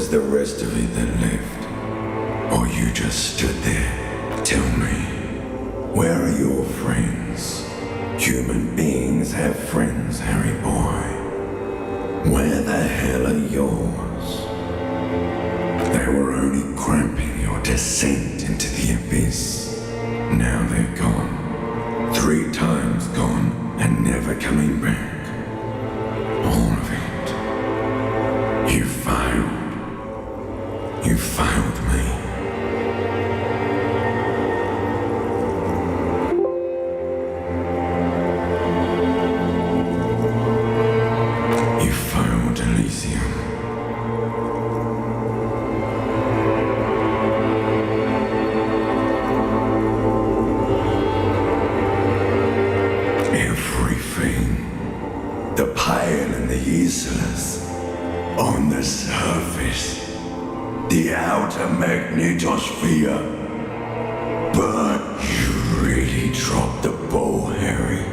was the rest of it that left? Or you just stood there? Tell me, where are your friends? Human beings have friends, Harry boy. Where the hell are yours? They were only cramping your descent into the abyss. Now they're gone. 3 times gone and never coming back. All of it. You failed. You failed me. You failed Elysium. Everything. The pale and the useless. On the surface. The outer magnetosphere. But you really dropped the ball, Harry.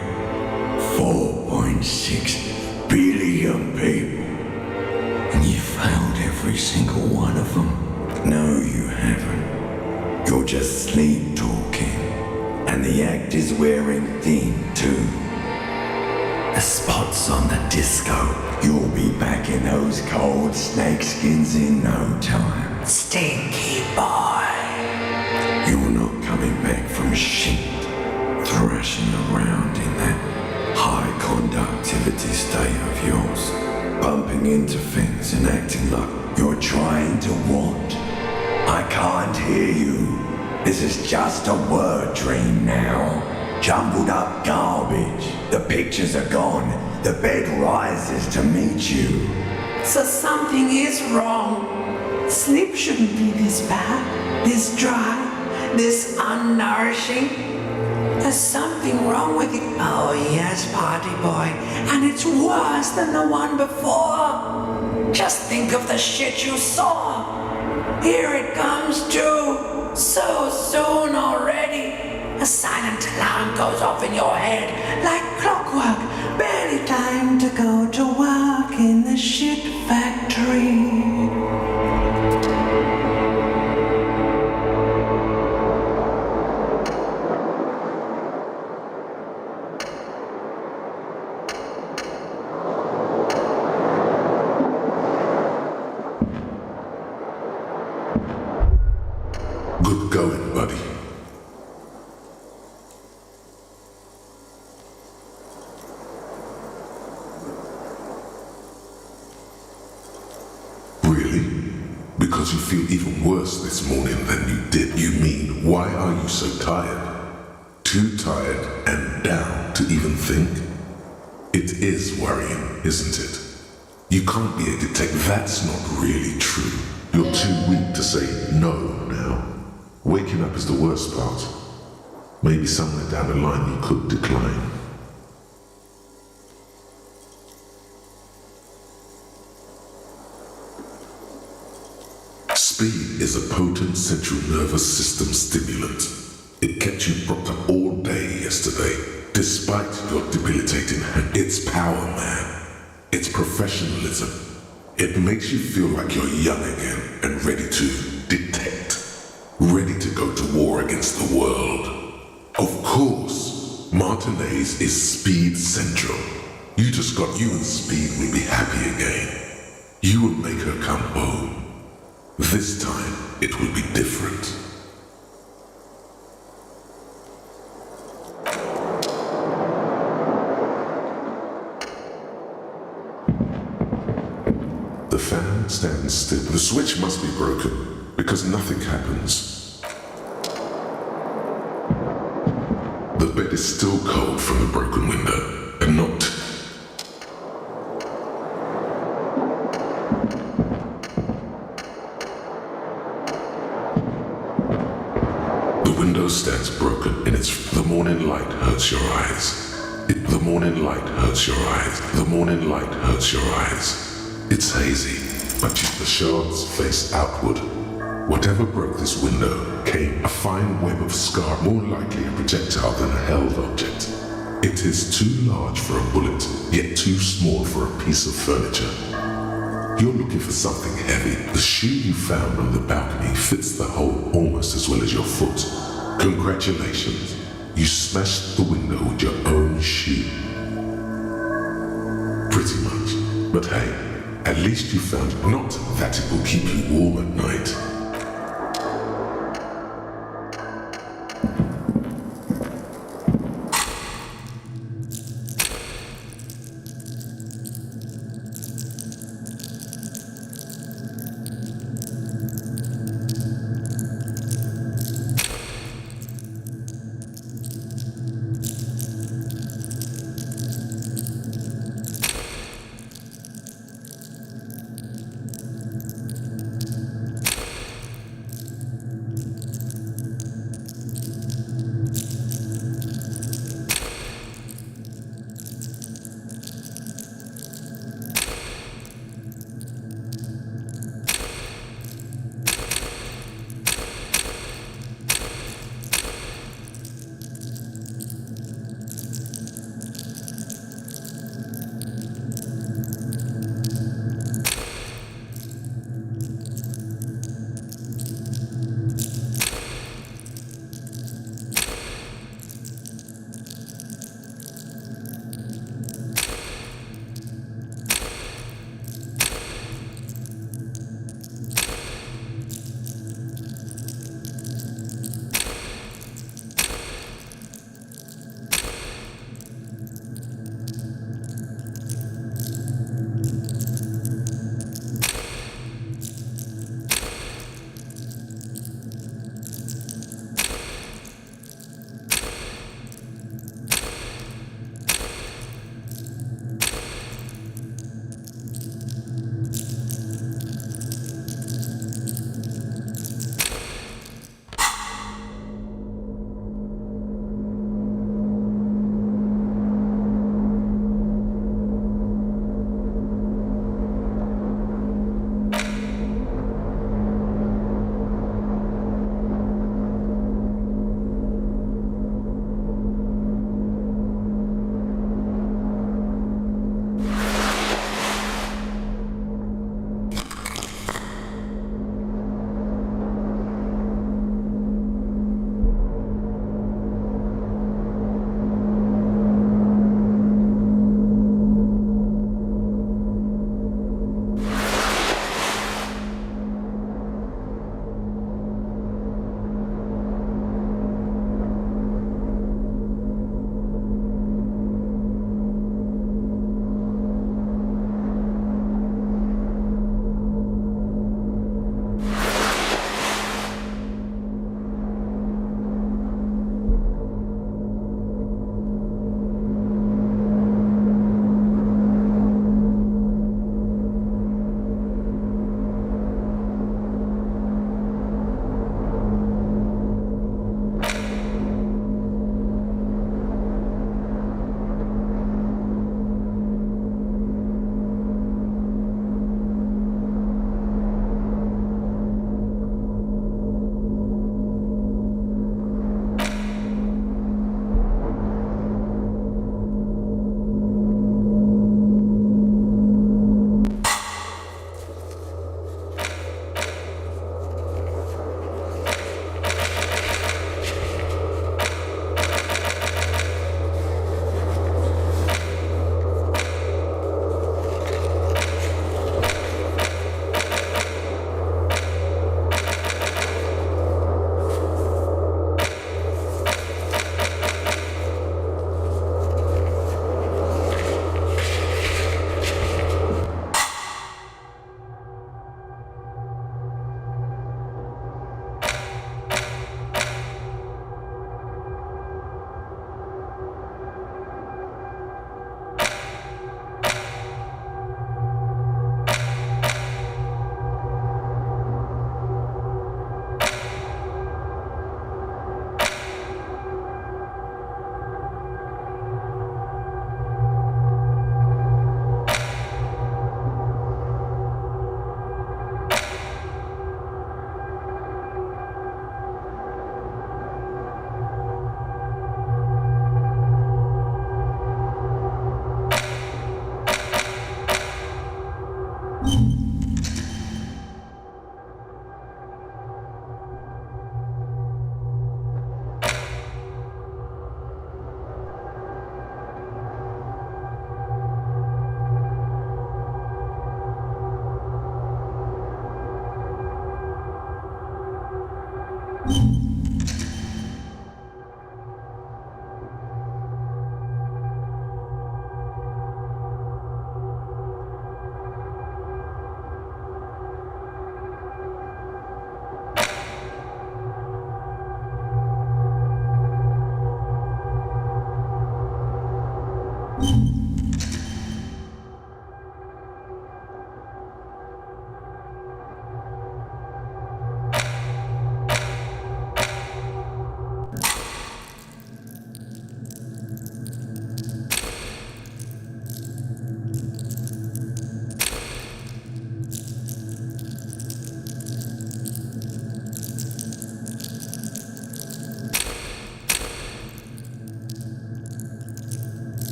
4.6 billion people. And you failed every single one of them. No, you haven't. You're just sleep talking. And the act is wearing thin, too. The spots on the disco. You'll be back in those cold snakeskins in no time. Stinky boy. You're not coming back from shit. Thrashing around in that high conductivity state of yours. Bumping into things and acting like you're trying to what? I can't hear you. This is just a word dream now. Jumbled up garbage. The pictures are gone. The bed rises to meet you. So something is wrong. Sleep shouldn't be this bad, this dry, this unnourishing. There's something wrong with it. Oh yes, party boy. And it's worse than the one before. Just think of the shit you saw. Here it comes too. So soon already. A silent alarm goes off in your head like clockwork. Barely time to go to work in the shit factory. Good going, buddy. Because you feel even worse this morning than you did. You mean, why are you so tired? Too tired and down to even think? It is worrying, isn't it? You can't be a detective. That's not really true. You're too weak to say no now. Waking up is the worst part. Maybe somewhere down the line you could decline. Speed is a potent central nervous system stimulant. It kept you propped up all day yesterday, despite your debilitating hand. It's power, man. It's professionalism. It makes you feel like you're young again and ready to detect. Ready to go to war against the world. Of course, Martinez is Speed Central. You just got you and Speed will be happy again. You will make her come home. This time, it will be different. The fan stands still. The switch must be broken, because nothing happens. The bed is still cold from the broken window, and not... The window stands broken, and the morning light hurts your eyes. The morning light hurts your eyes. The morning light hurts your eyes. It's hazy, but the shards face outward. Whatever broke this window came a fine web of scar, more likely a projectile than a held object. It is too large for a bullet, yet too small for a piece of furniture. You're looking for something heavy. The shoe you found on the balcony fits the hole almost as well as your foot. Congratulations. You smashed the window with your own shoe. Pretty much. But hey, at least you found not that it will keep you warm at night.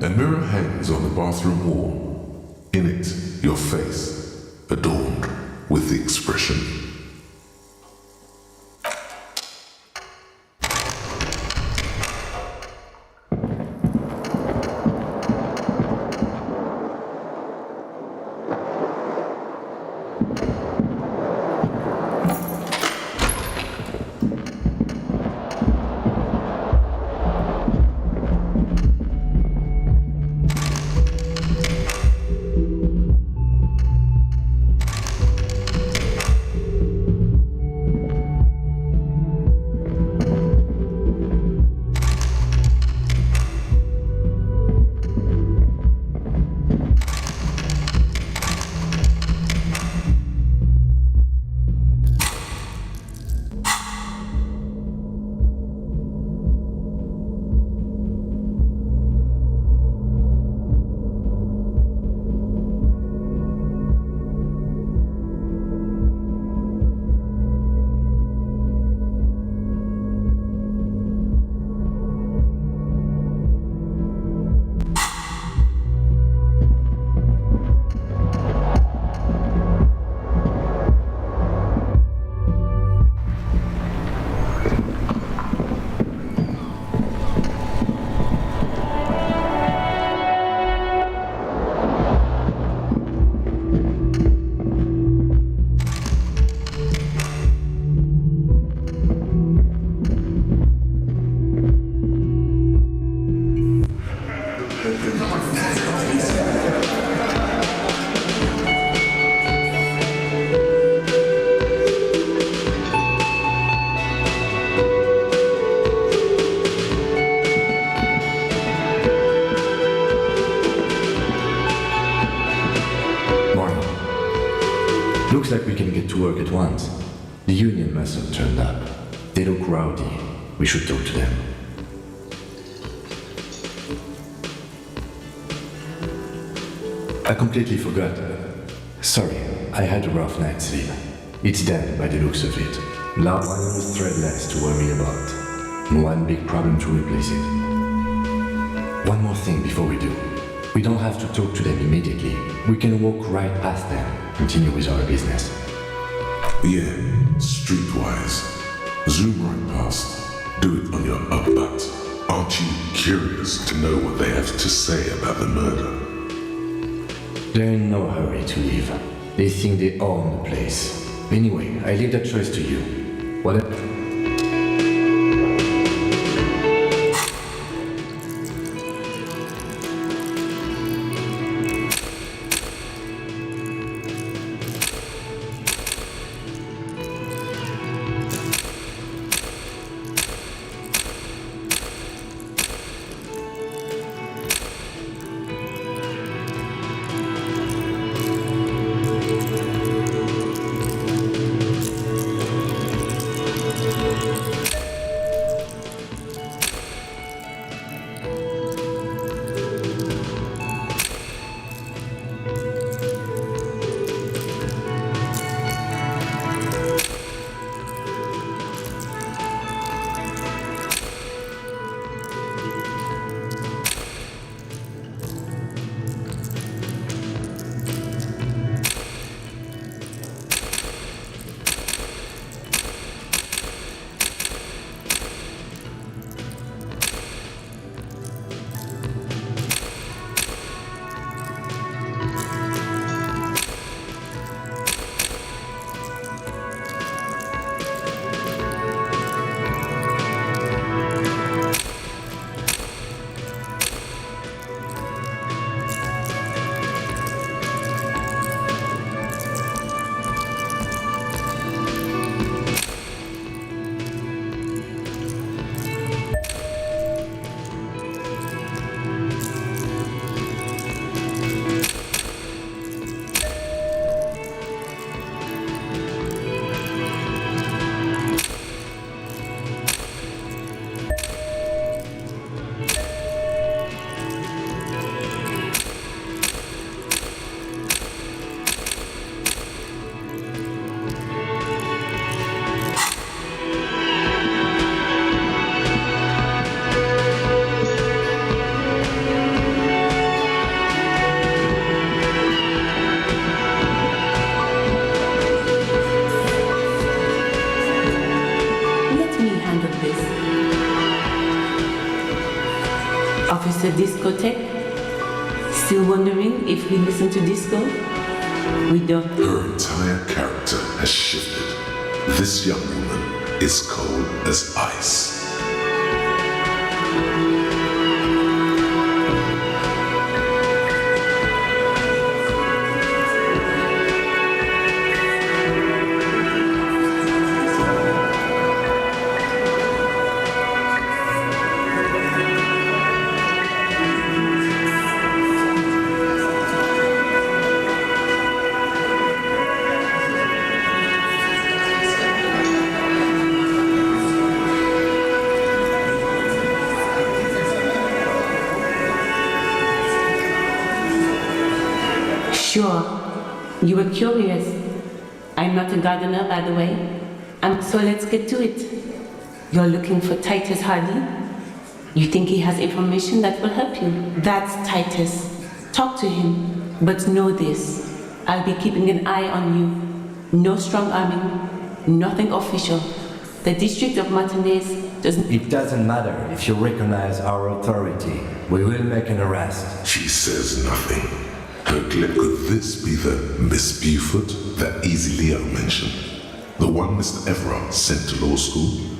A mirror hangs on the bathroom wall. In it, your face, adorned with the expression, Looks like we can get to work at once. The union must have turned up. They look rowdy. We should talk to them. I completely forgot. Sorry, I had a rough night's sleep. It's dead by the looks of it. Now one was thread less to worry about. And one big problem to replace it. One more thing before we do. We don't have to talk to them immediately. We can walk right past them, continue with our business. yeah, streetwise. Zoom right past. Do it on your up butt. Aren't you curious to know what they have to say about the murder? They're in no hurry to leave. They think they own the place. Anyway, I leave that choice to you. Whatever. it's a discotheque? Still wondering if we listen to disco? We don't. Her entire character has shifted. This young woman is cold as ice. Sure, you were curious. I'm not a gardener, by the way. So let's get to it. You're looking for Titus Hardy? You think he has information that will help you? That's Titus. Talk to him. But know this, I'll be keeping an eye on you. No strong arming, nothing official. The district of Martinez doesn't... It doesn't matter if you recognize our authority. We will make an arrest. She says nothing. Her could this be the Miss Buford that Easy Leo mentioned? The one Mr. Everard sent to law school?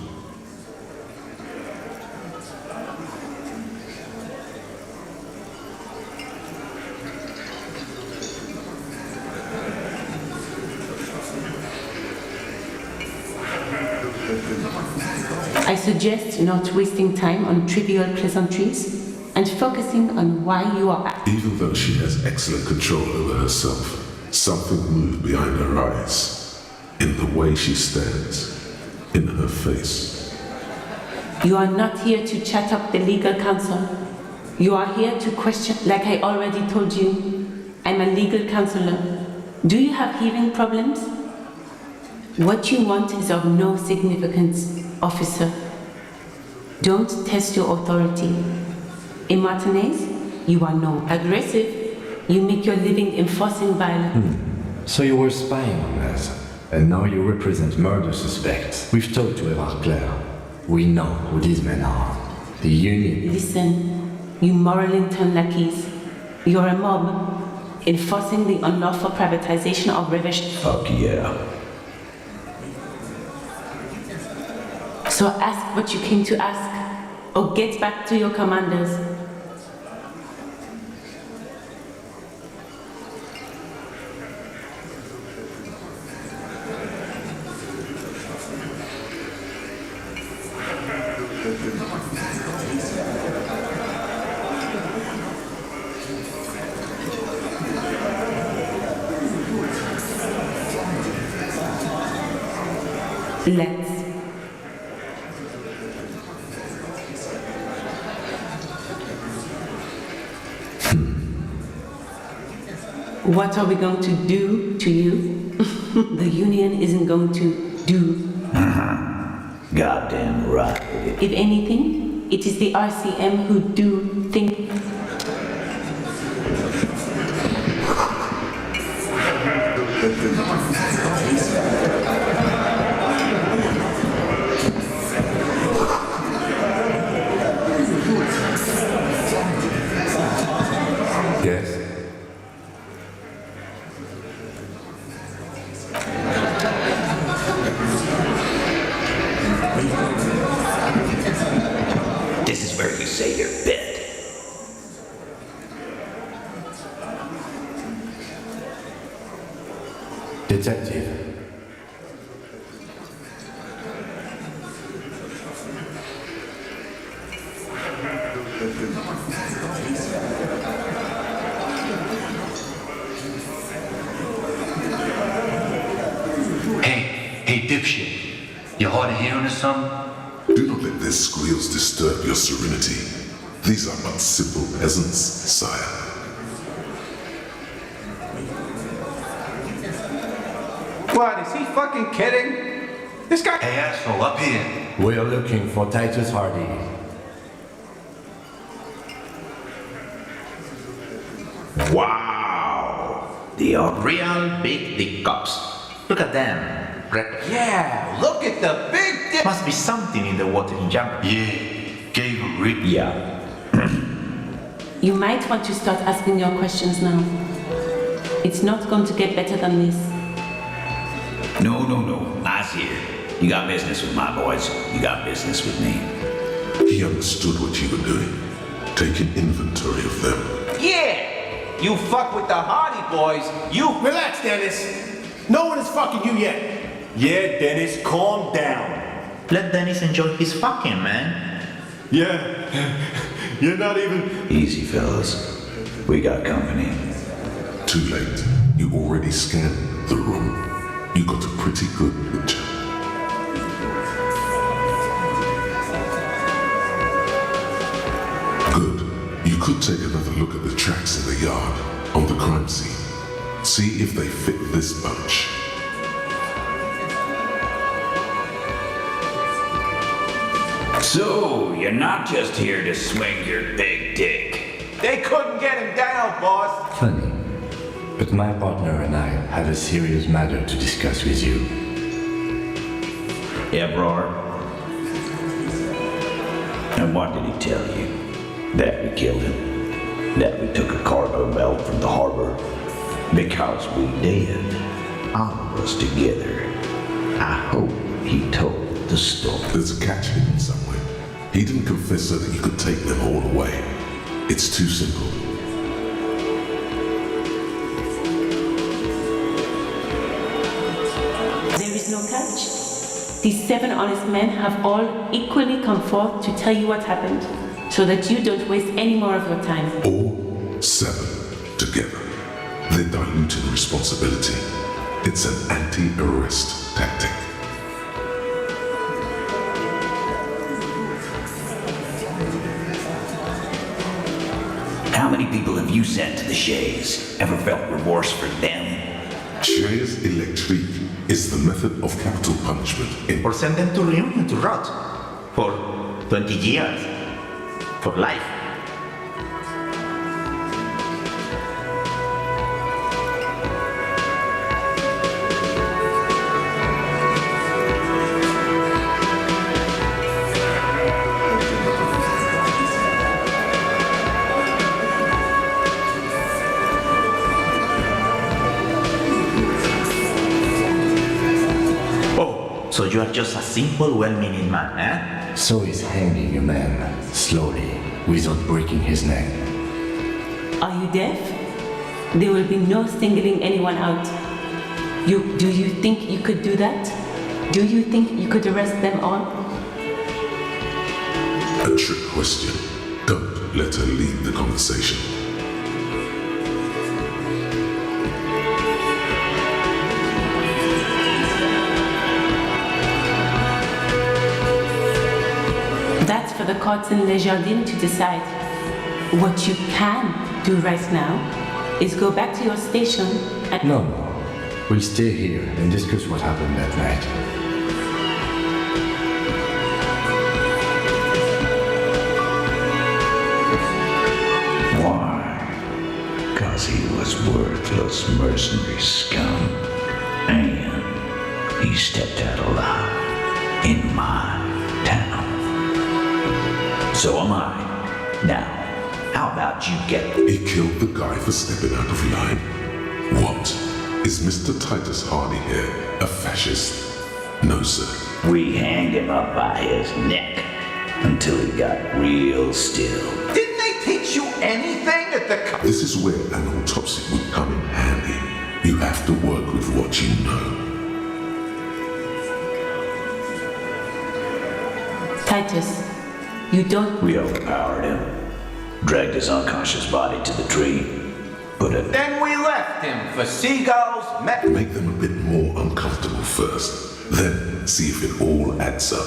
I suggest not wasting time on trivial pleasantries and focusing on why you are... Even though she has excellent control over herself, something moved behind her eyes, in the way she stands, in her face. You are not here to chat up the legal counsel. You are here to question, like I already told you. I'm a legal counselor. Do you have hearing problems? What you want is of no significance, officer. Don't test your authority. In Martinez, you are no aggressive. You make your living enforcing violence. So you were spying on us, and now you represent murder suspects. We've talked to Eva Claire. We know who these men are. The Union. Listen, you Moralington lackeys. You're a mob, enforcing the unlawful privatization of rivers. Fuck yeah. So ask what you came to ask, or get back to your commanders. Let's. What are we going to do to you? The Union isn't going to do. Goddamn right. If anything, it is the RCM who do think. Yes? This is where you say your bit. Detective. Hey, dipshit. You hard of hearing or something? Do not let their squeals disturb your serenity. These are but simple peasants, sire. What, is he fucking kidding? This guy... Hey, asshole, up here. We are looking for Titus Hardy. Wow. The Real big dick cops. Look at them. Yeah, look at the big dick. Must be something in the water in jungle. Yeah, gave a rip. Yeah. You might want to start asking your questions now. It's not going to get better than this. No. I see it. You got business with my boys. You got business with me. He understood what you were doing, taking inventory of them. Yeah! You fuck with the Hardy Boys, you... Relax, Dennis. No one is fucking you yet. Yeah, Dennis, calm down. Let Dennis enjoy his fucking, man. Yeah, you're not even... Easy, fellas. We got company. Too late. You already scanned the room. You got a pretty good picture. Good. You could take another look at the tracks in the yard, on the crime scene. See if they fit this bunch. So, you're not just here to swing your big dick. They couldn't get him down, boss. Funny, but my partner and I have a serious matter to discuss with you. Yeah, Roar. And what did he tell you? That we killed him? That we took a cargo belt from the harbor? Because we did. All of us together. I hope he told the story. There's a catch hidden somewhere. He didn't confess so that you could take them all away. It's too simple. There is no catch. These 7 honest men have all equally come forth to tell you what happened, so that you don't waste any more of your time. All 7 together. They're diluting responsibility. It's an anti-arrest tactic. How many people have you sent to the Shays? Ever felt remorse for them? Chaise électrique is the method of capital punishment in... Or send them to Reunion to rot. For 20 years. For life. So you are just a simple, well-meaning man, eh? So is hanging a man, slowly, without breaking his neck. Are you deaf? There will be no singling anyone out. Do you think you could do that? Do you think you could arrest them all? A trick question. Don't let her lead the conversation. That's for the courts in Les Jardins to decide. What you can do right now is go back to your station and... No. We'll stay here and discuss what happened that night. Why? 'Cause he was worthless mercenary scum. And he stepped out alive in my town. So am I. Now, how about you get... He killed the guy for stepping out of line. What? Is Mr. Titus Hardy here a fascist? No, sir. We hanged him up by his neck until he got real still. Didn't they teach you anything at the... This is where an autopsy would come in handy. You have to work with what you know. Titus, you don't... We overpowered him, dragged his unconscious body to the tree, put it... Then we left him for seagulls, Make them a bit more uncomfortable first, then see if it all adds up.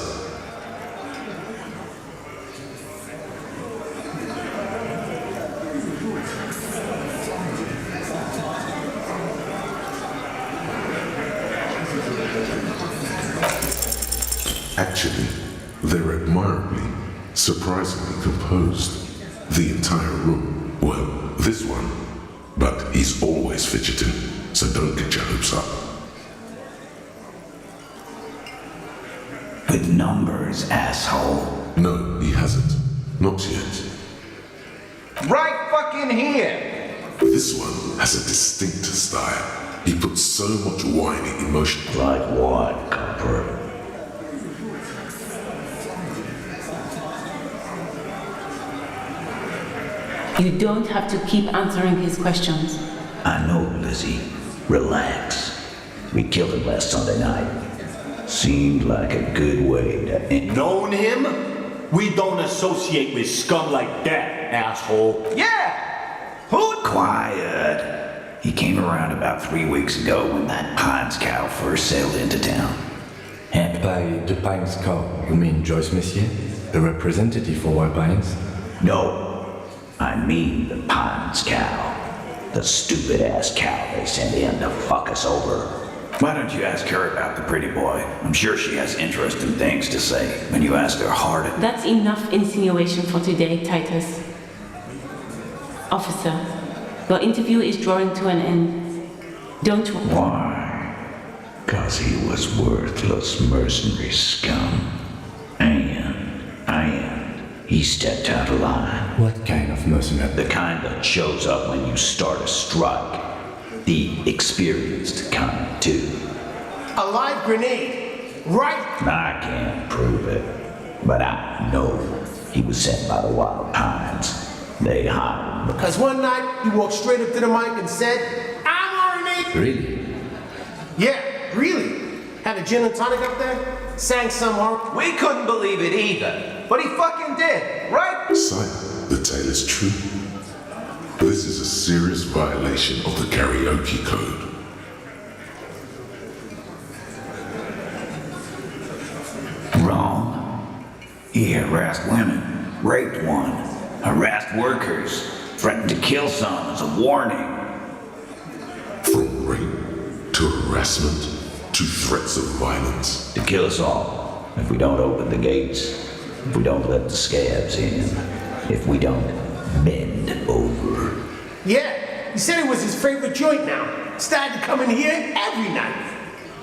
Actually, they're admirably, surprisingly composed. The entire room, well, this one, but he's always fidgeting, so don't get your hopes up. With numbers, asshole. No, he hasn't. Not yet. Right fucking here. This one has a distinct style. He puts so much whiny emotion. Like what, comfort? You don't have to keep answering his questions. I know, Lizzie. Relax. We killed him last Sunday night. Seemed like a good way to end. Known him? We don't associate with scum like that, asshole. Yeah. Who? Quiet. He came around about 3 weeks ago when that Pines cow first sailed into town. By the Pines cow, you mean Joyce Messier? The representative for White Pines? No, I mean the Pines cow. The stupid-ass cow they sent in to fuck us over. Why don't you ask her about the pretty boy? I'm sure she has interesting things to say when you ask her hard. That's enough insinuation for today, Titus. Officer, your interview is drawing to an end. Don't worry. Why? 'Cause he was worthless mercenary scum. And he stepped out of line. What kind of mercenary? The kind that shows up when you start a strike. The experienced kind, too. A live grenade, right? I can't prove it, but I know he was sent by the Wild Pines. They hired him. Because one night he walked straight up to the mic and said, I'm R&A. Really? Yeah, really. Had a gin and tonic up there, sang some art. We couldn't believe it either. But he fucking did, right? Sire, the tale is true. This is a serious violation of the karaoke code. Wrong. He harassed women, raped one, harassed workers, threatened to kill some as a warning. From rape to harassment to threats of violence. To kill us all if we don't open the gates, if we don't let the scabs in, if we don't bend over. Yeah, he said it was his favorite joint now. Started to come in here every night.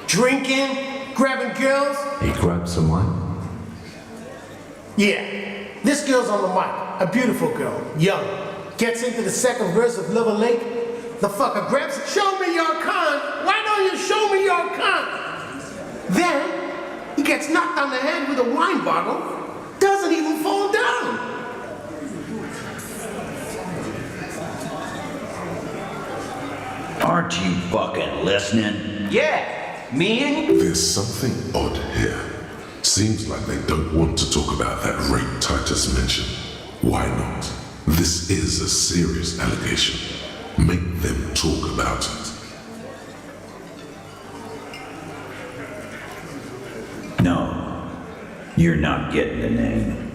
Drinking, grabbing girls. He grabbed someone? Yeah, this girl's on the mic. A beautiful girl, young. Gets into the second verse of Love Lake. The fucker grabs it. Show me your con. Why don't you show me your con? Then, he gets knocked on the head with a wine bottle. Doesn't even fall down. Aren't you fucking listening? Yeah. Me and There's something odd here. Seems like they don't want to talk about that rape Titus mentioned. Why not? This is a serious allegation. Make them talk about it. No, you're not getting the name.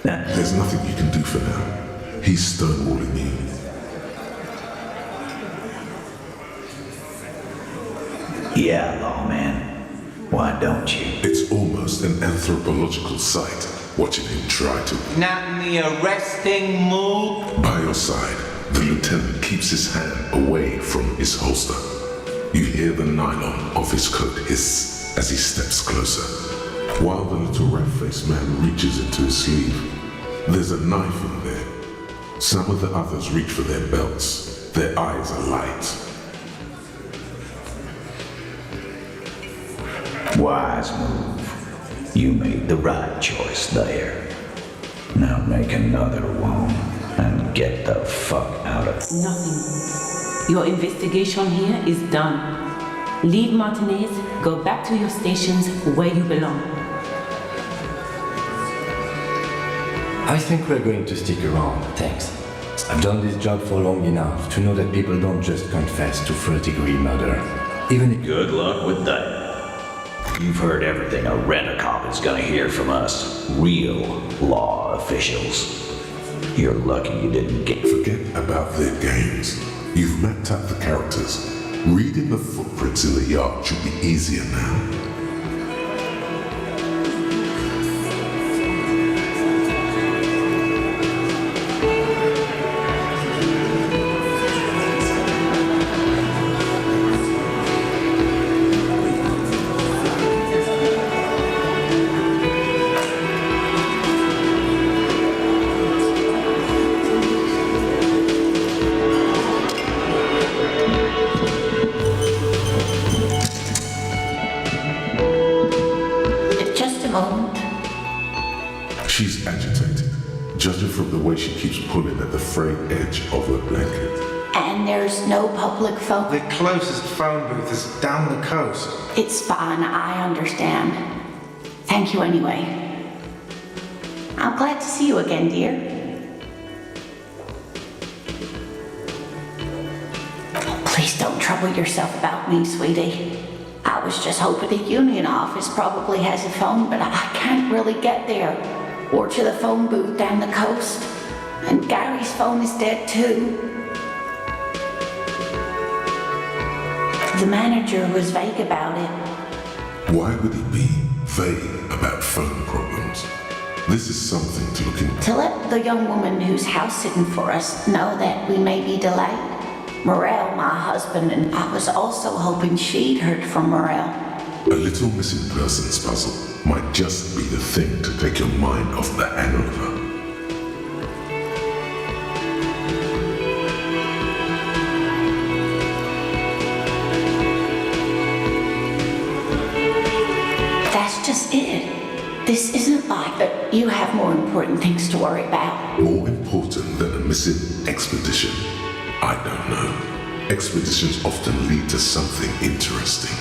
There's nothing you can do for now. He's stonewalling you. Yeah, lawman. Why don't you? It's almost an anthropological sight, watching him try to. not in the arresting mood. By your side, the lieutenant keeps his hand away from his holster. You hear the nylon of his coat hiss as he steps closer. While the little rat-faced man reaches into his sleeve, there's a knife in there. Some of the others reach for their belts. Their eyes are light. Wise move. You made the right choice there. Now make another one and get the fuck out of. Nothing. Your investigation here is done. Leave Martinez, go back to your stations where you belong. I think we're going to stick around, thanks. I've done this job for long enough to know that people don't just confess to first-degree murder. Even if... Good luck with that. You've heard everything a rent-a-cop is gonna hear from us. Real law officials. You're lucky you didn't get... Forget about their games. You've mapped out the characters. Reading the footprints in the yard should be easier now. She's agitated, judging from the way she keeps pulling at the frayed edge of her blanket. And there's no public phone. The closest phone booth is down the coast. It's fine, I understand. Thank you anyway. I'm glad to see you again, dear. Oh, please don't trouble yourself about me, sweetie. I was just hoping the union office probably has a phone, but I can't really get there. Or to the phone booth down the coast. And Gary's phone is dead too. The manager was vague about it. Why would he be vague about phone problems? This is something to look into. To let the young woman who's house sitting for us know that we may be delayed. Morel, my husband, and I was also hoping she'd heard from Morel. A little missing persons puzzle might just be the thing to take your mind off the hangover. That's just it. This isn't like that. You have more important things to worry about. More important than a missing expedition? I don't know. Expeditions often lead to something interesting.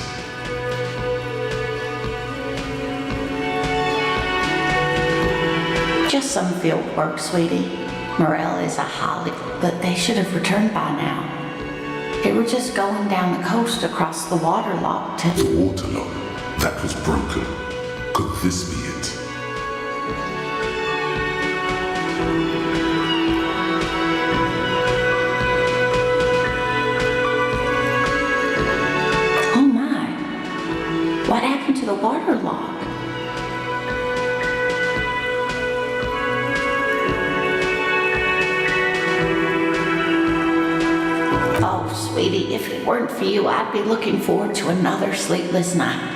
Just some field work, sweetie. Morel is a holly, but they should have returned by now. They were just going down the coast across the waterlock to... The waterlock? That was broken. Could this be it? Oh my. What happened to the waterlock? Oh, sweetie, if it weren't for you, I'd be looking forward to another sleepless night.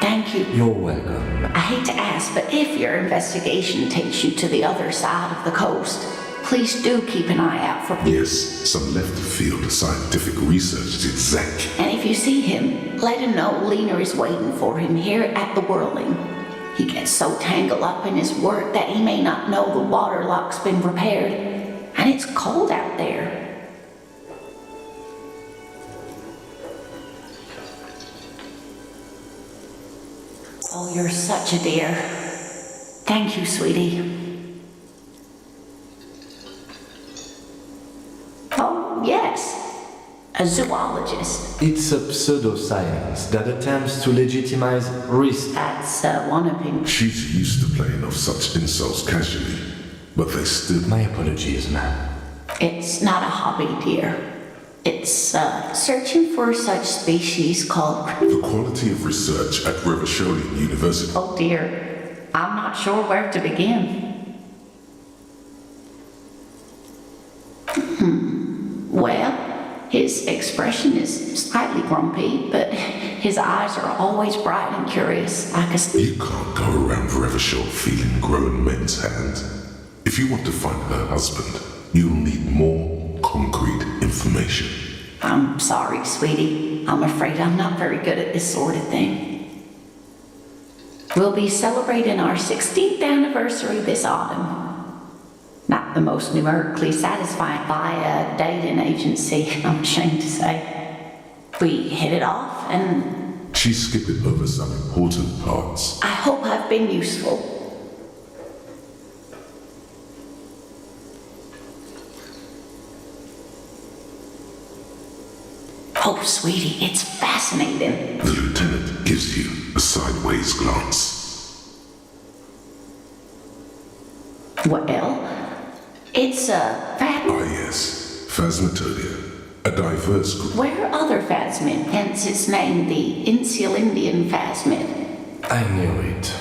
Thank you. You're welcome. I hate to ask, but if your investigation takes you to the other side of the coast, please do keep an eye out for... Yes, some left-of-field scientific research is exact. And if you see him, let him know Lena is waiting for him here at the Whirling. He gets so tangled up in his work that he may not know the waterlock's been repaired. And it's cold out there. Oh, you're such a dear. Thank you, sweetie. Oh, yes. A zoologist. It's a pseudoscience that attempts to legitimize risk. That's one opinion. She's used to playing off such insults casually, but they still... My apologies, ma'am. It's not a hobby, dear. It's searching for such species called... The quality of research at Revacholian University... Oh dear, I'm not sure where to begin. Well, his expression is slightly grumpy, but his eyes are always bright and curious. You can't go around Revachol feeling grown men's hands. If you want to find her husband, you'll need more concrete information. I'm sorry, sweetie. I'm afraid I'm not very good at this sort of thing. We'll be celebrating our 16th anniversary this autumn. Not the most numerically satisfying by a dating agency, I'm ashamed to say. We hit it off and... She's skipping over some important parts. I hope I've been useful. Oh, sweetie, it's fascinating. The lieutenant gives you a sideways glance. Well, it's a Ah, yes. Phasmatodea. A diverse group. Where are other phasmid? Hence its name, the Insulindian phasmid. I knew it.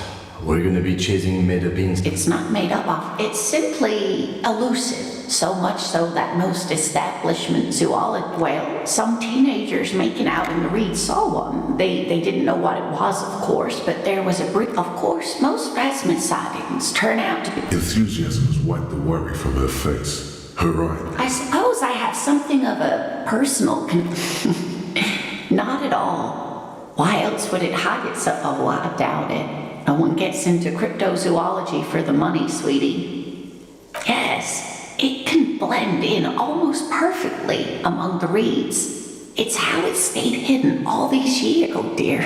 We're gonna be chasing made-up beans. It's not made up of. It's simply elusive. So much so that most establishment zoologists, well, some teenagers making out in the reed saw one. They didn't know what it was, of course, but there was a brick. Of course, most phasmid sightings turn out to be... Enthusiasm has wiped the worry from her face. Her eye. I suppose I have something of a personal Not at all. Why else would it hide itself? Oh, I doubt it. No one gets into cryptozoology for the money, sweetie. Yes, it can blend in almost perfectly among the reeds. It's how it stayed hidden all these years, oh dear.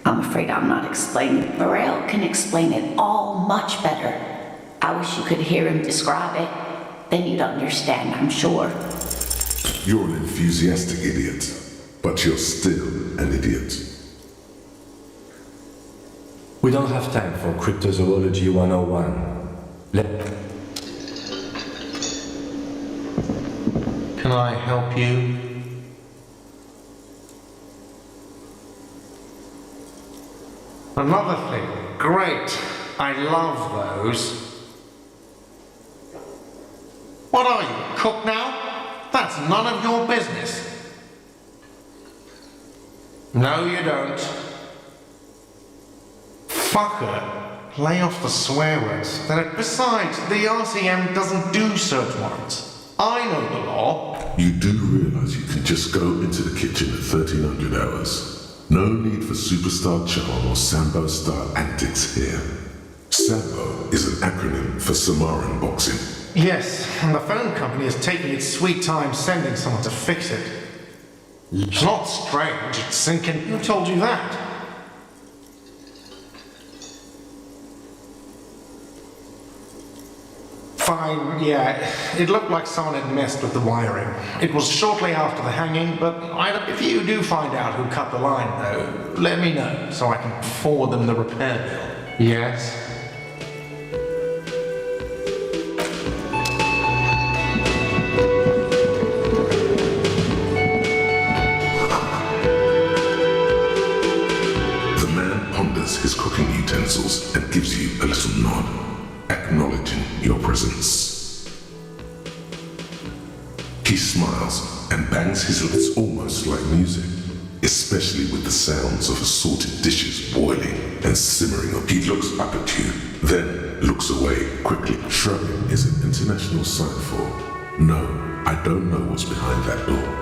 I'm afraid I'm not explaining it. Burrell can explain it all much better. I wish you could hear him describe it. Then you'd understand, I'm sure. You're an enthusiastic idiot, but you're still an idiot. We don't have time for Cryptozoology 101. Can I help you? Another thing. Great. I love those. What are you, cook now? That's none of your business. No, you don't. Fucker. Lay off the swear words. Besides, the RCM doesn't do search warrants. I know the law. You do realize you can just go into the kitchen at 1300 hours. No need for superstar charm or Sambo-style antics here. Sambo is an acronym for Samoan boxing. Yes, and the phone company is taking its sweet time sending someone to fix it. It's not strange, it's sinking. Who told you that? Fine, yeah, it looked like someone had messed with the wiring. It was shortly after the hanging, but if you do find out who cut the line, though, let me know so I can forward them the repair bill. Yes? His cooking utensils and gives you a little nod, acknowledging your presence. He smiles and bangs his lips almost like music, especially with the sounds of assorted dishes boiling and simmering up. He looks up at you, then looks away quickly. Shrugging is an international sign for, no, I don't know what's behind that door.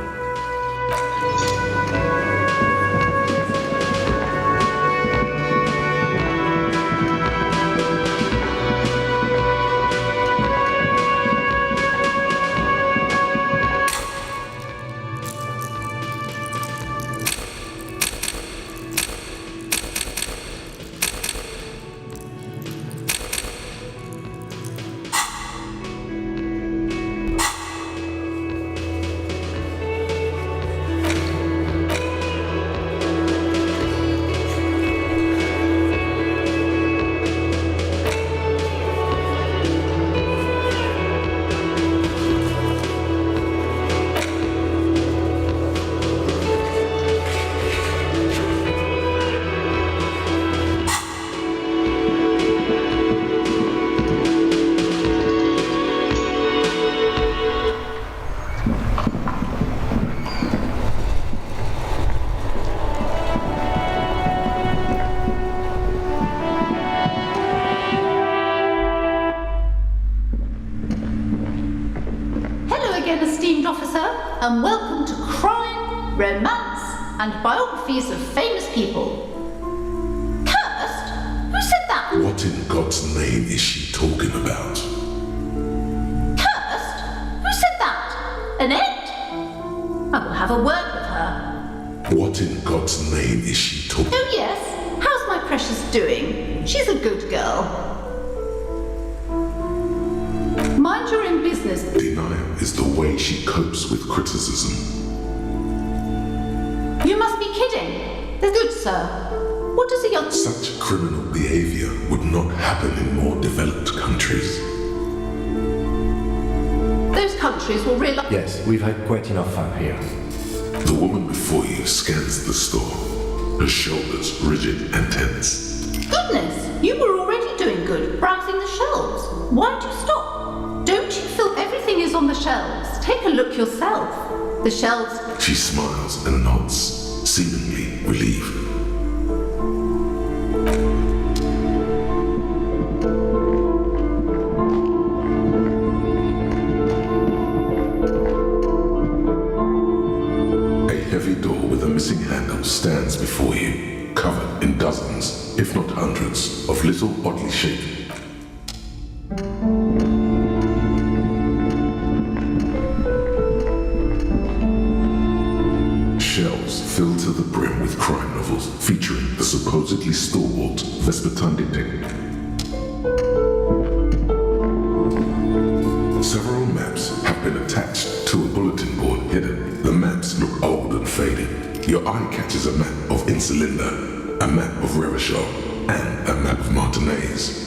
And welcome to crime, romance, and biographies of famous people. Cursed? Who said that? What in God's name is she talking about? Cursed? Who said that? Annette? I will have a word with her. What in God's name is she talking? Oh yes, how's my precious doing? She's a good girl. Mind your own business. Denial is the way she copes with criticism. You must be kidding. The good sir. What does he... Such criminal behavior would not happen in more developed countries. Those countries will realize... Yes, we've had quite enough fun here. The woman before you scans the store, her shoulders rigid and tense. Goodness, you were already doing good, browsing the shelves. Why'd you stop? Don't you feel everything is on the shelves? Take a look yourself. The shelves... She smiles and nods, seemingly relieved. A heavy door with a missing handle stands before you. covered in dozens, if not hundreds, of little oddly shaped shelves filled to the brim with crime novels featuring the supposedly stalwart Vespertine detective. Several maps have been attached to a bulletin board hidden. The maps look old and faded. Your eye catches a map of 있을래나, a map of Revachol, and a map of Martinez.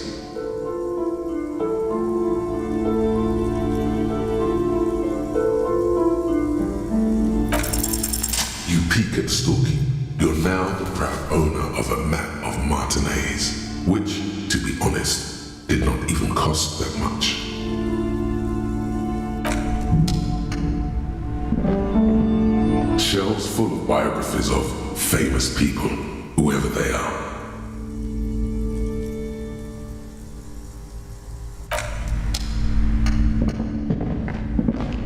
You peek at stalking. You're now the proud owner of a map of Martinez, which, to be honest, did not even cost that much. Shelves full of biographies of famous people, whoever they are.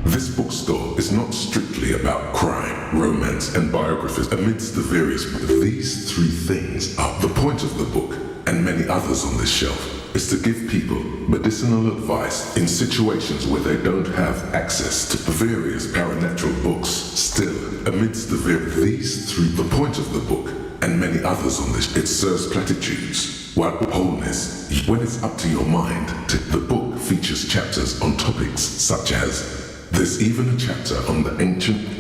This bookstore is not strictly about crime, romance, and biographies amidst the various. These three things are the point of the book, and many others on this shelf, is to give people medicinal advice in situations where they don't have access to the various paranatural books. Still, amidst these three, the point of the book, and many others on this, it serves platitudes, while wholeness, when it's up to your mind. The book features chapters on topics such as, there's even a chapter on the ancient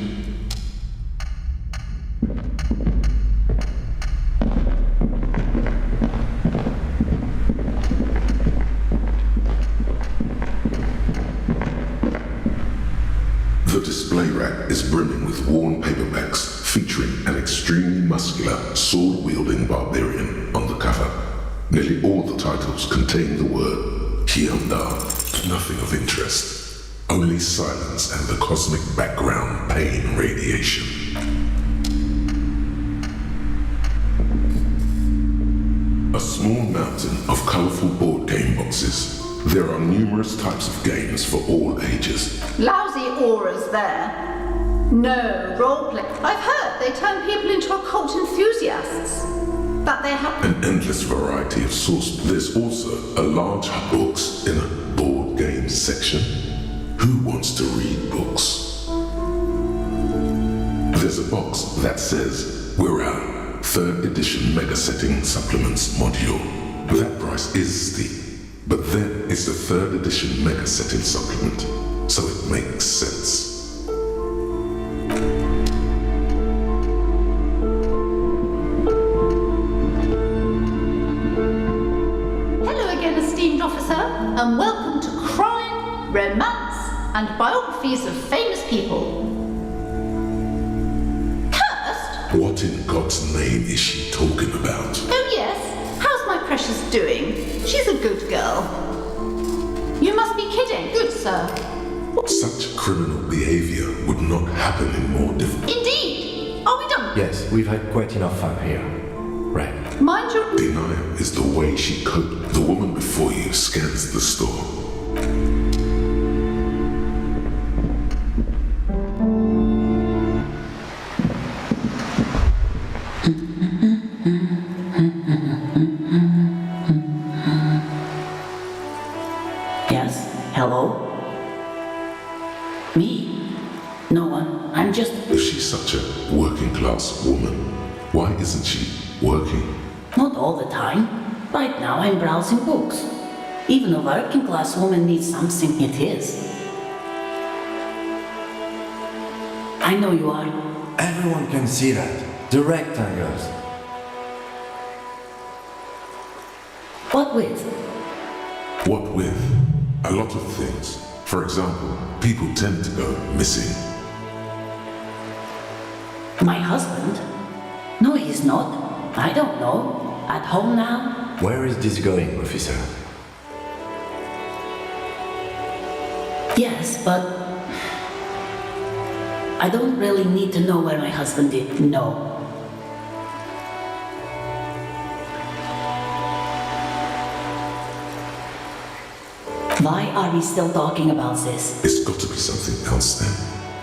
The display rack is brimming with worn paperbacks featuring an extremely muscular, sword-wielding barbarian on the cover. Nearly all the titles contain the word Heyahanda, nothing of interest. Only silence and the cosmic background pain radiation. A small mountain of colorful board game boxes. There are numerous types of games for all ages. Lousy auras there. No roleplay. I've heard they turn people into occult enthusiasts. That they have An endless variety of source. There's also a large books in a board game section. Who wants to read books? There's a box that says, we're out, 3rd edition mega setting supplements module. That price is steep, but then it's the 3rd edition mega setting supplement, so it makes sense. Hello again, esteemed officer, and welcome to Crime, Romance, and Biographies of Famous People. Cursed? What in God's name is she talking about? Oh yes, how's my precious doing? She's a good girl. You must be kidding, good sir. Such criminal behavior would not happen in more difficult. Indeed. Are we done? Yes, we've had quite enough fun here. Right. Mind your... Denial is the way she coped. The woman before you scans the store. Yes, hello? Me? No one. I'm just... If she's such a working class woman, why isn't she working? Not all the time. Right now I'm browsing books. Even a working class woman needs something, it is. I know you are. Everyone can see that. The rectangles. What with? What with? A lot of things. For example, people tend to go missing. My husband? No, he's not. I don't know. At home now? Where is this going, officer? Yes, but... I don't really need to know where my husband is. No. Why are we still talking about this? It's got to be something else then.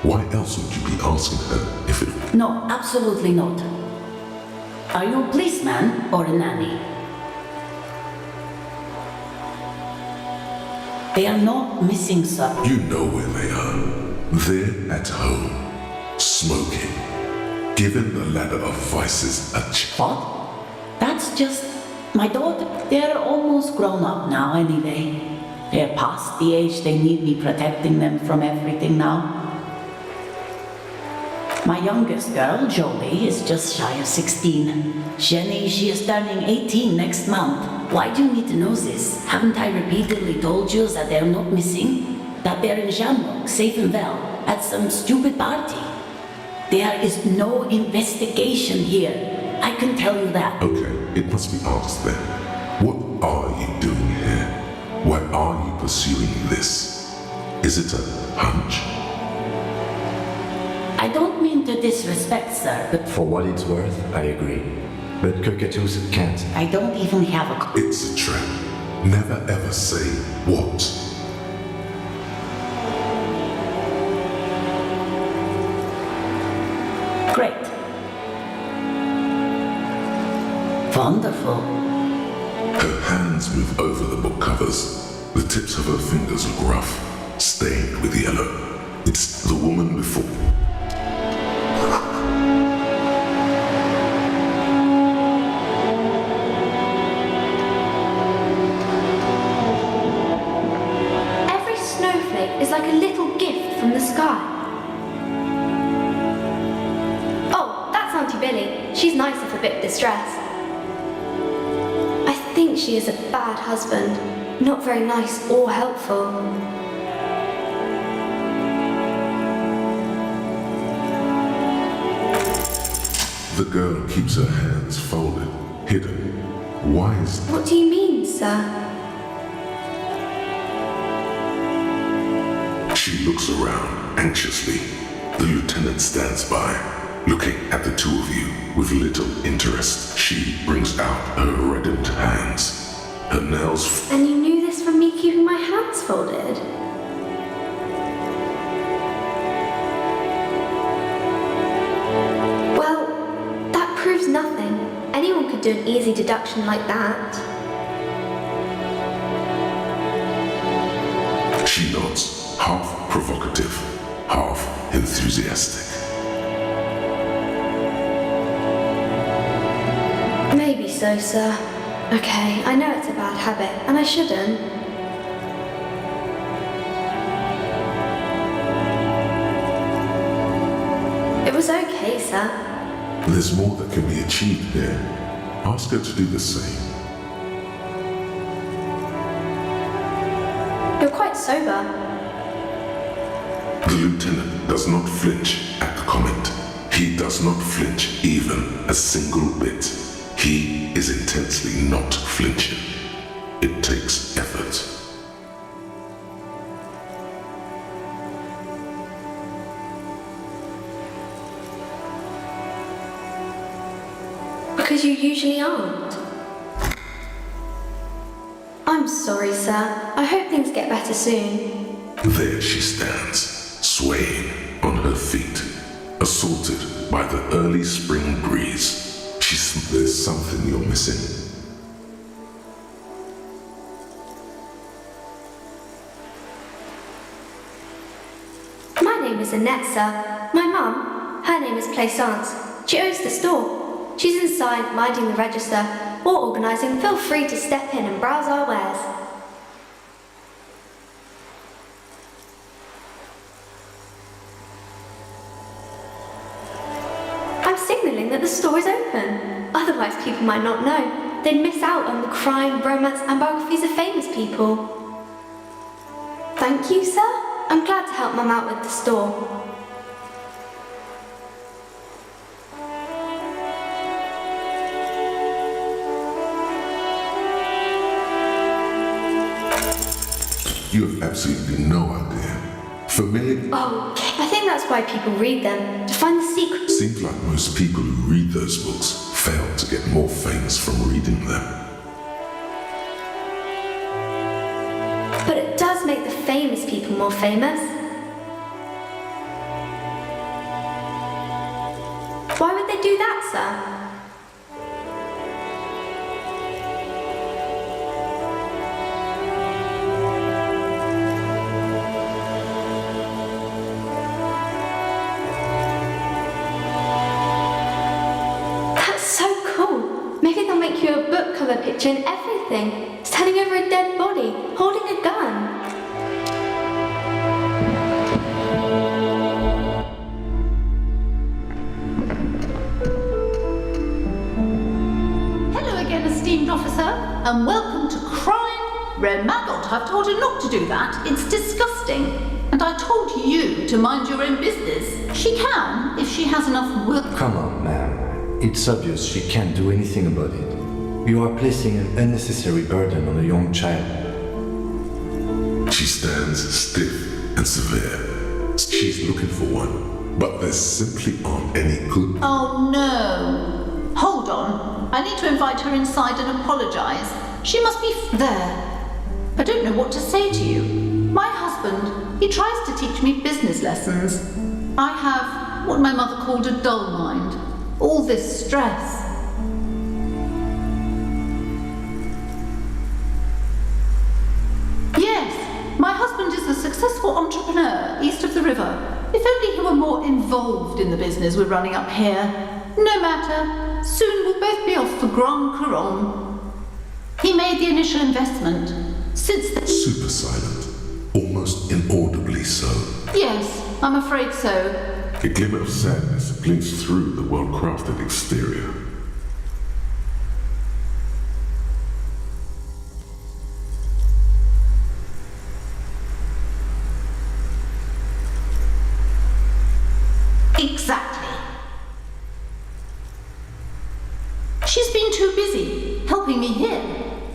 Why else would you be asking her if it... No, absolutely not. Are you a policeman or a nanny? They are not missing, sir. You know where they are. They're at home, smoking, giving the ladder of vices a What? That's just my daughter. They're almost grown up now anyway. They're past the age they need me protecting them from everything now. My youngest girl, Jolie, is just shy of 16. Jenny, she is turning 18 next month. Why do you need to know this? Haven't I repeatedly told you that they're not missing? That they're in Jamrock, safe and well, at some stupid party? There is no investigation here. I can tell you that. Okay, it must be asked then. What are you doing here? Why are you pursuing this? Is it a hunch? I don't mean to disrespect, sir, but For what it's worth, I agree. But cockatoos can't. I don't even have a... It's a trap. Never ever say what. Great. Wonderful. Her hands move over the book covers. The tips of her fingers look rough, stained with yellow. It's the woman before. Every snowflake is like a little gift from the sky. Oh, that's Auntie Billy. She's nice if a bit distressed. I think she is a bad husband. Not very nice or helpful. The girl keeps her hands folded, hidden. Why is that? What do you mean, sir? She looks around anxiously. The lieutenant stands by, looking at the two of you with little interest. She brings out her reddened hands, her nails. And you knew this from me keeping my hands folded? Well, that proves nothing. Anyone could do an easy deduction like that. She nods, half provocative, half enthusiastic. Maybe so, sir. Okay, I know it's a bad habit, and I shouldn't. It was okay, sir. There's more that can be achieved here. Ask her to do the same. You're quite sober. The lieutenant does not flinch at the comment. He does not flinch even a single bit. He is intensely not flinching. It takes effort. Because you usually aren't. I'm sorry, sir. I hope things get better soon. There she stands, swaying on her feet, assaulted by the early spring breeze. There's something you're missing. My name is Annette, sir. My mum, her name is Plaisance. She owns the store. She's inside minding the register or organising. Feel free to step in and browse our wares. I'm signalling that the store is open. Otherwise, people might not know. They'd miss out on the crime, romance, and biographies of famous people. Thank you, sir. I'm glad to help Mum out with the store. You have absolutely no idea. Familiar? Oh, I think that's why people read them, to find the secret. Seems like most people who read those books fail to get more famous from reading them. But it does make the famous people more famous. Why would they do that, sir? book cover picture and everything. Standing over a dead body, holding a gun. Hello again, esteemed officer, and welcome to crime. Remagot, I've told her not to do that. It's disgusting. And I told you to mind your own business. She can, if she has enough will. Come on, ma'am. It's obvious she can't do anything about it. You are placing an unnecessary burden on a young child. She stands stiff and severe. She's looking for one, but there simply aren't any good. Oh no. Hold on. I need to invite her inside and apologize. She must be there. I don't know what to say to you. My husband, he tries to teach me business lessons. I have what my mother called a dull mind. All this stress. Yes, my husband is a successful entrepreneur east of the river. If only he were more involved in the business we're running up here. No matter, soon we'll both be off for Grand Couronne. He made the initial investment. Since then... Super silent, almost inaudibly so. Yes, I'm afraid so. A glimmer of sadness glints through the well-crafted exterior. Exactly. She's been too busy helping me here.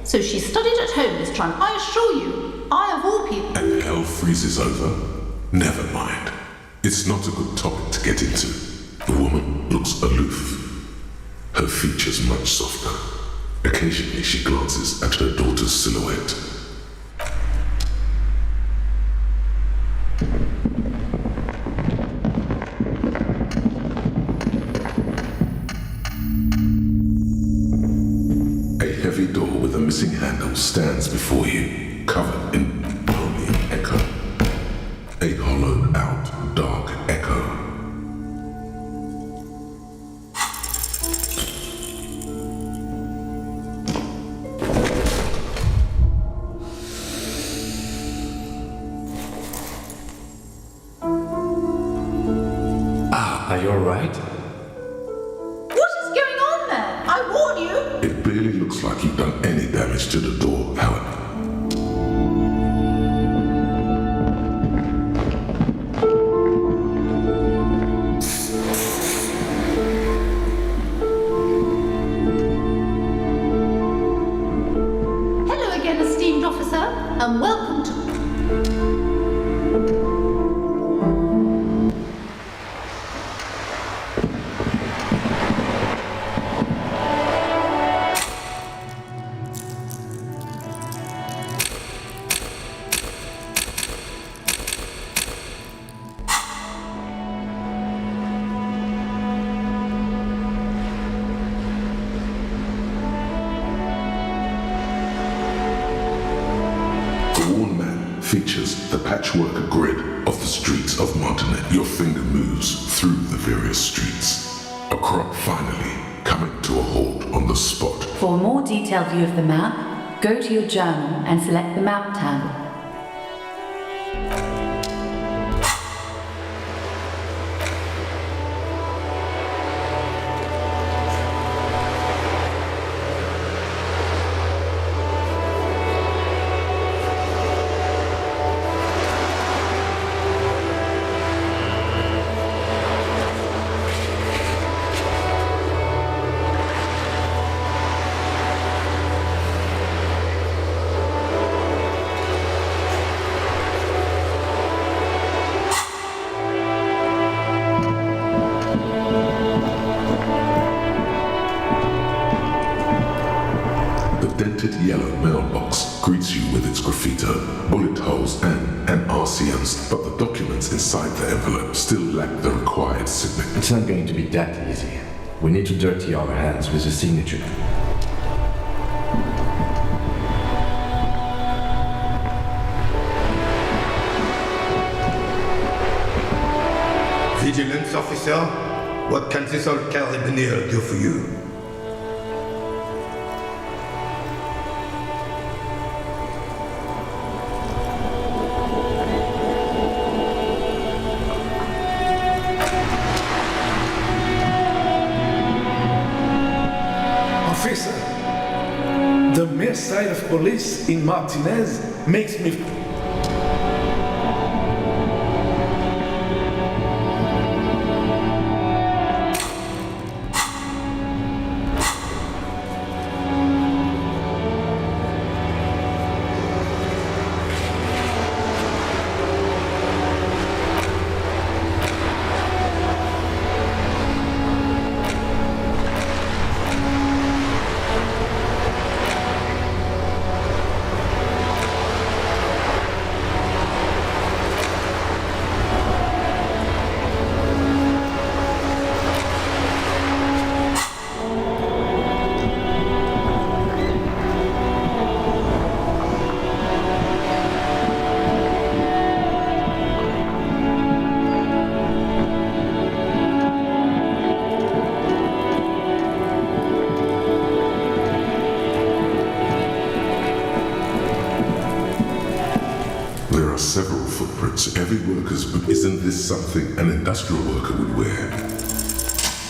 So she studied at home this time. I assure you, I of all people... And hell freezes over? Never mind. It's not a good topic to get into. The woman looks aloof. Her features much softer. Occasionally she glances at her daughter's silhouette. A heavy door with a missing handle stands before you, covered in only echo. A hollowed out, dark echo. Are you alright? What is going on there? I warn you! It barely looks like you've done any damage to the door, however. Hello again, esteemed officer, and welcome to... The worn map features the patchwork grid of the streets of Montenegro. Your finger moves through the various streets. A crop finally coming to a halt on the spot. For a more detailed view of the map, go to your journal and select the map tab. Dented yellow mailbox greets you with its graffito, bullet holes and RCMs, but the documents inside the envelope still lack the required signature. It's not going to be that easy. We need to dirty our hands with a signature. Vigilance officer, what can this old carabinier do for you? Officer, the mere sight of police in Martinez makes me... Several footprints. Every worker's boot. Isn't this something an industrial worker would wear?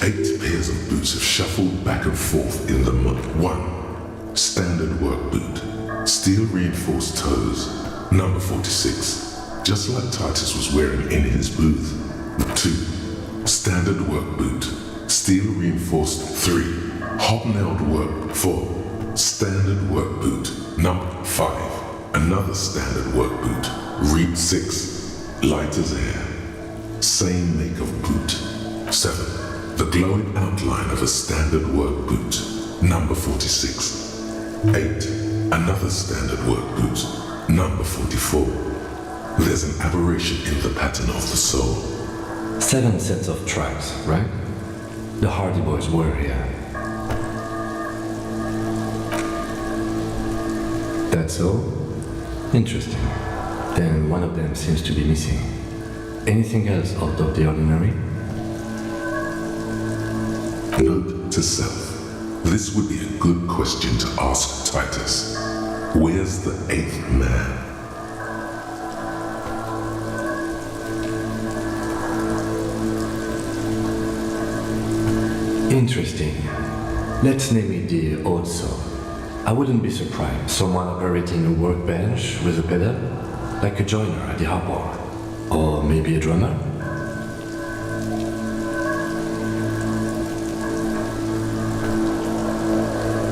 8 pairs of boots have shuffled back and forth in the mud. 1. Standard work boot. Steel reinforced toes. Number 46. Just like Titus was wearing in his booth. 2. Standard work boot. Steel reinforced. 3. Hobnailed work. 4. Standard work boot. Number 5. Another standard work boot. Read 6. Light as air. Same make of boot. 7. The glowing outline of a standard work boot. Number 46. 8. Another standard work boot. Number 44. There's an aberration in the pattern of the sole. 7 sets of tracks, right? The Hardy Boys were here. That's all? Interesting. Then one of them seems to be missing. Anything else out of the ordinary? Note to self. This would be a good question to ask Titus. Where's the 8th man? Interesting. Let's name it the Odd Saw. I wouldn't be surprised. Someone operating a workbench with a pedal? Like a joiner at the harbor. Or maybe a drummer?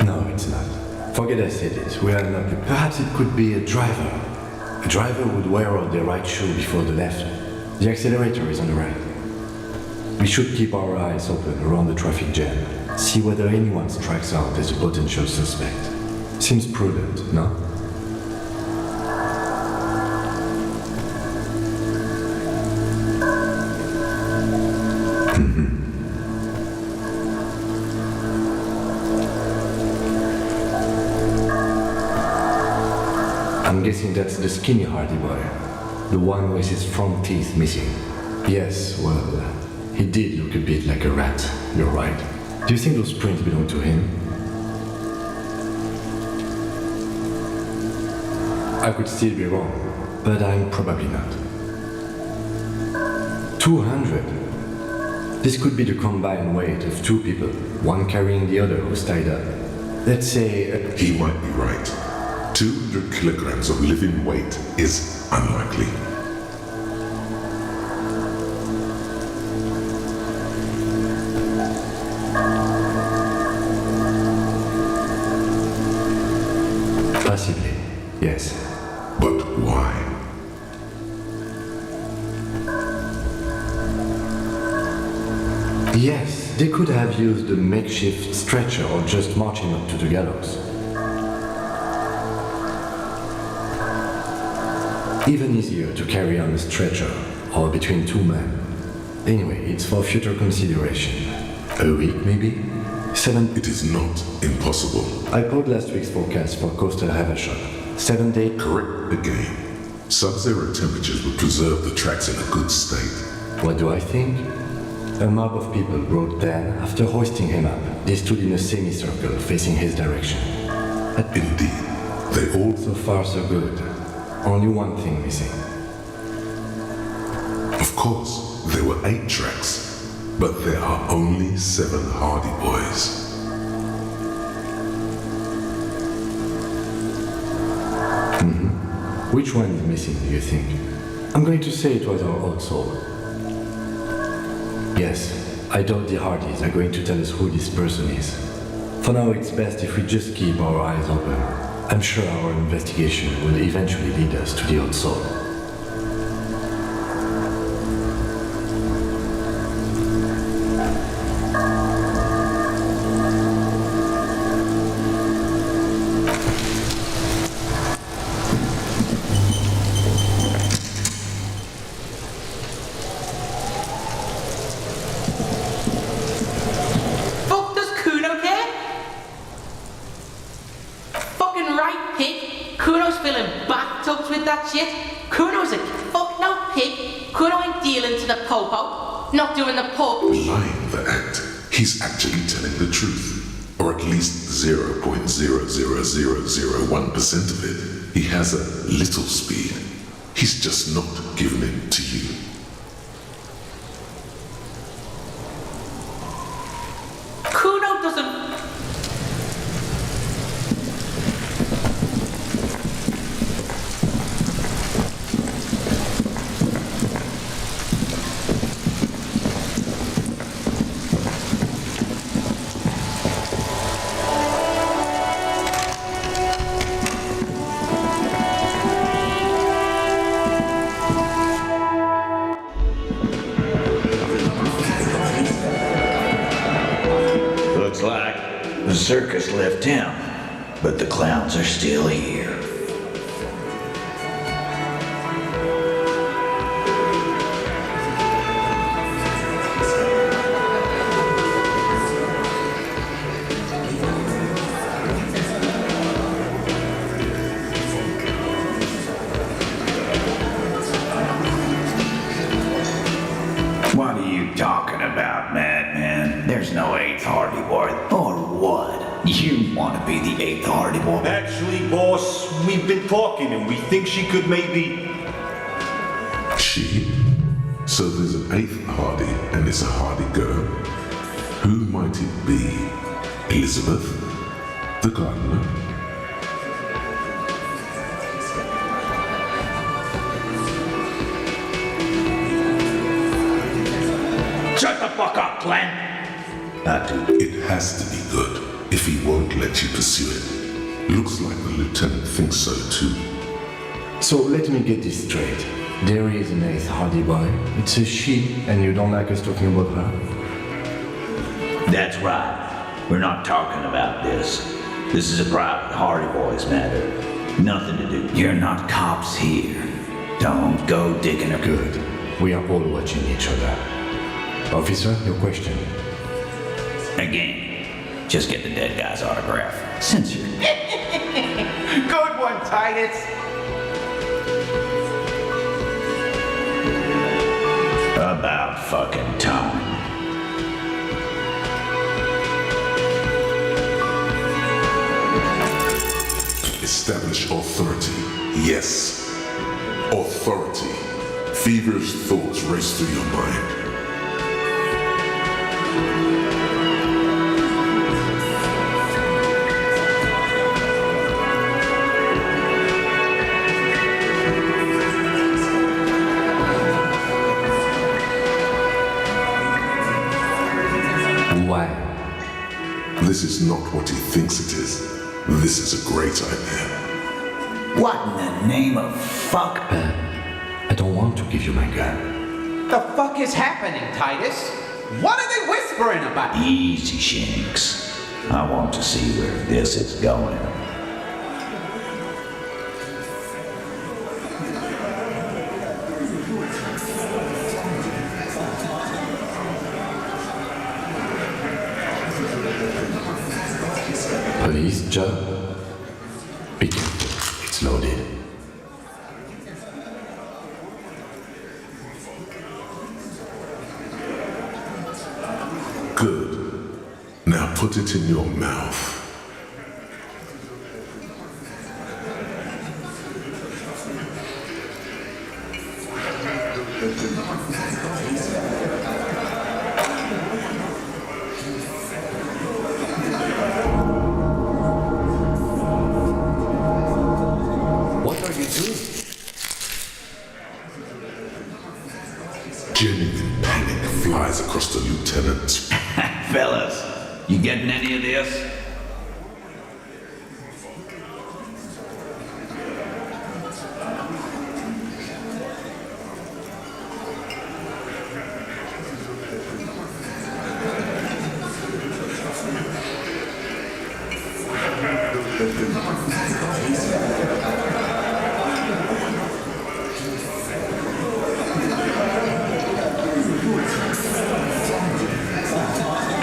No, it's not. Forget I said it. We are not. Perhaps it could be a driver. A driver would wear out the right shoe before the left. The accelerator is on the right. We should keep our eyes open around the traffic jam. See whether anyone strikes out as a potential suspect. Seems prudent, no? I'm guessing that's the skinny Hardy boy. The one with his front teeth missing. Yes, well, he did look a bit like a rat. You're right. Do you think those prints belong to him? I could still be wrong, but I'm probably not. 200? This could be the combined weight of 2 people, one carrying the other who's tied up. Let's say... He might be right. 200 kilograms of living weight is unlikely. Possibly, yes. But why? Yes, they could have used a makeshift stretcher or just march him up to the gallows. Even easier to carry on a stretcher or between 2 men. Anyway, it's for future consideration. A week, maybe? 7... It is not impossible. I pulled last week's forecast for coastal Havashot. 7 days... Correct again. Sub-zero temperatures would preserve the tracks in a good state. What do I think? A mob of people rode then. After hoisting him up, they stood in a semicircle facing his direction. Indeed, they all... So far, so good. Only one thing missing. Of course, there were 8 tracks, but there are only 7 Hardy Boys. Which one is missing, do you think? I'm going to say it was our old soul. Yes, I doubt the Hardys are going to tell us who this person is. For now, it's best if we just keep our eyes open. I'm sure our investigation will eventually lead us to the old soul. Not doing the pub. Lying the act. He's actually telling the truth. Or at least 0.00001% of it. He has a little speed. He's just not giving it to you. Kuno doesn't... The circus left town, but the clowns are still here. What are you talking about, madman? There's no eighth Hardy Boy. Or what? You want to be the eighth Hardy Boy? Actually, boss, we've been talking and we think she could maybe... She? So there's an eighth Hardy and it's a Hardy girl. Who might it be? Elizabeth? The gardener? Shut the fuck up, Glenn! It has to be good if he won't let you pursue it. Looks like the lieutenant thinks so too. So let me get this straight. There is an eighth Hardy Boy. It's a she, and you don't like us talking about her? That's right. We're not talking about this. This is a private Hardy Boys matter. Nothing to do. You're not cops here. Don't go digging her. Good. We are all watching each other. Officer, your question. Again, just get the dead guy's autograph. Censor. Good one, Titus. About fucking time. Establish authority. Yes. Authority. Feverish thoughts race through your mind. Why? This is not what he thinks it is. This is a great idea. What in the name of fuck? I don't want to give you my gun. The fuck is happening, Titus? What are they whispering about? Easy, Shanks. I want to see where this is going. Police job? Be careful. It's loaded. Good. Now put it in your mouth. What are you doing? across the lieutenant. Fellas, you getting any of this?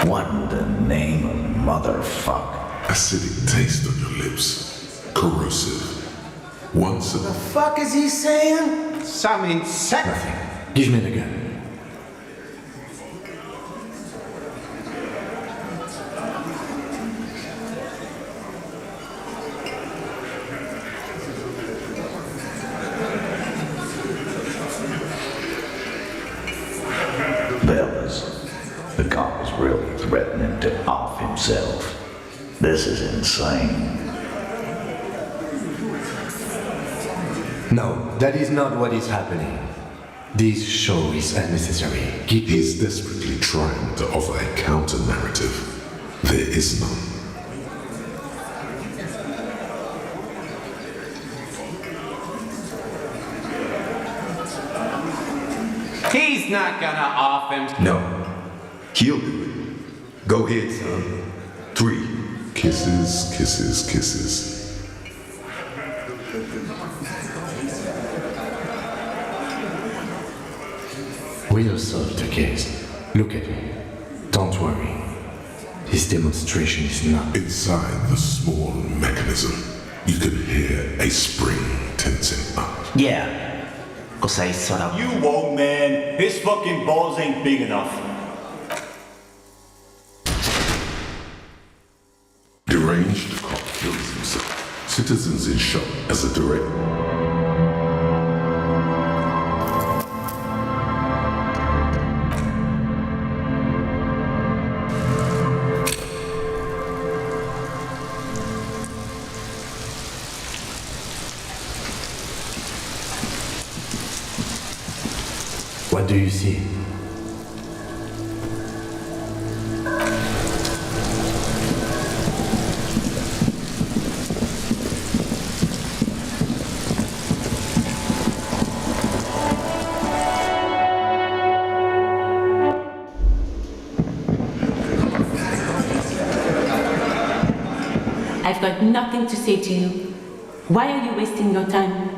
What in the name of motherfuck? Acidic taste on your lips. Corrosive. Once The fuck is he saying? Some insect. Nothing. Give me the gun. Fellas, the cop is really threatening to off himself. This is insane. No, that is not what is happening. This show is unnecessary. He's desperately trying to offer a counter-narrative. There is none. He's not gonna off him. No, he'll do it. Go ahead, son. 3. Kisses, kisses, kisses. We'll solve the case. Look at me. Don't worry. This demonstration is not... Inside the small mechanism, you can hear a spring tensing up. Yeah. 껐어야했다. You won't, man. His fucking balls ain't big enough. Deranged cop kills himself. Citizens in shock as a direct... What do you see? I've got nothing to say to you. Why are you wasting your time?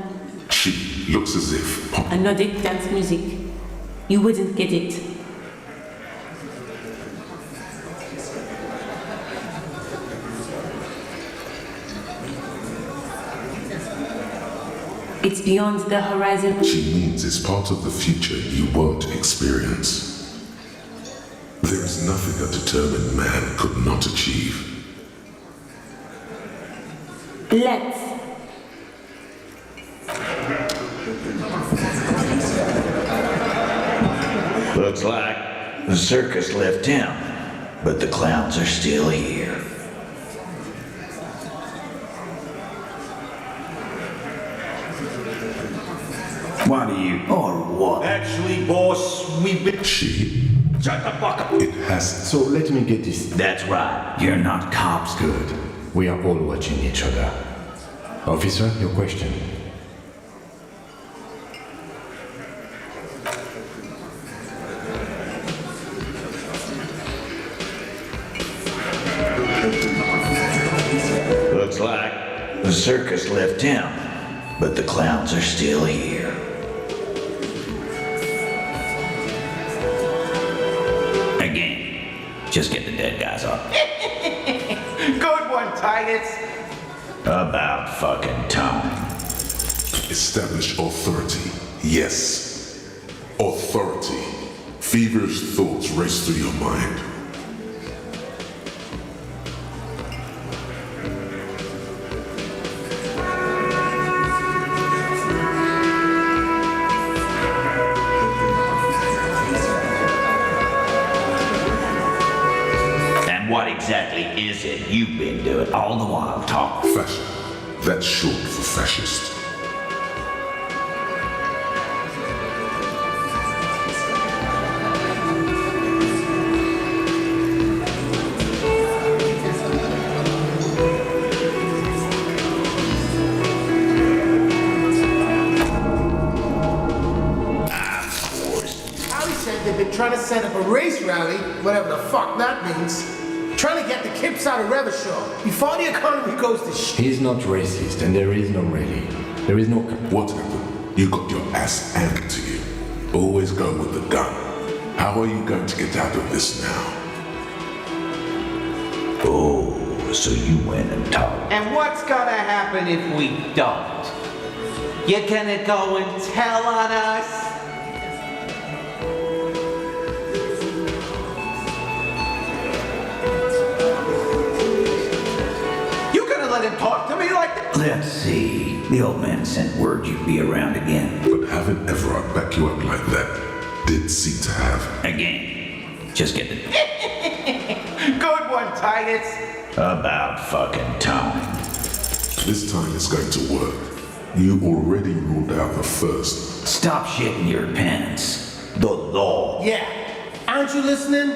She looks as if... Another dance music. You wouldn't get it. It's beyond the horizon. She means it's part of the future you won't experience. There is nothing a determined man could not achieve. Let's. Looks like the circus left town, but the clowns are still here. What do you, or what? Actually, boss, we've been... She? Shut the fuck up. It has... So let me get this. That's right. You're not cops. Good. We are all watching each other. Officer, your question. Looks like the circus left town, but the clowns are still here. Again, just get the dead guys off. Good one, Titus. About fucking time. Establish authority. Yes. Authority. Feverish thoughts race through your mind. And what exactly is it you've been doing all the while talking? Fashion. That's short for fascist. set up a race rally, whatever the fuck that means. Trying to get the kips out of Revershaw before the economy goes to shit. He's not racist, and there is no rally. There is no... What happened? You got your ass handed to you. Always go with the gun. How are you going to get out of this now? Oh, so you went and talked. And what's gonna happen if we don't? You're gonna go and tell on us? You gonna let him talk to me like that? Let's see. The old man sent word you'd be around again. But having Everard back you up like that did seem to have... Again. Just get the... Good one, Titus. About fucking time. This time it's going to work. You already ruled out the first. Stop shitting your pants. The law. Yeah. Aren't you listening?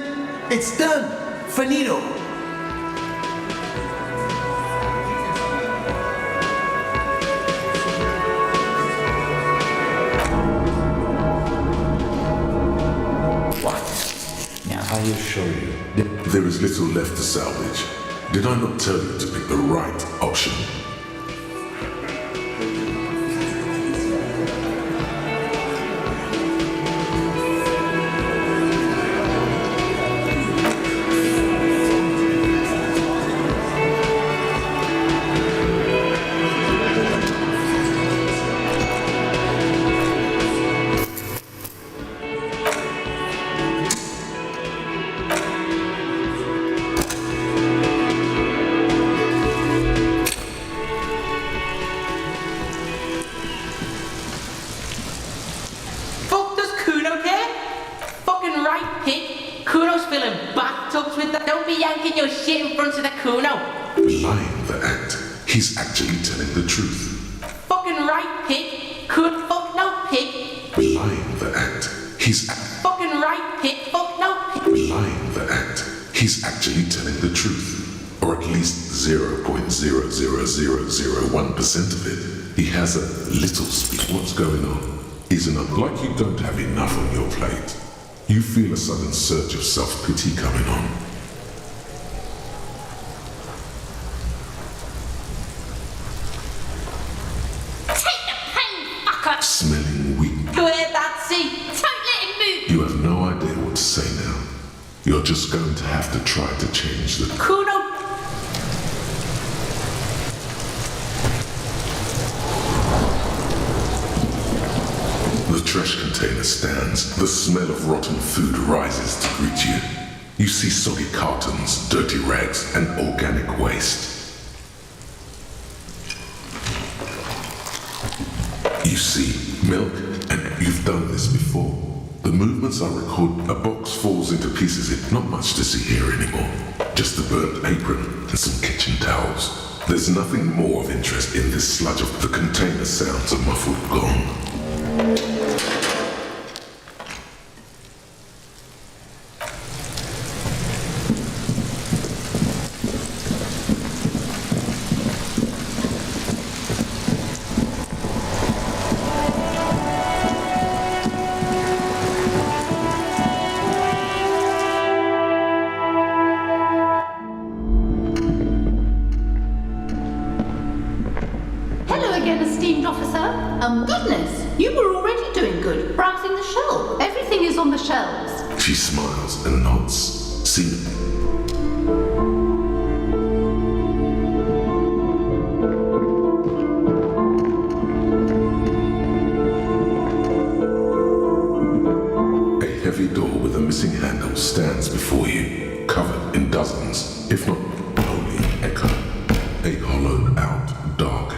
It's done. Finito. I assure you, there is little left to salvage. Did I not tell you to pick the right option? Lying the act. He's actually telling the truth. Fucking right, pig. Could fuck no pig. Lying the act. He's fucking right, pig. Fuck no pig. Lying the act. He's actually telling the truth. Or at least 0.00001% of it. He has a little speak. What's going on? Isn't it like you don't have enough on your plate? You feel a sudden surge of self-pity coming on. Smelling weak. Go ahead, that's it. Don't let him move. You have no idea what to say now. You're just going to have to try to change the... Kuno. The trash container stands. The smell of rotten food rises to greet you. You see soggy cartons, dirty rags, and organic waste. You see milk, and you've done this before. The movements I record, a box falls into pieces. It's not much to see here anymore. Just a burnt apron and some kitchen towels. There's nothing more of interest in this sludge of the container sounds a muffled gong. Goodness, you were already doing good, browsing the shelf. Everything is on the shelves. She smiles and nods. See? A heavy door with a missing handle stands before you, covered in dozens, if not wholly echo. A hollowed out dark.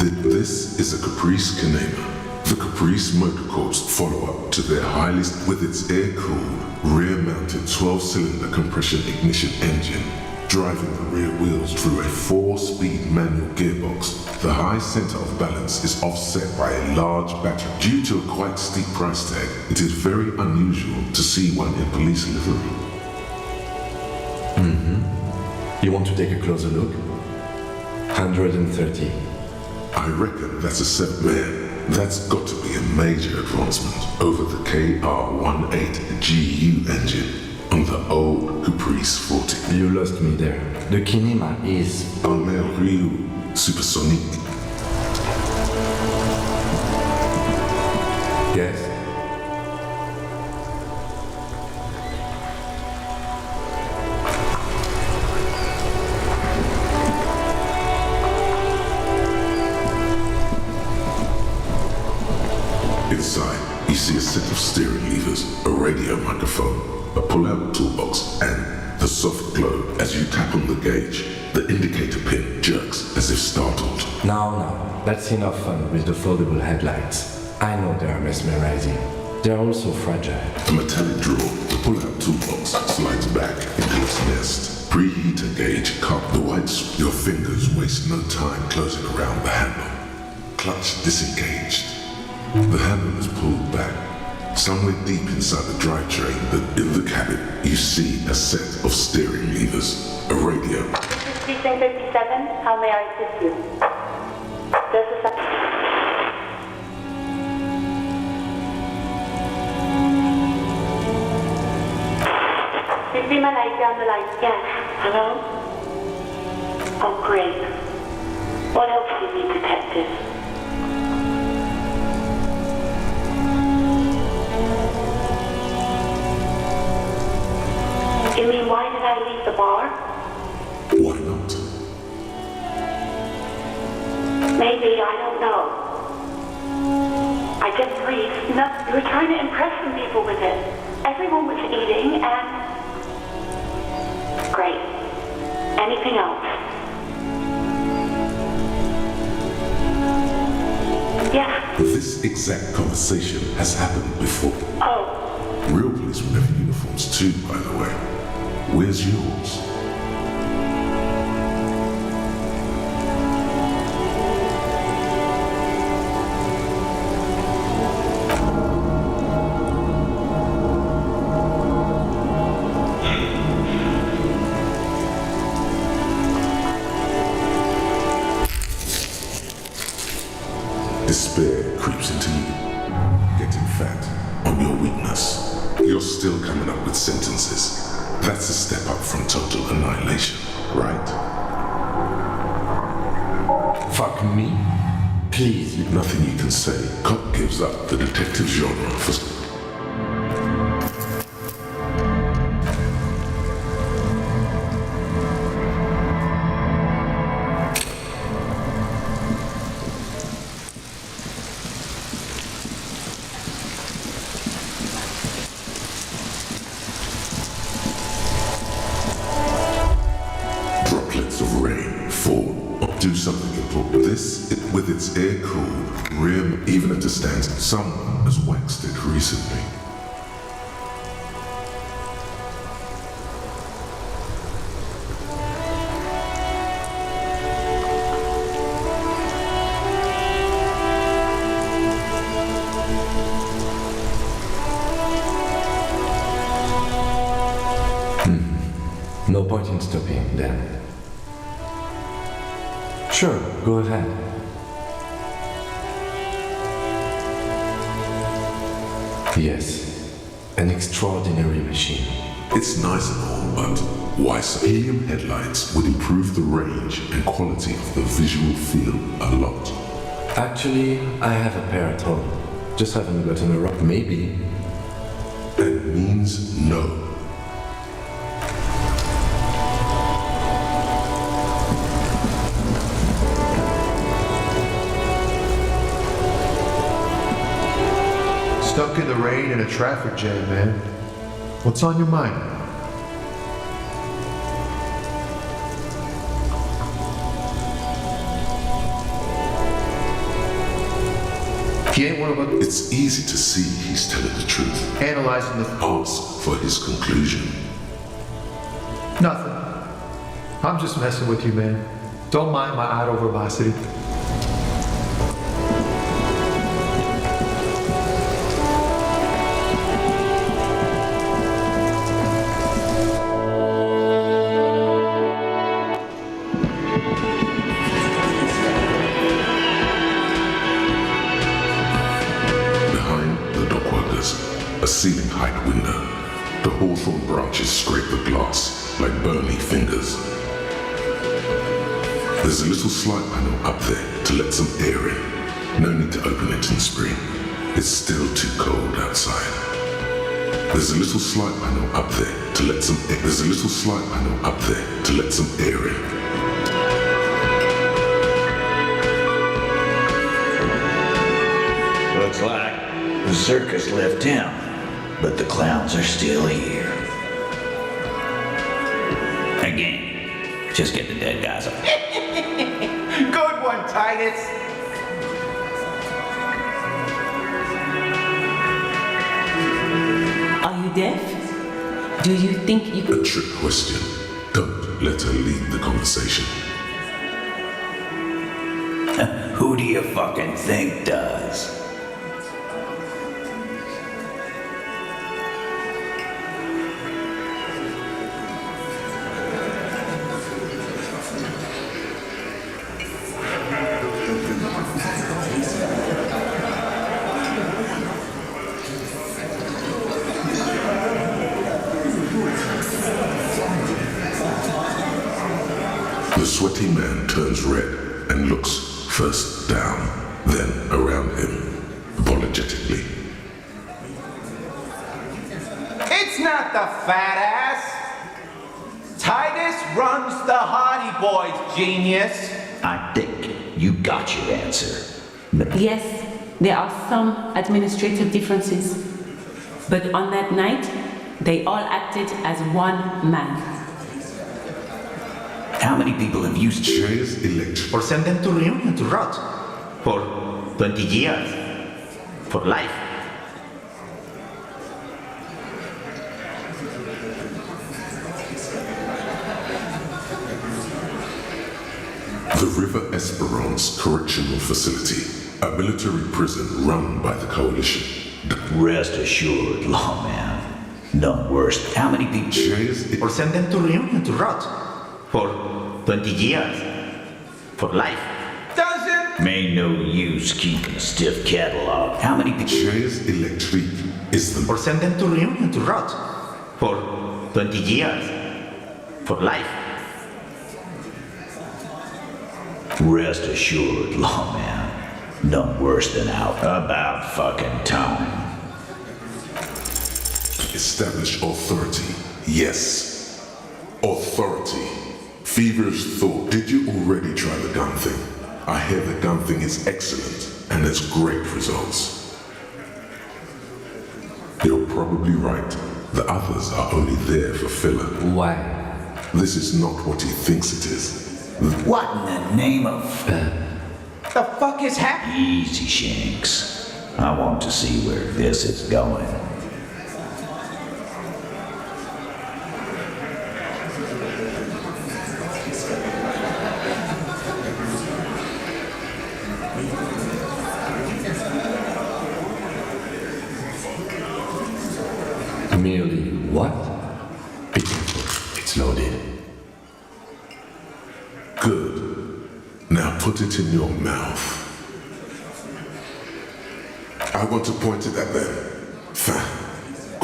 This is a Caprice Canema, the Caprice Motorcorp's follow-up to their highest with its air-cooled, rear-mounted 12-cylinder compression ignition engine, driving the rear wheels through a 4-speed manual gearbox. The high center of balance is offset by a large battery. Due to a quite steep price tag, it is very unusual to see one in police livery. You want to take a closer look? 130. I reckon that's a 7. Man, that's got to be a major advancement over the KR18GU engine on the old Caprice 40. You lost me there. The Kinema is... Almer Ryu Supersonic. Yes? Inside, you see a set of steering levers, a radio microphone, a pull-out toolbox, and the soft glow as you tap on the gauge. The indicator pin jerks as if startled. No, that's enough fun with the foldable headlights. I know they are mesmerizing. They are also fragile. A metallic drawer, the pull-out toolbox, slides back into its nest. Preheater gauge, cup the whites. Your fingers waste no time closing around the handle. Clutch disengaged. The handle is pulled back. Somewhere deep inside the drivetrain, in the cabin, you see a set of steering levers, a radio. This is 57. How may I assist you? This is Missy Malaysia on the line. Yes. Hello? Oh, great. What else do you need, detective? You mean, why did I leave the bar? Why not? Maybe, I don't know. I just briefed. No, you were trying to impress some people with it. Everyone was eating and... Great. Anything else? Yeah. This exact conversation has happened before. Oh. Real police would have uniforms too, by the way. Where's yours? Despair creeps into you, getting fat on your weakness. You're still coming up with sentences. That's a step up from total annihilation, right? Fuck me? Please. Nothing you can say. Cop gives up the detective genre for... With its air-cooled rim, even at a stand, someone has waxed it recently. No point in stopping, then. Sure, go ahead. Yes, an extraordinary machine. It's nice and all, but why so? Helium headlights would improve the range and quality of the visual field a lot. Actually, I have a pair at home. Just haven't gotten around. Maybe. That means no. Stuck in the rain and a traffic jam, man. What's on your mind? He ain't one of us. It's easy to see he's telling the truth. Analyzing the Ask for his conclusion. Nothing. I'm just messing with you, man. Don't mind my idle verbosity. Behind the dockworkers, a ceiling height window. The hawthorn branches scrape the glass like bony fingers. There's a little slide panel up there to let some air in. No need to open it in spring. It's still too cold outside. There's a little slide panel up there to let some air. There's a little slide panel up there to let some air in. Looks like the circus left town, but the clowns are still here. Again, just get the dead guys up. Good one, Titus. Are you deaf? Do you think you could... A trick question. Don't let her lead the conversation. Who do you fucking think does? The sweaty man turns red and looks first down, then around him, apologetically. It's not the fat ass. Titus runs the Hardy Boys, genius. I think you got your answer. Yes, there are some administrative differences. But on that night, they all acted as one man. How many people have used Chairs electric. Or send them to reunion to rot. For 20 years. For life. The River Esperance Correctional Facility, a military prison run by the coalition. Rest assured, lawman. None worse. How many people... Chairs Or send them to reunion to rot. For 20 years. For life. Doesn't... Made no use keeping a stiff catalog. How many people... Chairs electric is the... Or send them to reunion to rot. For 20 years. For life. Rest assured, lawman. None worse than out. About fucking time. Establish authority. Yes. Authority. Feverish thought. Did you already try the gun thing? I hear the gun thing is excellent and has great results. You're probably right. The others are only there for filler. Why? This is not what he thinks it is. What in the name of... The fuck is happening? Easy, Shanks. I want to see where this is going. Merely what? Be careful, it's loaded. Good. Now put it in your mouth. I want to point it at them.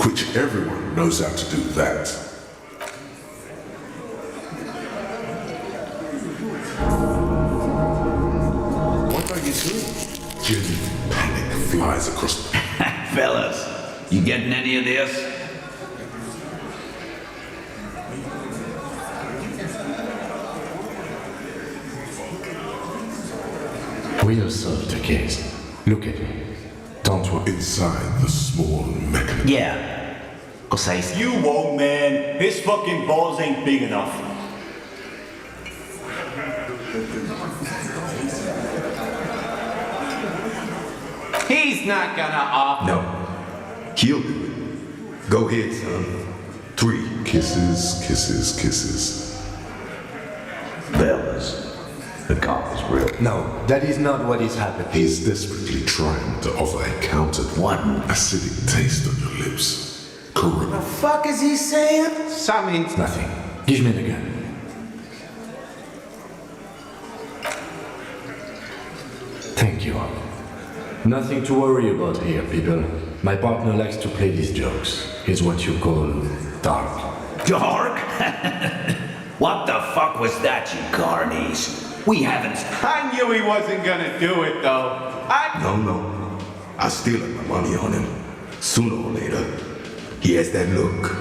Which everyone knows how to do that. What are you doing? Genuine panic flies across. Fellas, you getting any of this? We'll solve the case. Look at me. Don't worry. Inside the small mechanism. Yeah. Kozais. You won't, man. His fucking balls ain't big enough. He not gonna offer. No, he'll do it. Go ahead, son. 3 Kisses, kisses, kisses. Fellas, the cop is real. No, that is not what is happening. He's desperately trying to offer a counter. What? Acidic taste on your lips. Correct. The fuck is he saying? Something. Nothing. Give me the gun. Thank you. Nothing to worry about here, people. My partner likes to play these jokes. It's what you call dark. Dark? What the fuck was that, you carnies? We haven't... I knew he wasn't gonna do it, though. No. I still have my money on him. Sooner or later, he has that look.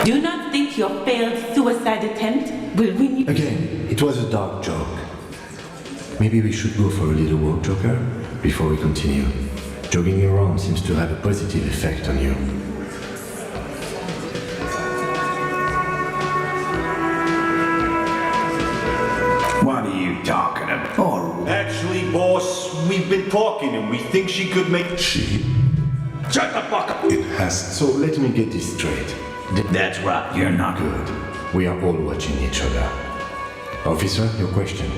Do not think your failed suicide attempt will win you. Again, it was a dark joke. Maybe we should go for a little walk, Joker, before we continue. Jogging around seems to have a positive effect on you. What are you talking about? Oh, Actually, boss, we've been talking and we think she could make... She? shut the fuck up! It has... So let me get this straight. That's right, you're not Good. We are all watching each other. Officer, your question.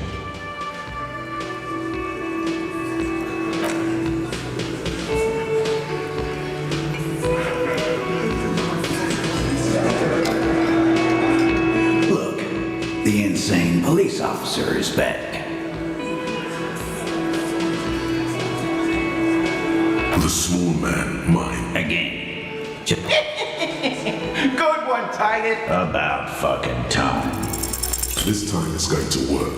Look, the insane police officer is back. The small man, mine. Again. Good one, Titus. About fucking time. This time it's going to work.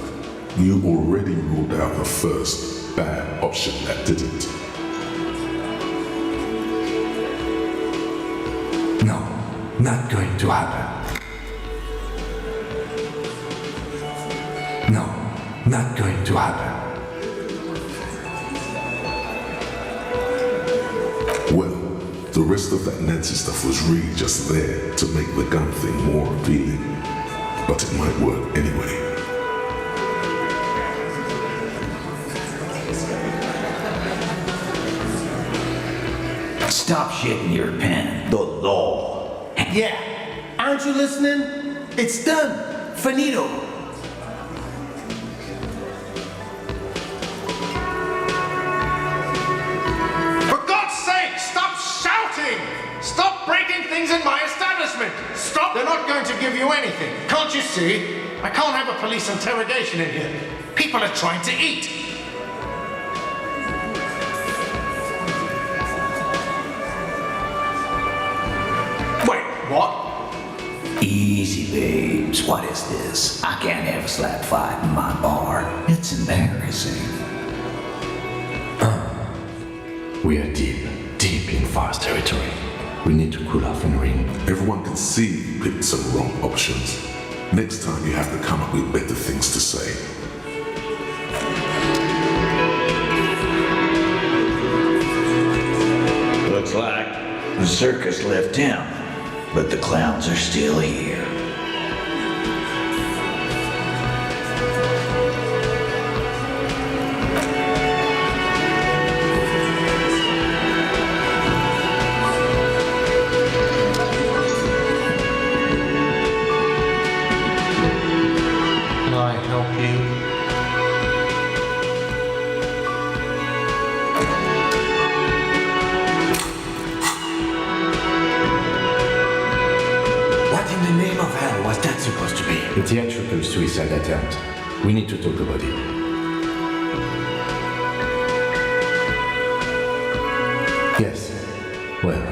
You already ruled out the first bad option that didn't. No, not going to happen. No, not going to happen. Well, the rest of that Nancy stuff was really just there to make the gun thing more appealing. But it might work anyway. Stop shitting your pen. The law. Yeah. Aren't you listening? It's done. Finito. For God's sake, stop shouting! Stop breaking things in my establishment! Stop! They're not going to give you anything. Can't you see? I can't have a police interrogation in here. People are trying to eat. Wait, what? Easy, babes. What is this? I can't have a slap fight in my bar. It's embarrassing. We are deep in fast territory. We need to cool off and ring. Everyone can see you picked some wrong options. Next time you have to come up with better things to say. Looks like the circus left town, but the clowns are still here. Can I help you? What in the name of hell was that supposed to be? A theatrical suicide attempt. We need to talk about it. Yes. Well,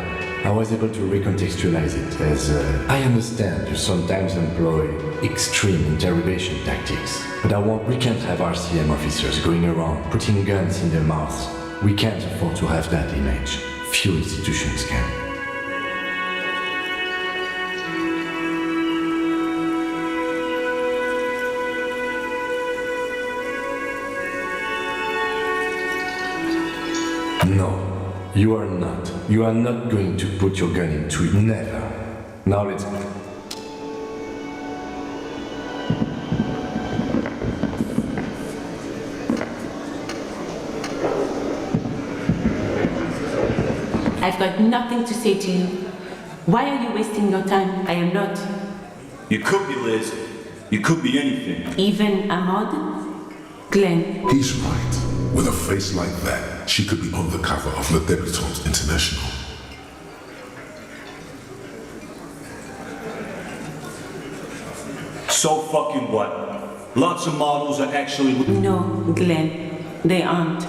I was able to recontextualize it as I understand you sometimes employ extreme interrogation tactics, but we can't have RCM officers going around putting guns in their mouths. We can't afford to have that image. Few institutions can. You are not. You are not going to put your gun into it. Never. Now let's... I've got nothing to say to you. Why are you wasting your time? I am not. You could be Liz. You could be anything. Even Ahmad? Glenn. He's right. With a face like that, she could be on the cover of Le Debutante International. So fucking what? Lots of models are actually... No, Glenn. They aren't.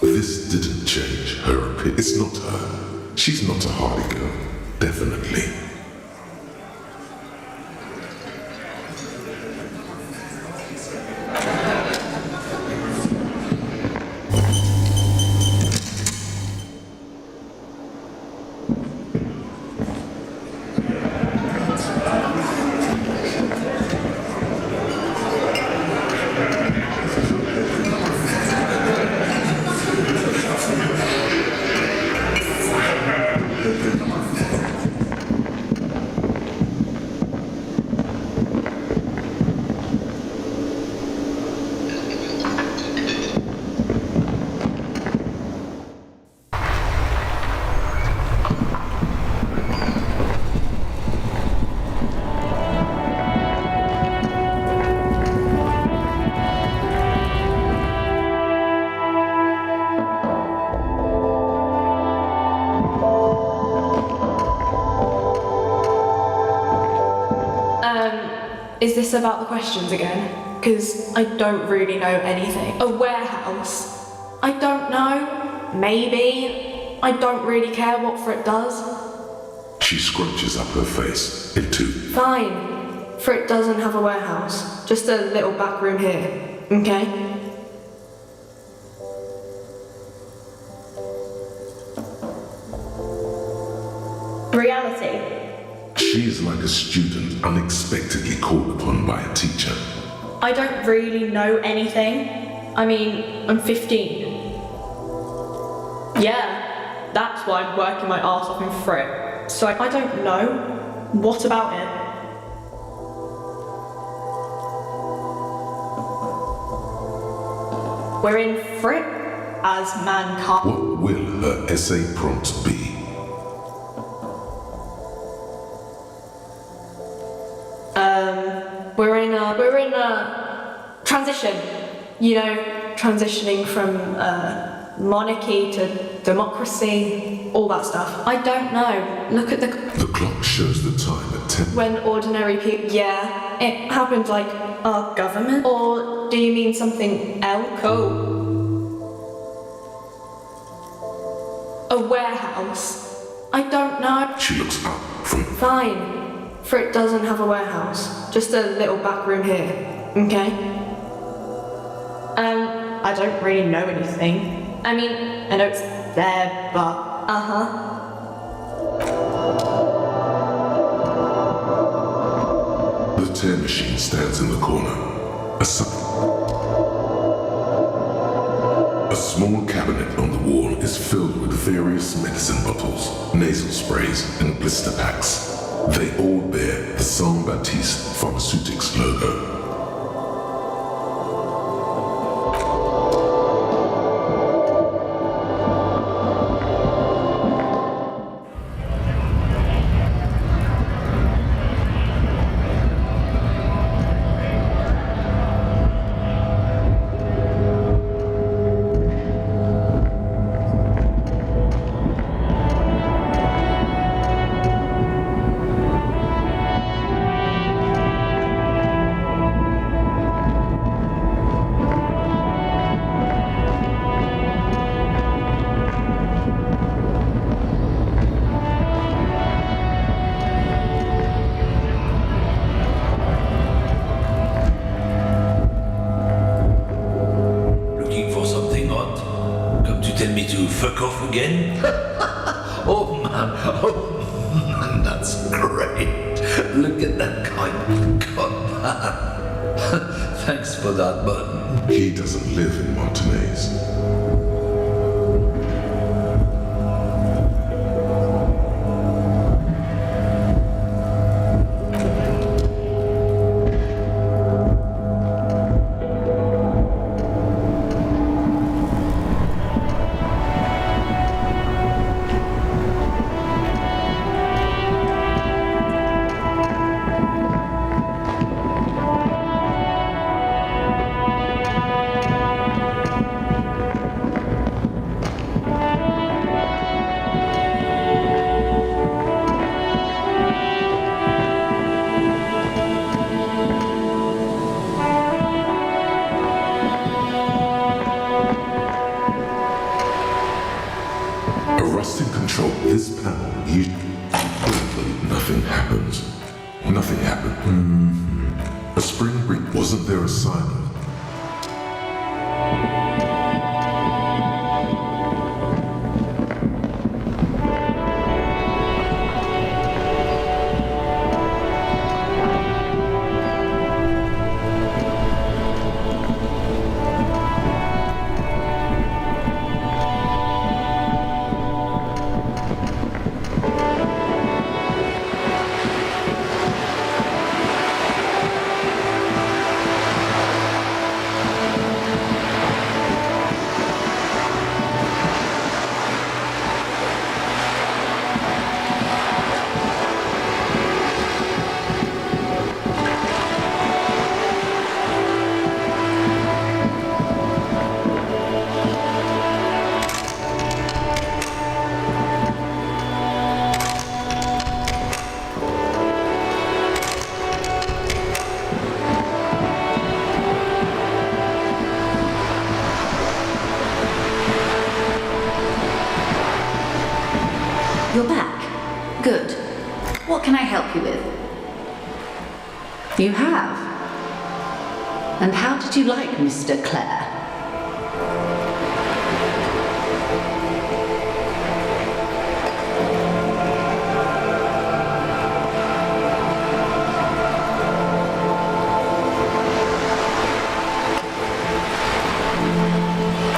This didn't change her opinion. It's not her. She's not a hardy girl. Definitely. Is this about the questions again? Because I don't really know anything. A warehouse? I don't know. Maybe. I don't really care what Frit does. She scrunches up her face into... Fine. Frit doesn't have a warehouse. Just a little back room here. Okay? Reality. She's like a student unexpectedly called upon by a teacher. I don't really know anything. I mean, I'm 15. Yeah, that's why I'm working my arse off in Frit. So I don't know. What about it? We're in Frit as mankind. What will her essay prompt be? We're in a transition, you know, transitioning from monarchy to democracy, all that stuff. I don't know. Look at the clock shows the time at 10. When ordinary people, yeah, it happened like our government, or do you mean something else? Cool. A warehouse? I don't know. She looks up from... Fine. Frit doesn't have a warehouse. Just a little back room here. Okay? I don't really know anything. I mean, I know it's there, but... The tear machine stands in the corner. A small cabinet on the wall is filled with various medicine bottles, nasal sprays, and blister packs. They all bear the Saint Baptiste Pharmaceutics logo. Fuck off again? Oh man, that's great. Look at that kind cut, man. Thanks for that button. He doesn't live in Martinez. a sign of You're back? Good. What can I help you with? You have? And how did you like Mr. Clare?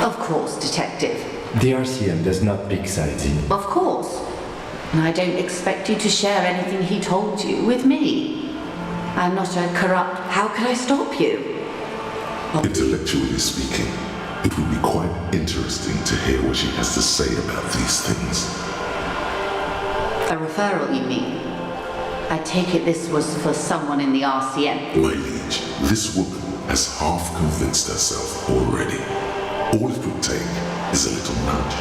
Of course, Detective. The RCM does not pick sides in. Of course. And I don't expect you to share anything he told you with me. I'm not a corrupt... How can I stop you? Intellectually speaking, it would be quite interesting to hear what she has to say about these things. A referral, you mean? I take it this was for someone in the RCM. My liege, this woman has half convinced herself already. All it would take is a little nudge.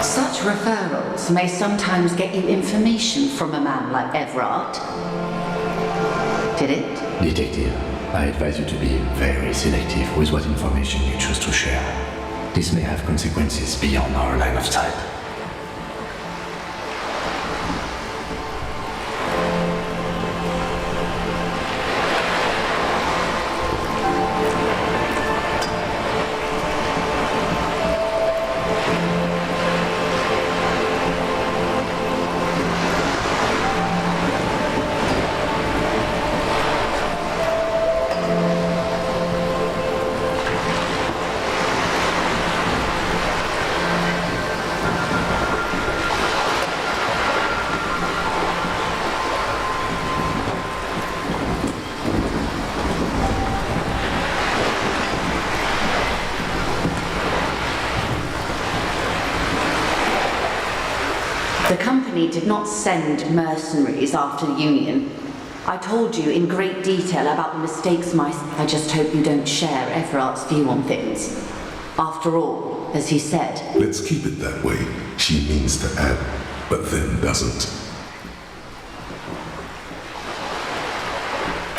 Such referrals may sometimes get you information from a man like Everard. Did it? Detective, I advise you to be very selective with what information you choose to share. This may have consequences beyond our line of sight. The company did not send mercenaries after the Union. I told you in great detail about the mistakes I just hope you don't share Everard's view on things. After all, as he said... Let's keep it that way. She means to add, but then doesn't.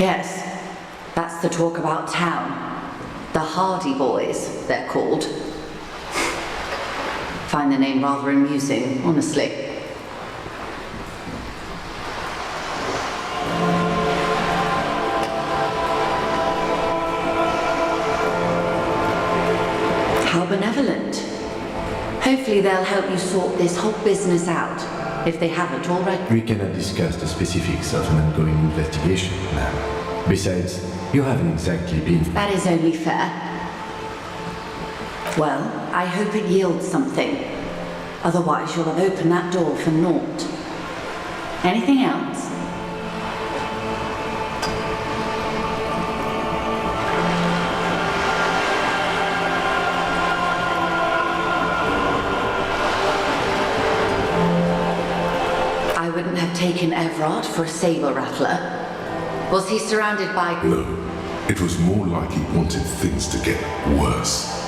Yes, that's the talk about town. The Hardy Boys, they're called. Find the name rather amusing, honestly. How benevolent. Hopefully they'll help you sort this whole business out, if they haven't already. We cannot discuss the specifics of an ongoing investigation, ma'am. Besides, you haven't exactly been... That is only fair. Well, I hope it yields something. Otherwise you'll have opened that door for naught. Anything else? I wouldn't have taken Everard for a saber rattler. Was he surrounded by... No, it was more like he wanted things to get worse.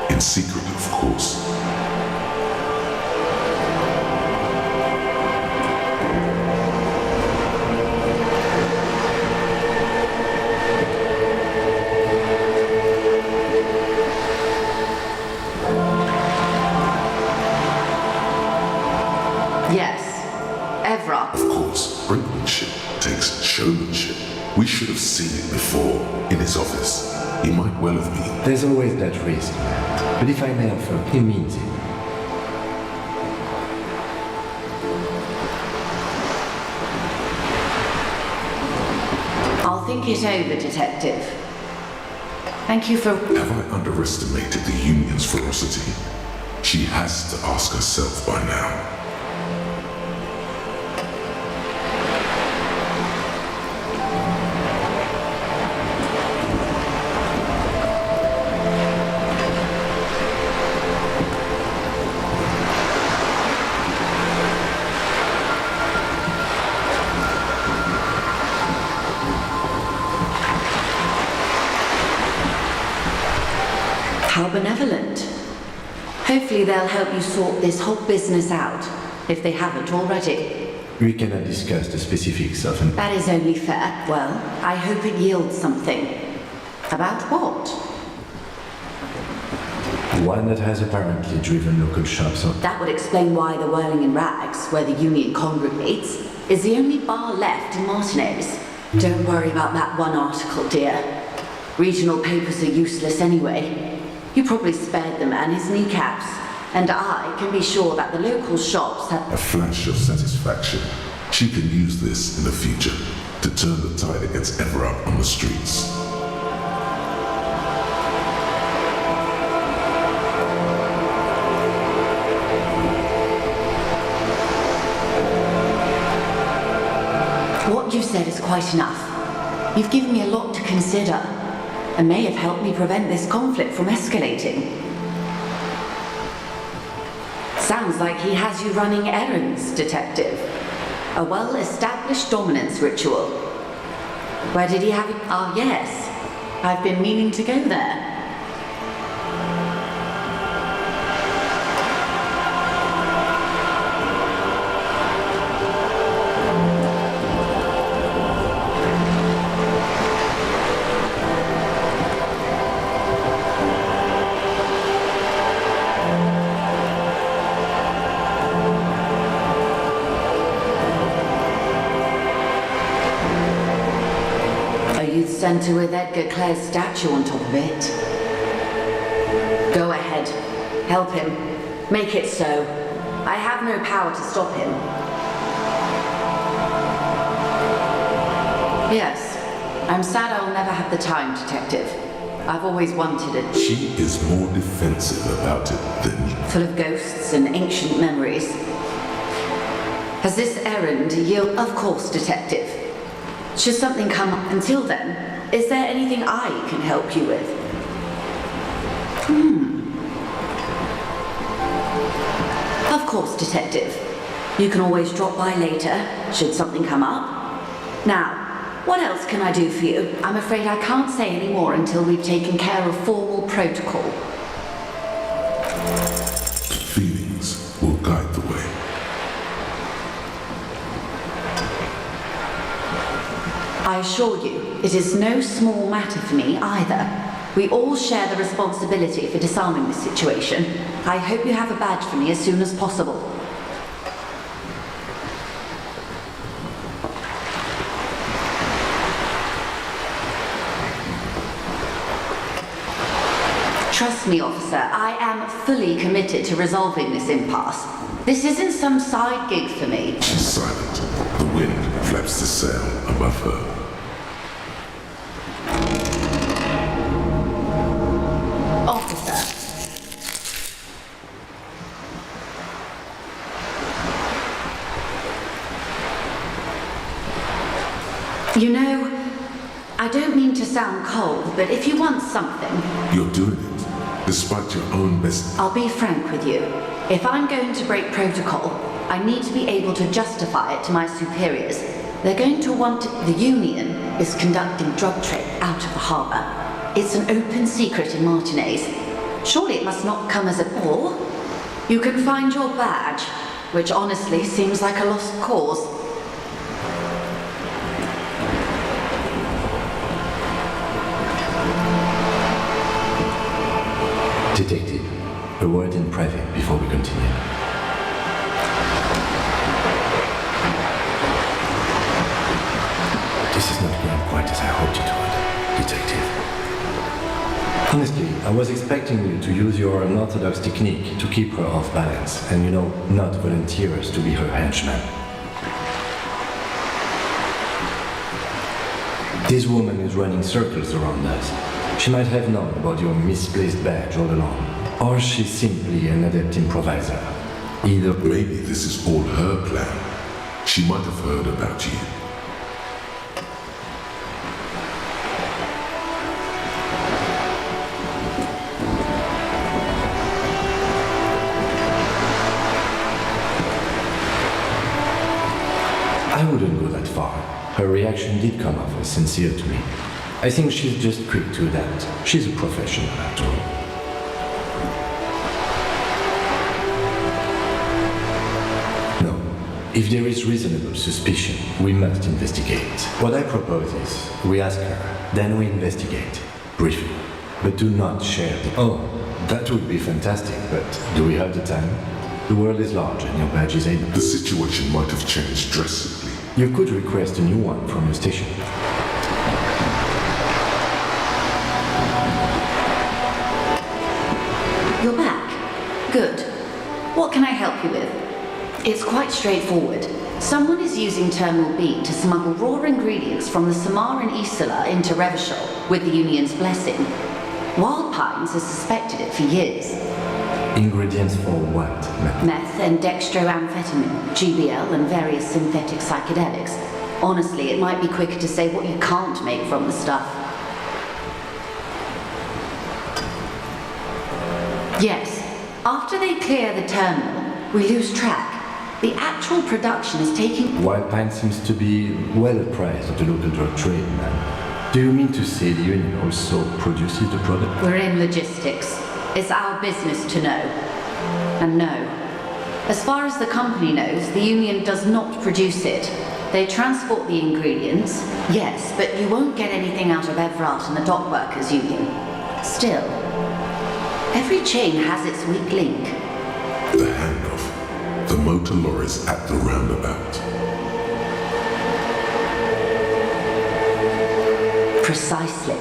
In secret, of course. workmanship takes showmanship. We should have seen it before, in his office. He might well have been. There's always that risk, but if I may offer, he means it. I'll think it over, Detective. Thank you for... Have I underestimated the union's ferocity? She has to ask herself by now. How benevolent. Hopefully they'll help you sort this whole business out, if they haven't already. We cannot discuss the specifics of an... That is only fair. Well, I hope it yields something. About what? One that has apparently driven local shops up. That would explain why the Whirling in Rags, where the union congregates, is the only bar left in Martinez. Don't worry about that one article, dear. Regional papers are useless anyway. You probably spared the man his kneecaps, and I can be sure that the local shops have... A flash of satisfaction. She can use this in the future to turn the tide against ever up on the streets. What you've said is quite enough. You've given me a lot to consider, and may have helped me prevent this conflict from escalating. Sounds like he has you running errands, Detective. A well-established dominance ritual. Where did he have it? Ah, yes. I've been meaning to go there. Centre with Edgar Clare's statue on top of it. Go ahead. Help him. Make it so. I have no power to stop him. Yes. I'm sad I'll never have the time, Detective. I've always wanted it. She is more defensive about it than you. Full of ghosts and ancient memories. Has this errand yielded? Of course, Detective. Should something come up until then, is there anything I can help you with? Of course, Detective. You can always drop by later, should something come up. Now, what else can I do for you? I'm afraid I can't say any more until we've taken care of formal protocol. Feelings will guide the way. I assure you, it is no small matter for me either. We all share the responsibility for disarming this situation. I hope you have a badge for me as soon as possible. Trust me, officer, I am fully committed to resolving this impasse. This isn't some side gig for me. She's silent. The wind flaps the sail above her. Officer. You know, I don't mean to sound cold, but if you want something... You're doing it, despite your own best... I'll be frank with you. If I'm going to break protocol, I need to be able to justify it to my superiors. They're going to want... The Union is conducting drug trade out of the harbour. It's an open secret in Martinez. Surely it must not come as a bore. You can find your badge, which honestly seems like a lost cause. Detective, a word in private before we continue. is not going quite as I hoped it would, Detective. Honestly, I was expecting you to use your unorthodox technique to keep her off balance and, not volunteer us to be her henchman. This woman is running circles around us. She might have known about your misplaced badge all along, or she's simply an adept improviser. Either Maybe this is all her plan. She might have heard about you. I wouldn't go that far. Her reaction did come off as sincere to me. I think she's just quick to adapt. She's a professional after all. No. If there is reasonable suspicion, we must investigate. What I propose is, we ask her, then we investigate. Briefly. But do not share the... Oh, that would be fantastic, but do we have the time? The world is large and your badge is able... The situation might have changed drastically. You could request a new one from your station. You're back. Good. What can I help you with? It's quite straightforward. Someone is using Terminal B to smuggle raw ingredients from the Samar and Isola into Revachol with the Union's blessing. Wild Pines has suspected it for years. Ingredients for what? Meth and dextroamphetamine, GBL and various synthetic psychedelics. Honestly, it might be quicker to say what you can't make from the stuff. Yes, after they clear the terminal, we lose track. The actual production is taking... Wild Pine seems to be well apprised of the local drug trade, man. Do you mean to say the Union also produces the product? We're in logistics. It's our business to know. And no. As far as the company knows, the Union does not produce it. They transport the ingredients, yes, but you won't get anything out of Everard and the Dock Workers Union. Still, every chain has its weak link. The handoff. The motor lorries at the roundabout. Precisely.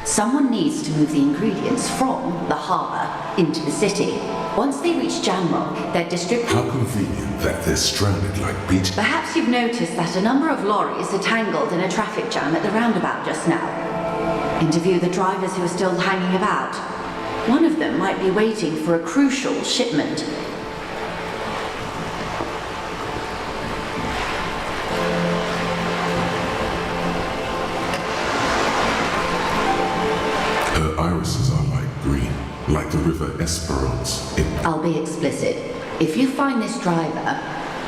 Someone needs to move the ingredients from the harbour into the city. Once they reach Jamrock, they're distributed... How convenient that they're stranded like beach... Perhaps you've noticed that a number of lorries are tangled in a traffic jam at the roundabout just now. Interview the drivers who are still hanging about. One of them might be waiting for a crucial shipment. Her irises are light green, like the river Esperance. I'll be explicit. If you find this driver,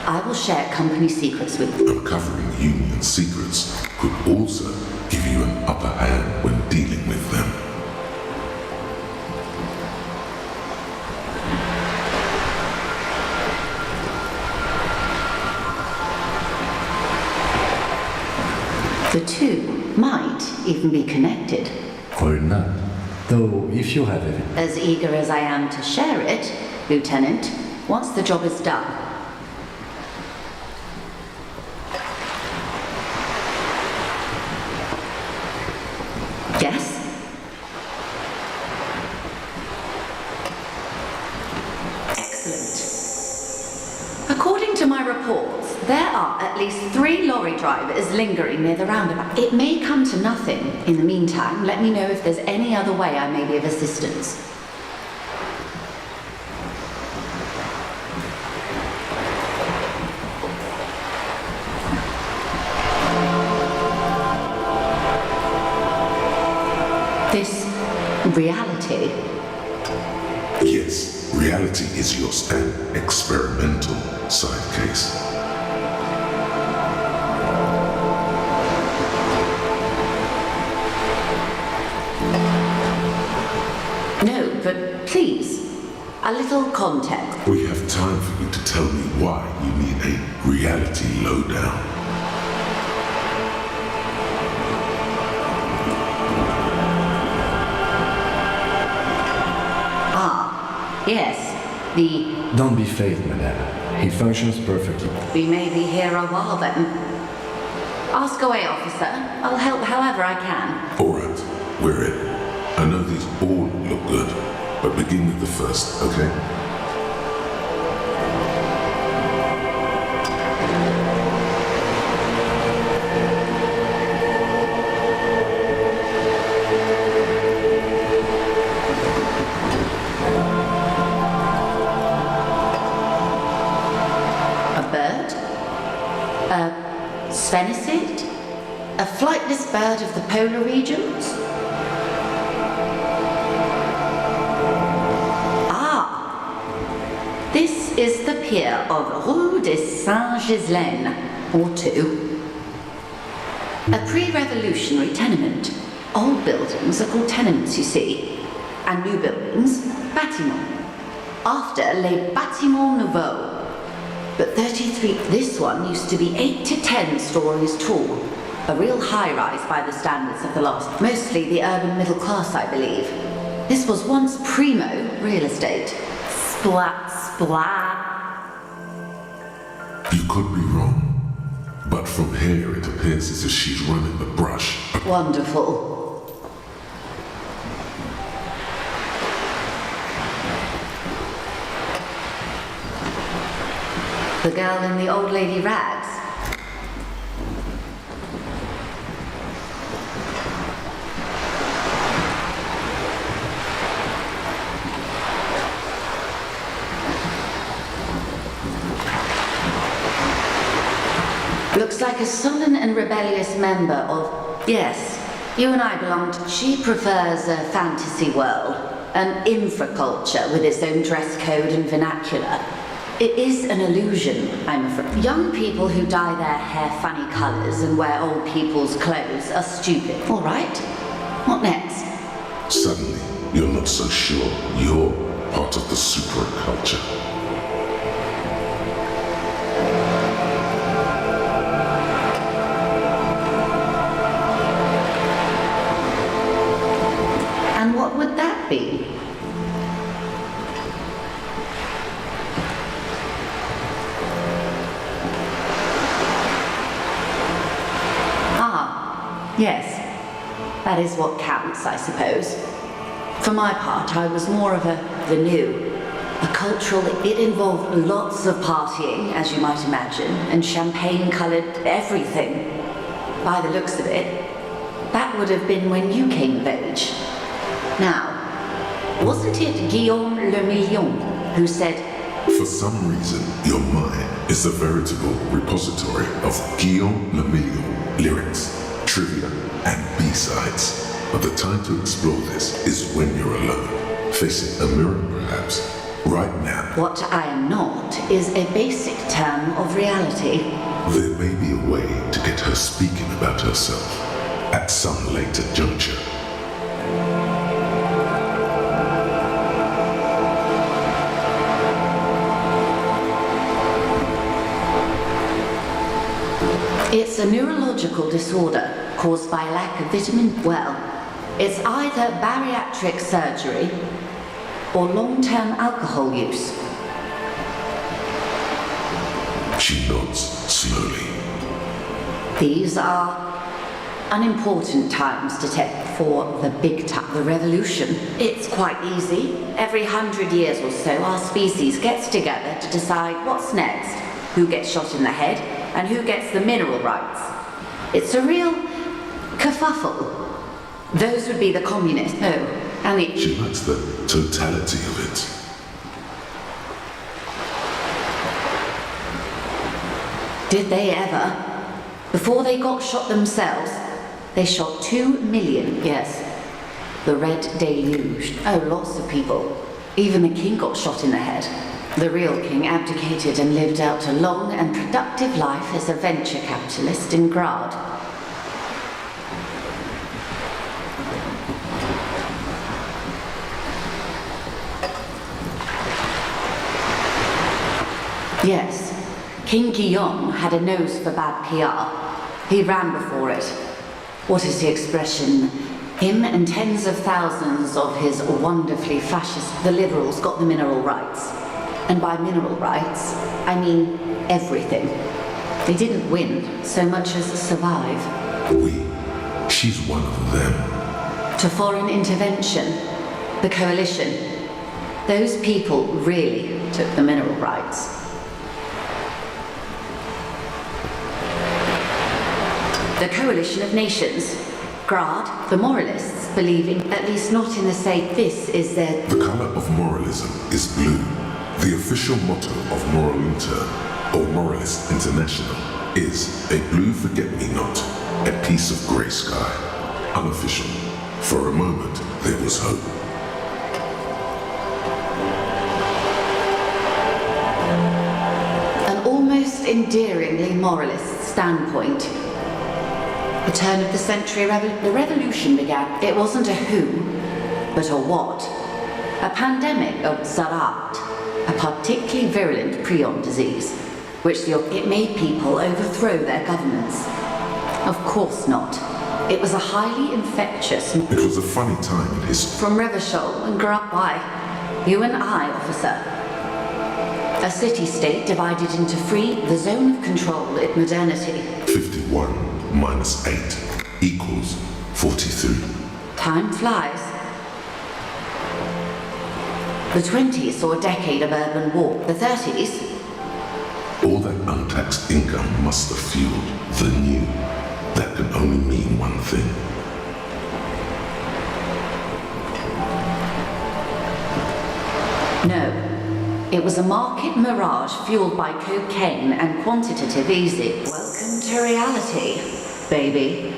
I will share company secrets with you. Uncovering Union secrets could also give you an upper hand when dealing with them. The two might even be connected. Or not. Though, if you have it... As eager as I am to share it, Lieutenant, once the job is done. Yes? Excellent. According to my reports, there are at least 3 lorry drivers lingering near the roundabout. It may come to nothing. In the meantime, let me know if there's any other way I may be of assistance. This reality. Yes, reality is your experimental side case. No, but please, a little context. We have time for you to tell me why you need a reality lowdown. Yes, the... Don't be phased, madame. He functions perfectly. We may be here a while then. Ask away, officer. I'll help however I can. Alright, we're in. I know these all look good, but begin with the first, okay? Svennicid? A flightless bird of the polar regions? Ah! This is the pier of Rue de Saint-Ghislain, or 2. A pre-revolutionary tenement. Old buildings are called tenements, you see, and new buildings, bâtiments. After les bâtiments nouveaux. But 33, this one used to be 8 to 10 stories tall. A real high-rise by the standards of the last. Mostly the urban middle class, I believe. This was once primo real estate. Splat, splat. You could be wrong, but from here it appears as if she's running the brush. Wonderful. The girl in the old lady rags. Looks like a sullen and rebellious member of... Yes, you and I belong to... She prefers a fantasy world, an infraculture with its own dress code and vernacular. It is an illusion, I'm afraid. Young people who dye their hair funny colours and wear old people's clothes are stupid. All right. What next? Suddenly, you're not so sure you're part of the superculture. And what would that be? Yes, that is what counts, I suppose. For my part, I was more of the new. A cultural, it involved lots of partying, as you might imagine, and champagne-coloured everything. By the looks of it, that would have been when you came of age. Now, wasn't it Guillaume Le Million who said, For some reason, your mind is a veritable repository of Guillaume Le Million lyrics, trivia, and B-sides. But the time to explore this is when you're alone, facing a mirror perhaps, right now. What I am not is a basic term of reality. There may be a way to get her speaking about herself at some later juncture. It's a neurological disorder caused by lack of vitamin. Well, it's either bariatric surgery or long-term alcohol use. She nods slowly. These are unimportant times to take for the big time, the revolution. It's quite easy. Every 100 years or so, our species gets together to decide what's next, who gets shot in the head, and who gets the mineral rights. It's a real kerfuffle. Those would be the communists. Oh, and the... She likes the totality of it. Did they ever? Before they got shot themselves, they shot 2 million, yes. The Red Deluge. Oh, lots of people. Even the king got shot in the head. The real king abdicated and lived out a long and productive life as a venture capitalist in Grad. Yes, King Guillaume had a nose for bad PR. He ran before it. What is the expression? Him and tens of thousands of his wonderfully fascist, the liberals got the mineral rights. And by mineral rights, I mean everything. They didn't win so much as survive. She's one of them. To foreign intervention, the coalition, those people really took the mineral rights. The coalition of nations, Grad, the moralists, believing, at least not in the same, this is their... The color of moralism is blue. The official motto of Moral Inter, or Moralist International, is a blue forget-me-not, a piece of grey sky. Unofficial. For a moment, there was hope. An almost endearingly moralist standpoint. The turn of the century, the revolution began. It wasn't a who, but a what. A pandemic of Zarat, a particularly virulent prion disease, which it made people overthrow their governments. Of course not. It was a highly infectious... It was a funny time in history. From Revachol and Grad, why? You and I, officer. A city-state divided into free, the zone of control in modernity. 51 minus 8 equals 43. Time flies. The 20s saw a decade of urban war. The 30s... All that untaxed income must have fueled the new. That can only mean one thing. No. It was a market mirage fueled by cocaine and quantitative easy. Welcome to reality, baby.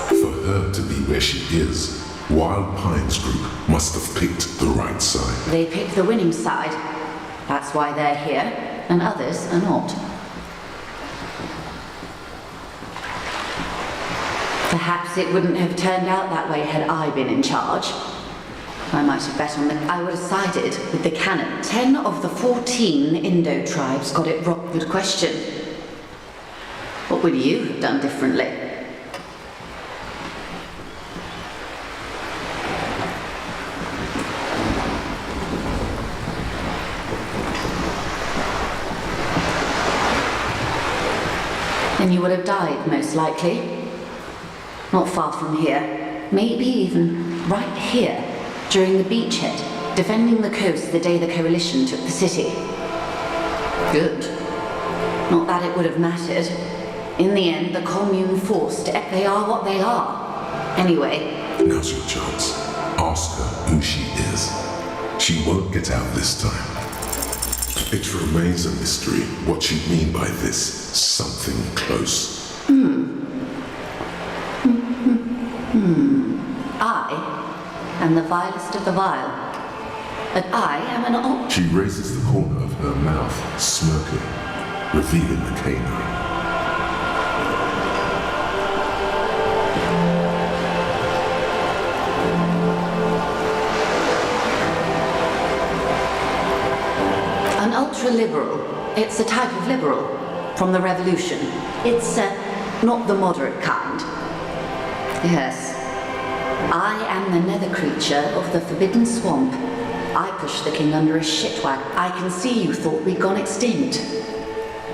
For her to be where she is, Wild Pines Group must have picked the right side. They picked the winning side. That's why they're here, and others are not. Perhaps it wouldn't have turned out that way had I been in charge. I might have bet on I would have sided with the canon. 10 of the 14 Indo tribes got it wrong. Good question. What would you have done differently? Then you would have died, most likely. Not far from here. Maybe even right here, during the beachhead, defending the coast the day the coalition took the city. Good. Not that it would have mattered. In the end, the commune forced. They are what they are. Anyway. Now's your chance. Ask her who she is. She won't get out this time. It remains a mystery what you mean by this something close. I am the vilest of the vile. But I am an She raises the corner of her mouth, smirking, revealing the canine. An ultra-liberal. It's a type of liberal from the revolution. It's not the moderate kind. Yes. I am the nether creature of the forbidden swamp. I pushed the king under a shitwag. I can see you thought we'd gone extinct.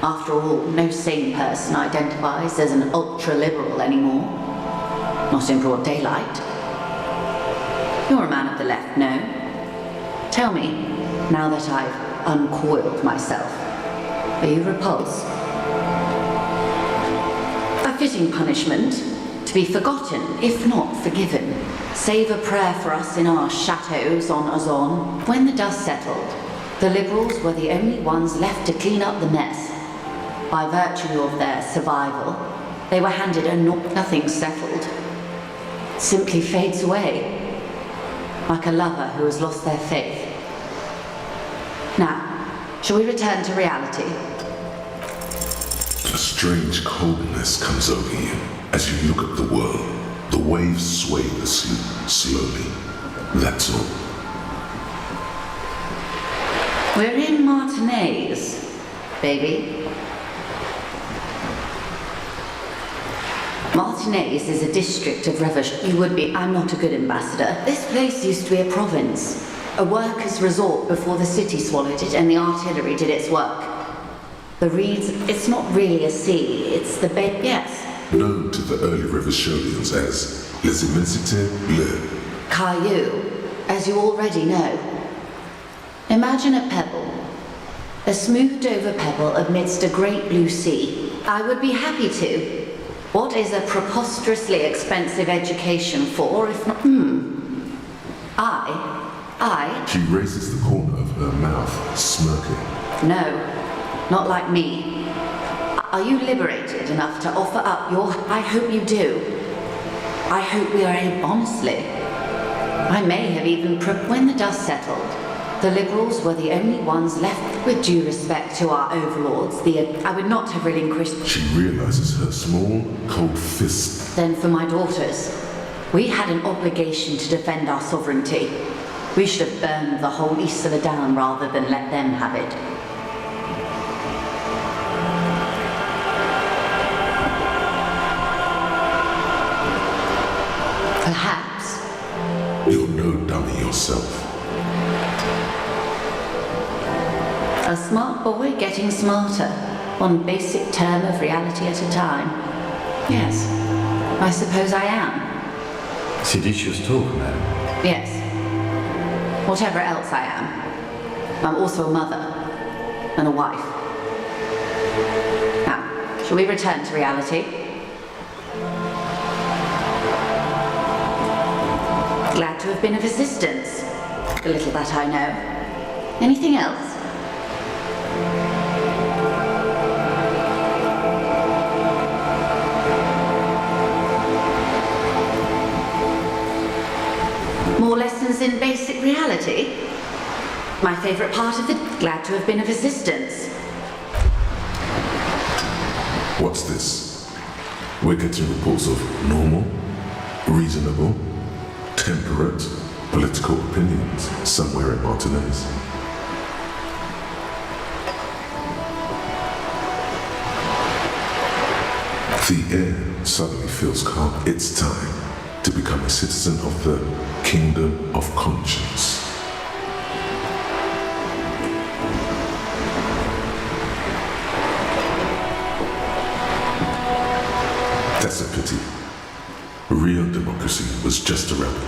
After all, no sane person identifies as an ultra-liberal anymore. Not in broad daylight. You're a man of the left, no? Tell me, now that I've uncoiled myself, are you repulsed? A fitting punishment. To be forgotten, if not forgiven. Save a prayer for us in our chateaux on Ozon. When the dust settled, the liberals were the only ones left to clean up the mess. By virtue of their survival, they were handed a nothing settled. Simply fades away. Like a lover who has lost their faith. Now, shall we return to reality? A strange coldness comes over you. As you look at the world, the waves sway the sloop slowly. That's all. We're in Martinez, baby. Martinez is a district of Revesh. You would be. I'm not a good ambassador. This place used to be a province. A workers' resort before the city swallowed it and the artillery did its work. The reeds, it's not really a sea, it's the bed, yes. Known to the early Revacholians as Les Immensités Bleues. Caillou, as you already know. Imagine a pebble, a smoothed over pebble amidst a great blue sea. I would be happy to. What is a preposterously expensive education for if not... I... She raises the corner of her mouth, smirking. No, not like me. Are you liberated enough to offer up your... I hope you do. I hope we are able... Honestly. I may have even... When the dust settled, the Liberals were the only ones left with due respect to our overlords. I would not have relinquished... She realizes her small, cold fist. Then for my daughters, we had an obligation to defend our sovereignty. We should have burned the whole Isla down rather than let them have it. Perhaps. You're no dummy yourself. A smart boy getting smarter, one basic term of reality at a time. Yes, I suppose I am. Seditious talk, madam. Yes. Whatever else I am. I'm also a mother and a wife. Now, shall we return to reality? Glad to have been of assistance. The little that I know. Anything else? More lessons in basic reality? My favourite part of the... Glad to have been of assistance. What's this? We're getting reports of normal, reasonable, temperate, political opinions somewhere in Martinez. The air suddenly feels calm. It's time to become a citizen of the kingdom of conscience. That's a pity. Real democracy was just around.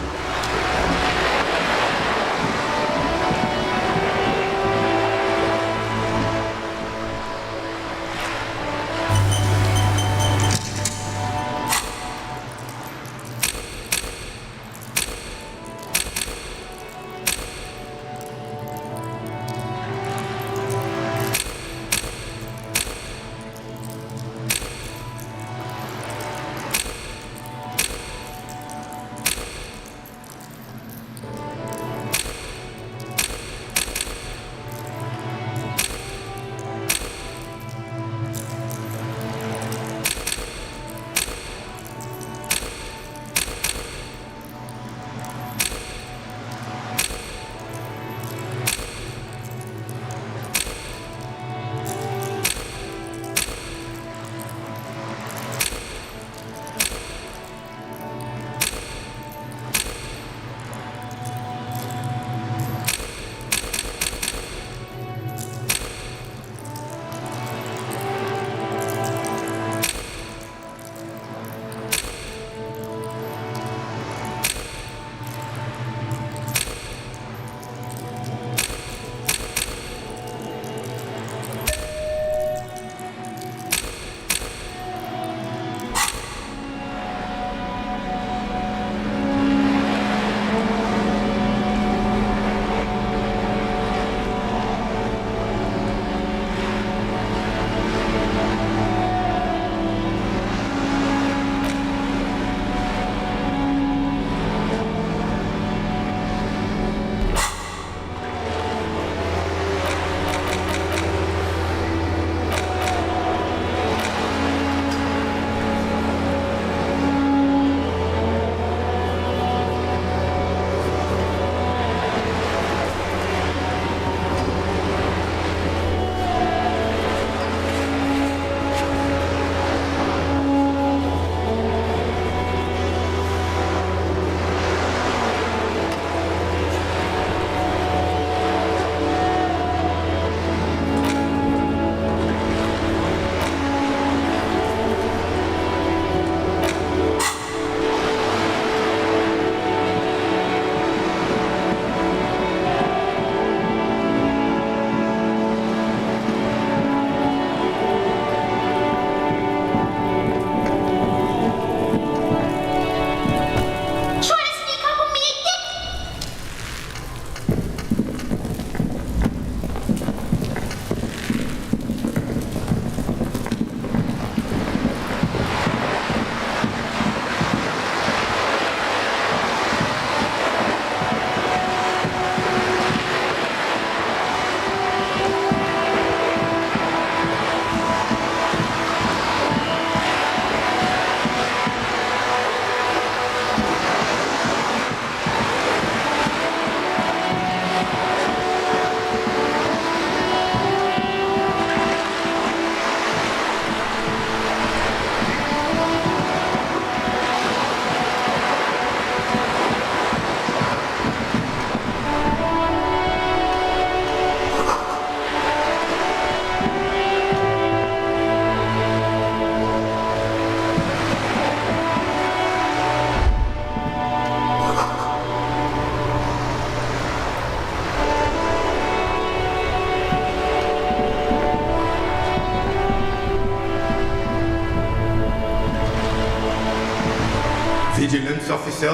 Vigilance officer,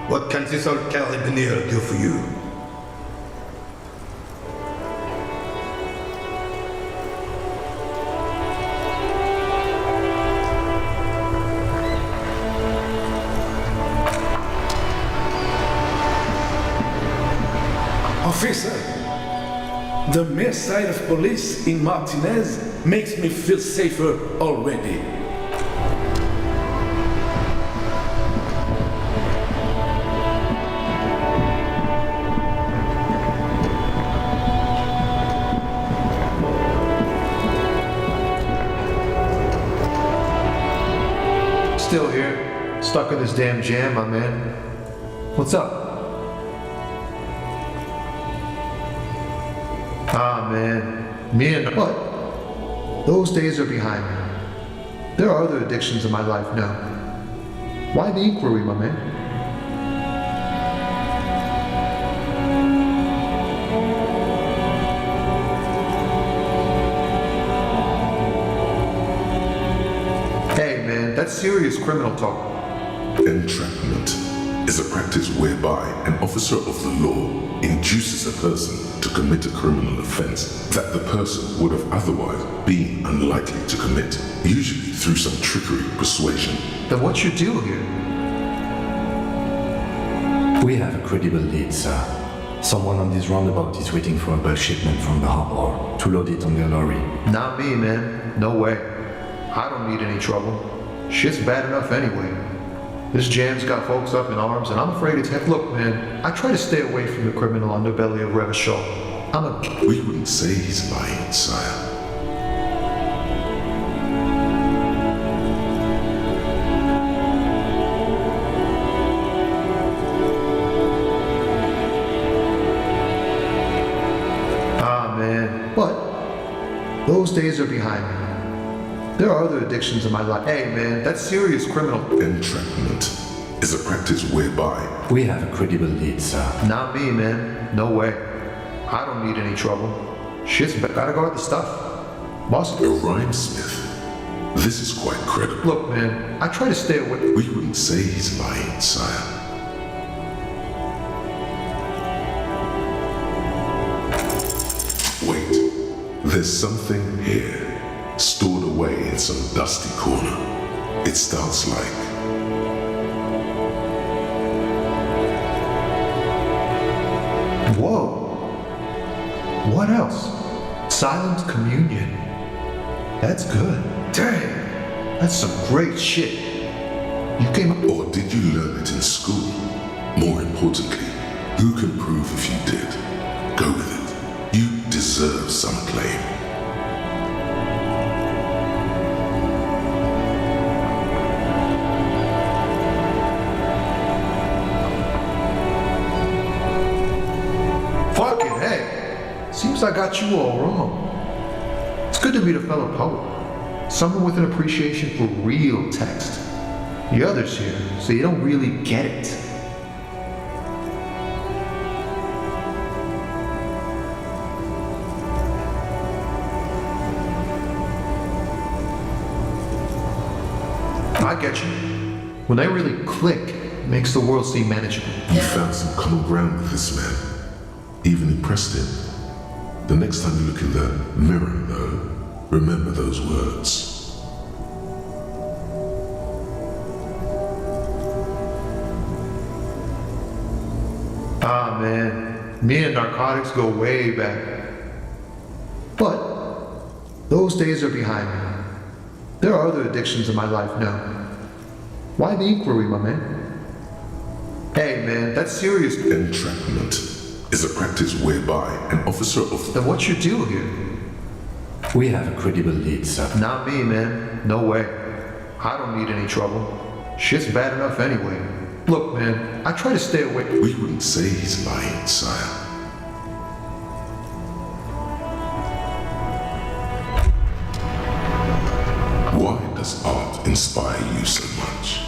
what can this old carabinier do for you? Officer, the mere sight of police in Martinez makes me feel safer already. Still here, stuck in this damn jam, my man. What's up? Ah, man. Me and what? Those days are behind me. There are other addictions in my life now. Why the inquiry, my man? Hey, man, that's serious criminal talk. Entrapment is a practice whereby an officer of the law induces a person to commit a criminal offense that the person would have otherwise been unlikely to commit, usually through some trickery or persuasion. Then what's your deal here? We have a credible lead, sir. Someone on this roundabout is waiting for a bulk shipment from the harbor to load it on their lorry. Not me, man. No way. I don't need any trouble. Shit's bad enough anyway. This jam's got folks up in arms, and I'm afraid it's heck. Look, man, I try to stay away from the criminal underbelly of Revachol. We wouldn't say he's lying, sire. Ah, man. But those days are behind me. There are other addictions in my life. Hey, man, that's serious criminal. Entrapment is a practice whereby we have a credible lead, sir. Not me, man. No way. I don't need any trouble. Shit's gotta guard the stuff. Boss. A rhymesmith. This is quite credible. Look, man, I try to stay away. We wouldn't say he's lying, sire. Wait, there's something here. Stored away in some dusty corner. It starts like whoa. What else? Silent communion. That's good. Dang. That's some great shit. You came up. Or did you learn it in school? More importantly, who can prove if you did? Go with it. You deserve some acclaim. Seems I got you all wrong. It's good to meet a fellow poet. Someone with an appreciation for real text. The others here say you don't really get it. I get you. When they really click, it makes the world seem manageable. You found some common ground with this man. Even impressed him. The next time you look in the mirror, though, remember those words. Ah, man. Me and narcotics go way back. But those days are behind me. There are other addictions in my life now. Why the inquiry, my man? Hey, man, that's serious. Entrapment is a practice whereby an officer of... Then what's your deal here? We have a credible lead, sir. Not me, man. No way. I don't need any trouble. Shit's bad enough anyway. Look, man, I try to stay away. We wouldn't say he's lying, sire. Why does art inspire you so much?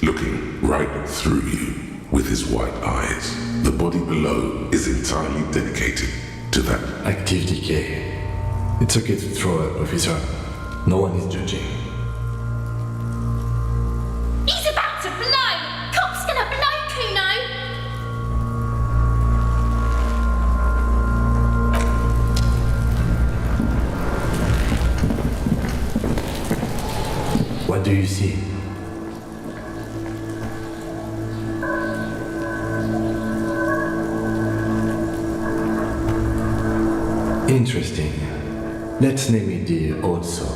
looking right through you with his white eyes. The body below is entirely dedicated to that. Active decay. It's okay to throw up, officer. No one is judging. He's about to blow! Cop's gonna blow, Kuno! What do you see? Interesting. Let's name it the Old Soul.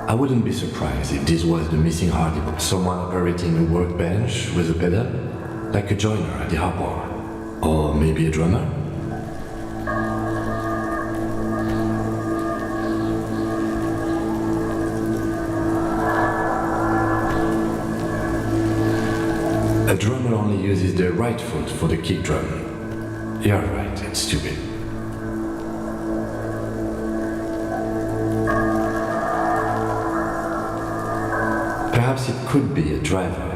I wouldn't be surprised if this was the missing hardy. Someone operating a workbench with a pedal, like a joiner at the harbor. Or maybe a drummer? A drummer only uses the right foot for the kick drum. You're right, it's stupid. Perhaps it could be a driver.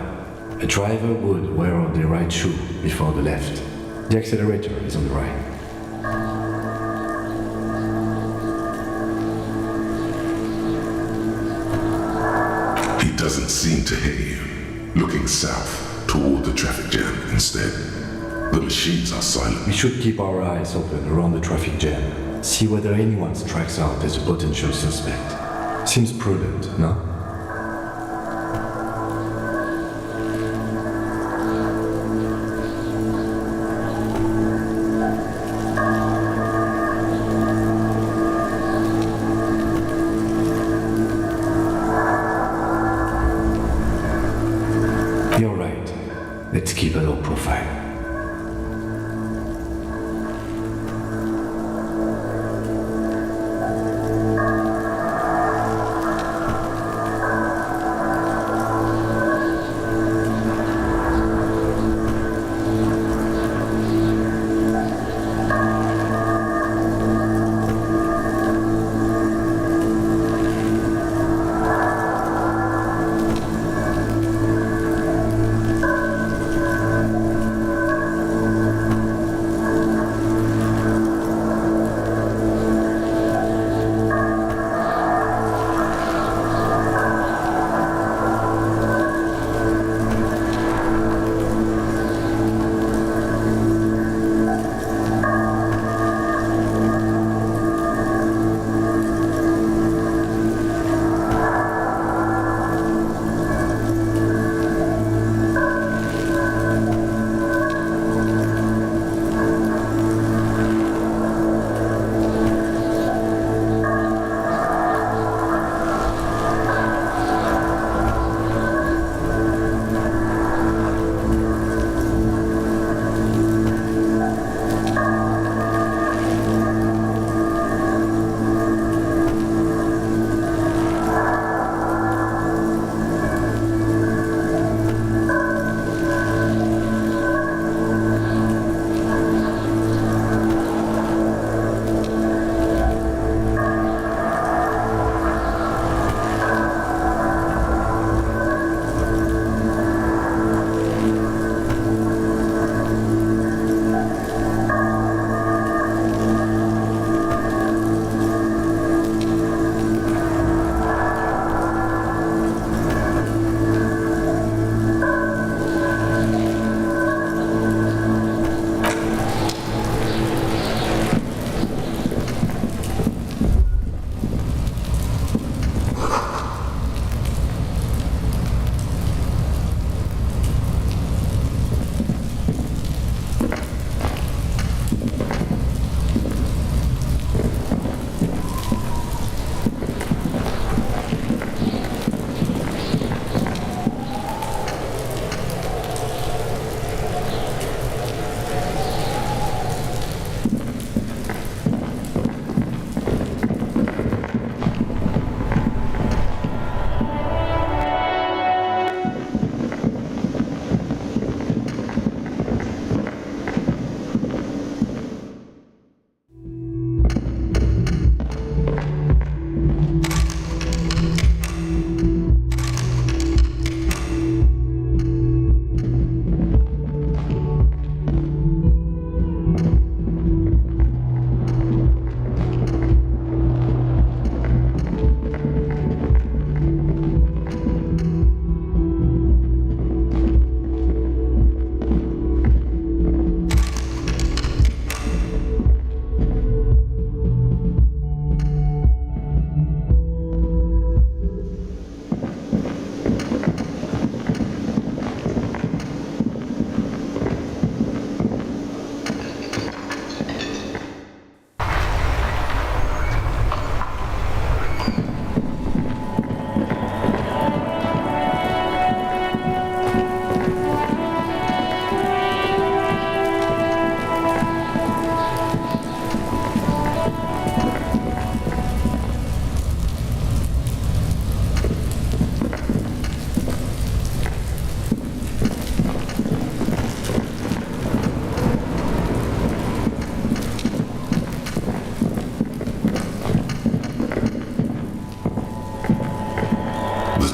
A driver would wear the right shoe before the left. The accelerator is on the right. He doesn't seem to hear you, looking south toward the traffic jam instead. The machines are silent. We should keep our eyes open around the traffic jam. See whether anyone strikes out as a potential suspect. Seems prudent, no? You're right. Let's keep a low profile.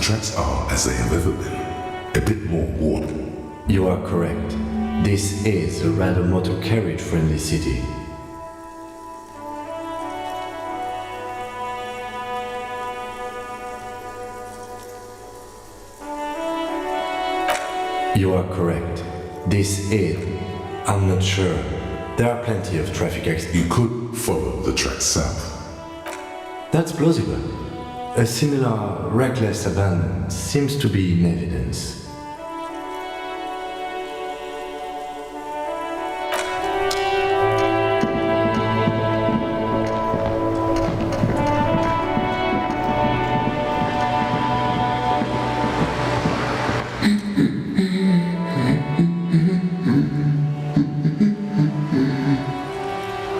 tracks are as they have ever been. A bit more worn. You are correct. This is a rather motor carriage friendly city. You are correct. This is... I'm not sure. There are plenty of traffic accidents. You could follow the tracks south. That's plausible. A similar reckless abandon seems to be in evidence.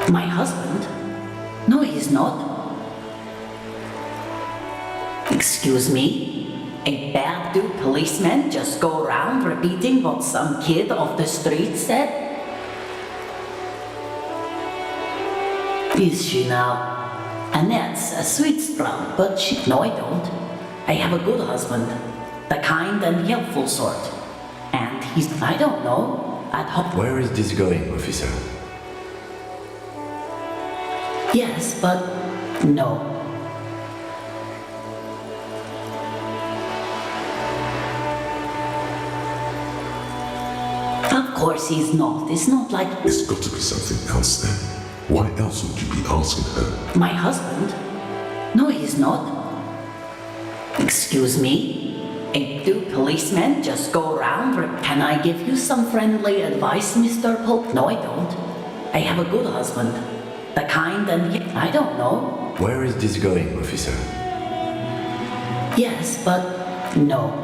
My husband? No, he's not. Excuse me? A bad dude policeman just go around repeating what some kid off the street said? Is she now? Annette's a sweet sprout, but she... No, I don't. I have a good husband. The kind and helpful sort. And he's... I don't know. I'd hope... Where is this going, officer? Yes, but no. Of course he's not. It's not like... It's got to be something else then. Why else would you be asking her? My husband? No, he's not. Excuse me? Do policemen just go around? Can I give you some friendly advice, Mr. Polk? No, I don't. I have a good husband. The kind and... I don't know. Where is this going, officer? Yes, but no.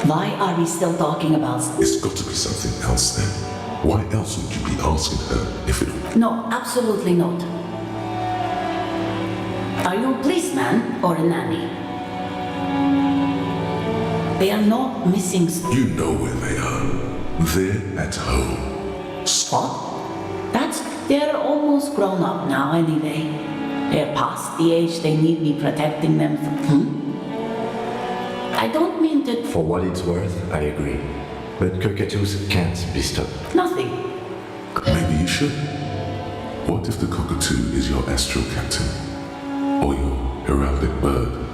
Why are we still talking about... It's got to be something else then. Why else would you be asking her if it... No, absolutely not. Are you a policeman or a nanny? They are not missing... You know where they are. They're at home. What? They're almost grown up now anyway. They're past the age they need me protecting them from... I don't mean to... For what it's worth, I agree. But cockatoos can't be stopped. Nothing. Maybe you should. What if the cockatoo is your astral captain? Or your heraldic bird?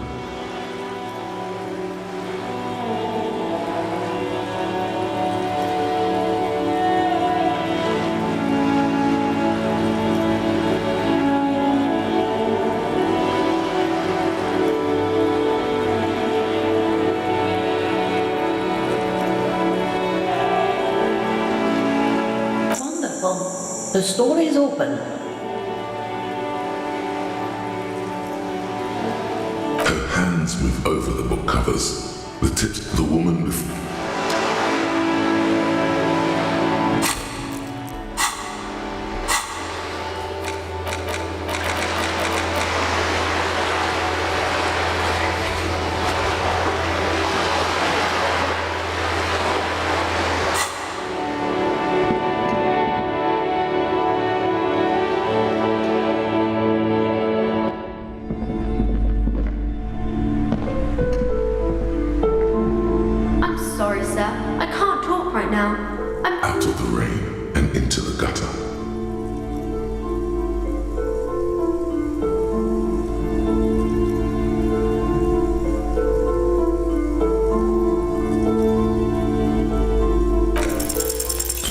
The store is open. Her hands move over the book covers. The tips of the woman before... Out of the rain and into the gutter.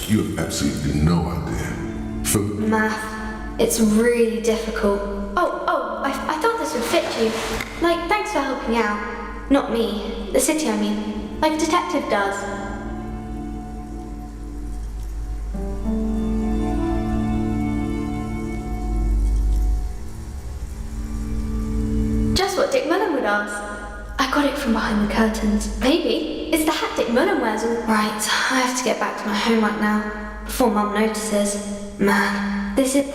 You have absolutely no idea. Math. It's really difficult. I thought this would fit you. Like, thanks for helping out. Not me. The city, I mean. Like a detective does. I got it from behind the curtains. Maybe. It's the hat Dick Mullen wears all... Right, I have to get back to my homework now, before Mum notices. Man, this is...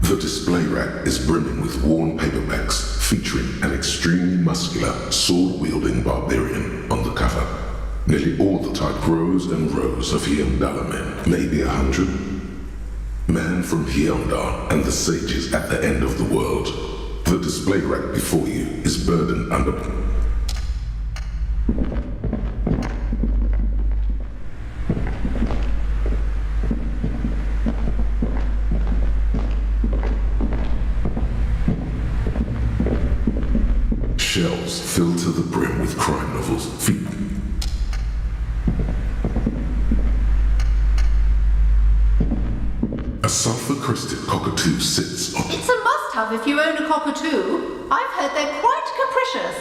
The display rack is brimming with worn paperbacks featuring an extremely muscular, sword-wielding barbarian on the cover. Nearly all the type rows and rows of young dollar men, maybe 100. Man from Heyahanda and the sages at the end of the world. The display rack before you is burdened under... shelves filled to the brim with crime novels. A sulphur-crested cockatoo sits on... It's a must-have if you own a cockatoo. I've heard they're quite capricious.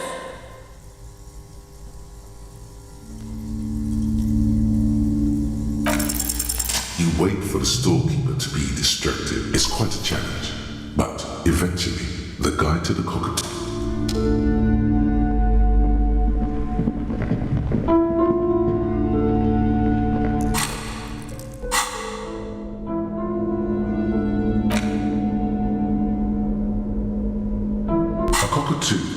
You wait for the storekeeper to be distracted. It's quite a challenge. But eventually, the guide to the cockatoo...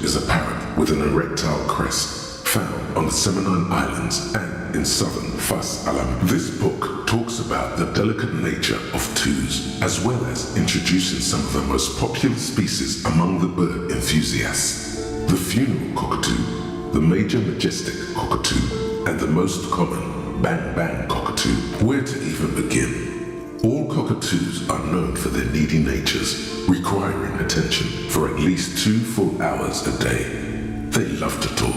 is a parrot with an erectile crest found on the Seminole Islands and in southern Fas Alam. This book talks about the delicate nature of twos, as well as introducing some of the most popular species among the bird enthusiasts. The funeral cockatoo, the major majestic cockatoo, and the most common bang-bang cockatoo. Where to even begin? All cockatoos are known for their needy natures, requiring attention for at least 2 full hours a day. They love to talk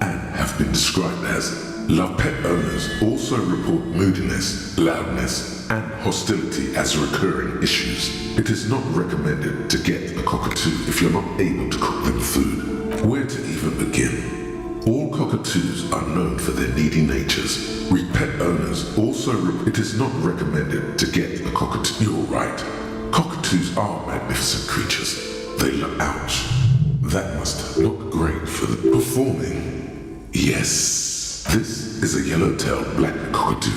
and have been described as love. Pet owners also report moodiness, loudness, and hostility as recurring issues. It is not recommended to get a cockatoo if you're not able to cook them food. Where to even begin? All cockatoos are known for their needy natures. Pet owners also it is not recommended to get a cockatoo. You're right. Cockatoos are magnificent creatures. They look... ouch. That must look great for the performing. Yes. This is a yellow-tailed black cockatoo.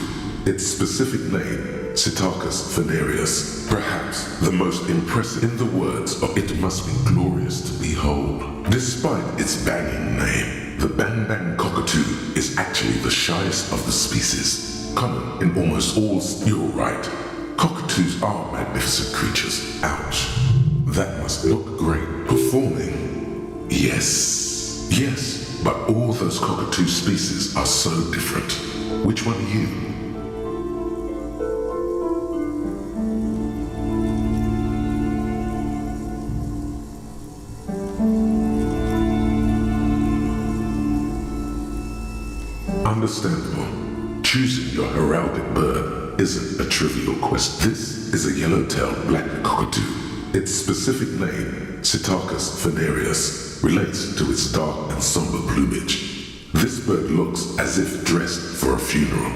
Its specific name, Psittacus venereus. Perhaps the most impressive. In the words of it must be glorious to behold. Despite its banging name, the bang-bang cockatoo is actually the shyest of the species. Common in almost all... You're right. Cockatoos are magnificent creatures. Ouch. That must look great. Performing. Yes. Yes, but all those cockatoo species are so different. Which one are you? Understandable. Choosing your heraldic bird isn't a trivial quest. This is a yellow-tailed black cockatoo. Its specific name, Psittacus venereus, relates to its dark and somber plumage. This bird looks as if dressed for a funeral,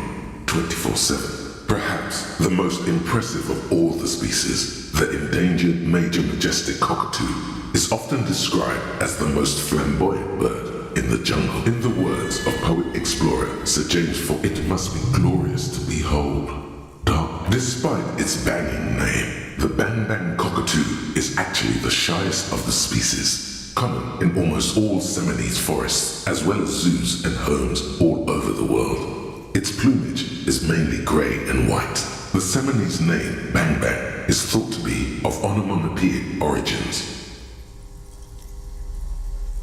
24/7. Perhaps the most impressive of all the species, the endangered major majestic cockatoo, is often described as the most flamboyant bird in the jungle. In the words of poet-explorer Sir James Ford, it must be glorious to behold. Dark. Despite its banging name, the bang-bang cockatoo is actually the shyest of the species. Common in almost all Seminoles forests, as well as zoos and homes all over the world. Its plumage is mainly grey and white. The Seminoles name, bang-bang, is thought to be of onomatopoeic origins.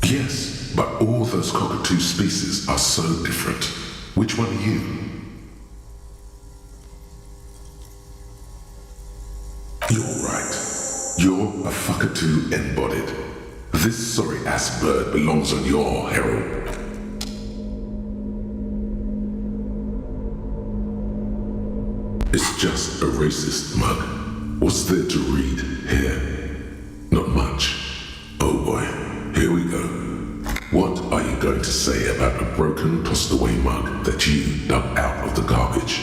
Yes, but all those cockatoo species are so different. Which one are you? You're right. You're a fuckatoo embodied. This sorry-ass bird belongs on your herald. It's just a racist mug. What's there to read here? Not much. Oh boy, here we go. What are you going to say about a broken, tossed-away mug that you dug out of the garbage?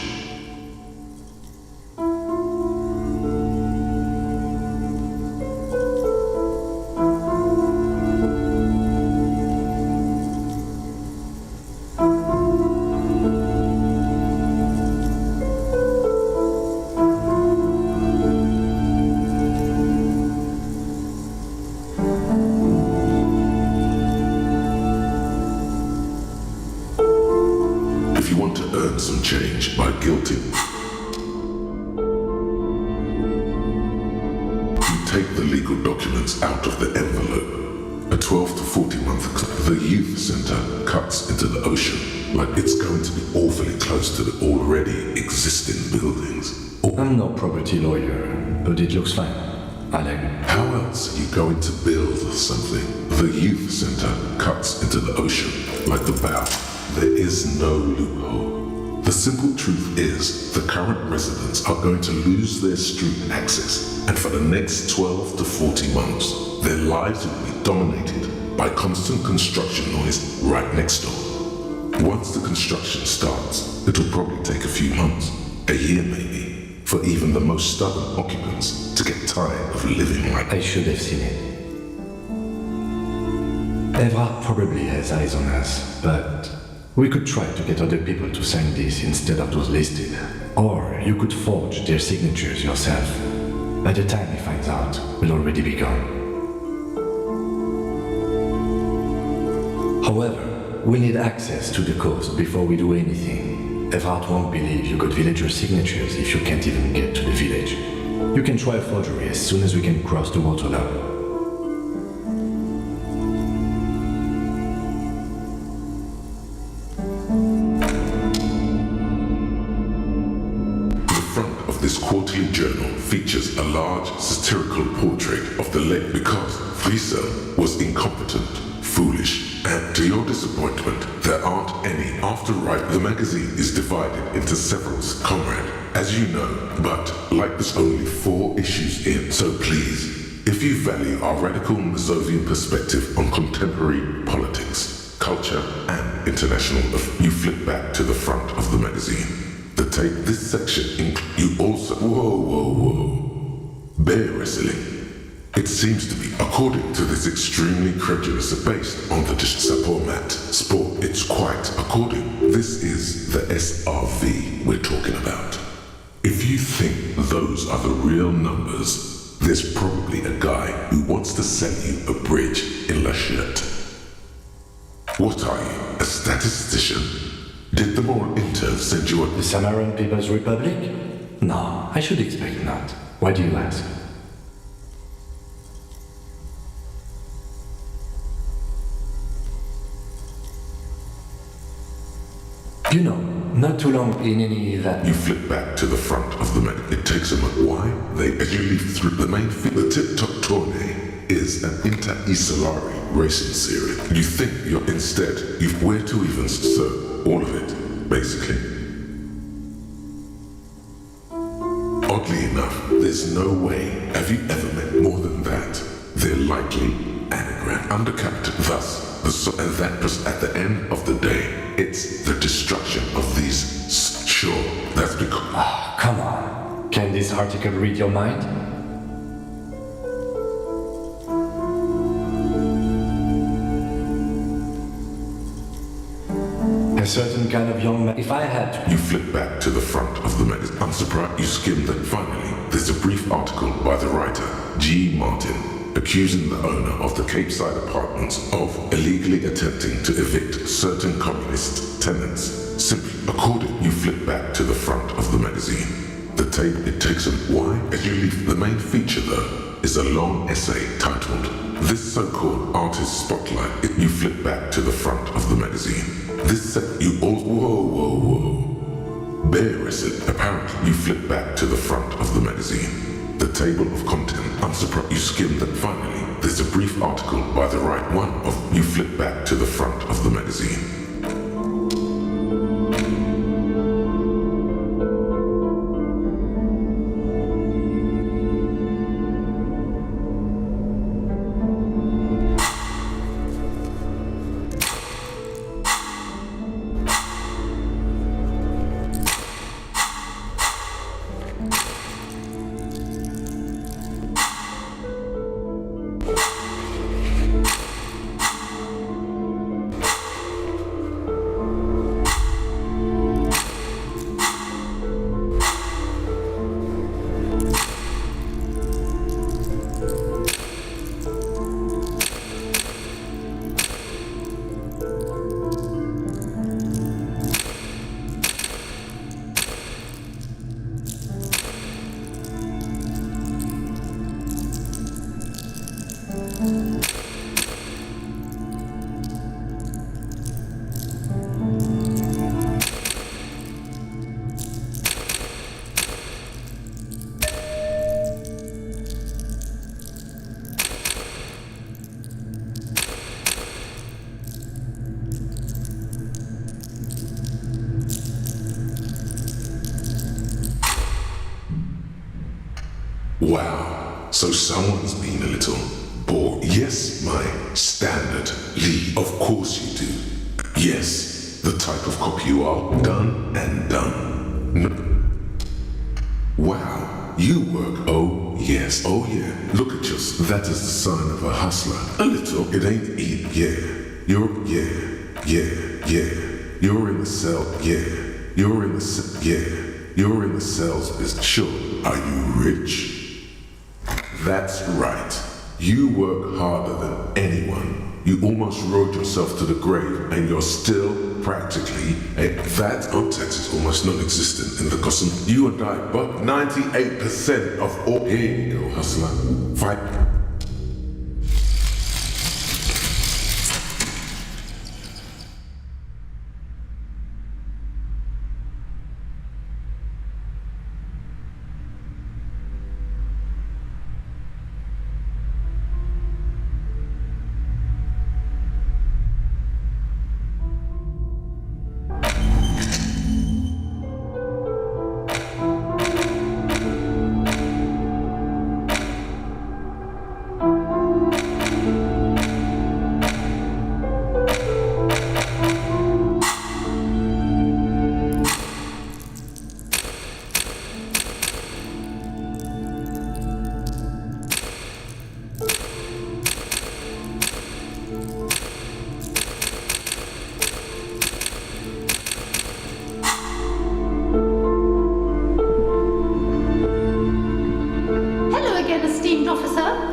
Some change by guilty. take the legal documents out of the envelope, a 12 to 40 month the youth center cuts into the ocean like it's going to be awfully close to the already existing buildings. I'm no property lawyer, but it looks fine. I like it. How else are you going to build something? The youth center cuts into the ocean like the bow. There is no loophole. The simple truth is the current residents are going to lose their street access, and for the next 12 to 40 months, their lives will be dominated by constant construction noise right next door. Once the construction starts, it'll probably take a few months, a year maybe, for even the most stubborn occupants to get tired of living like... I should have seen it. Evrard probably has eyes on us, but we could try to get other people to sign this instead of those listed. Or you could forge their signatures yourself. By the time he finds out, we'll already be gone. However, we need access to the coast before we do anything. Evrard won't believe you got villager signatures if you can't even get to the village. You can try a forgery as soon as we can cross the water now. The front of this quarterly journal features a large satirical portrait of the late because Friesel was incompetent, foolish, and to your disappointment, there aren't any. After Right, the magazine is divided into several comrade, as you know, but like there's only 4 issues in, so please, if you value our radical Masovian perspective on contemporary politics, culture, and international, you flip back to the front of the magazine. This section you also... Whoa. Bear wrestling. It seems to be, according to this extremely credulous, based on the format sport. It's quite according. This is the SRV we're talking about. If you think those are the real numbers, there's probably a guy who wants to sell you a bridge in La Chute. What are you, a statistician? Did the moral intern send you The Samaran People's Republic? No, I should expect not. Why do you ask? You know, not too long in any that... You flip back to the front of the magazine. It takes a moment. Why? As you leave through the main field, the tip-top tourney is an inter-Isolari racing series. You think you're instead, where to even so all of it, basically. Oddly enough, there's no way have you ever met more than that. They're likely anagram, undercapped, thus, and that was at the end of the day, it's the destruction of these. Sure, that's because... come on. Can this article read your mind? A certain kind of young man... If I had to... You flip back to the front of the magazine. I'm surprised you skimmed that. Finally, there's a brief article by the writer, G. Martin, accusing the owner of the Cape Side apartments of illegally attempting to evict certain communist tenants. Simply, according, you flip back to the front of the magazine. It takes a... Why? As you leave, the main feature, though, is a long essay titled, This So-Called Artist Spotlight. You flip back to the front of the magazine. You all... Whoa. Bear wrestling. Apparently, you flip back to the front of the magazine. The table of content. I'm surprised you skimmed that. Finally, there's a brief article by the right one of... You flip back to the front of the magazine. Wow, so someone's been a little bored. Yes, my standard lead. Of course you do. Yes, the type of cop you are. Done and done. No. Wow, you work. Oh, yes. Oh, yeah. Look at you. That is the sign of a hustler. A little. It ain't eat. Yeah. You're, yeah. You're in the cell. Yeah. You're in the cell. Yeah. You're in the cells. Is sure. Are you rich? That's right. You work harder than anyone. You almost rode yourself to the grave, and you're still practically a VAT on taxes almost non-existent in the custom. You and I, but 98% of all. Here you go, hustler. Fight.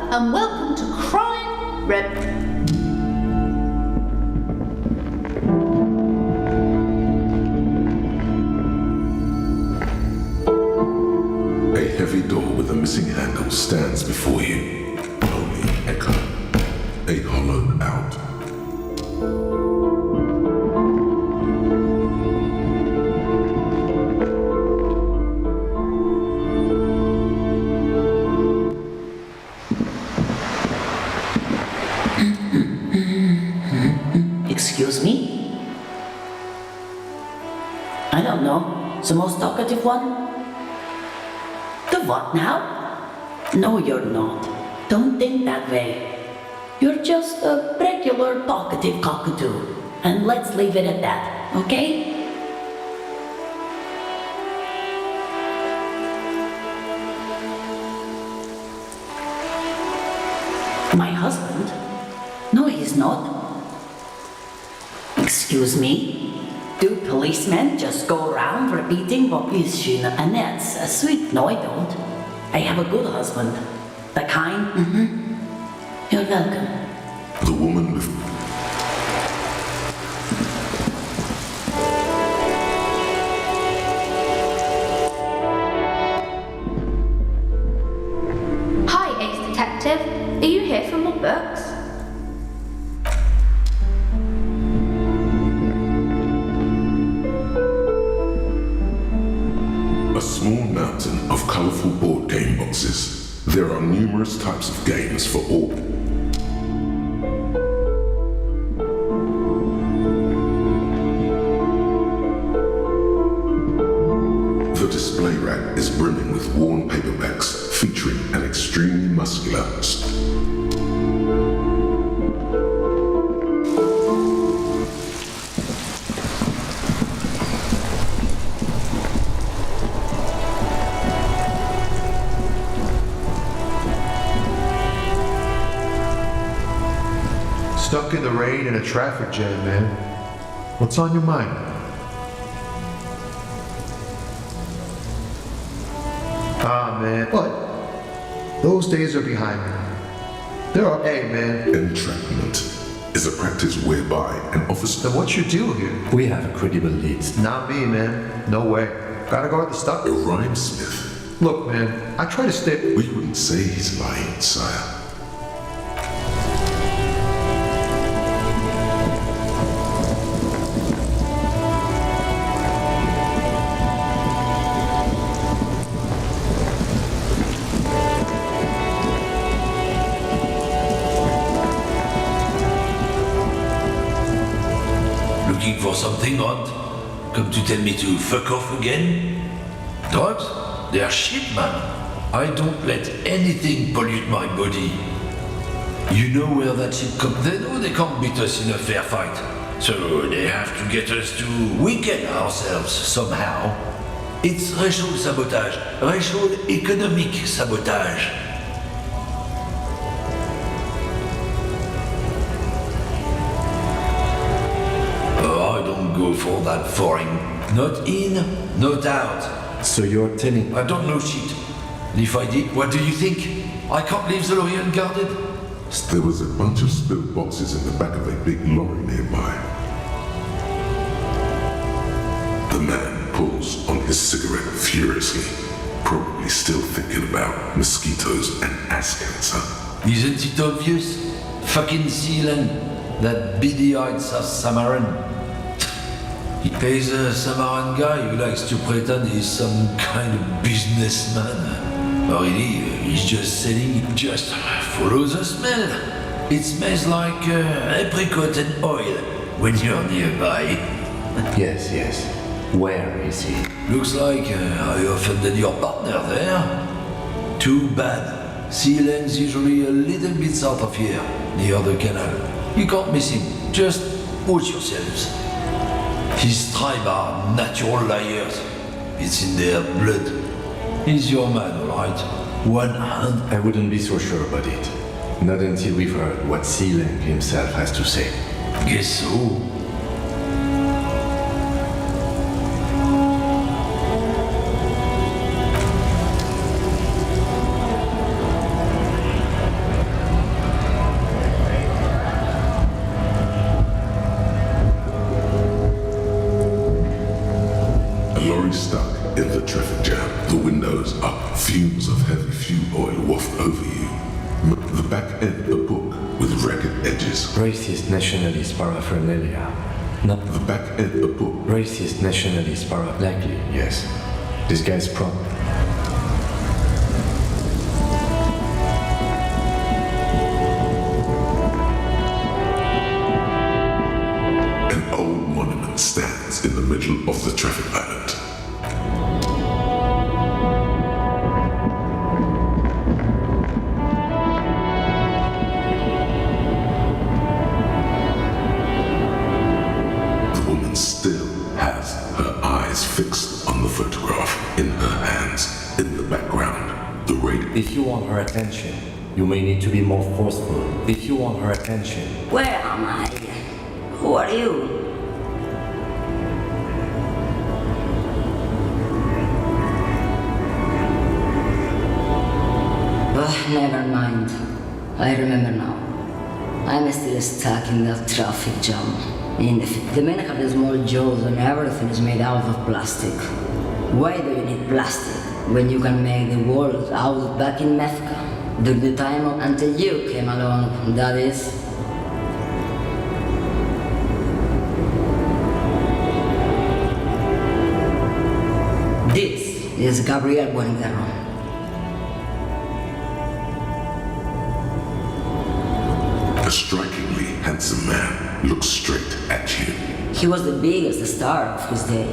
And welcome to Crime Rep. A heavy door with a missing handle stands before you. Only echo. A hollowed out. Excuse me? I don't know. The most talkative one? The what now? No, you're not. Don't think that way. You're just a regular talkative cockatoo. And let's leave it at that, okay? My husband? No, he's not. Excuse me? Do policemen just go around repeating what is sweet? No, I don't. I have a good husband. The kind, You're welcome. The woman with... Hi, Ace Detective. Are you here for more books? A small mountain of colorful board game boxes. There are numerous types of games for all. The display rack is brimming with worn paperbacks featuring an extremely muscular Stuck in the rain in a traffic jam, man. What's on your mind? Ah, man. What? Those days are behind me. There are... Hey, man. Entrapment is a practice whereby an officer... Then what you do here? We have a credible lead. Not me, man. No way. Gotta guard the stuff. A rhymesmith. Look, man. I try to stay... We wouldn't say he's lying, sire. looking for something odd? Come to tell me to fuck off again? Drugs? They're shit, man. I don't let anything pollute my body. You know where that shit comes? They know they can't beat us in a fair fight. So they have to get us to weaken ourselves somehow. It's racial sabotage, racial economic sabotage. Oh, I don't go for that foreign. Not in, not out. So you're telling... I don't know shit. And if I did, what do you think? I can't leave the lorry unguarded? There was a bunch of spilled boxes in the back of a big lorry nearby. The man pulls on his cigarette furiously, probably still thinking about mosquitoes and ass cancer. Isn't it obvious? Fucking Zealand, that beady-eyed South Samaran. He's a Samaran guy who likes to pretend he's some kind of businessman. Or really, he's just selling, just follow the smell. It smells like apricot and oil when you're nearby. Yes, yes. Where is he? Looks like I offended your partner there. Too bad. Sealand's usually a little bit south of here, near the canal. You can't miss him. Just watch yourselves. His tribe are natural liars. It's in their blood. He's your man, alright? 100. I wouldn't be so sure about it. Not until we've heard what Sealand himself has to say. Guess so. Stuck in the traffic jam. The windows up, fumes of heavy fuel oil waft over you. The back end of the book with ragged edges. Racist nationalist paraphernalia. No. The back end of the book. Racist nationalist likely, yes. This guy's prompt. An old monument stands in the middle of the traffic island. Fixed on the photograph in her hands, in the background, the radio. If you want her attention, you may need to be more forceful. If you want her attention. Where am I? Who are you? Never mind. I remember now. I'm still stuck in that traffic jam. The men have the small jaws and everything is made out of plastic. Why do you need plastic when you can make the world out back in Mecca? During the time until you came along, that is. This is Gabriel Buenguerra. A strikingly handsome man looks straight at you. He was the biggest star of his day.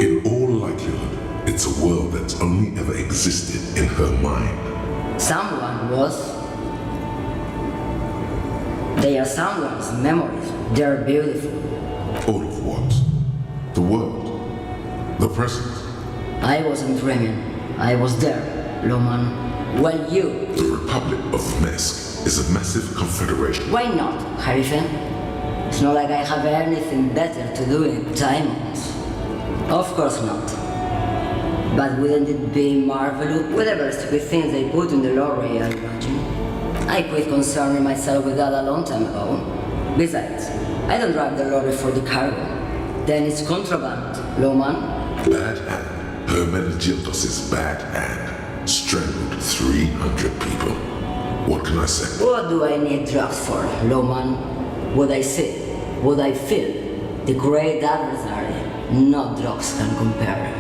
In all likelihood, it's a world that's only ever existed in her mind. Someone was. They are someone's memories. They're beautiful. All of what? The world? The present? I wasn't dreaming. I was there, Loman. Well, you. The Republic of Mesk is a massive confederation. Why not, Harifen? It's not like I have anything better to do in diamonds. Of course not. But wouldn't it be marvelous? Whatever stupid things they put in the lorry, I imagine. I quit concerning myself with that a long time ago. Besides, I don't drive the lorry for the cargo. Then it's contraband, Loman. Bad hand. Hermenegildos' bad hand strangled 300 people. What can I say? What do I need drugs for, Loman? What I see, what I feel, the great adversary, no drugs can compare.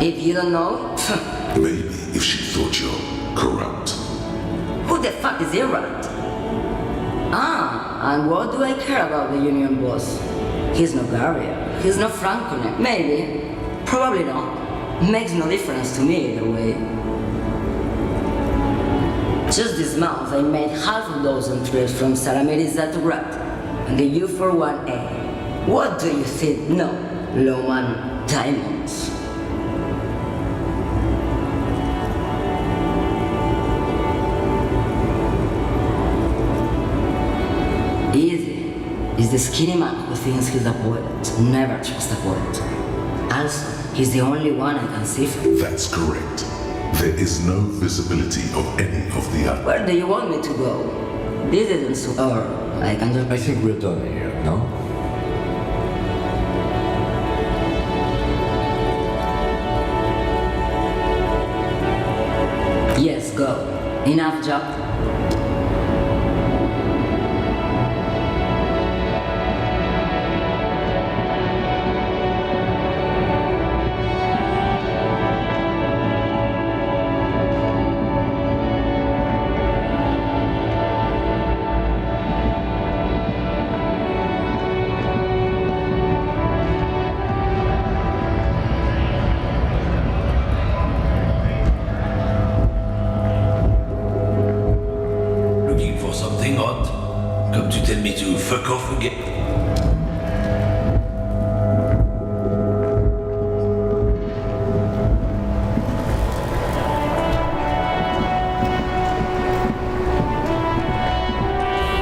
If you don't know, maybe if she thought you're corrupt. Who the fuck is Irrat? And what do I care about the union boss? He's no Garia. He's no Franconet. Maybe. Probably not. Makes no difference to me either way. Just this month I made half a dozen trips from Saramiriza to Grat, and the U for 1A. What do you think? No, Loman diamonds. Easy is the skinny man who thinks he's a poet. Never trust a poet. Also, he's the only one I can see from. That's correct. There is no visibility of any of the others. Where do you want me to go? This isn't so. Or I can just. I think we're done here, no? Yes, go. Enough job. Fuck off again.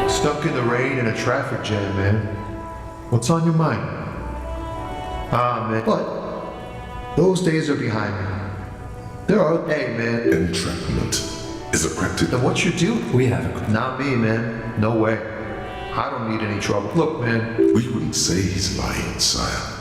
Stuck in the rain in a traffic jam, man. What's on your mind? Man. But those days are behind me. There are. Hey, man. Entrapment is a practice. Then what you do? We have a. Not me, man. No way. I don't need any trouble. Look, man. We wouldn't say he's lying, sire.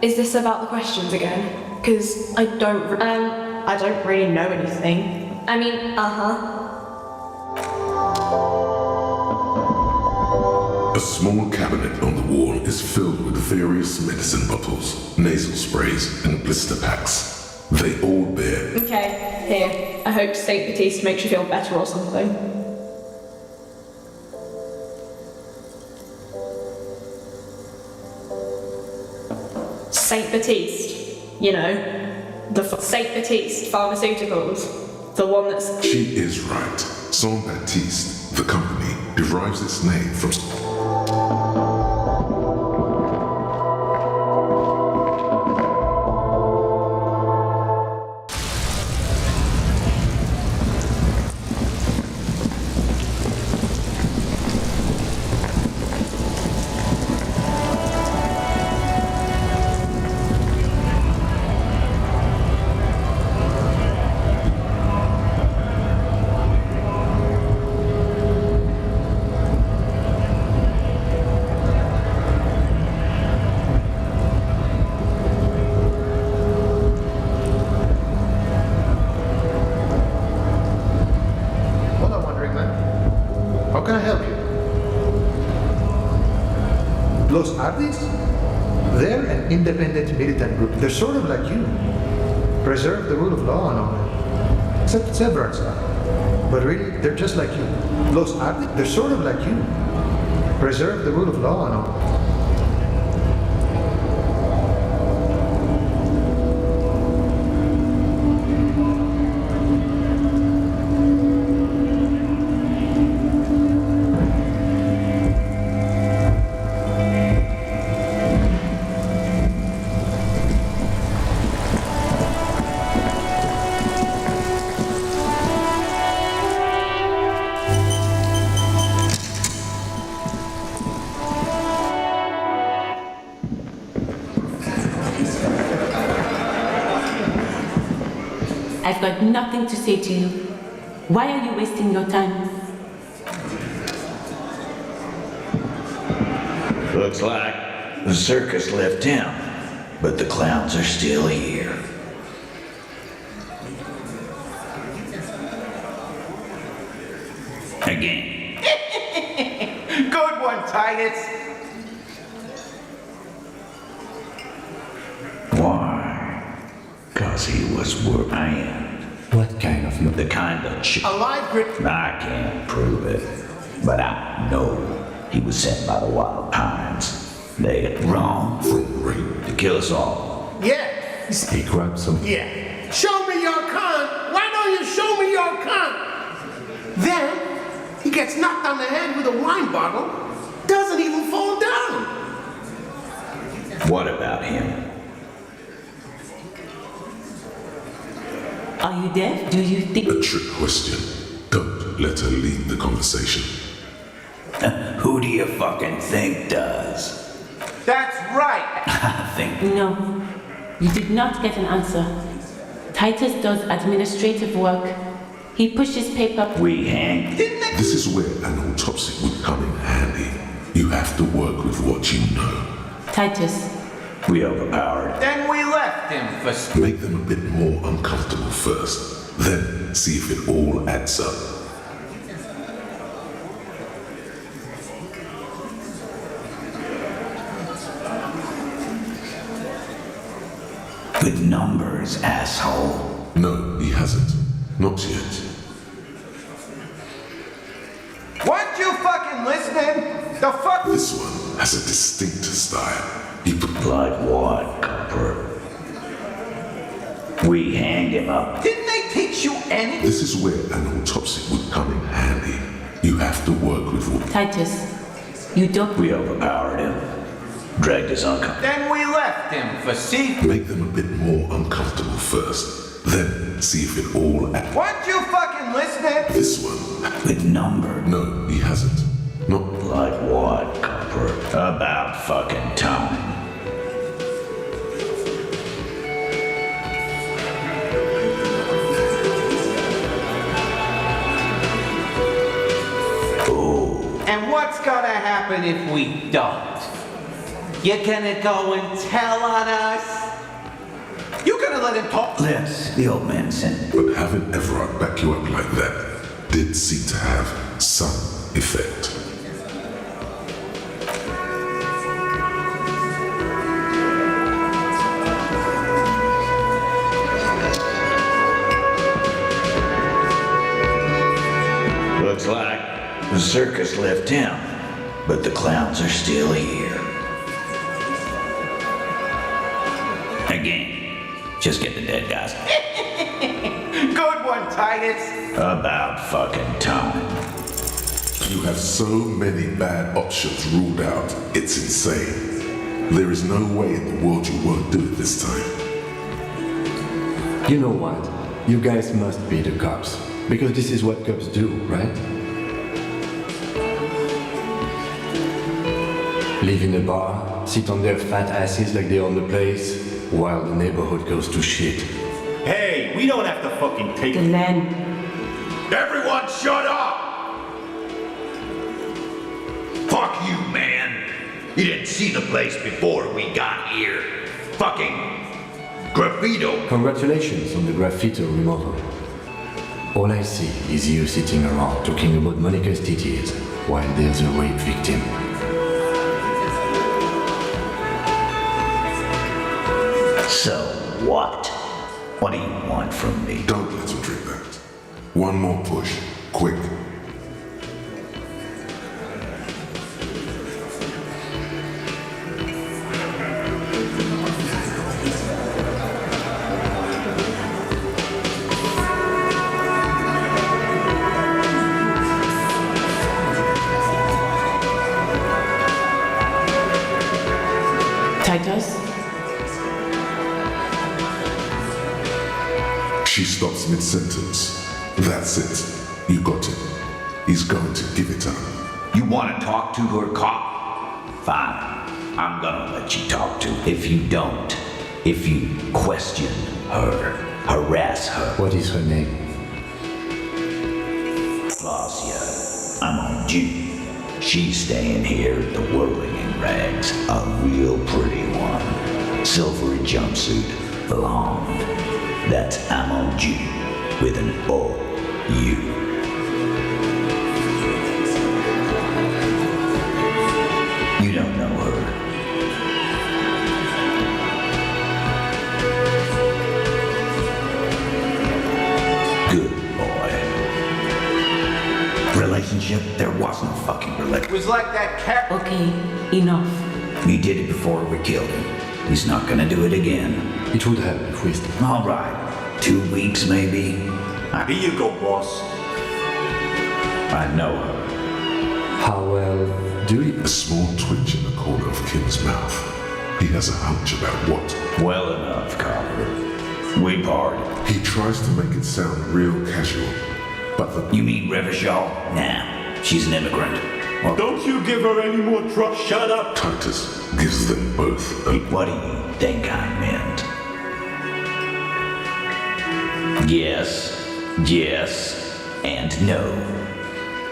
Is this about the questions again? Because I don't really know anything. I mean, A small cabinet on the wall is filled with various medicine bottles, nasal sprays, and blister packs. They all bear. Okay, here. I hope St. Baptiste makes you feel better or something. St. Baptiste, you know, the St. Baptiste Pharmaceuticals, the one that's... She is right. Saint Baptiste, the company, derives its name from... Los Ardis? They're an independent militant group. They're sort of like you. Preserve the rule of law and all that. Except severance. But really, they're just like you. Los Ardis? They're sort of like you. Preserve the rule of law and all that. I've got nothing to say to you. Why are you wasting your time? Looks like the circus left town, but the clowns are still here. Again. Good one, Titus. Why? 'Cause he was working. What kind of... The kind of Alive, Grit. I can't prove it, but I know he was sent by the Wild Pines. They had wrong to kill us all. Yeah. He grabbed some... Yeah. Show me your con. Why don't you show me your con? Then he gets knocked on the head with a wine bottle. Doesn't even fall down. What about him? Are you deaf? Do you think... A trick question. Don't let her lead the conversation. Who do you fucking think does? That's right. I think... No. You did not get an answer. Titus does administrative work. He pushes paper... We hang... This is where an autopsy would come in handy. You have to work with what you know. Titus. We overpowered. Then we left him for... Make them a bit more uncomfortable first. Then see if it all adds up. With numbers, asshole. No, he hasn't. Not yet. Weren't you fucking listening? The fuck? This one has a distinct style. He put... Like what, Copper? We hanged him up. Didn't they teach you any? This is where an autopsy would come in handy. You have to work with what... Titus, you don't... We overpowered him. Dragged his uncle. Then we left him for see... Make them a bit more uncomfortable first. Then see if it all... Weren't you fucking listening? This one... With number? No, he hasn't. Not... Like what, Copper? About fucking time. And what's gonna happen if we don't? You're gonna go and tell on us? You gonna let him talk? Yes, the old man sent. But having Everard back you up like that did seem to have some effect. Looks like the circus left town, but the clowns are still here. Again, just get the dead guys. Good one, Titus. About fucking time. You have so many bad options ruled out, it's insane. There is no way in the world you won't do it this time. You know what? You guys must be the cops. Because this is what cops do, right? Live in a bar, sit on their fat asses like they own the place, while the neighborhood goes to shit. Hey, we don't have to fucking take The land. Everyone shut up! Fuck you, man. You didn't see the place before we got here. Fucking graffito. Congratulations on the graffito removal. All I see is you sitting around talking about Monica's titties while there's a rape victim. So what? What do you want from me? Don't let him drink that. One more push. Quick. Titus? She stops mid-sentence. That's it. You got it. He's going to give it up. You want to talk to her, cop? Fine. I'm gonna let you talk to her. If you don't, if you question her, harass her. What is her name? Clausia, I'm on June. She's staying here at the Whirling in Rags. A real pretty one. Silvery jumpsuit, blonde. That's Amon G with an O-U. You don't know her. Good boy. Relationship? There was no fucking relationship. It was like that cat. Okay, enough. He did it before we killed him. He's not gonna do it again. It would help if we stay. All right. 2 weeks, maybe? Here you go, boss. I know her. How well do you? A small twitch in the corner of Kim's mouth. He has a hunch about what. Well enough, Copper. We party. He tries to make it sound real casual, but the... You mean Revachol? Nah, she's an immigrant. Or Don't you give her any more trouble. Shut up. Titus gives them both a... what do you think I meant? Yes, and no.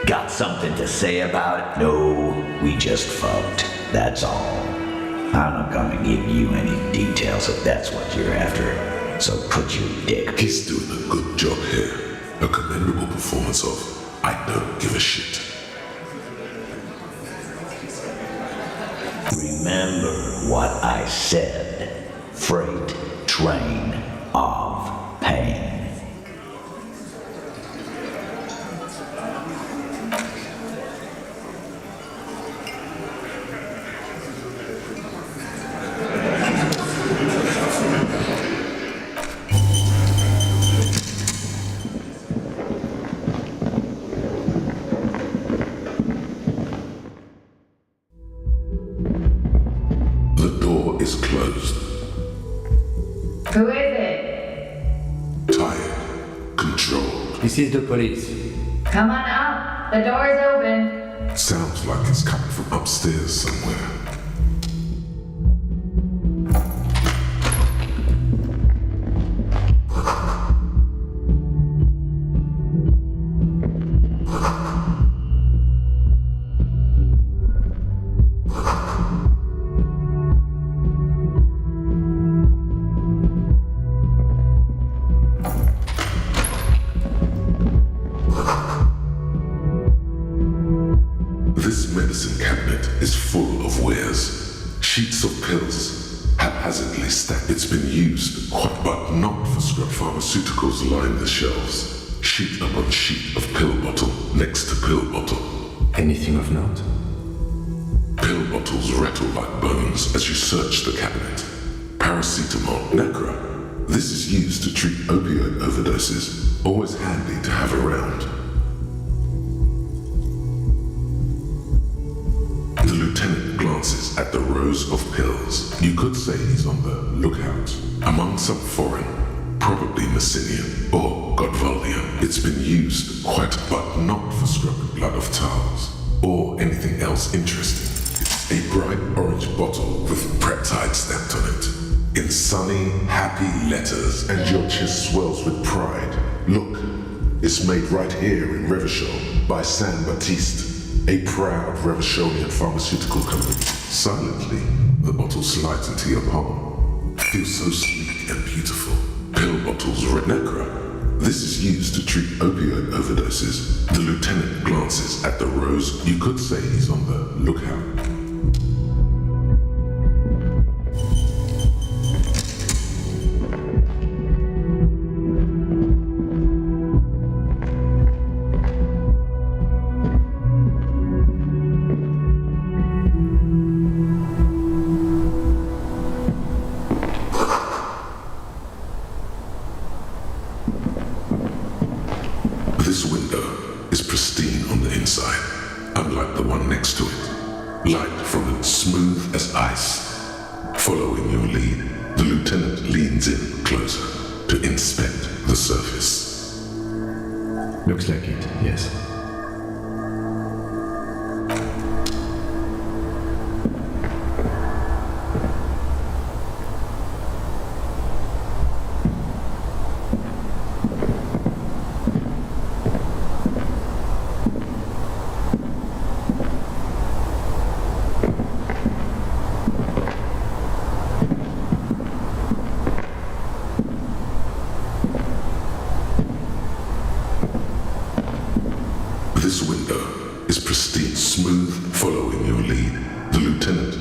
Got something to say about it? No, we just fucked. That's all. I'm not gonna give you any details if that's what you're after. So put your dick. He's doing a good job here. A commendable performance of I don't give a shit. Remember what I said. Freight train of pain. Who is it? Tired. Controlled. This is the police. Come on up. The door is open. Sounds like it's coming from upstairs somewhere. This medicine cabinet is full of wares. Sheets of pills, haphazardly stacked. It's been used, but not for scrub. Pharmaceuticals line the shelves. Sheet upon sheet of pill bottle, next to pill bottle. Anything of note? Pill bottles rattle like bones as you search the cabinet. Paracetamol, Necra. This is used to treat opioid overdoses. Always handy to have around. The lieutenant glances at the rows of pills. You could say he's on the lookout. Among some foreign, probably Messinian or Godvaldian. It's been used quite, but not for scrubbing blood of towels or anything else interesting. It's a bright orange bottle with peptide stamped on it. In sunny, happy letters, and your chest swells with pride. Look, it's made right here in Revachol by San Baptiste. A proud Revacholian pharmaceutical company. Silently, the bottle slides into your palm. Feels so sleek and beautiful. Pill bottles, Necra. This is used to treat opioid overdoses. The lieutenant glances at the rows. You could say he's on the lookout. as ice. Following your lead, the lieutenant leans in closer to inspect the surface. Looks like it, yes. This window is pristine, smooth, following your lead. The lieutenant.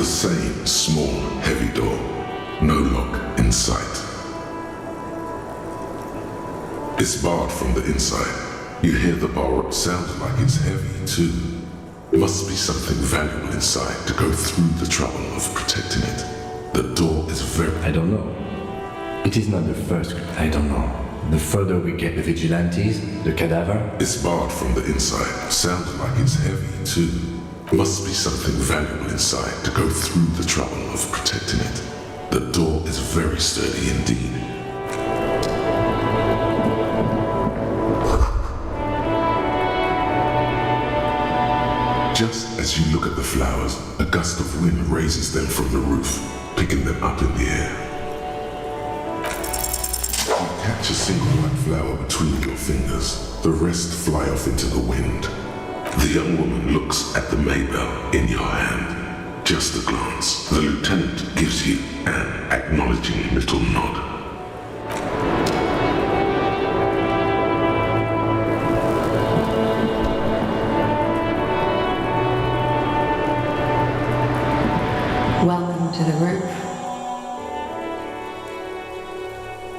Same small, heavy door. No lock in sight. It's barred from the inside. You hear the bar sounds like it's heavy too. Must be something valuable inside to go through the trouble of protecting it. The door is very... I don't know. It is not the first. I don't know. The further we get the vigilantes, the cadaver... It's barred from the inside. Sounds like it's heavy too. Must be something valuable inside to go through the trouble of protecting it. The door is very sturdy indeed. Just as you look at the flowers, a gust of wind raises them from the roof, picking them up in the air. You catch a single white flower between your fingers. The rest fly off into the wind. The young woman looks at the Maybell in your hand. Just a glance. The lieutenant gives you an acknowledging little nod. Welcome to the roof.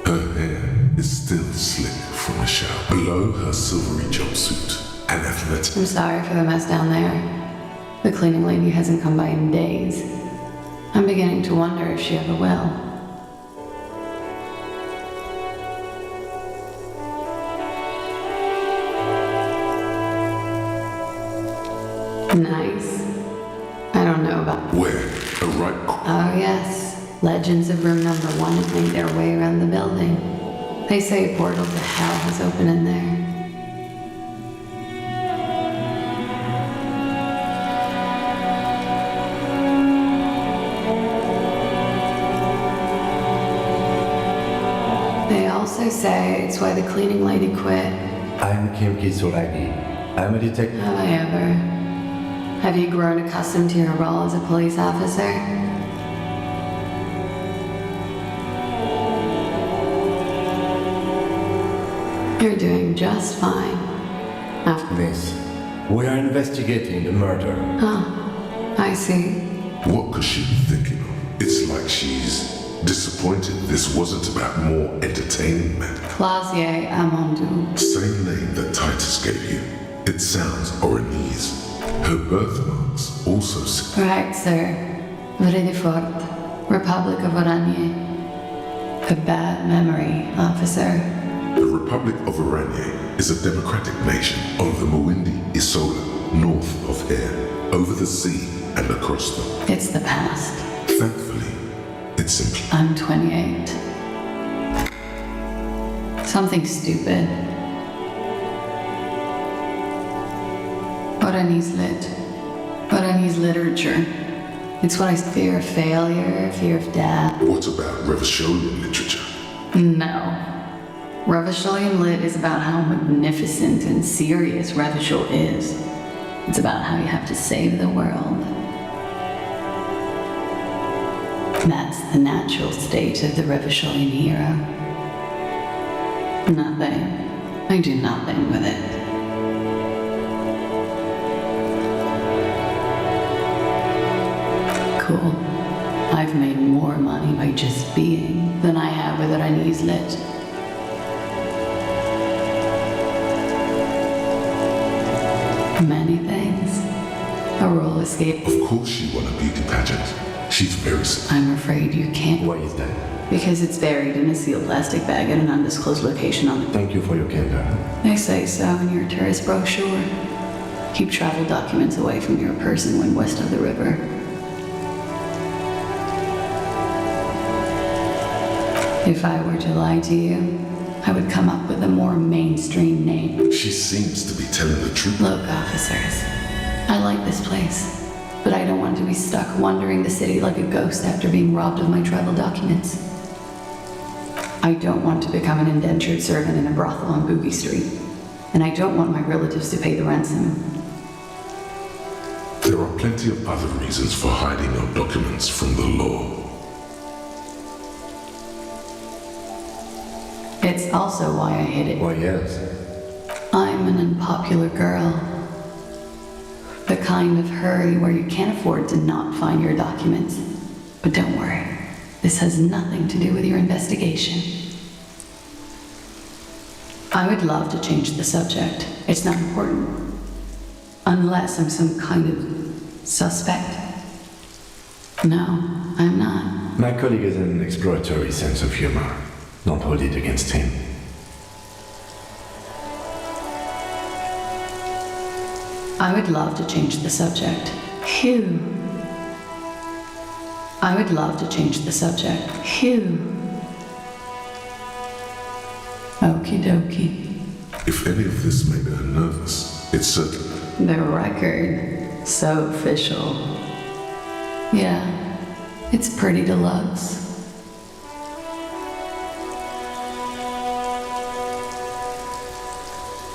Her hair is still slick from the shower. Below her silvery jumpsuit, an athletic... I'm sorry for the mess down there. The cleaning lady hasn't come by in days. I'm beginning to wonder if she ever will. Nice. I don't know about... Where? A right... Oh yes. Legends of room number 1 have made their way around the building. They say a portal to hell has opened in there. They also say it's why the cleaning lady quit. I'm Soragi. I'm a detective. Have I ever? Have you grown accustomed to your role as a police officer? You're doing just fine. After Miss, we are investigating the murder. Oh, I see. What could she be thinking of? It's like she's disappointed this wasn't about more entertaining men. Clausier Amandou. Same name that Titus gave you. It sounds Oranese. Her birthmarks also... Correct, sir. Vredefort, Republic of Oranje. A bad memory, officer. The Republic of Oranje is a democratic nation on the Muindi Isola, north of here, over the sea and across them. It's the past. Thankfully, It's simply... I'm 28. Something stupid. What I need is lit. What I need is literature. It's what I fear of failure, fear of death. What about Revacholian literature? No. Revacholian lit is about how magnificent and serious Revachol is. It's about how you have to save the world. That's the natural state of the Revacholian hero. Nothing. I do nothing with it. Cool. I've made more money by just being than I have with Rani's lit. Many things. A roller skate. Of course she won a beauty pageant. She's very sick. I'm afraid you can't. Why is that? Because it's buried in a sealed plastic bag at an undisclosed location on the... Thank you for your candor. They say so in your tourist brochure. Keep travel documents away from your person when west of the river. If I were to lie to you, I would come up with a more mainstream name. She seems to be telling the truth. Look, officers, I like this place, but I don't want to be stuck wandering the city like a ghost after being robbed of my travel documents. I don't want to become an indentured servant in a brothel on Boogie Street, and I don't want my relatives to pay the ransom. There are plenty of other reasons for hiding your documents from the law. It's also why I hid it. Why, yes. I'm an unpopular girl. The kind of hurry where you can't afford to not find your documents. But don't worry, this has nothing to do with your investigation. I would love to change the subject. It's not important. Unless I'm some kind of suspect. No, I'm not. My colleague has an exploratory sense of humor. Don't hold it against him. I would love to change the subject. Phew. I would love to change the subject. Phew. Okie dokie. If any of this made her nervous, it's certainly... The record. So official. Yeah, it's pretty deluxe.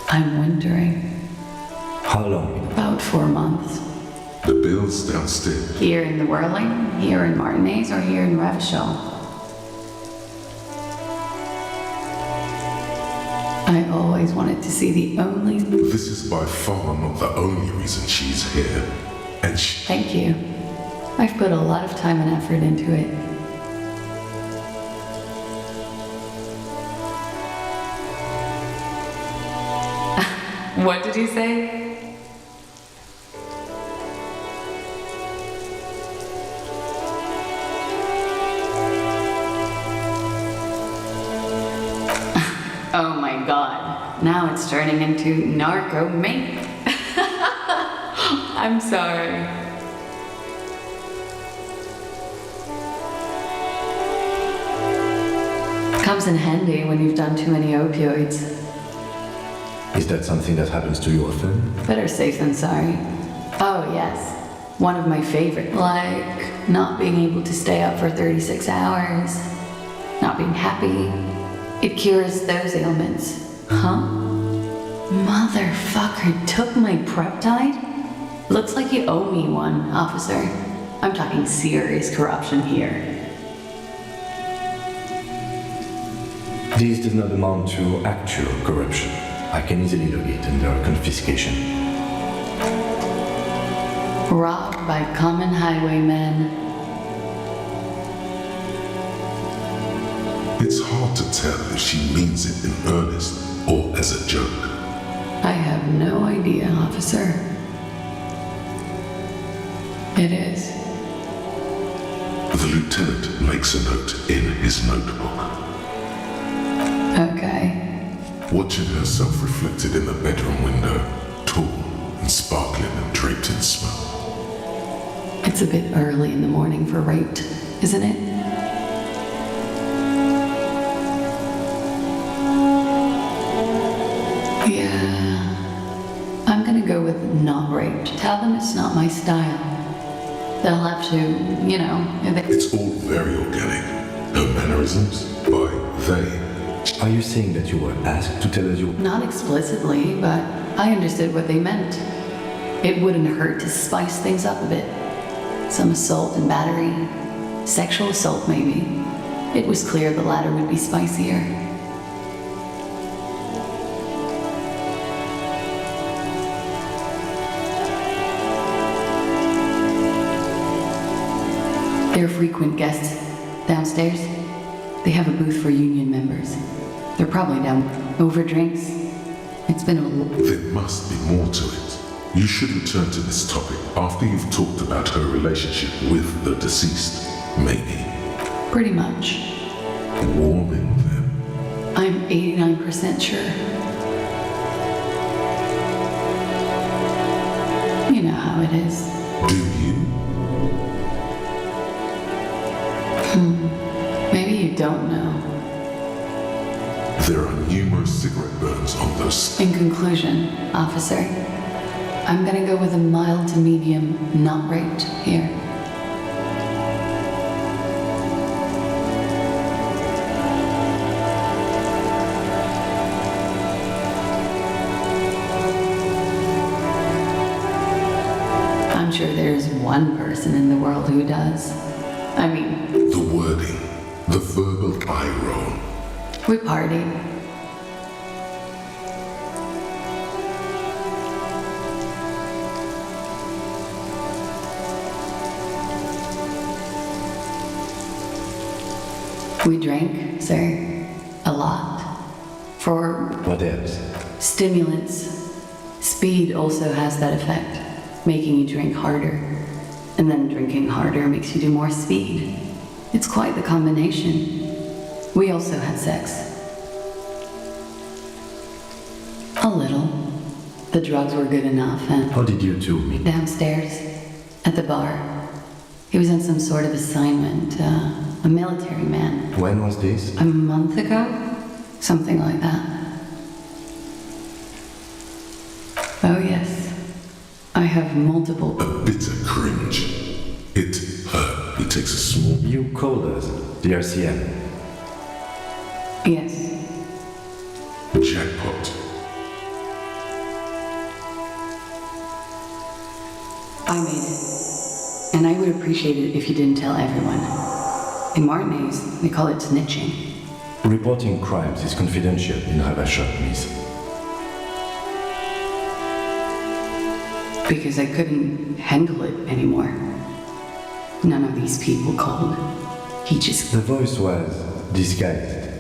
I'm wintering. How long? About 4 months. The bill's downstairs. Here in the Whirling, here in Martinez, or here in Ravachol. I always wanted to see the only... This is by far not the only reason she's here. And she... Thank you. I've put a lot of time and effort into it. What did you say? Oh my god, now it's turning into narco me. I'm sorry. Comes in handy when you've done too many opioids. Is that something that happens to you often? Better safe than sorry. Oh yes, one of my favorite. Like not being able to stay up for 36 hours, not being happy. It cures those ailments. Huh? Motherfucker took my Preptide? Looks like you owe me one, officer. I'm talking serious corruption here. This does not amount to actual corruption. I can easily log it under confiscation. Robbed by common highwaymen. It's hard to tell if she means it in earnest or as a joke. I have no idea, officer. It is. The lieutenant makes a note in his notebook. Okay. Watching herself reflected in the bedroom window, tall and sparkling and draped in smoke. It's a bit early in the morning for rape, isn't it? Tell them it's not my style. They'll have to, you know... It's all very organic. Her mannerisms, by they. Are you saying that you were asked to tell us you... Not explicitly, but I understood what they meant. It wouldn't hurt to spice things up a bit. Some assault and battery. Sexual assault, maybe. It was clear the latter would be spicier. They're frequent guests downstairs. They have a booth for union members. They're probably down over drinks. It's been a... There must be more to it. You should return to this topic after you've talked about her relationship with the deceased, maybe. Pretty much. Warming them. I'm 89% sure. You know how it is. Do you? Maybe you don't know. There are numerous cigarette burns on those. In conclusion, officer, I'm gonna go with a mild to medium not raped here. I'm sure there's one person in the world who does. I mean... The wording, the verbal eye roll. We partied. We drank, sir, a lot. For... What else? Stimulants. Speed also has that effect, making you drink harder. And then drinking harder makes you do more speed. It's quite the combination. We also had sex. A little. The drugs were good enough and... How did you two meet? Downstairs. At the bar. He was on some sort of assignment. A military man. When was this? A month ago? Something like that. Oh yes. I have multiple... A bitter cringe. It hurt. He takes a small... You called us, the RCM. Yes. Jackpot. I made it. And I would appreciate it if you didn't tell everyone. In Martinez, they call it snitching. Reporting crimes is confidential in Habasha, miss. Because I couldn't handle it anymore. None of these people called. He just... The voice was disguised.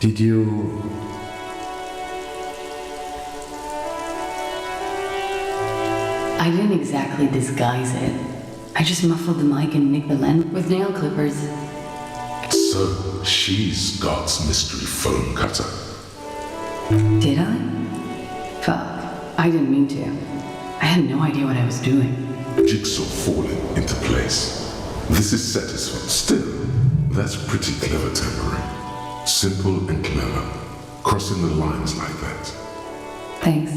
Did you... I didn't exactly disguise it. I just muffled the mic and nicked the lens with nail clippers. So, she's God's mystery phone cutter. Did I? Fuck. I didn't mean to. I had no idea what I was doing. Jigsaw falling into place. This is satisfying. Still, that's pretty clever tampering. Simple and clever. Crossing the lines like that. Thanks.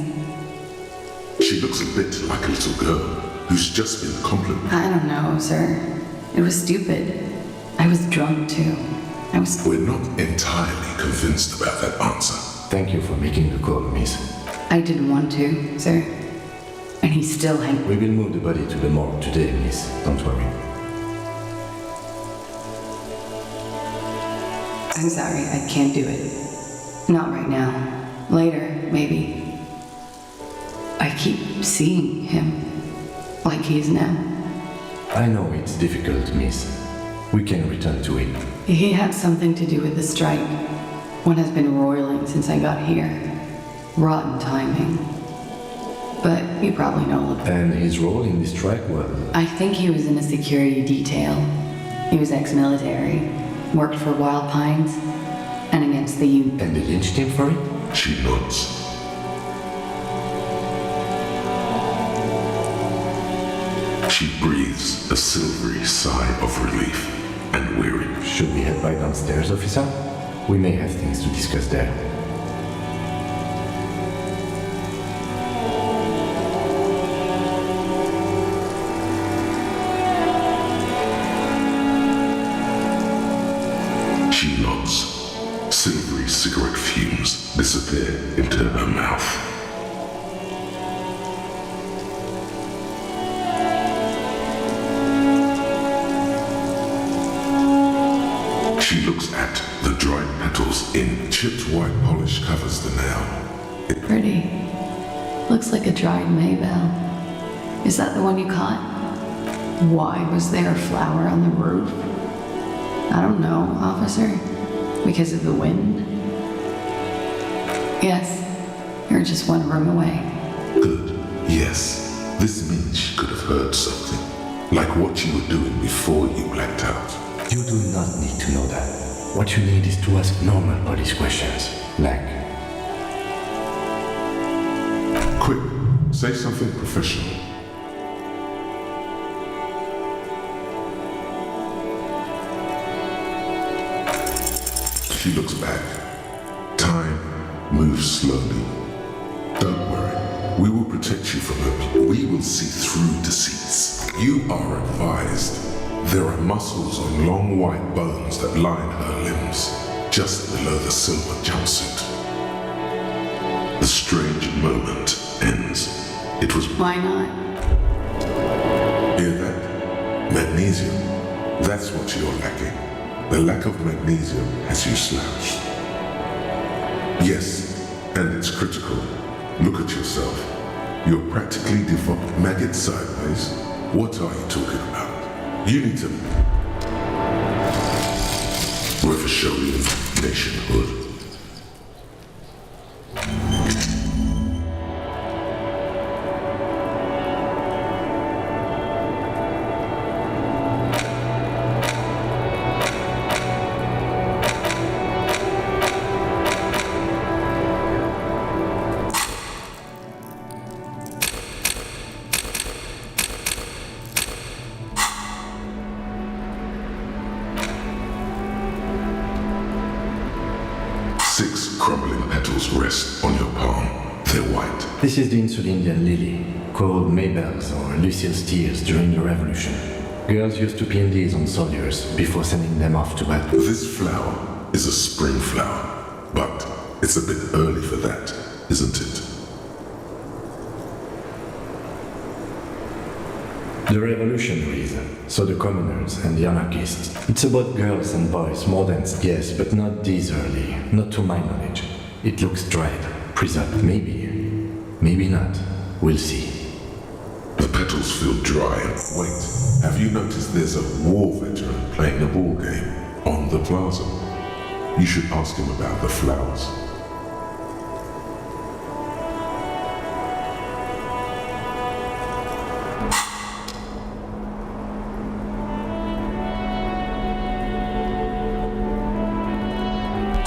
She looks a bit like a little girl who's just been complimented. I don't know, sir. It was stupid. I was drunk too. We're not entirely convinced about that answer. Thank you for making the call, miss. I didn't want to, sir. And he's still hanging. We will move the body to the morgue today, miss. Don't worry. I'm sorry, I can't do it. Not right now. Later, maybe. I keep seeing him. Like he is now. I know it's difficult, miss. We can return to it. He had something to do with the strike. One has been roiling since I got here. Rotten timing. But you probably know. And his role in the strike was? I think he was in a security detail. He was ex-military. Worked for Wild Pines. And against the youth. And they lynched him for it? She nods. She breathes a silvery sigh of relief and weary. Should we head by downstairs, officer? We may have things to discuss there. She nods. Silvery cigarette fumes disappear into her mouth. She looks at the dried petals in chipped white polish covers the nail. Pretty. Looks like a dried maybell. Is that the one you caught? Why was there a flower on the roof? I don't know, officer. Because of the wind? Yes. You're just one room away. Good. Yes. This means she could have heard something. Like what you were doing before you blacked out. You do not need to know that. What you need is to ask normal police questions, like... Quick, say something professional. She looks back. Time moves slowly. Don't worry, we will protect you from her. We will see through deceits. You are advised. There are muscles on long white bones that line her limbs, just below the silver jumpsuit. The strange moment ends. It was... Why not? Hear that? Magnesium. That's what you're lacking. The lack of magnesium has you slouched. Yes, and it's critical. Look at yourself. You're practically defunct. Maggot sideways. What are you talking about? You need to show you nationhood. Crumbling petals rest on your palm. They're white. This is the Insulindian lily, called Maybells or Lucille's tears during the Revolution. Girls used to pin these on soldiers before sending them off to battle. This flower is a spring flower, but it's a bit early for that, isn't it? The revolutionaries, so the commoners and the anarchists. It's about girls and boys more than... Yes, but not this early, not to my knowledge. It looks dried, preserved, maybe. Maybe not. We'll see. The petals feel dry. Wait, have you noticed there's a war veteran playing a ball game on the plaza? You should ask him about the flowers.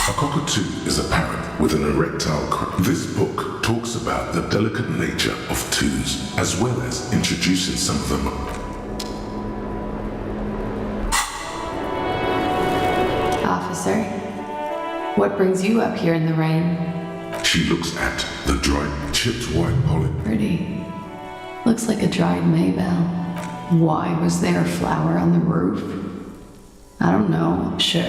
A cockatoo is a parrot with an erectile crown. This book talks about the delicate nature of twos, as well as introducing some of them. Officer, what brings you up here in the rain? She looks at the dried, chipped white pollen. Pretty. Looks like a dried maybell. Why was there a flower on the roof? I don't know. Sure.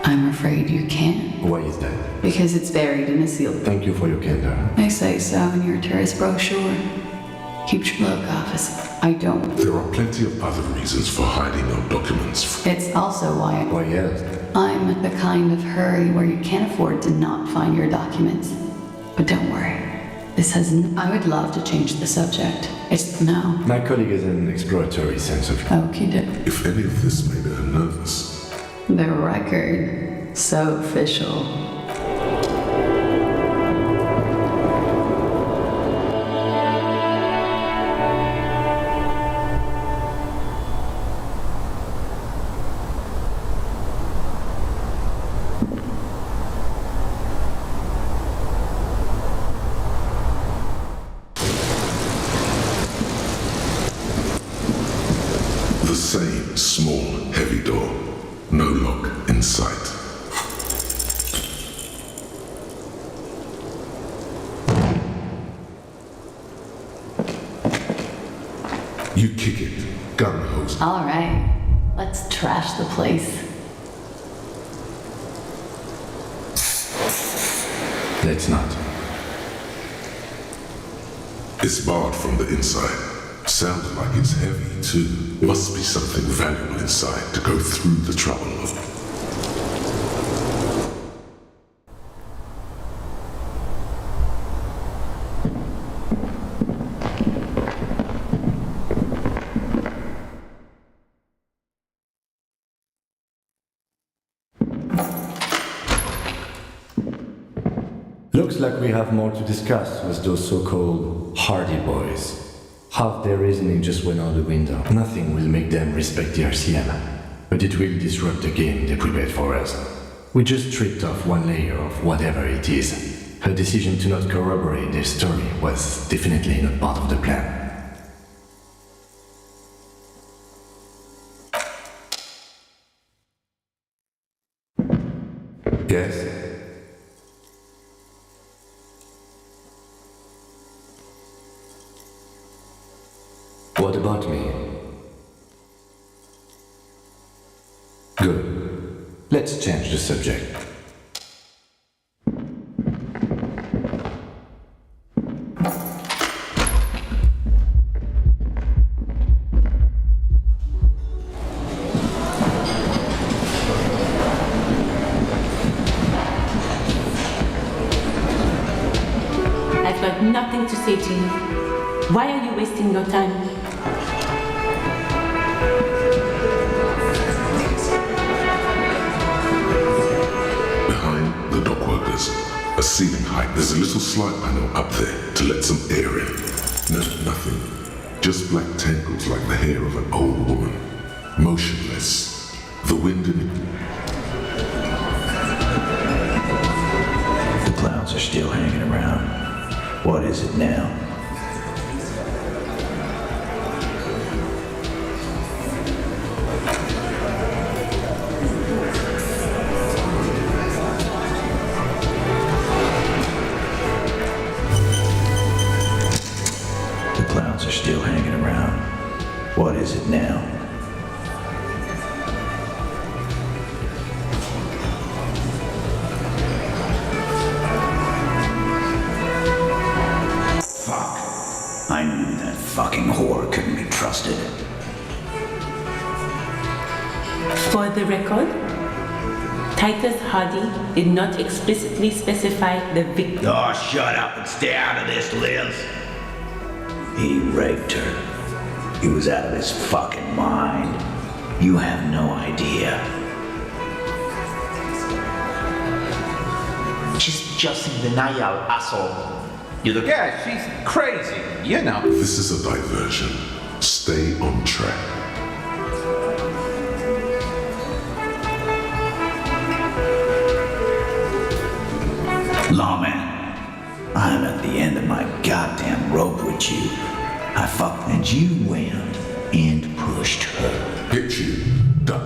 I'm afraid you can't. Why is that? Because it's buried in a sealed... Thank you for your candor. I say so in your tourist brochure. Keep your look, officer. I don't. There are plenty of other reasons for hiding your documents. It's also why... Why else? I'm the kind of hurry where you can't afford to not find your documents. But don't worry. This has... I would love to change the subject. It's no. My colleague has an exploratory sense of... Okie-doke. If any of this made her nervous... The record. So official. The same small, heavy door. No lock in sight. You kick it, gun hose. All right. Let's trash the place. Let's not. It's barred from the inside. Sounds like it's heavy too. Must be something valuable inside to go through the trouble of. Looks like we have more to discuss with those so-called Hardy Boys. Half their reasoning just went out the window. Nothing will make them respect the RCM, but it will disrupt the game they prepared for us. We just stripped off one layer of whatever it is. Her decision to not corroborate their story was definitely not part of the plan. Yes? What about me? Good. Let's change the subject. I've got nothing to say to you. Why are you wasting your time? Behind the dock workers, a ceiling height, there's a little slide panel up there to let some air in. No, nothing. Just black tangles like the hair of an old woman. Motionless. The wind in it. The clouds are still hanging around. What is it now? The clouds are still hanging around. What is it now? I knew that fucking whore couldn't be trusted. For the record, Titus Hardy did not explicitly specify the victim. Oh, shut up and stay out of this, Liz. He raped her. He was out of his fucking mind. You have no idea. She's just in denial, asshole. You look, yeah, she's crazy, you know. This is a diversion. Stay on track. Lawman, I'm at the end of my goddamn rope with you. I fucked and you went and pushed her. Hit you. Done.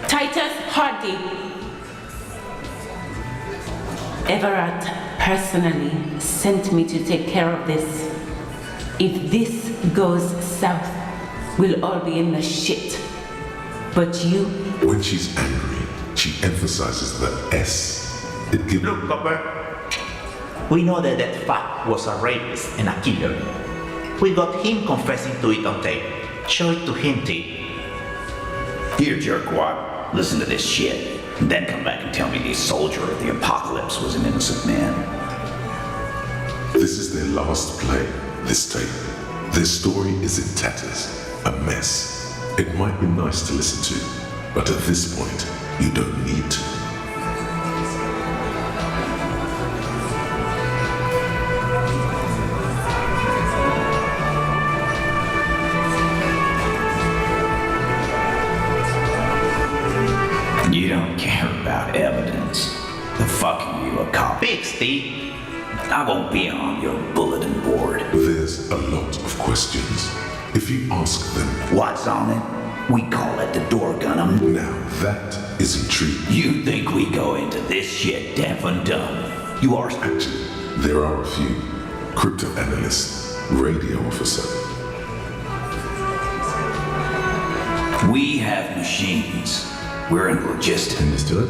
Titus Hardy. Everett personally sent me to take care of this. If this goes south, we'll all be in the shit. But you... When she's angry, she emphasizes the S. It gives... Look, Copper. We know that that fuck was a rapist and a killer. We got him confessing to it on tape. Show it to him, T. Here, jerkwad, listen to this shit. And then come back and tell me the soldier of the apocalypse was an innocent man. This is their last play, this tape. Their story is in tatters, a mess. It might be nice to listen to, but at this point, you don't need to. You don't care about evidence. The fuck are you, a cop? Big Steve. I won't be on your bulletin board. There's a lot of questions. If you ask them, what's on it? We call it the door gun. Now that is intriguing. You think we go into this shit deaf and dumb? You are... Actually, there are a few. Crypto analyst, radio officer. We have machines. We're in logistics. Understood?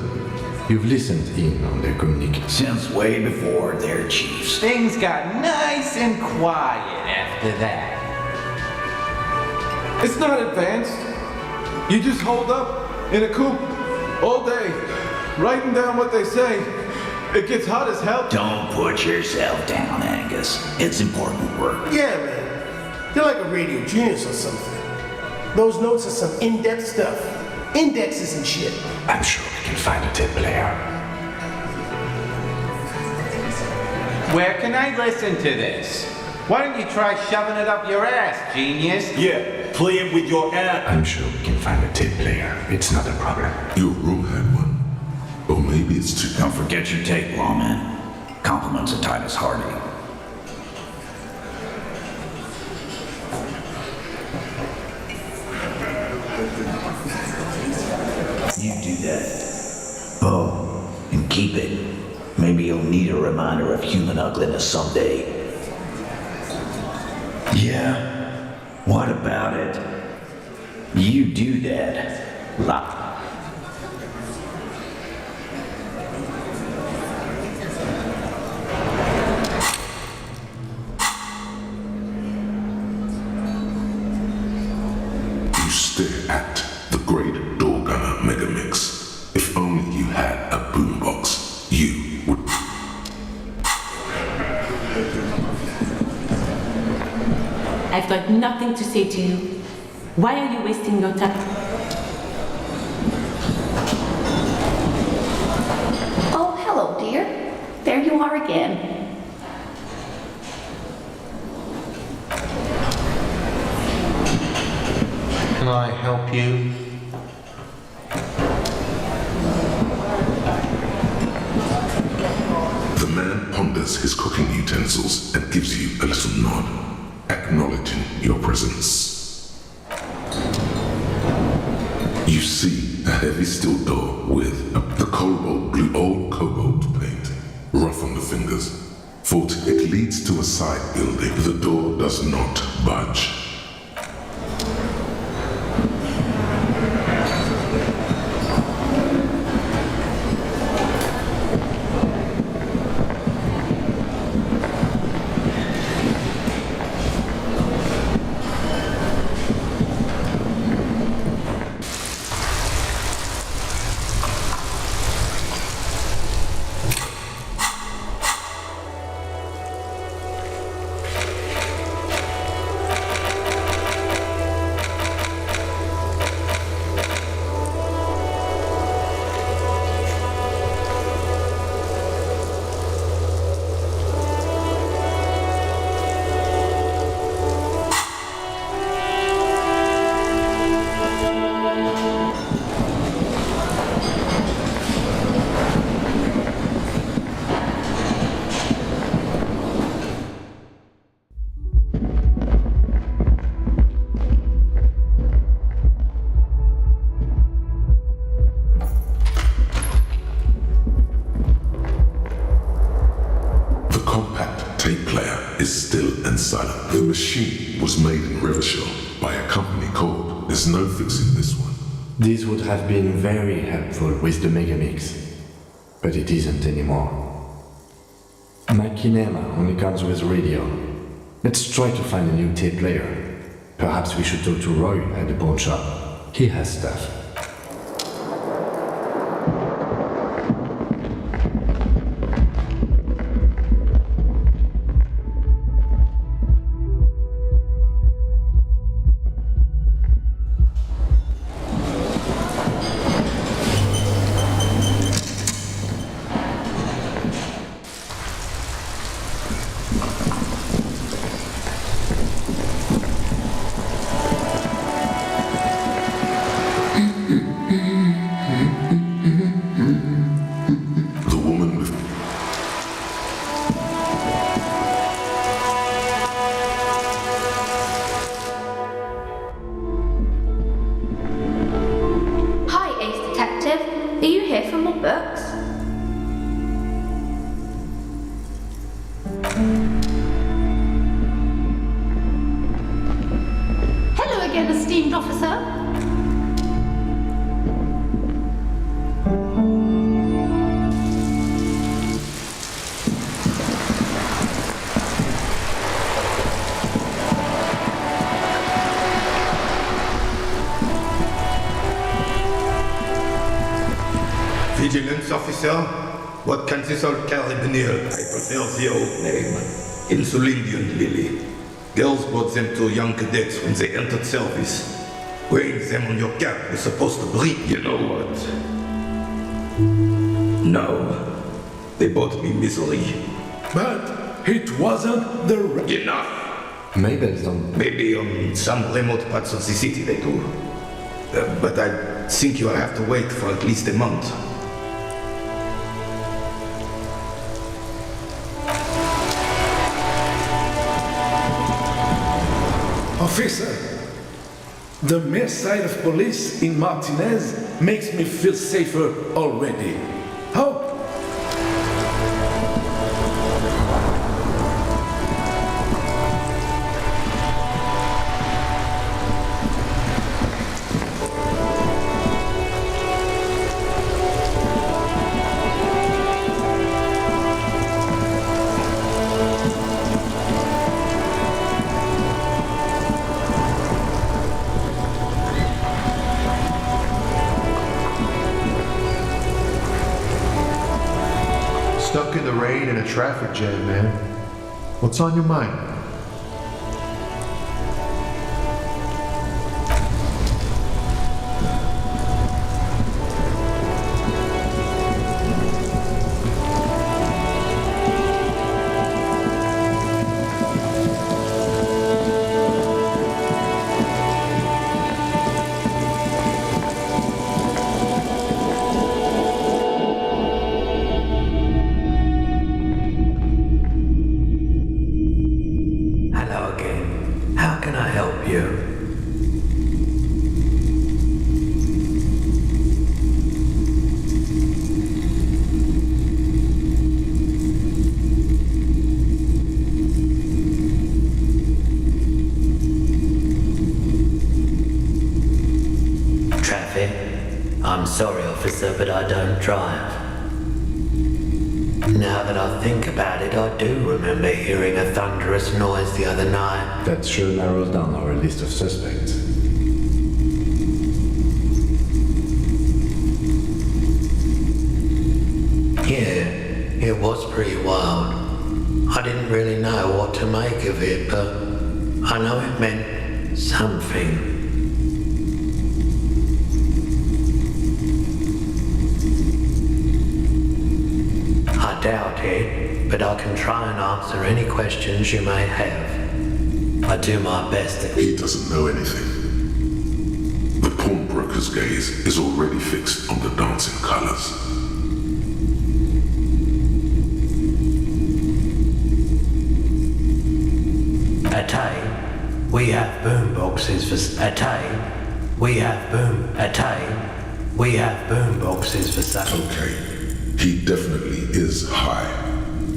You've listened in on their communication. Since way before their chiefs. Things got nice and quiet after that. It's not advanced. You just hold up in a coop all day, writing down what they say. It gets hot as hell. Don't put yourself down, Angus. It's important work. Yeah, man. You're like a radio genius or something. Those notes are some in-depth stuff. Indexes and shit. I'm sure we can find a tape player. Where can I listen to this? Why don't you try shoving it up your ass, genius? Yeah, play it with your ass. I'm sure we can find a tape player. It's not a problem. Your room had one. Or maybe it's too... Don't forget your tape, lawman. Compliments of Titus Hardy. You do that. Oh, and keep it. Maybe you'll need a reminder of human ugliness someday. Yeah? What about it? You do that. You stare at the great door gunner megamix. If only you had a boombox, you would... I've got nothing to say to you. Why are you wasting your time? Oh, hello, dear. There you are again. Can I help you? The man ponders his cooking utensils and gives you a little nod, acknowledging your presence. You see a heavy steel door with the cobalt blue old cobalt paint, rough on the fingers. For it leads to a side building. The door does not budge. Silent. The machine was made in Rivershaw by a company called There's No Fixing This One. This would have been very helpful with the Megamix, but it isn't anymore. My kinema only comes with radio. Let's try to find a new tape player. Perhaps we should talk to Roy at the pawn shop. He has stuff. Vigilance officer? What can this old carabinier? I prefer the old name. Insulindian Lily. Girls brought them to young cadets when they entered service. Wearing them on your cap was supposed to breathe. You know what? No. They brought me misery. But it wasn't the... Enough! Maybe on some remote parts of the city they do. But I think you'll have to wait for at least a month. Officer, the mere sight of police in Martinez makes me feel safer already. How? Stuck in the rain in a traffic jam, man. What's on your mind? I'm sorry, officer, but I don't drive. Now that I think about it, I do remember hearing a thunderous noise the other night. That sure narrows down our list of suspects. Yeah, it was pretty wild. I didn't really know what to make of it, but I know it meant something. I doubt it, but I can try and answer any questions you may have. I do my best to... He doesn't know anything. The pawnbroker's gaze is already fixed on the dancing colors. Atay, we have boom boxes for... Atay, we have boom... Atay, we have boom boxes for sale. Okay. He definitely is high.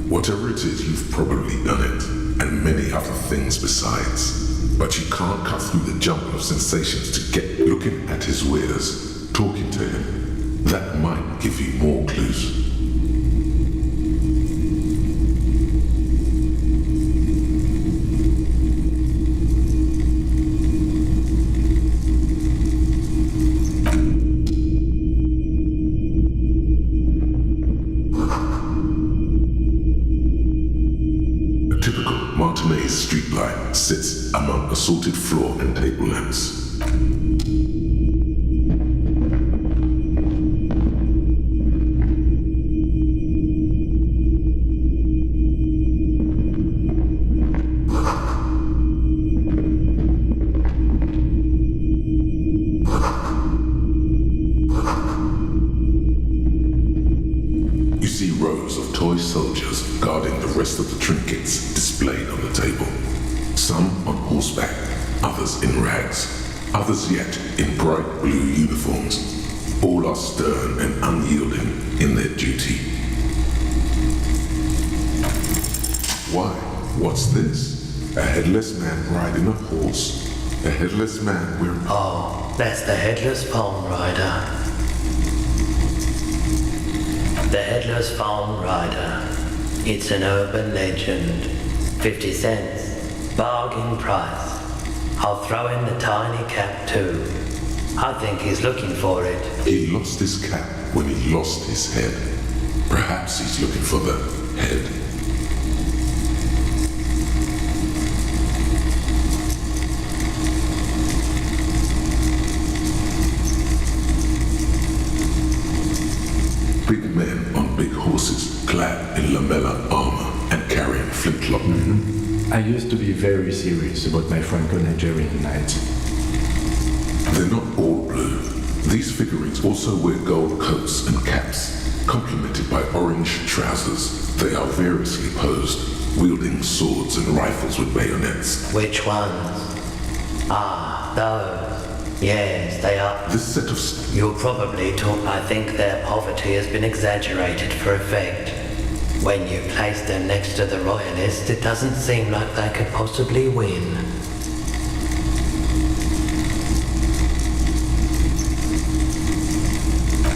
Whatever it is, you've probably done it, and many other things besides. But you can't cut through the jumble of sensations to get looking at his wares, talking to him. That might give you more clues. Martinez streetlight sits among assorted floor and table lamps. You see rows of toy soldiers guarding the rest of the trinkets displayed on the table. Some on horseback, others in rags, others yet in bright blue uniforms. All are stern and unyielding in their duty. Why? What's this? A headless man riding a horse? A headless man wearing... Oh, that's the headless phone rider. The headless phone rider. It's an urban legend. 50 cents. Bargain price. I'll throw in the tiny cap too. I think he's looking for it. He lost his cap when he lost his head. Perhaps he's looking for the head. Big men on big horses, clad in lamella armor and carrying flintlock. I used to be very serious about my Franco-Nigerian knights. They're not all blue. These figurines also wear gold coats and caps, complemented by orange trousers. They are variously posed, wielding swords and rifles with bayonets. Which ones? Ah, those. Yes, they are. This set of... You'll probably talk. I think their poverty has been exaggerated for effect. When you place them next to the royalists, it doesn't seem like they could possibly win.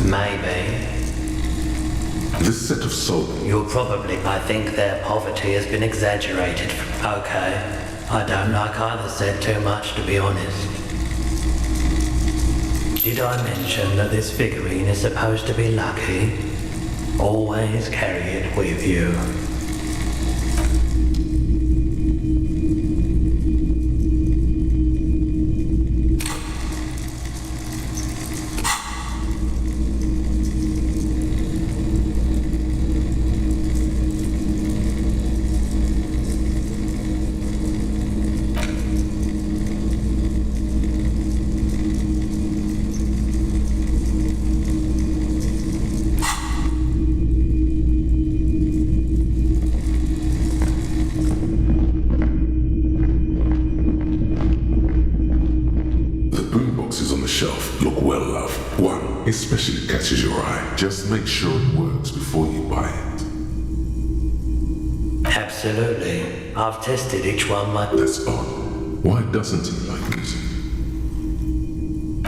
Maybe. This set of soldiers... You'll probably... I think their poverty has been exaggerated. Okay. I don't like either set too much, to be honest. Did I mention that this figurine is supposed to be lucky? Always carry it with you. Especially catches your eye. Just make sure it works before you buy it. Absolutely. I've tested each one That's odd. Why doesn't he like music?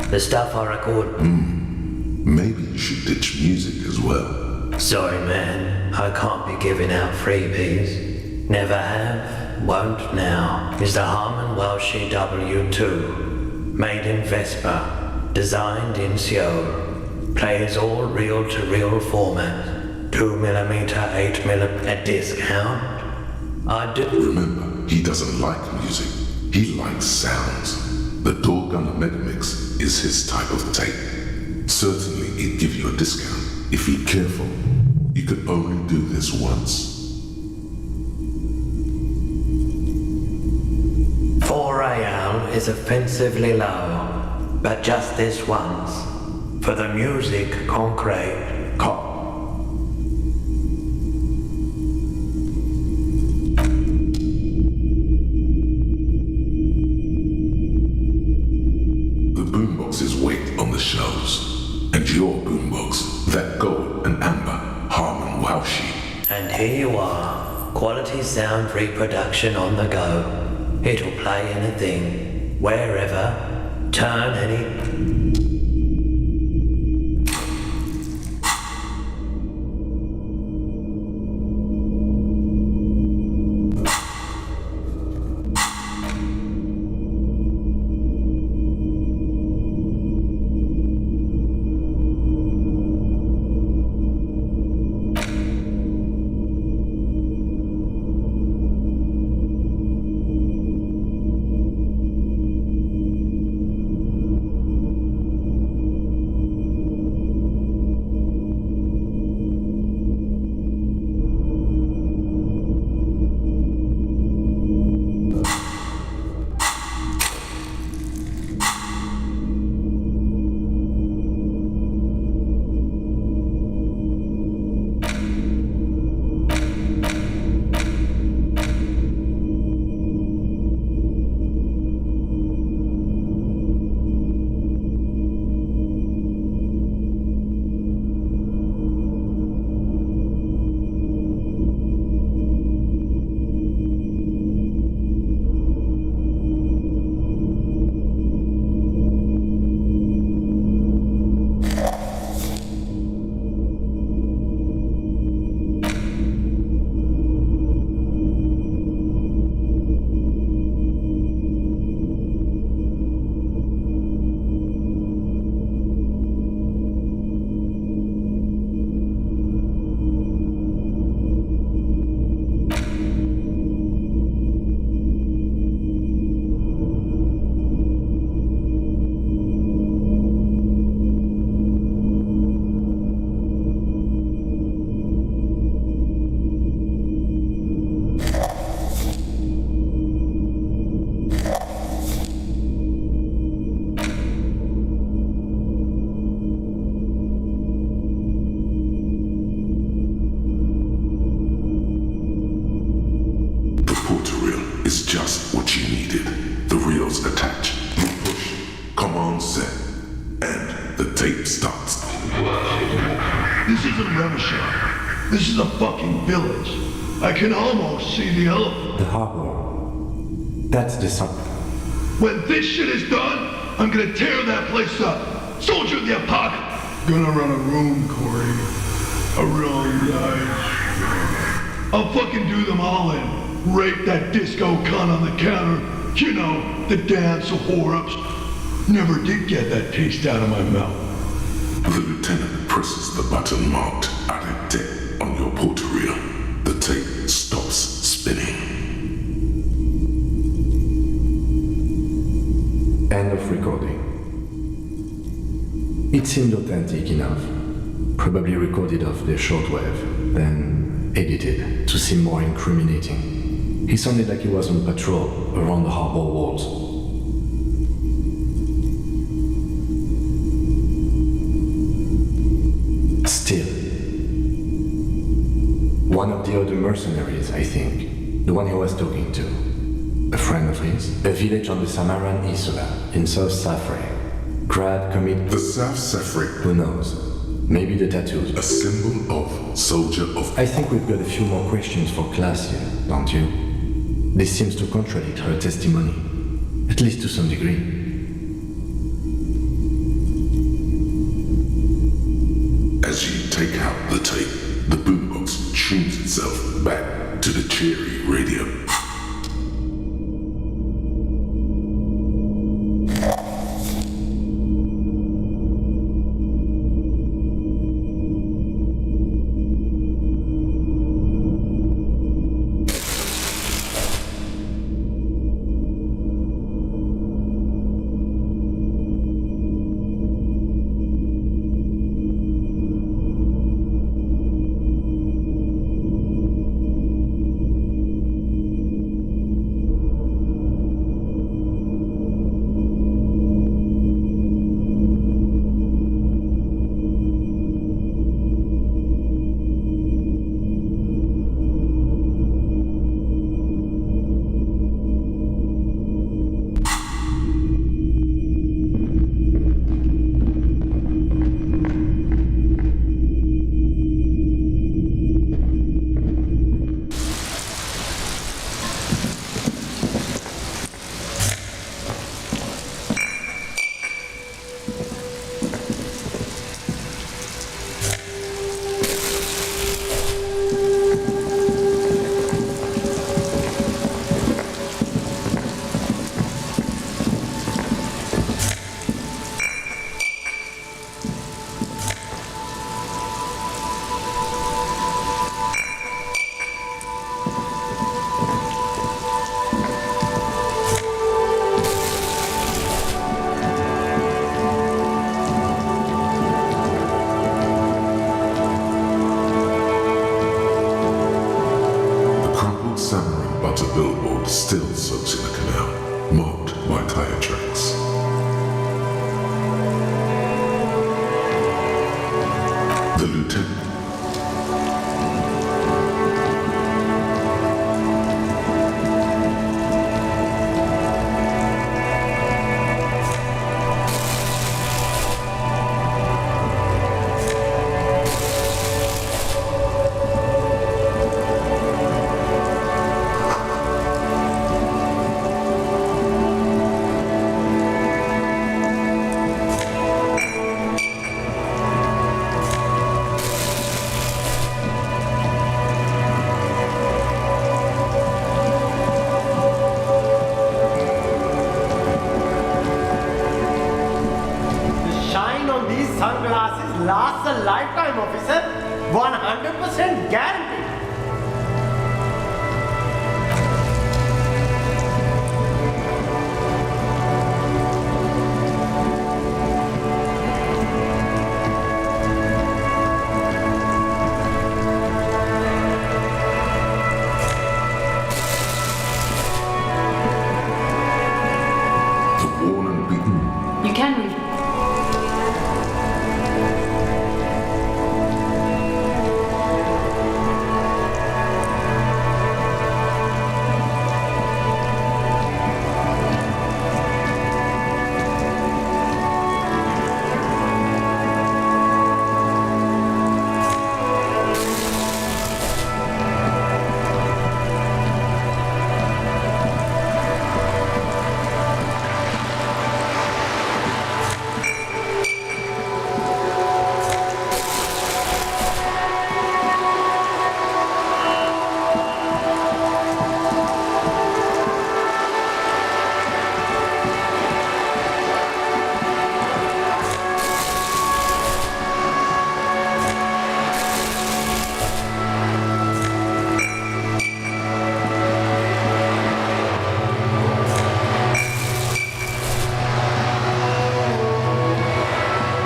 The stuff I record... Maybe you should ditch music as well. Sorry, man. I can't be giving out freebies. Never have, won't now. Is the Harman Welshie W2. Made in Vespa. Designed in Seoul. Plays all reel-to-reel format. 2mm, 8mm, a discount. I do... Remember, he doesn't like music. He likes sounds. The Dorgunner Megamix is his type of tape. Certainly, he'd give you a discount. If you're careful, you could only do this once. 4 AL is offensively low. But just this once. For the music, concrete, The boomboxes wait on the shelves. And your boombox, that gold and amber Harman Welshie. And here you are. Quality sound reproduction on the go. It'll play anything, wherever. Turn any... tape starts. This isn't Revachon. This is a fucking village. I can almost see the elephant. The harbor. That's the sun. When this shit is done, I'm gonna tear that place up. Soldier in their pocket. Gonna run a room, Corey. A real nice. I'll fucking do them all in. Rape that disco cunt on the counter. You know, the dance of whore-ups. Never did get that taste out of my mouth. The lieutenant presses the button marked "Arrêté" on your porterille. The tape stops spinning. End of recording. It seemed authentic enough. Probably recorded off the shortwave, then edited to seem more incriminating. He sounded like he was on patrol around the harbor walls. Still, one of the other mercenaries, I think, the one he was talking to, a friend of his, a village on the Samaran Isla in South Safri. Grad commit. The South Safri. Who knows? Maybe the tattoos. A symbol of soldier of. I think we've got a few more questions for class here, don't you? This seems to contradict her testimony, at least to some degree. As you take out the tape, the boombox tunes itself back to the cheery radio. Still soaks in the canal, marked by tire tracks. The lieutenant. Lasts a lifetime, officer. 100% guaranteed. The worn and beaten. You can read.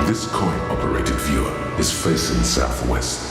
This coin-operated viewer is facing southwest.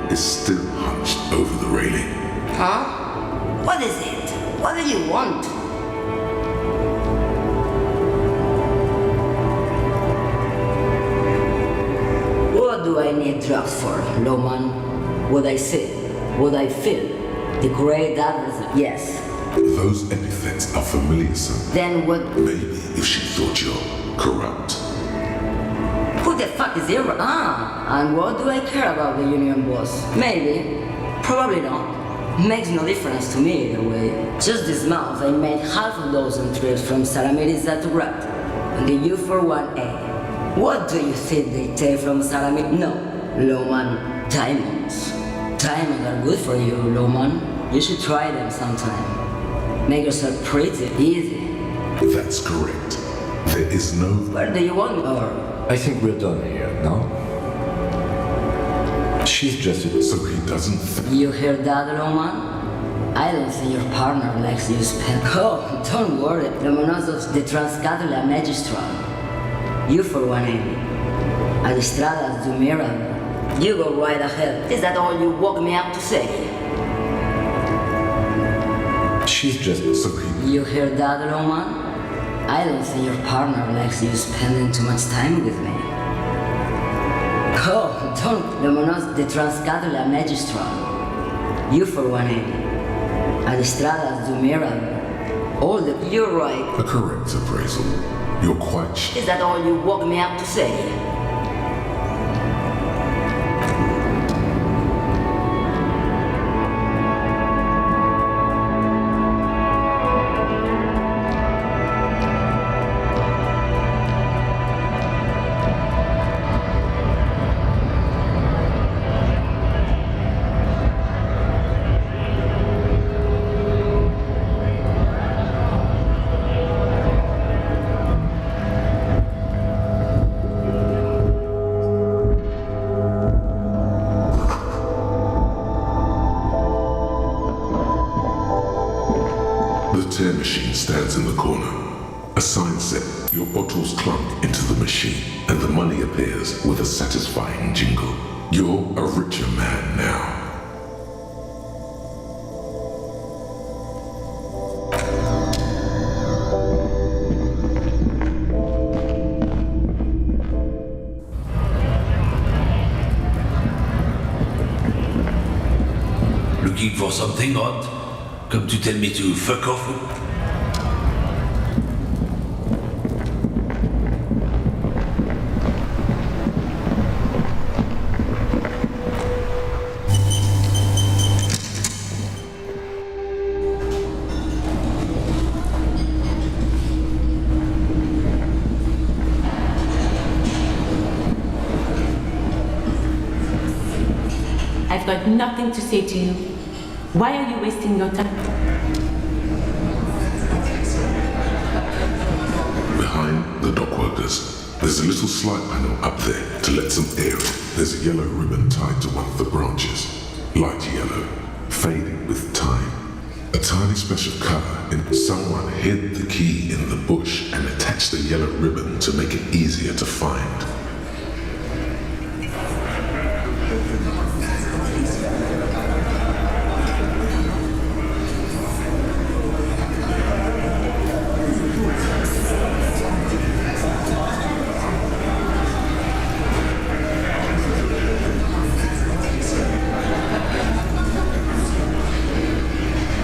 Is still hunched over the railing. Huh? What is it? What do you want? What do I need drugs for, Loman? What I see, what I feel, the great adversary. Yes. Those epithets are familiar, son. Then what? Maybe if she thought you're corrupt. Who the fuck is here? And what do I care about the union boss? Maybe. Probably not. Makes no difference to me either way. Just this month I made half a dozen trips from Salamiriza to Rat. And the U41A. What do you think they take from Salamir? No. Loman, diamonds. Diamonds are good for you, Loman. You should try them sometime. Make yourself pretty easy. That's correct. There is no... Where do you want me? Or... I think we're done here, no? She's just a... So he doesn't... You hear that, Roman? I don't think your partner likes you spend... Oh, don't worry. Lomonosov's the Transcatholia Magistral. You for 180. Adistradas do Miracle. You go right ahead. Is that all you woke me up to say? She's just... So he... You hear that, Roman? I don't think your partner likes you spending too much time with me. Oh, don't. Lomonos the Transcatholia Magistral. You for 180. Adistradas do Miracle. All the... You're right. A correct appraisal. You're quite... Is that all you woke me up to say? The tear machine stands in the corner. A sign said, your bottles clunk into the machine, and the money appears with a satisfying jingle. You're a richer man now. Looking for something, Aunt? Come to tell me to fuck off? have nothing to say to you. Why are you wasting your time? Behind the dock workers, there's a little slide panel up there to let some air in. There's a yellow ribbon tied to one of the branches. Light yellow, fading with time. A tiny splash of color, and someone hid the key in the bush and attached the yellow ribbon to make it easier to find.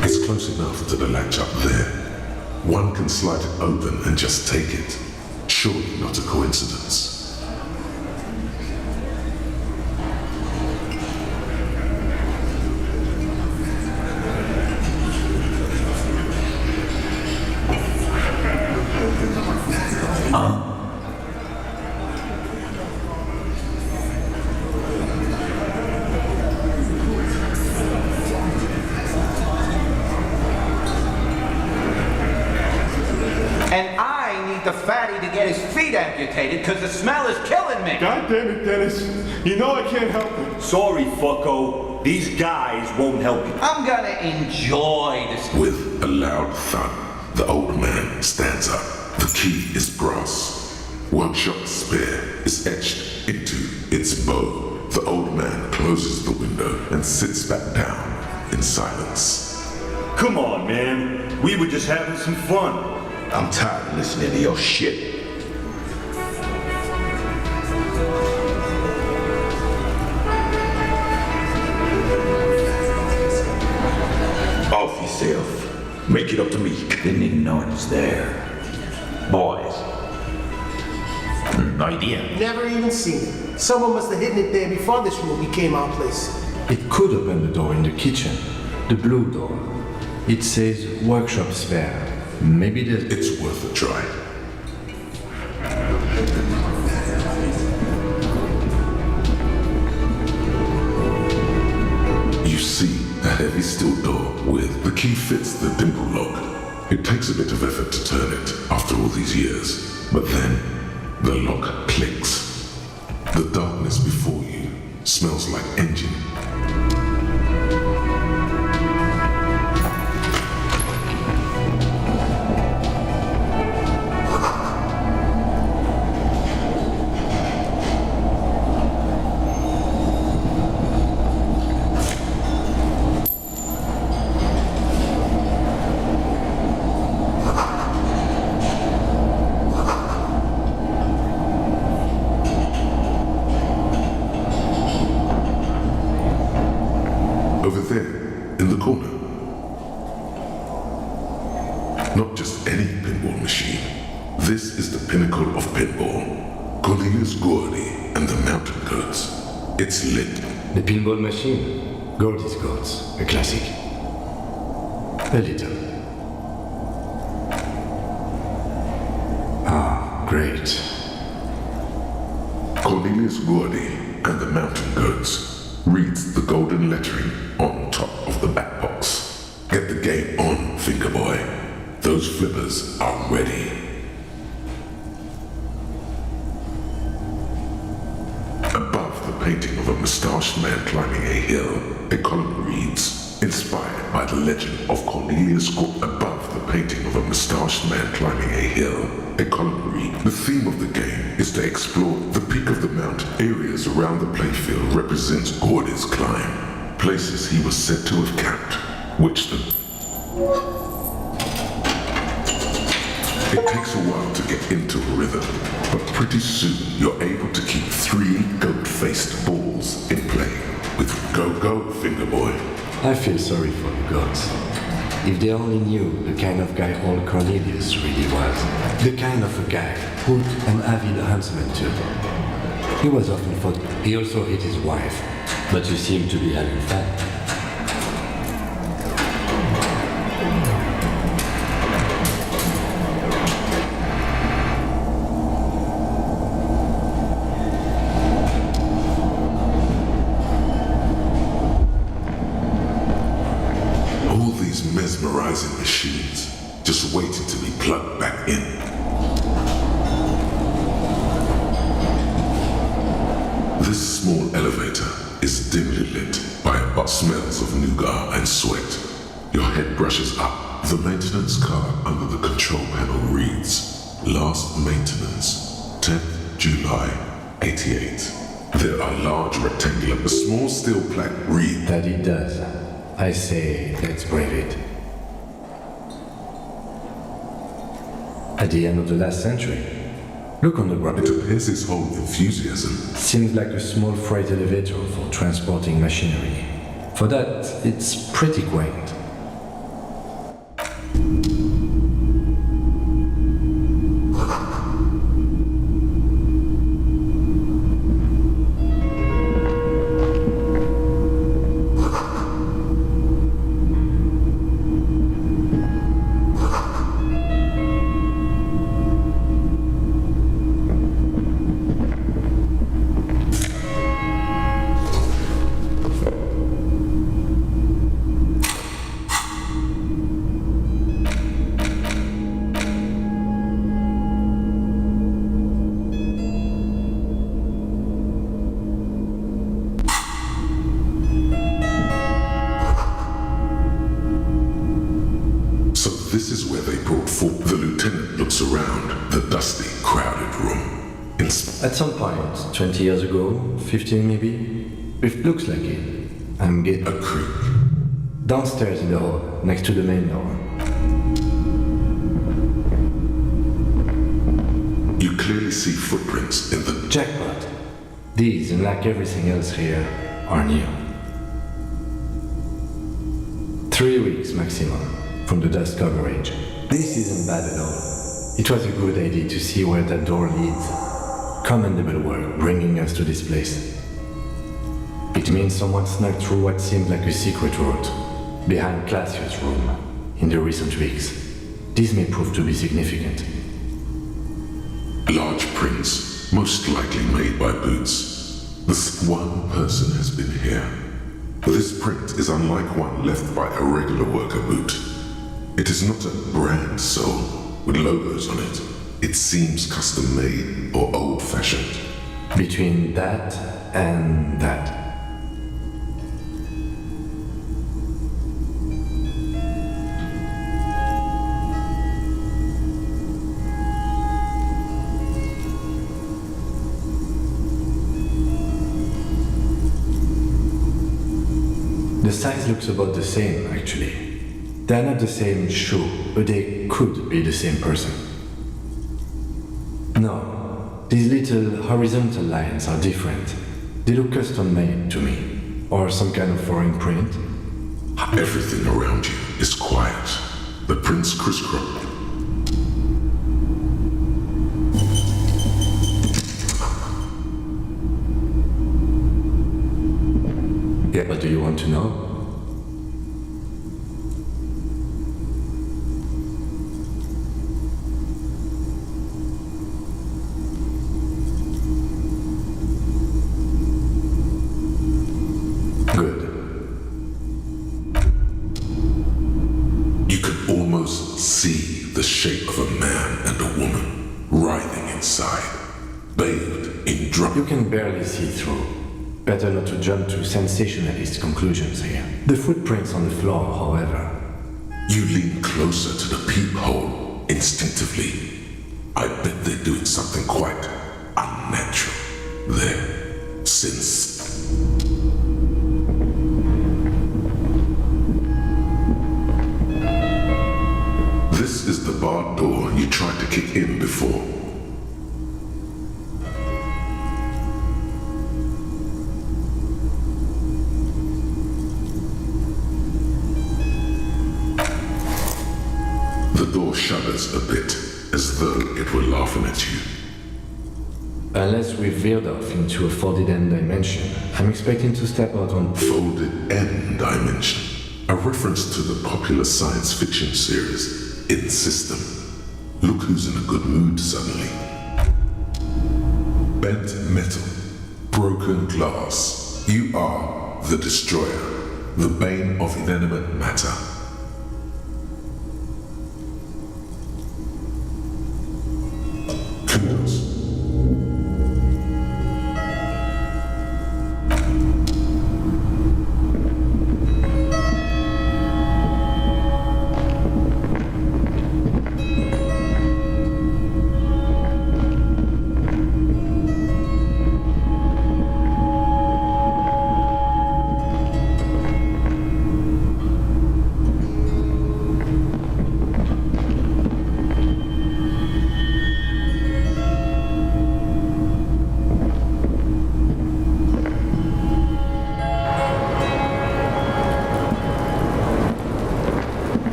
It's close enough to the latch up there. One can slide it open and just take it. Surely not a coincidence. And I need the fatty to get his feet amputated because the smell is killing me. God damn it, Dennis. You know I can't help it. Sorry, fucko. These guys won't help you. I'm gonna enjoy this. With a loud thud, the old man stands up. The key is brass. Workshop spare is etched into its bow. The old man closes the window and sits back down in silence. Come on, man. We were just having some fun. I'm tired of listening to your shit. Off yourself. Make it up to me. Didn't even know it was there. Boys. No idea. Never even seen it. Someone must have hidden it there before this room became our place. It could open the door in the kitchen, the blue door. It says workshop spare. Maybe there's... It's worth a try. You see a heavy steel door with the key fits the dimple lock. It takes a bit of effort to turn it after all these years, but then the lock clicks. The darkness before you smells like engine. Over there, in the corner. Not just any pinball machine. This is the pinnacle of pinball. Cornelius Gordy and the Mountain Goats. It's lit. The pinball machine. Goldie's Goats. A classic. A little. Ah, great. Cornelius Gordy and the Mountain Goats reads the golden lettering on top of the back box. Get the game on, finger boy. Those flippers are ready. Above the painting of a moustached man climbing a hill, a column reads, inspired by the legend of Cornelius Gordy. Above the painting of a moustached man climbing a hill, a column reads, the theme of the game is to explore the peak of the mountain. Areas around the playfield represents Gordy's climb, places he was said to have camped, which It takes a while to get into a rhythm, but pretty soon you're able to keep 3 goat-faced balls in play with go-go, finger boy. I feel sorry for the gods. If they only knew the kind of guy old Cornelius really was. The kind of a guy who an avid huntsman too. He was often thought he also hit his wife, but you seem to be having fun. these mesmerizing machines, just waiting to be plugged back in. This small elevator is dimly lit by smells of nougat and sweat. Your head brushes up. The maintenance card under the control panel reads, last maintenance, 10th July, 88. There are large rectangular, a small steel plaque reads. That it does. I say, let's brave it. At the end of the last century, look on the ground. It appears his whole enthusiasm seems like a small freight elevator for transporting machinery. For that, it's pretty quaint. This is where they brought forth. The lieutenant looks around the dusty, crowded room. At some point, 20 years ago, 15 maybe, it looks like it. I'm getting a creak. Downstairs in the hall, next to the main door. You clearly see footprints in the jackpot. These, and like everything else here, are new. 3 weeks maximum from the dust coverage. This isn't bad at all. It was a good idea to see where that door leads. Commendable work bringing us to this place. It means someone snuck through what seemed like a secret route, behind Classius' room, in the recent weeks. This may prove to be significant. Large prints, most likely made by boots. This one person has been here. This print is unlike one left by a regular worker boot. It is not a brand sole with logos on it. It seems custom made or old fashioned. Between that and that. The size looks about the same, actually. They're not the same shoe, but they could be the same person. No, these little horizontal lines are different. They look custom-made to me, or some kind of foreign print. Everything around you is quiet. The prints crisscross. Yeah, but do you want to know? See the shape of a man and a woman writhing inside, bathed in drum. You can barely see through. Better not to jump to sensationalist conclusions here. The footprints on the floor, however. You lean closer to the peephole instinctively. I bet they're doing something quite unnatural there, since this is the barred door you tried to kick in before. The door shudders a bit, as though it were laughing at you. Unless we veered off into a folded end dimension, I'm expecting to step out on folded end dimension, a reference to the popular science fiction series In System. Look who's in a good mood suddenly. Bent metal, broken glass. You are the destroyer, the bane of inanimate matter.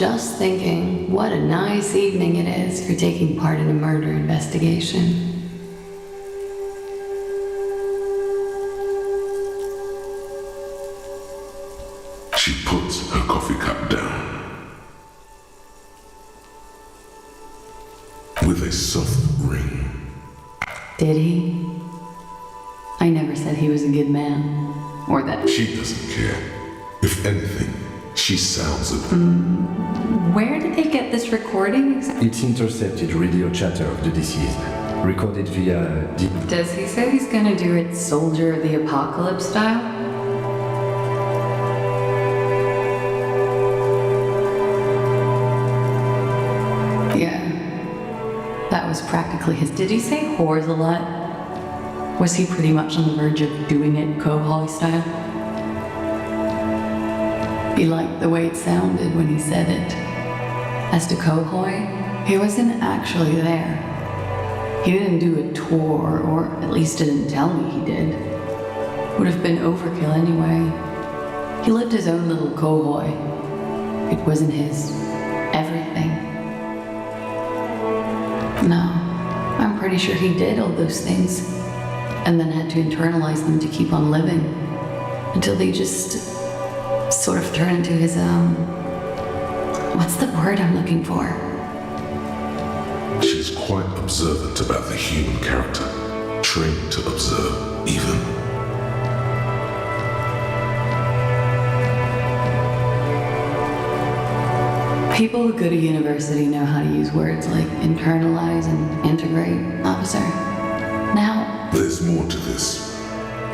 just thinking what a nice evening it is for taking part in a murder investigation. She puts her coffee cup down. With a soft ring. Did he? I never said he was a good man. Or that... She doesn't care. If anything, she sounds it. Where did they get this recording? It's intercepted radio chatter of the deceased, recorded via deep... Does he say he's gonna do it Soldier of the Apocalypse style? Yeah. That was practically his... Did he say whores a lot? Was he pretty much on the verge of doing it Kohoi style? He liked the way it sounded when he said it. As to Kohoi, he wasn't actually there. He didn't do a tour, or at least didn't tell me he did. Would have been overkill anyway. He lived his own little Kohoi. It wasn't his everything. No, I'm pretty sure he did all those things, and then had to internalize them to keep on living, until they just sort of turn into his, what's the word I'm looking for? She's quite observant about the human character, trained to observe, even. People who go to university know how to use words like internalize and integrate, officer. Now... There's more to this.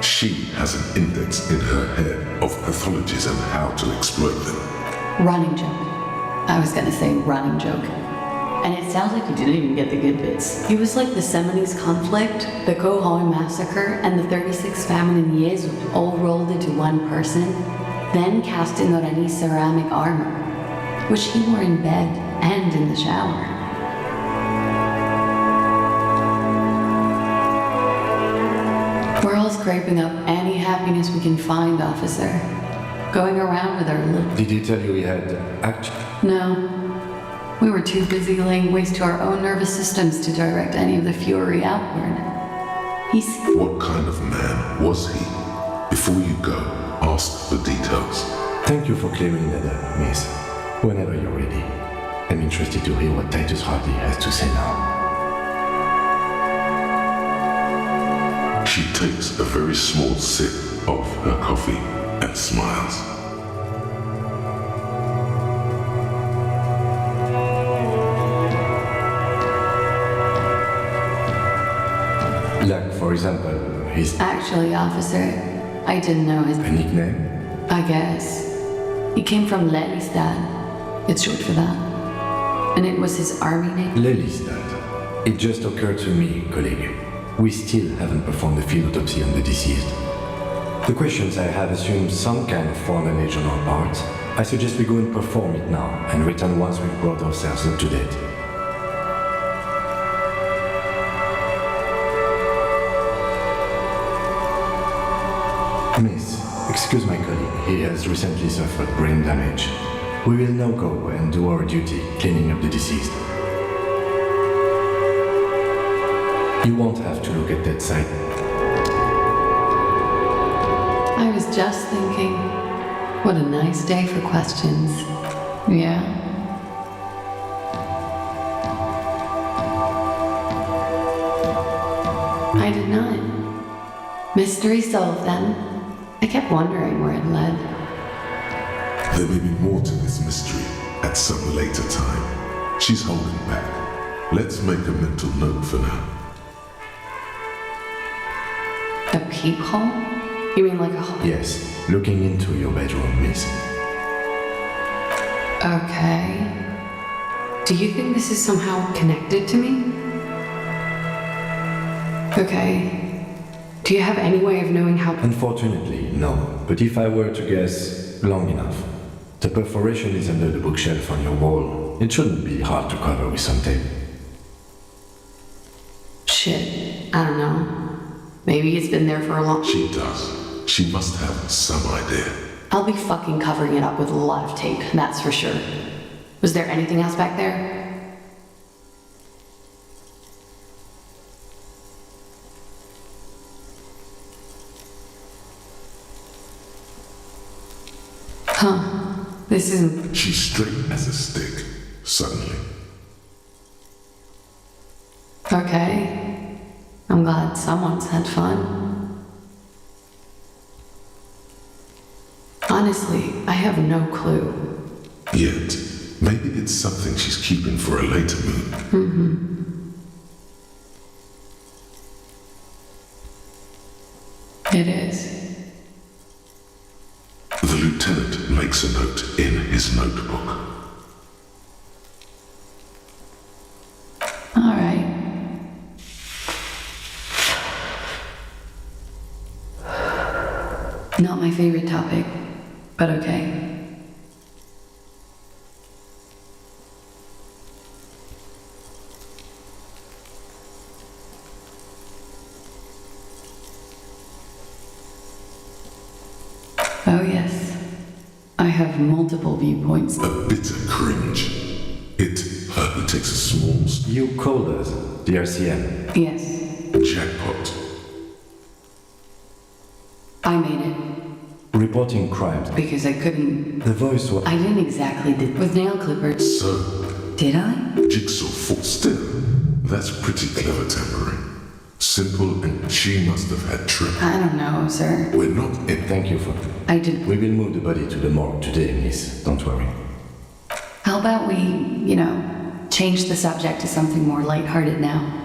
She has an index in her head of pathologies and how to exploit them. Running joke. I was gonna say running joke. And it sounds like you didn't even get the good bits. He was like the Seminoles conflict, the Kohoi massacre, and the 36 famine in Yezu all rolled into one person, then cast in Norani ceramic armor, which he wore in bed and in the shower. We're all scraping up any happiness we can find, officer. Going around with our little... Did he tell you he had act? No. We were too busy laying waste to our own nervous systems to direct any of the fury outward. What kind of man was he? Before you go, ask the details. Thank you for clearing that up, miss. Whenever you're ready. I'm interested to hear what Titus Hardy has to say now. She takes a very small sip of her coffee and smiles. Like, for example, his... Actually, officer, I didn't know his... A nickname? I guess. He came from Lelystad. It's short for that. And it was his army name? Lelystad. It just occurred to me, colleague. We still haven't performed the field autopsy on the deceased. The questions I have assume some kind of foreknowledge on our part. I suggest we go and perform it now, and return once we've brought ourselves up to date. Miss, excuse my colleague, he has recently suffered brain damage. We will now go and do our duty, cleaning up the deceased. You won't have to look at that side. I was just thinking, what a nice day for questions. Yeah? I did not. Mystery solved then. I kept wondering where it led. There may be more to this mystery at some later time. She's holding back. Let's make a mental note for now. A peephole? You mean like a hole? Yes, looking into your bedroom, miss. Okay. Do you think this is somehow connected to me? Okay. Do you have any way of knowing how... Unfortunately, no. But if I were to guess long enough, the perforation is under the bookshelf on your wall. It shouldn't be hard to cover with some tape. Shit. I don't know. Maybe it's been there for a long... She does. She must have some idea. I'll be fucking covering it up with a lot of tape, that's for sure. Was there anything else back there? Huh. This isn't... She's straight as a stick, suddenly. Okay. I'm glad someone's had fun. Honestly, I have no clue. Yet, maybe it's something she's keeping for a later mood. It is. The lieutenant makes a note in his notebook. All right. Not my favorite topic, but okay. Oh yes, I have multiple viewpoints. A bitter cringe. It hardly takes a small... You called us, the RCM. Yes, Jackpot. I made it. Reporting crimes. Because I couldn't... The voice was... I didn't exactly did with nail clippers. So... Did I? Jigsaw fought still. That's pretty clever tampering. Simple, and she must have had trick. I don't know, sir. We're not in... Thank you for... I did... We will move the body to the morgue today, miss. Don't worry. How about we, change the subject to something more lighthearted now?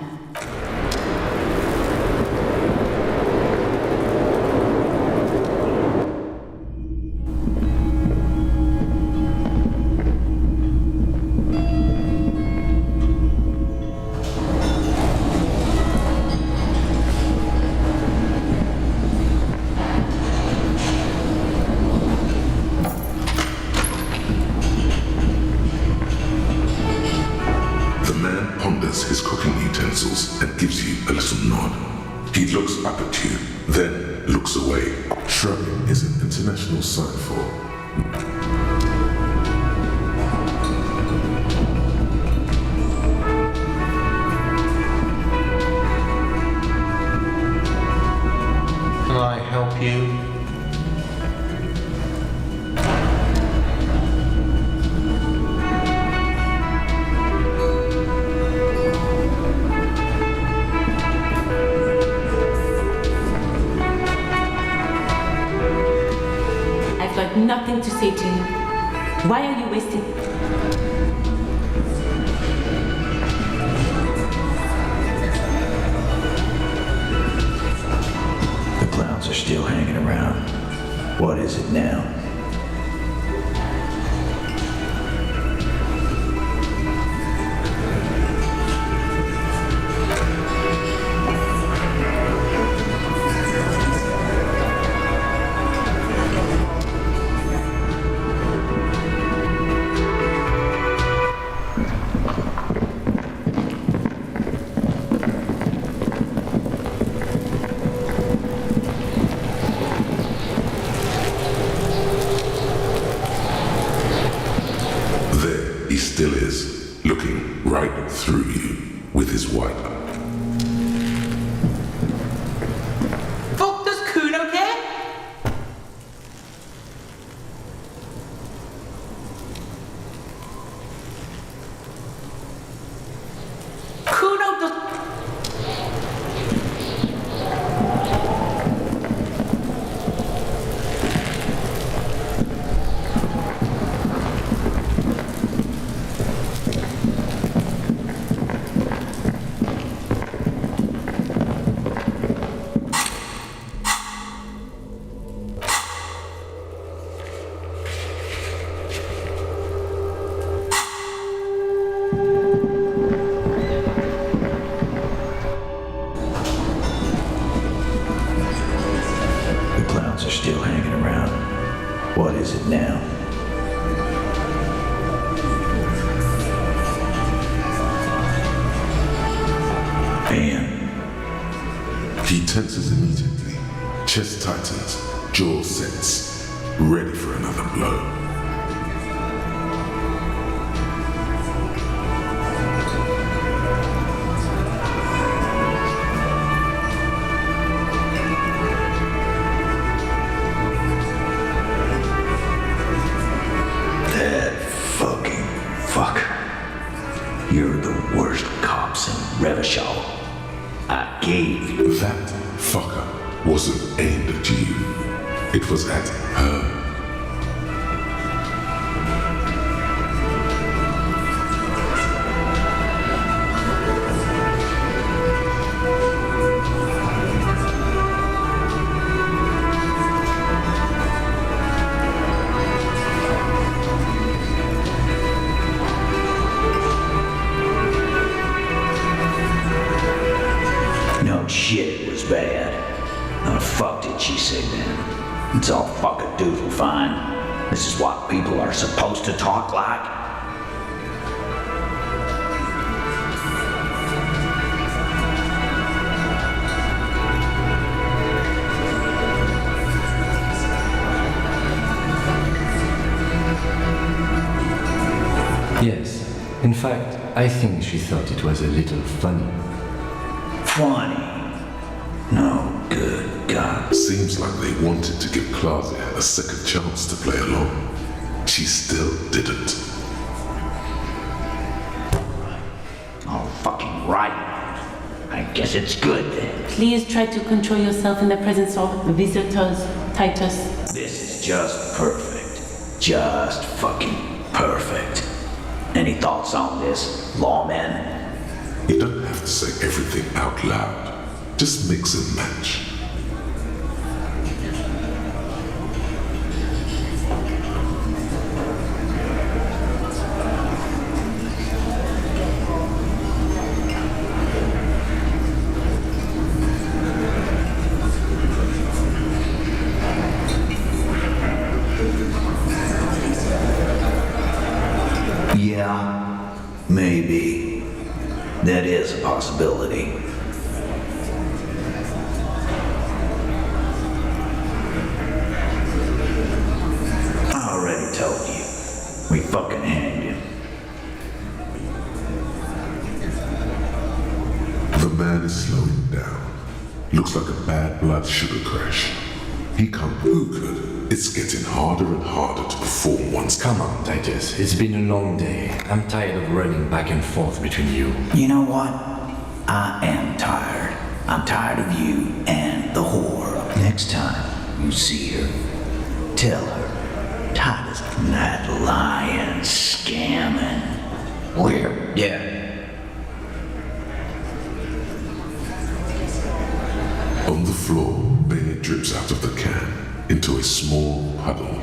His cooking utensils and gives you a little nod. He looks up at you, then looks away. Shrugging is an international sign for... Can I help you? Nothing to say to you. Why are you wasting? The clowns are still hanging around. What is it now? He still is, looking right through you with his white eye. Fuck, does Kuno care? Kuno does... Are still hanging around. What is it now? And he tenses immediately, chest tightens, jaw sets, ready for another blow. Revishaw. I gave you. That fucker wasn't aimed at you. It was at her. No shit, it was bad. Oh, fuck did she say then? It's all fuckadoodle fine. This is what people are supposed to talk like? Yes. In fact, I think she thought it was a little funny. Funny? No, good God. Seems like they wanted to give Claudia a second chance to play along. She still didn't. Oh, fucking right. I guess it's good then. Please try to control yourself in the presence of visitors, Titus. This is just perfect. Just fucking perfect. Any thoughts on this, lawman? You don't have to say everything out loud. Just mix and match. Yeah, maybe. That is a possibility. I already told you. We fucking hanged him. The man is slowing down. Looks like a bad blood sugar crash. He can't. Who could? It's getting harder and harder to perform once. Come on, Titus. It's been a long day. I'm tired of running back and forth between you. You know what? I am tired. I'm tired of you and the whore. Next time you see her, tell her Titus from that lying, scamming. Where? Yeah. On the floor, beer drips out of the can into a small puddle.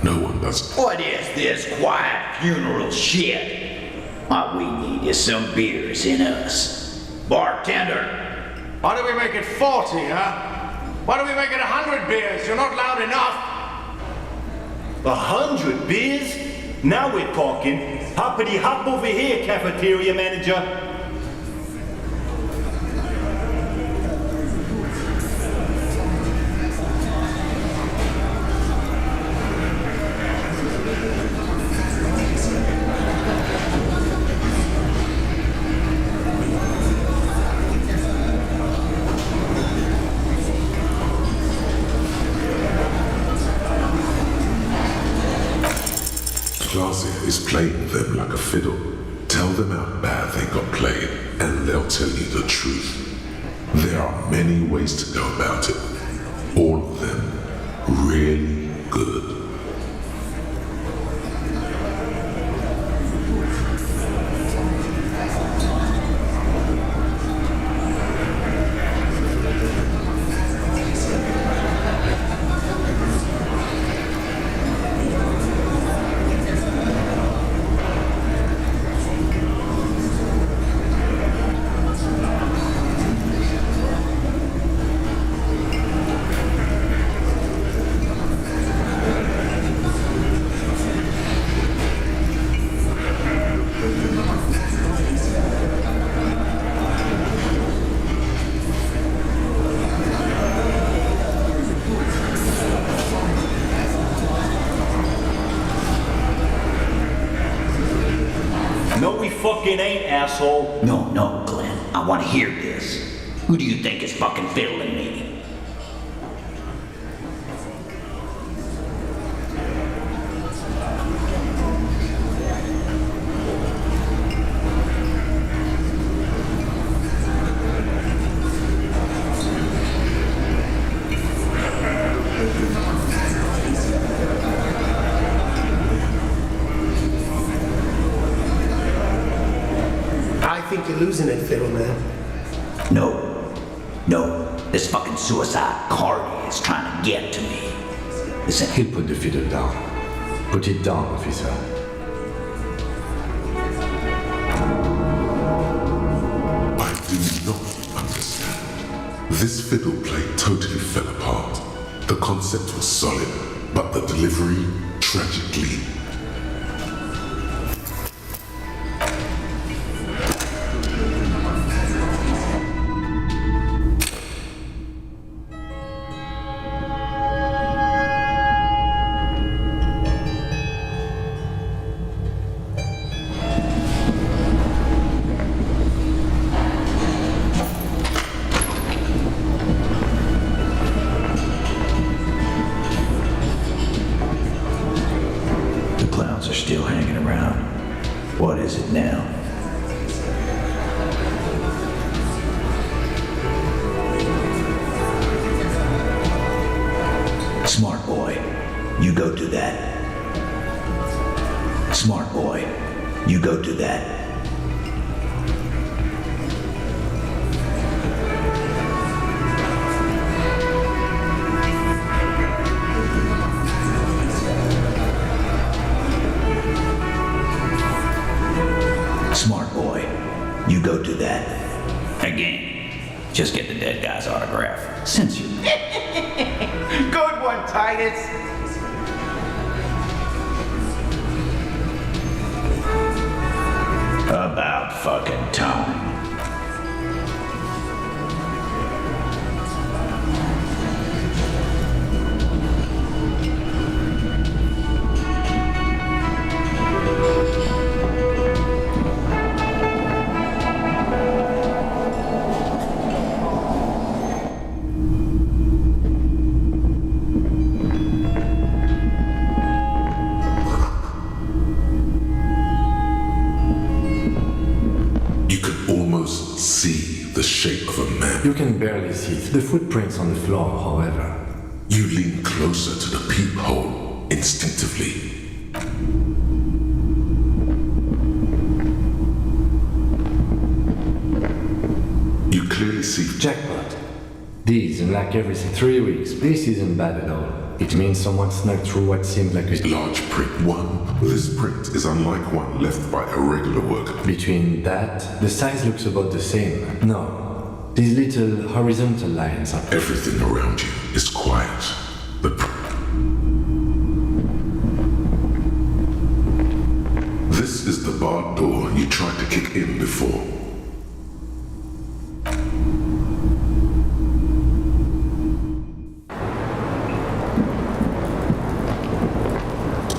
No one does. What is this quiet funeral shit? What we need is some beers in us. Bartender! Why do we make it 40, huh? Why do we make it 100 beers? You're not loud enough. 100 beers? Now we're talking. Hoppity hop over here, cafeteria manager. Claudia is playing them like a fiddle. Tell them how bad they got played, and they'll tell you the truth. There are many ways to go about it. All of them really good. Fucking ain't, asshole. No, Glenn. I want to hear this. Who do you think is fucking fiddling me? I think you're losing it, fiddle man. No, this fucking suicide Cardi is trying to get to me. Listen, He'll put the fiddle down. Put it down, officer. I do not understand. This fiddle play totally fell apart. The concept was solid, but the delivery, tragically. still hanging around. What is it now? Smart boy, you go do that. Smart boy, you go do that. Smart boy, you go do that. Again, just get the dead guy's autograph. Since you... Good one, Titus. About fucking time. You can barely see it. The footprints on the floor, however. You lean closer to the peephole instinctively. You clearly see jackpot. These, unlike every 3 weeks, this isn't bad at all. It means someone snuck through what seemed like a large print. This print is unlike one left by a regular worker. Between that, the size looks about the same. No. These little horizontal lines are... Everything around you is quiet. This is the barred door you tried to kick in before.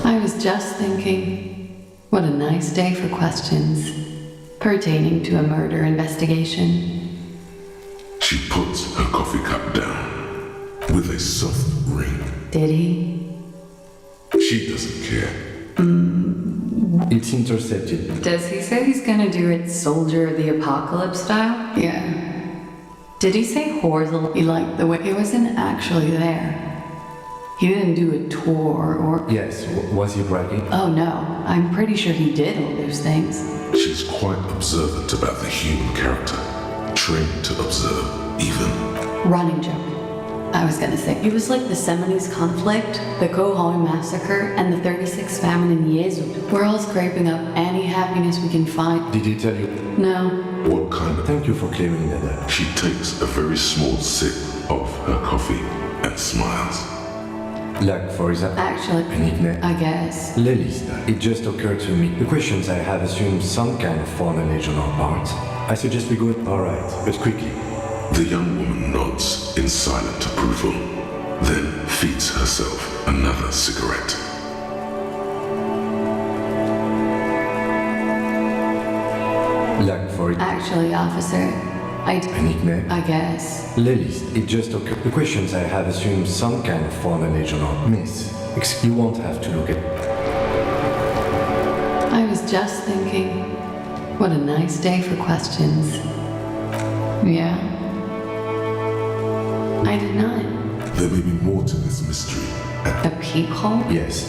I was just thinking, what a nice day for questions pertaining to a murder investigation. She puts her coffee cup down with a soft ring. Did he? She doesn't care. It's intercepted. Does he say he's gonna do it Soldier of the Apocalypse style? Yeah. Did he say Horsel? He liked the way he wasn't actually there. He didn't do a tour or... Yes, was he bragging? Oh no, I'm pretty sure he did all those things. She's quite observant about the human character. Trained to observe, even. Running joke. I was gonna say, it was like the Seminoles conflict, the Cohoy massacre, and the 36th famine in Yezud. We're all scraping up any happiness we can find. Did he tell you? No. What kind of... Thank you for clearing that up. She takes a very small sip of her coffee and smiles. Like, for example... Actually, I guess. Lelista. It just occurred to me. The questions I have assumed some kind of foreknowledge on our part. I suggest we go... Alright, but quickly. The young woman nods in silent approval, then feeds herself another cigarette. Like for... Actually, officer, A nickname? I guess. Lelist. It just occurred. The questions I have assumed some kind of foreknowledge on our... Miss, you won't have to look at... I was just thinking, what a nice day for questions. Yeah. I did not. there may be more to this mystery. A peephole? Yes.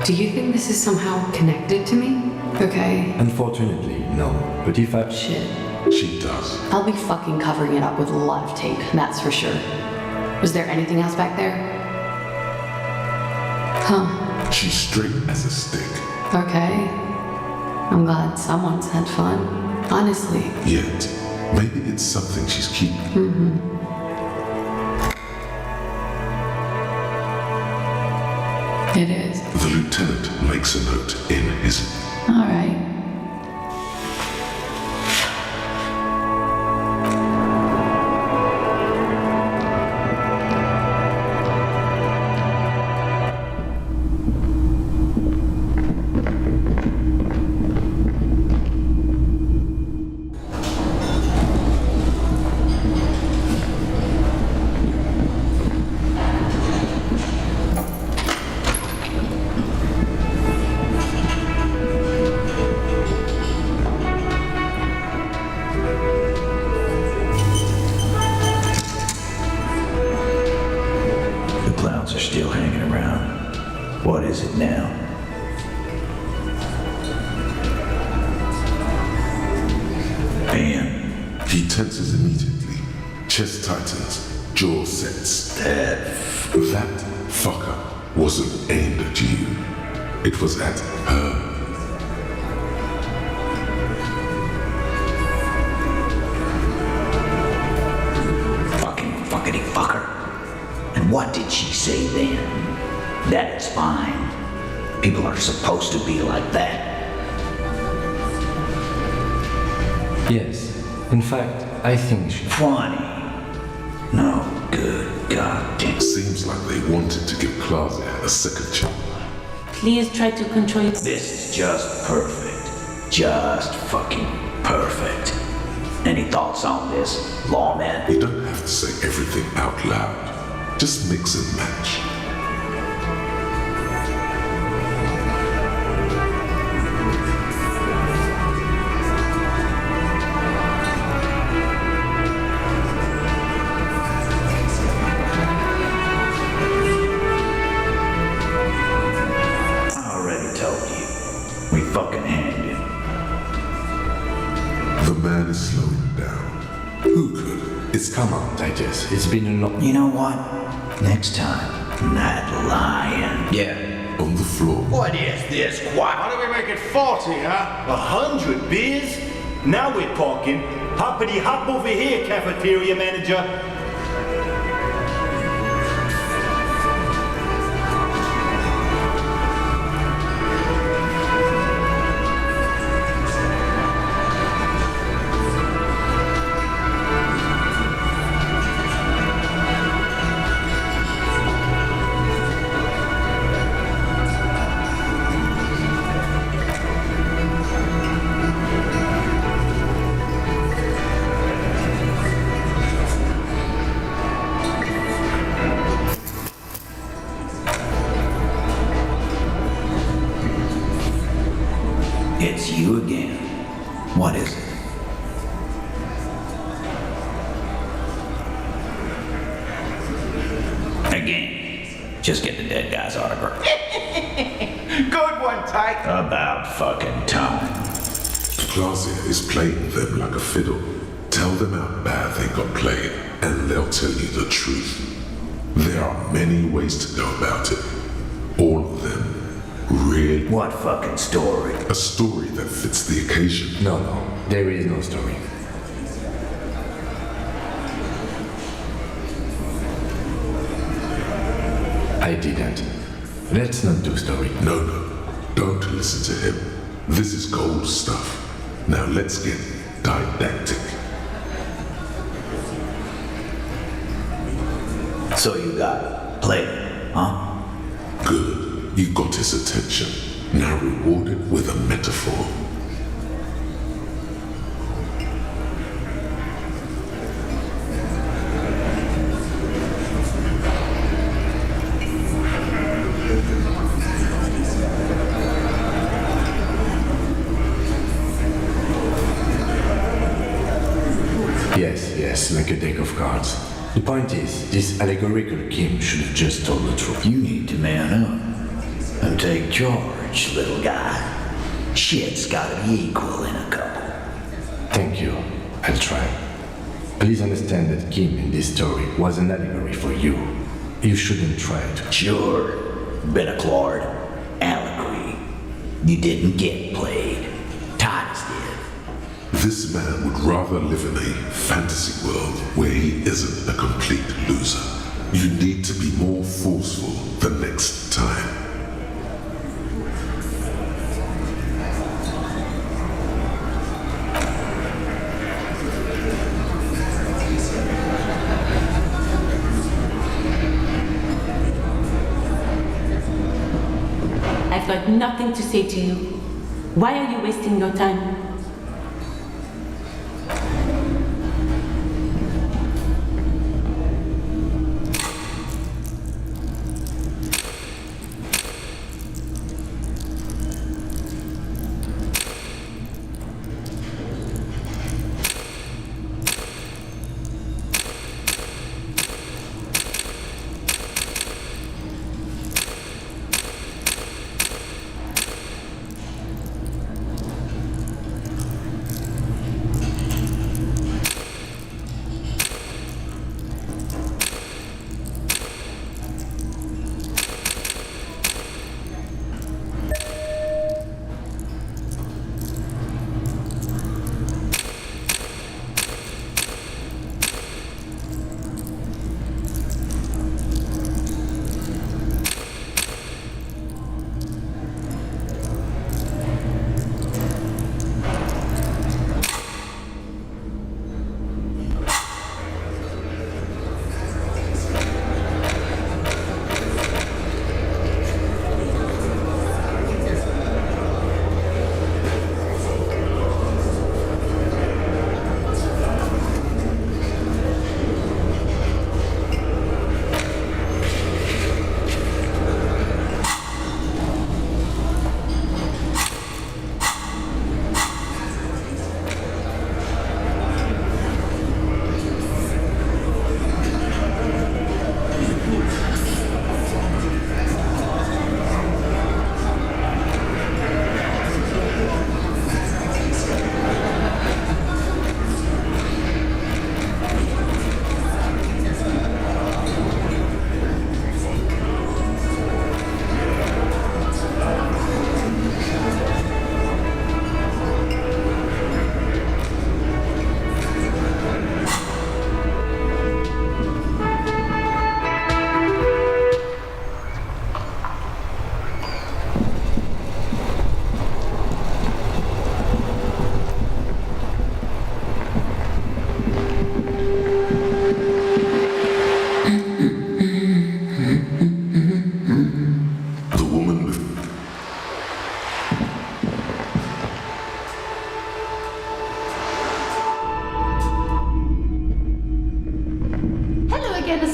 Do you think this is somehow connected to me? Okay. Unfortunately, no. But if I... Shit. She does. I'll be fucking covering it up with a lot of tape, that's for sure. Was there anything else back there? Huh. She's straight as a stick. Okay. I'm glad someone's had fun. Honestly. Yet, maybe it's something she's keeping. Mm-hmm. It is. The lieutenant makes a note in his... All right. What is it now? Bam. He tenses immediately. Chest tightens. Jaw sets. That fucker wasn't aimed at you. It was at her. Fuckity fucker. And what did she say then? That it's fine. People are supposed to be like that. Yes. In fact, I think she... Funny. No good goddamn. Seems like they wanted to give Claudia a second chance. Please try to control it. This is just perfect. Just fucking perfect. Any thoughts on this, lawman? You don't have to say everything out loud. Just mix and match. Come on, Titus. It's been a long... You know what? Next time, that lion. Yeah. On the floor. What is this? What? Why don't we make it 40, huh? 100 beers? Now we're talking. Hoppity hop over here, cafeteria manager. It's you again. What is it? Again. Just get the dead guy's autograph. Good one, Tyke. About fucking time. Claudia is playing them like a fiddle. Tell them how bad they got played, and they'll tell you the truth. There are many ways to go about it. All of them really... What fucking story? A story that fits the occasion. No, there is no story. I didn't. Let's not do story. No, don't listen to him. This is gold stuff. Now let's get didactic. So you got it. Play it, huh? Good. You got his attention. Now reward it with a metaphor. Yes, like a deck of cards. The point is, this allegorical Kim should have just told the truth. You need to man up and take charge, little guy. Shit's gotta be equal in a couple. Thank you. I'll try. Please understand that Kim in this story was an allegory for you. You shouldn't try to. Sure. Bit of Claude. Allegory. You didn't get played. Titus did. This man would rather live in a fantasy world where he isn't a complete loser. You need to be more forceful the next time. I've got nothing to say to you. Why are you wasting your time?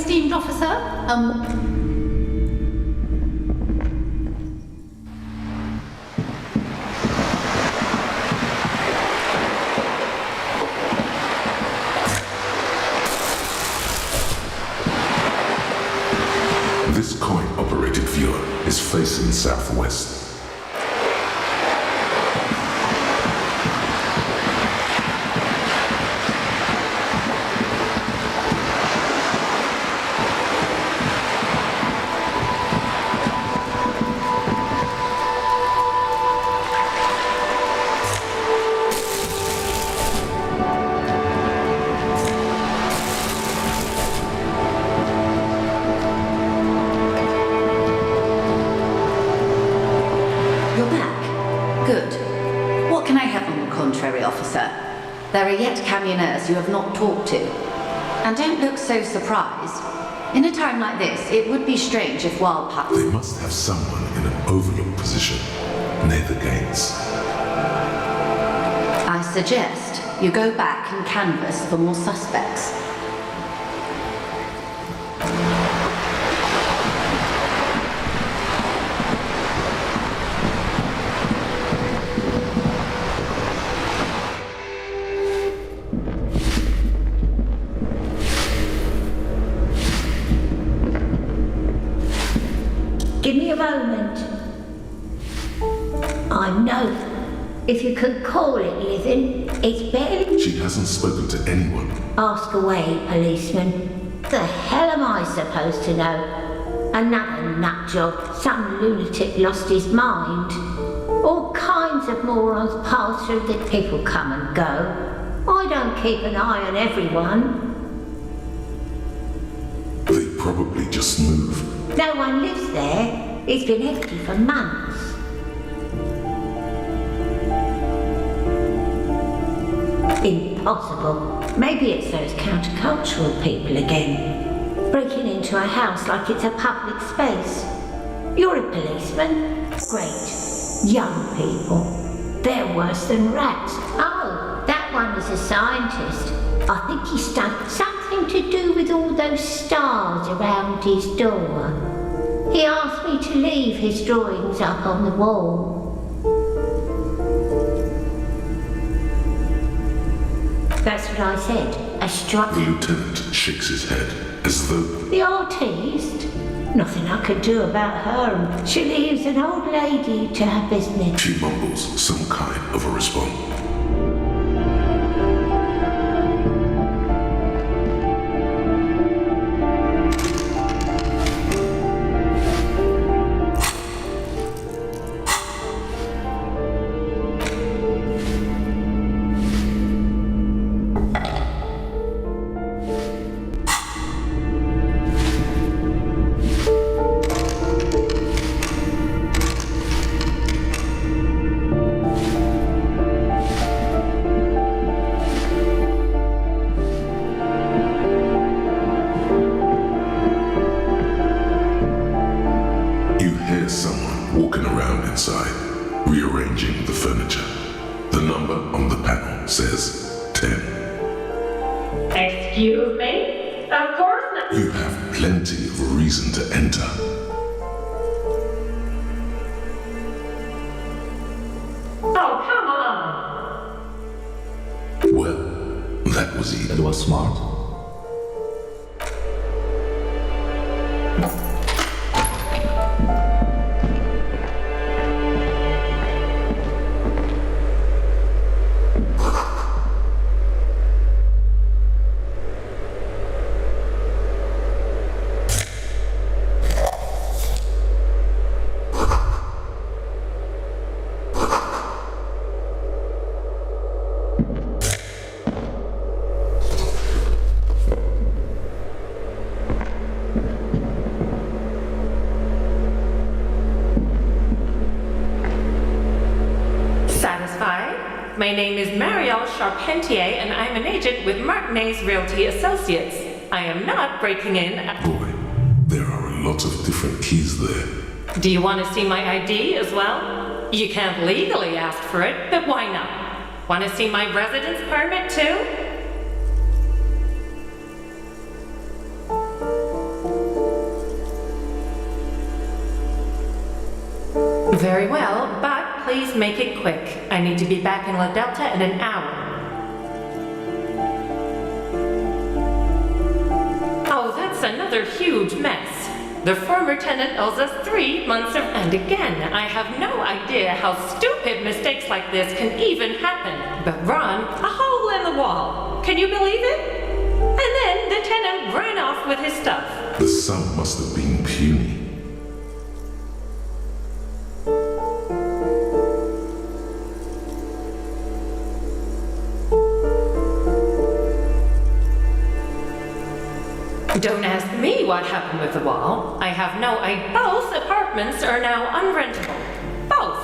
esteemed officer. This coin-operated viewer is facing southwest. There are yet camionneurs you have not talked to. And don't look so surprised. In a time like this, it would be strange if wild They must have someone in an overlooked position near the gates. I suggest you go back and canvass for more suspects. Give me a moment. I know. If you can call it living, it's better. She hasn't spoken to anyone. Ask away, policeman. The hell am I supposed to know? Another nut job. Some lunatic lost his mind. All kinds of morons pass through the people come and go. I don't keep an eye on everyone. They probably just moved. No one lives there. It's been empty for months. Impossible. Maybe it's those countercultural people again. Breaking into a house like it's a public space. You're a policeman? Great. Young people. They're worse than rats. Oh, that one is a scientist. I think he studied something to do with all those stars around his door. He asked me to leave his drawings up on the wall. That's what I said. A strike. The lieutenant shakes his head as though... The artist? Nothing I could do about her. She leaves an old lady to her business. She mumbles some kind of a response. Rearranging the furniture. The number on the panel says 10. Excuse me? Of course not. You have plenty of reason to enter. Oh, come on. Well, that was easy. That was smart. My name is Marielle Charpentier, and I'm an agent with Martinez Realty Associates. I am not breaking in. Boy, there are a lot of different keys there. Do you want to see my ID as well? You can't legally ask for it, but why not? Want to see my residence permit too? Very well, but please make it quick. I need to be back in La Delta in an hour. Oh, that's another huge mess. The former tenant owes us 3 months of and again. I have no idea how stupid mistakes like this can even happen. But Ron, a hole in the wall. Can you believe it? And then the tenant ran off with his stuff. The sum must have been puny. Don't ask me what happened with the wall. I have no idea. Both apartments are now unrentable. Both.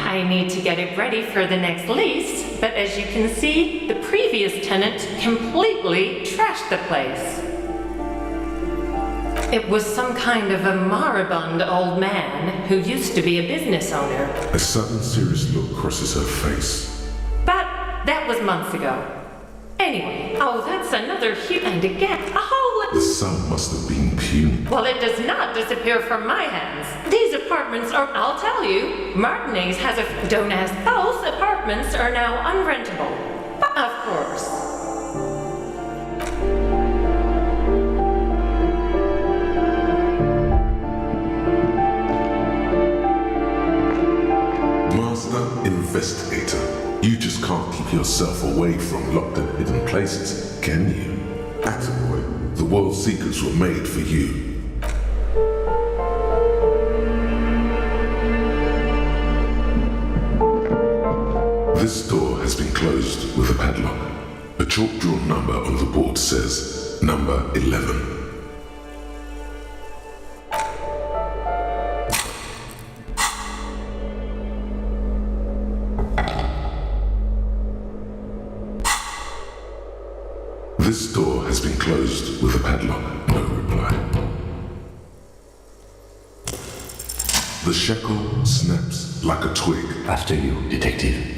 I need to get it ready for the next lease, but as you can see, the previous tenant completely trashed the place. It was some kind of a moribund old man who used to be a business owner. A sudden serious look crosses her face. That was months ago. Anyway, oh, that's another huge, and again, a whole... The sum must have been puny. Well, it does not disappear from my hands. These apartments are, I'll tell you, Martinez has a... Don't ask, both apartments are now unrentable. But of course. yourself away from locked and hidden places, can you? Attaboy, the world seekers were made for you. This door has been closed with a padlock. A chalk-drawn number on the board says, number 11. This door has been closed with a padlock. No reply. The shackle snaps like a twig. After you, detective.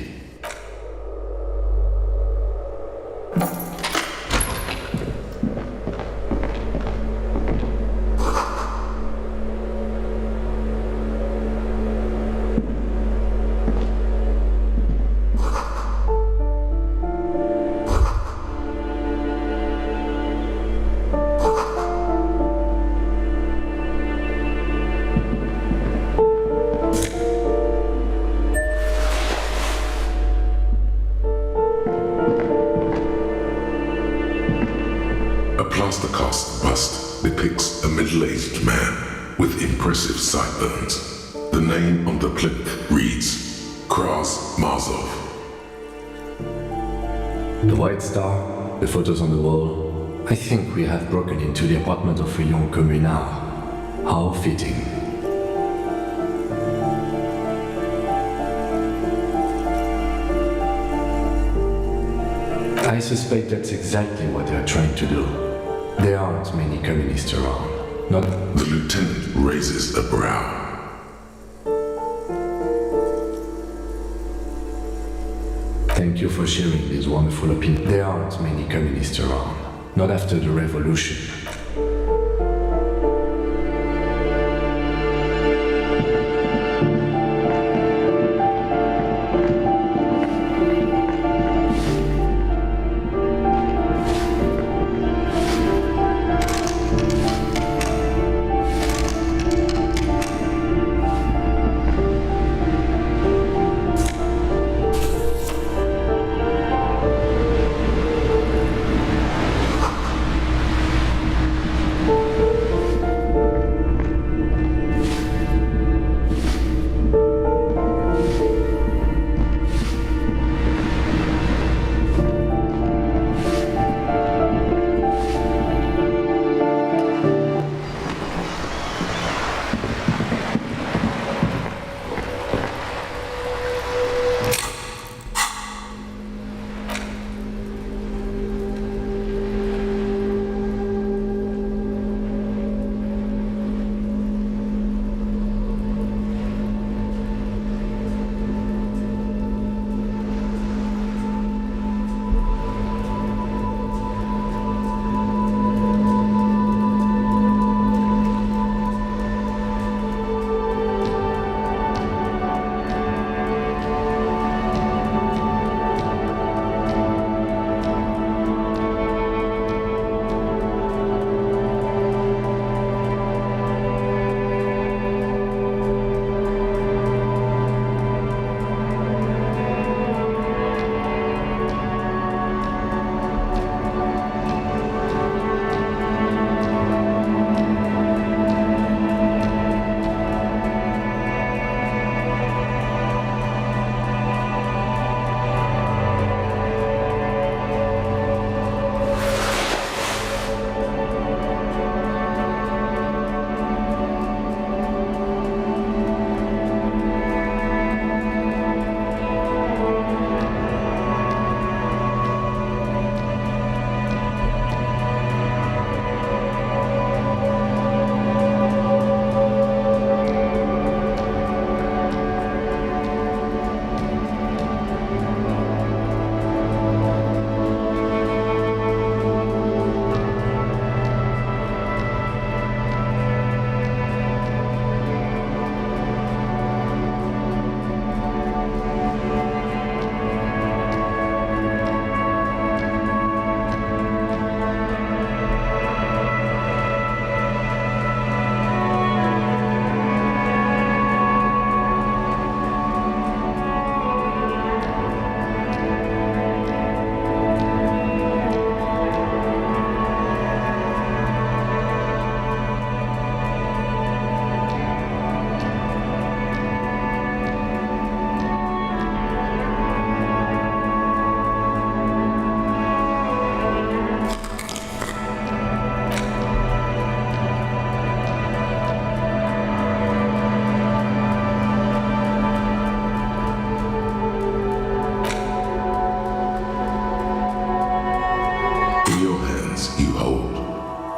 Plaster-cast bust depicts a middle-aged man with impressive sideburns. The name on the plinth reads, Kras Marzov. The white star, the photos on the wall. I think we have broken into the apartment of a young communard. How fitting. I suspect that's exactly what they are trying to do. There aren't many communists around. Not. The lieutenant raises a brow. Thank you for sharing this wonderful opinion. There aren't many communists around. Not after the revolution.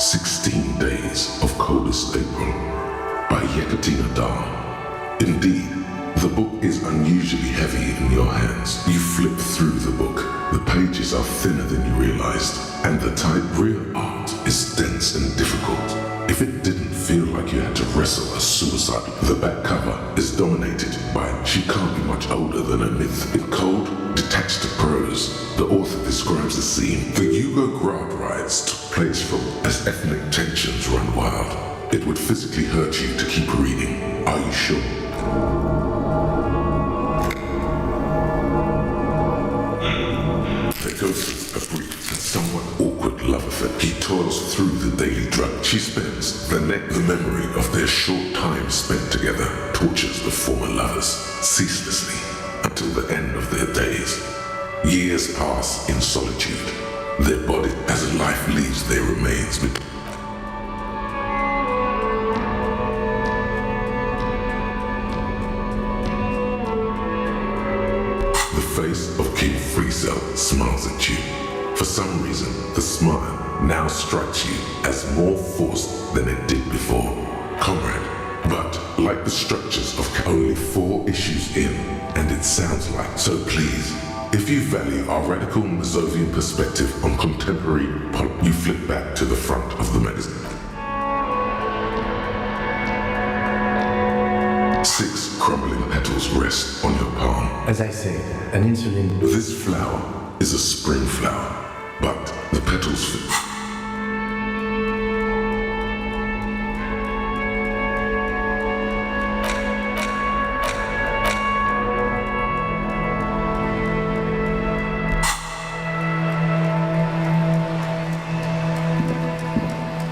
16 Days of Coldest April by Yekaterina Dar. Indeed, the book is unusually heavy in your hands. You flip through the book. The pages are thinner than you realized, and the type real art is dense and difficult. If it didn't feel like you had to wrestle a suicide, the back cover is dominated by she can't be much older than a myth. In cold, detached prose, the author describes the scene. The Yugo-Grad riots took place from as ethnic tensions run wild. It would physically hurt you to keep reading. Are you sure? They go through a brief and somewhat awkward love affair. He toils through the daily drug. She spends the memory of their short time spent together, tortures the former lovers ceaselessly until the end of their days. Years pass in solitude. Their body, as life leaves their remains. The face of King Freecell smiles at you. For some reason, the smile now strikes you as more forced than it did before. Comrade, but like the structures of only 4 issues in, and it sounds like. So please, if you value our radical Mazovian perspective on contemporary pop, you flip back to the front of the magazine. 6 crumbling petals rest on your palm. As I said, an insulin... This flower is a spring flower, but the petals...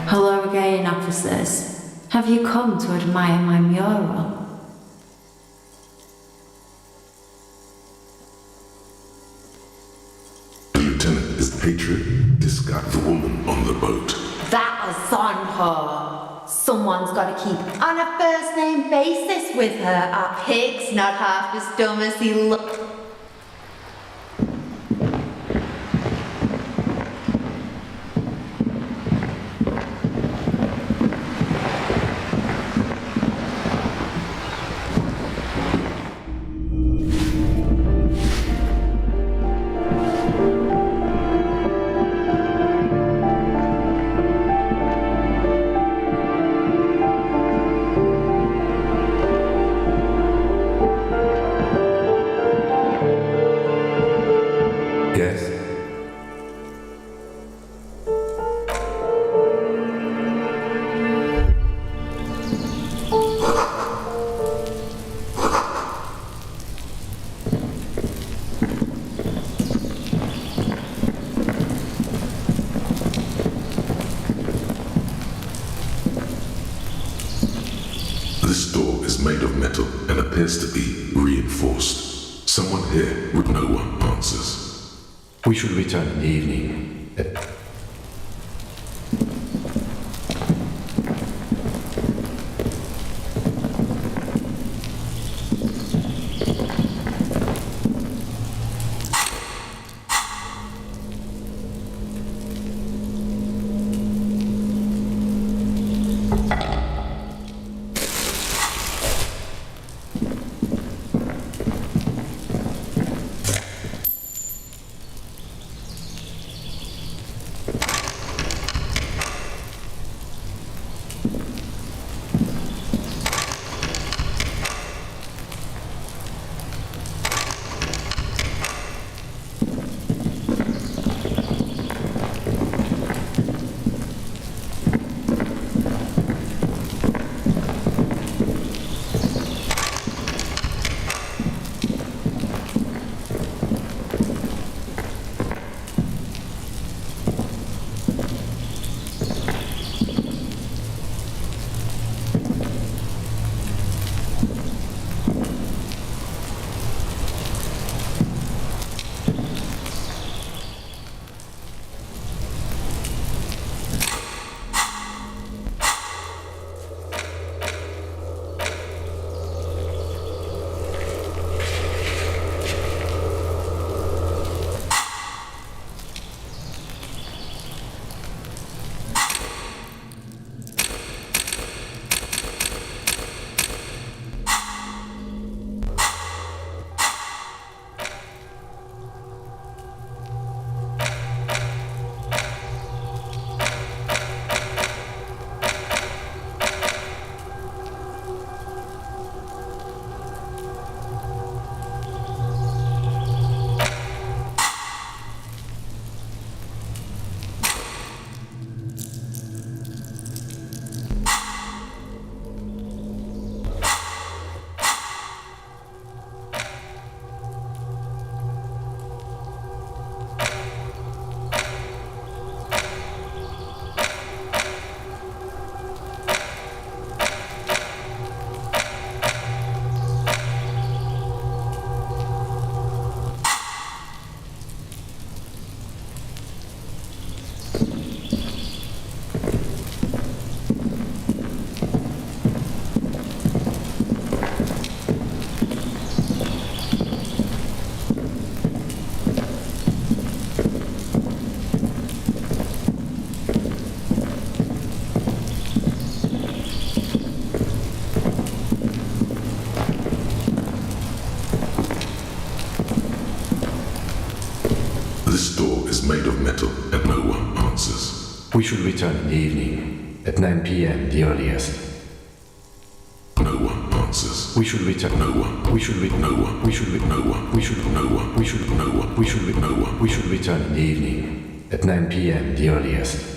Hello again, officers. Have you come to admire my mural? Hatred, this guy, the woman on the boat. That was on her. Someone's got to keep on a first name basis with her. Our pig's not half as dumb as he looks. This door is made of metal and appears to be reinforced. Someone here with no one answers. We should return in the evening. We should return in the evening, at 9 p.m. the earliest. No one answers. We should return. No one. We should return. No one. We should return. No one. We should No one. We should No one. We should No one. We should return in the evening, at 9 p.m. the earliest.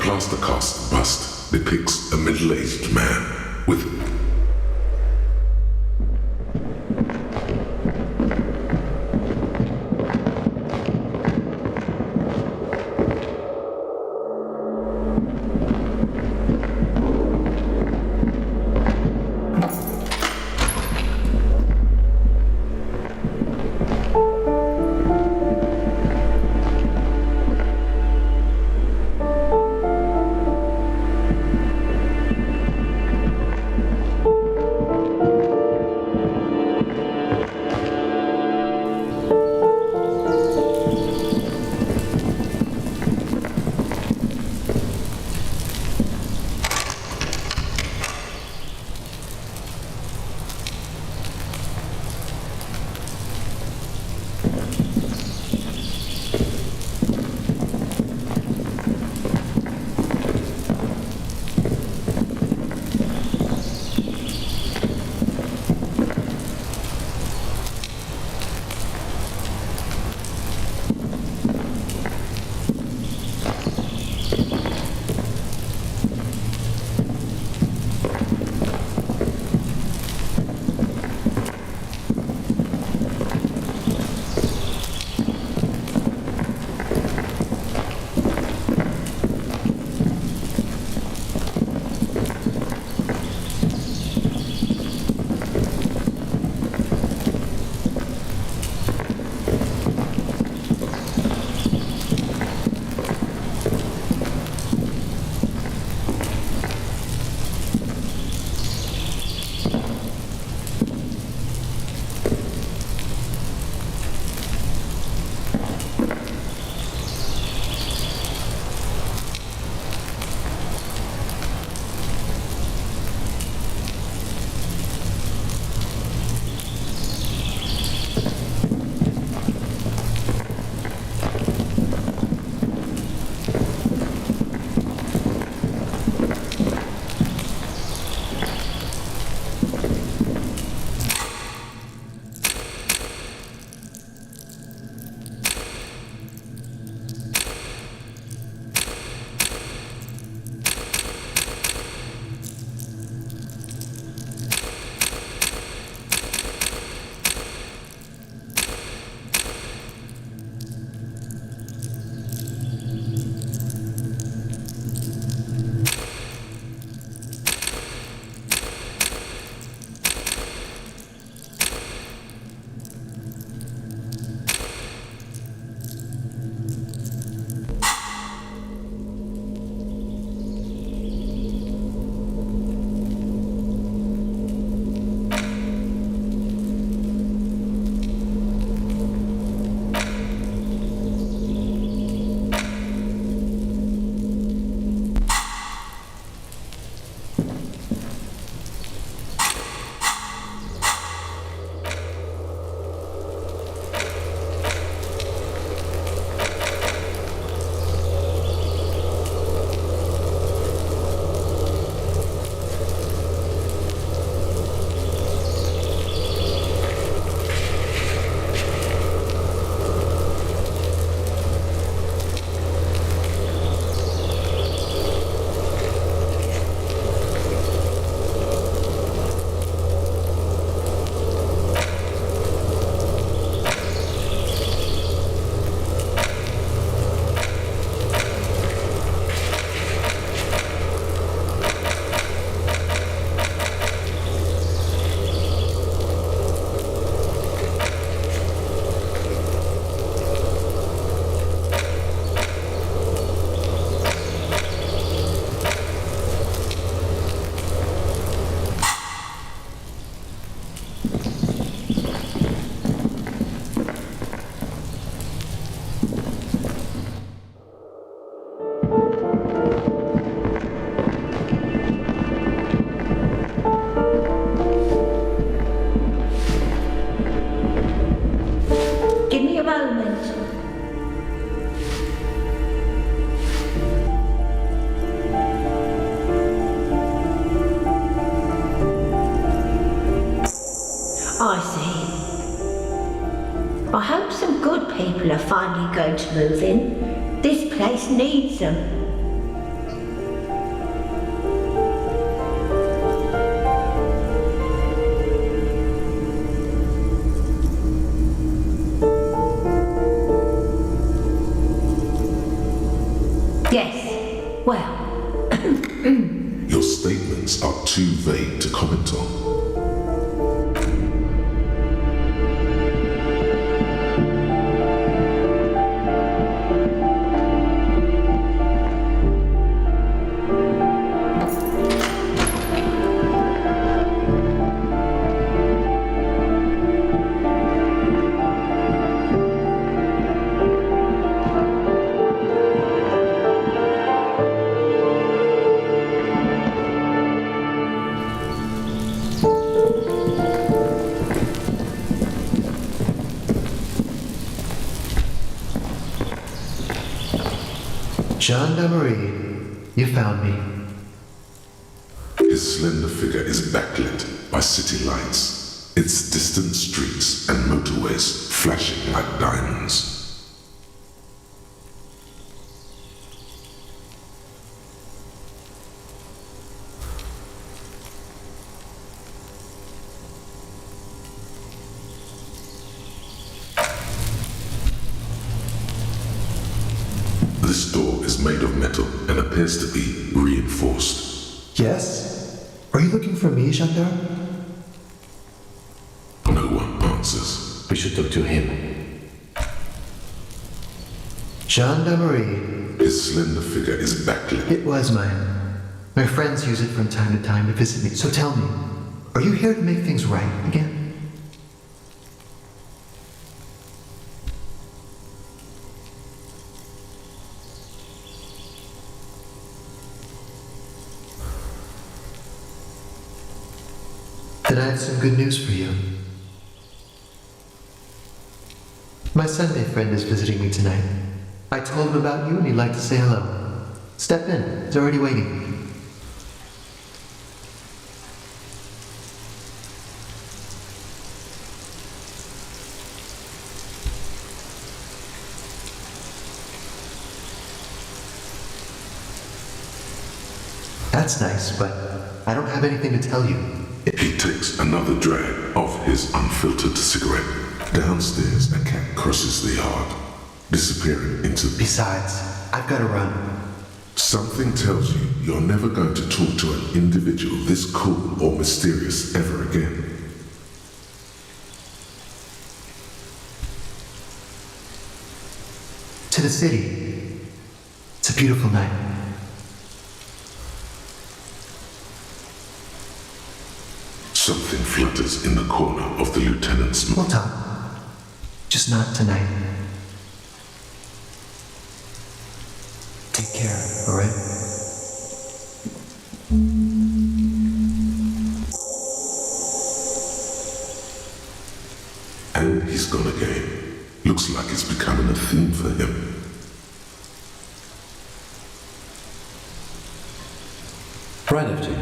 plaster cast bust depicts a middle-aged man with I hope some good people are finally going to move in. This place needs them. Yes, well. Your statements are too vague to comment on. Gendarmerie, you found me. His slender figure is backlit by city lights, its distant streets and motorways flashing like diamonds. This door is made of metal and appears to be reinforced. Yes? Are you looking for me, gendarme? No one answers. We should talk to him. Gendarmerie. His slender figure is backlit. It was mine. My friends use it from time to time to visit me. So tell me, are you here to make things right again? Then I have some good news for you. My Sunday friend is visiting me tonight. I told him about you and he'd like to say hello. Step in, he's already waiting. That's nice, but I don't have anything to tell you. He takes another drag of his unfiltered cigarette. Downstairs, a cat crosses the yard, disappearing into... Besides, I've got to run. Something tells you you're never going to talk to an individual this cool or mysterious ever again. To the city. It's a beautiful night. Something flutters in the corner of the lieutenant's mouth. We'll talk. Just not tonight. Take care, alright? And he's gone again. Looks like it's becoming a theme for him. Right after you.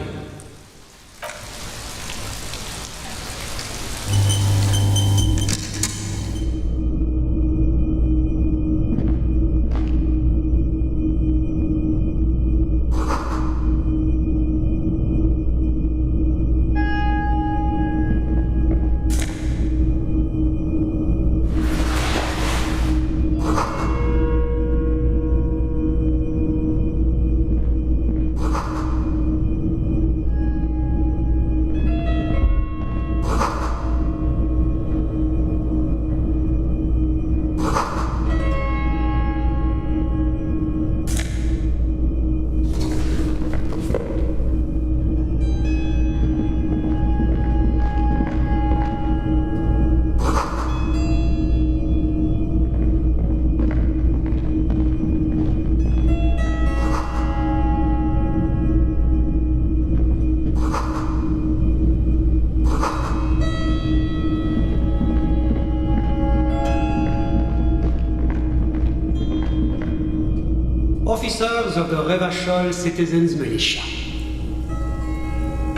Officers of the Revachol Citizens Militia.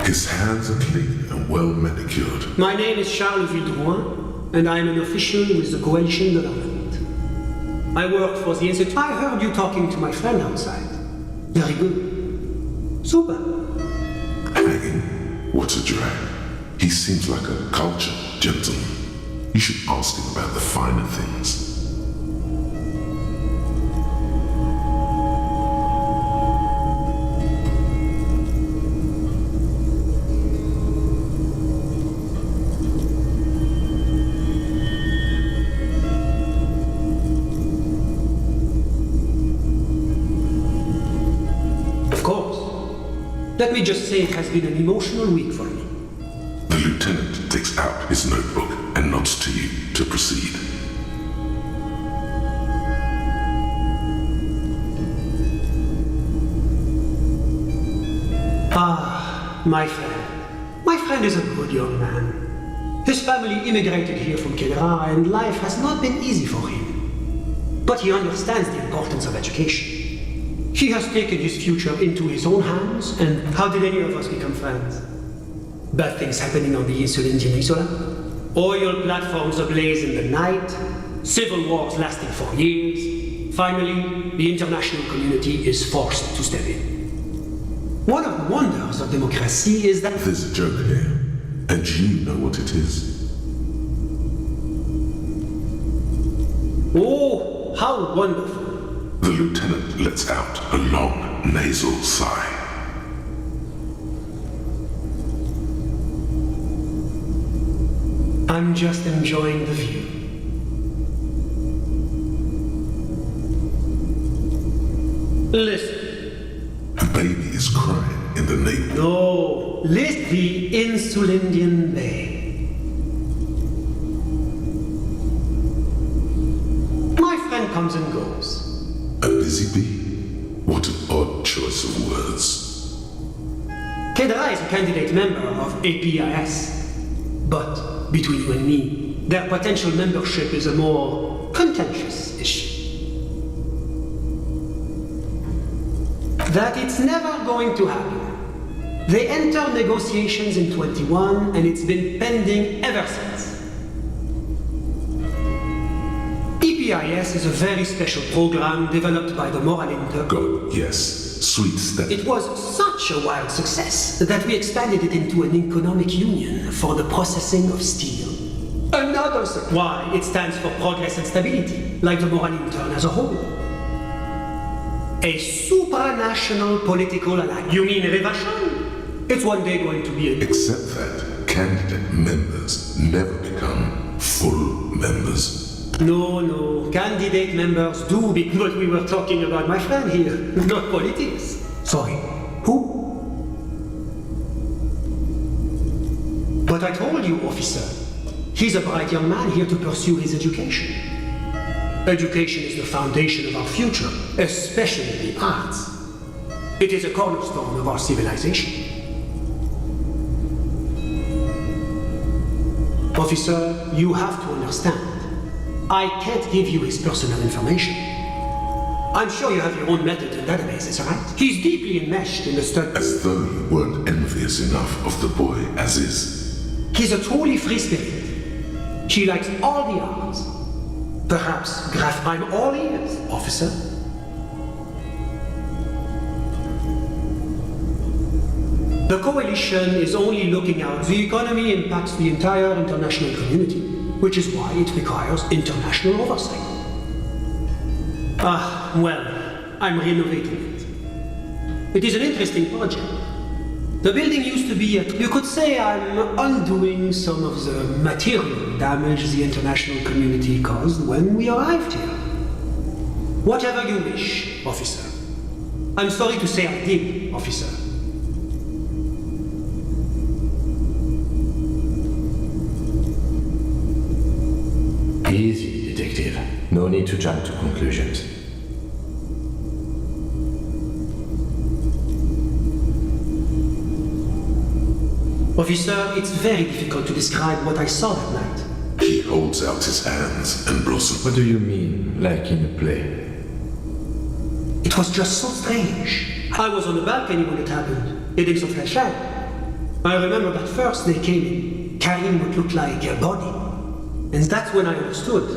His hands are clean and well manicured. My name is Charles Vildrouin. and I'm an official with the coalition government. I work for the institute. I heard you talking to my friend outside. Very good. Super. Hanging? What a drag. He seems like a cultured gentleman. You should ask him about the finer things. Let me just say it has been an emotional week for me. The lieutenant takes out his notebook and nods to you to proceed. Ah, my friend. My friend is a good young man. His family immigrated here from Canada and life has not been easy for him. But he understands the importance of education. He has taken his future into his own hands, and how did any of us become friends? Bad things happening on the Indian Peninsula, oil platforms ablaze in the night, civil wars lasting for years. Finally, the international community is forced to step in. One of the wonders of democracy is that... There's a joke here, and you know what it is. Oh, how wonderful. The lieutenant lets out a long, nasal sigh. I'm just enjoying the view. Listen. A baby is crying in the neighborhood. No, listen. The Insulindian Bay. My friend comes and goes. A busy bee? What an odd choice of words. Kedra is a candidate member of APIS. But, between you and me, their potential membership is a more contentious issue. That it's never going to happen. They entered negotiations in 21 and it's been pending ever since. EPIS is a very special program developed by the Moral Inter. God, yes. Sweet step. It was such a wild success that we expanded it into an economic union for the processing of steel. Another success. Why? It stands for progress and stability, like the Moral Intern as a whole. A supranational political alliance. You mean Revachon? It's one day going to be a... Except that candidate members never become full members. No, candidate members do but we were talking about my friend here, not politics. Sorry, who? But I told you, officer, he's a bright young man here to pursue his education. Education is the foundation of our future, especially the arts. It is a cornerstone of our civilization. Officer, you have to understand. I can't give you his personal information. I'm sure you have your own methods and databases, right? He's deeply enmeshed in the study. As though you weren't envious enough of the boy as is. He's a truly free spirit. He likes all the arts. Perhaps Graf, I'm all ears, officer. The coalition is only looking out. The economy impacts the entire international community, which is why it requires international oversight. Well, I'm renovating it. It is an interesting project. The building used to be you could say I'm undoing some of the material damage the international community caused when we arrived here. Whatever you wish, officer. I'm sorry to say I did, officer. Easy, detective. No need to jump to conclusions. Officer, it's very difficult to describe what I saw that night. He holds out his hands and blossoms. What do you mean, like in a play? It was just so strange. I was on the balcony when it happened, eating some fresh air. I remember that first they came in, carrying what looked like a body. And that's when I understood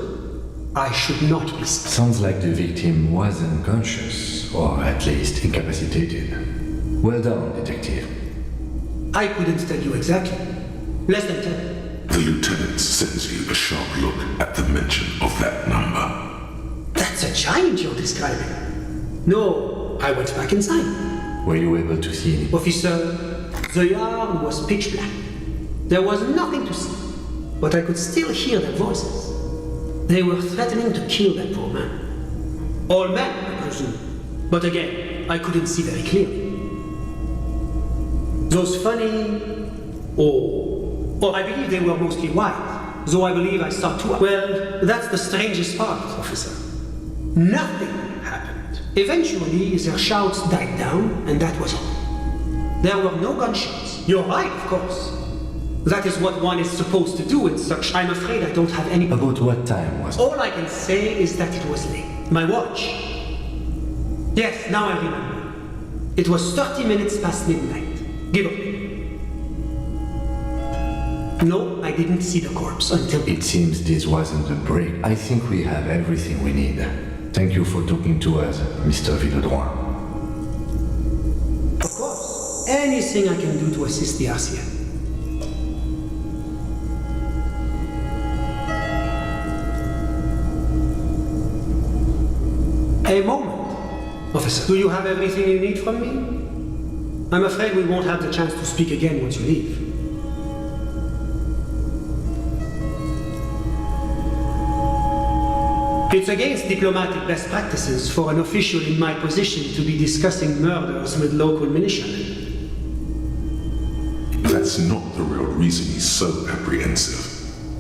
I should not be. Sounds like the victim was unconscious, or at least incapacitated. Well done, detective. I couldn't tell you exactly. Less than 10. The lieutenant sends you a sharp look at the mention of that number. That's a giant you're describing. No, I went back inside. Were you able to see any? Officer, the yard was pitch black. There was nothing to see, but I could still hear their voices. They were threatening to kill that poor man. All men, I presume. But again, I couldn't see very clearly. Those funny... or I believe they were mostly white, though I believe I saw two. Well, that's the strangest part, officer. Nothing happened. Eventually, their shouts died down, and that was all. There were no gunshots. You're right, of course. That is what one is supposed to do in such... I'm afraid I don't have any... About what time was it? All I can say is that it was late. My watch. Yes, now I remember. It was 30 minutes past midnight. Give or take. No, I didn't see the corpse until... It seems this wasn't a break. I think we have everything we need. Thank you for talking to us, Mr. Villedroit. Of course. Anything I can do to assist the RCM. A moment. Officer, do you have everything you need from me? I'm afraid we won't have the chance to speak again once you leave. It's against diplomatic best practices for an official in my position to be discussing murders with local militiamen. That's not the real reason he's so apprehensive.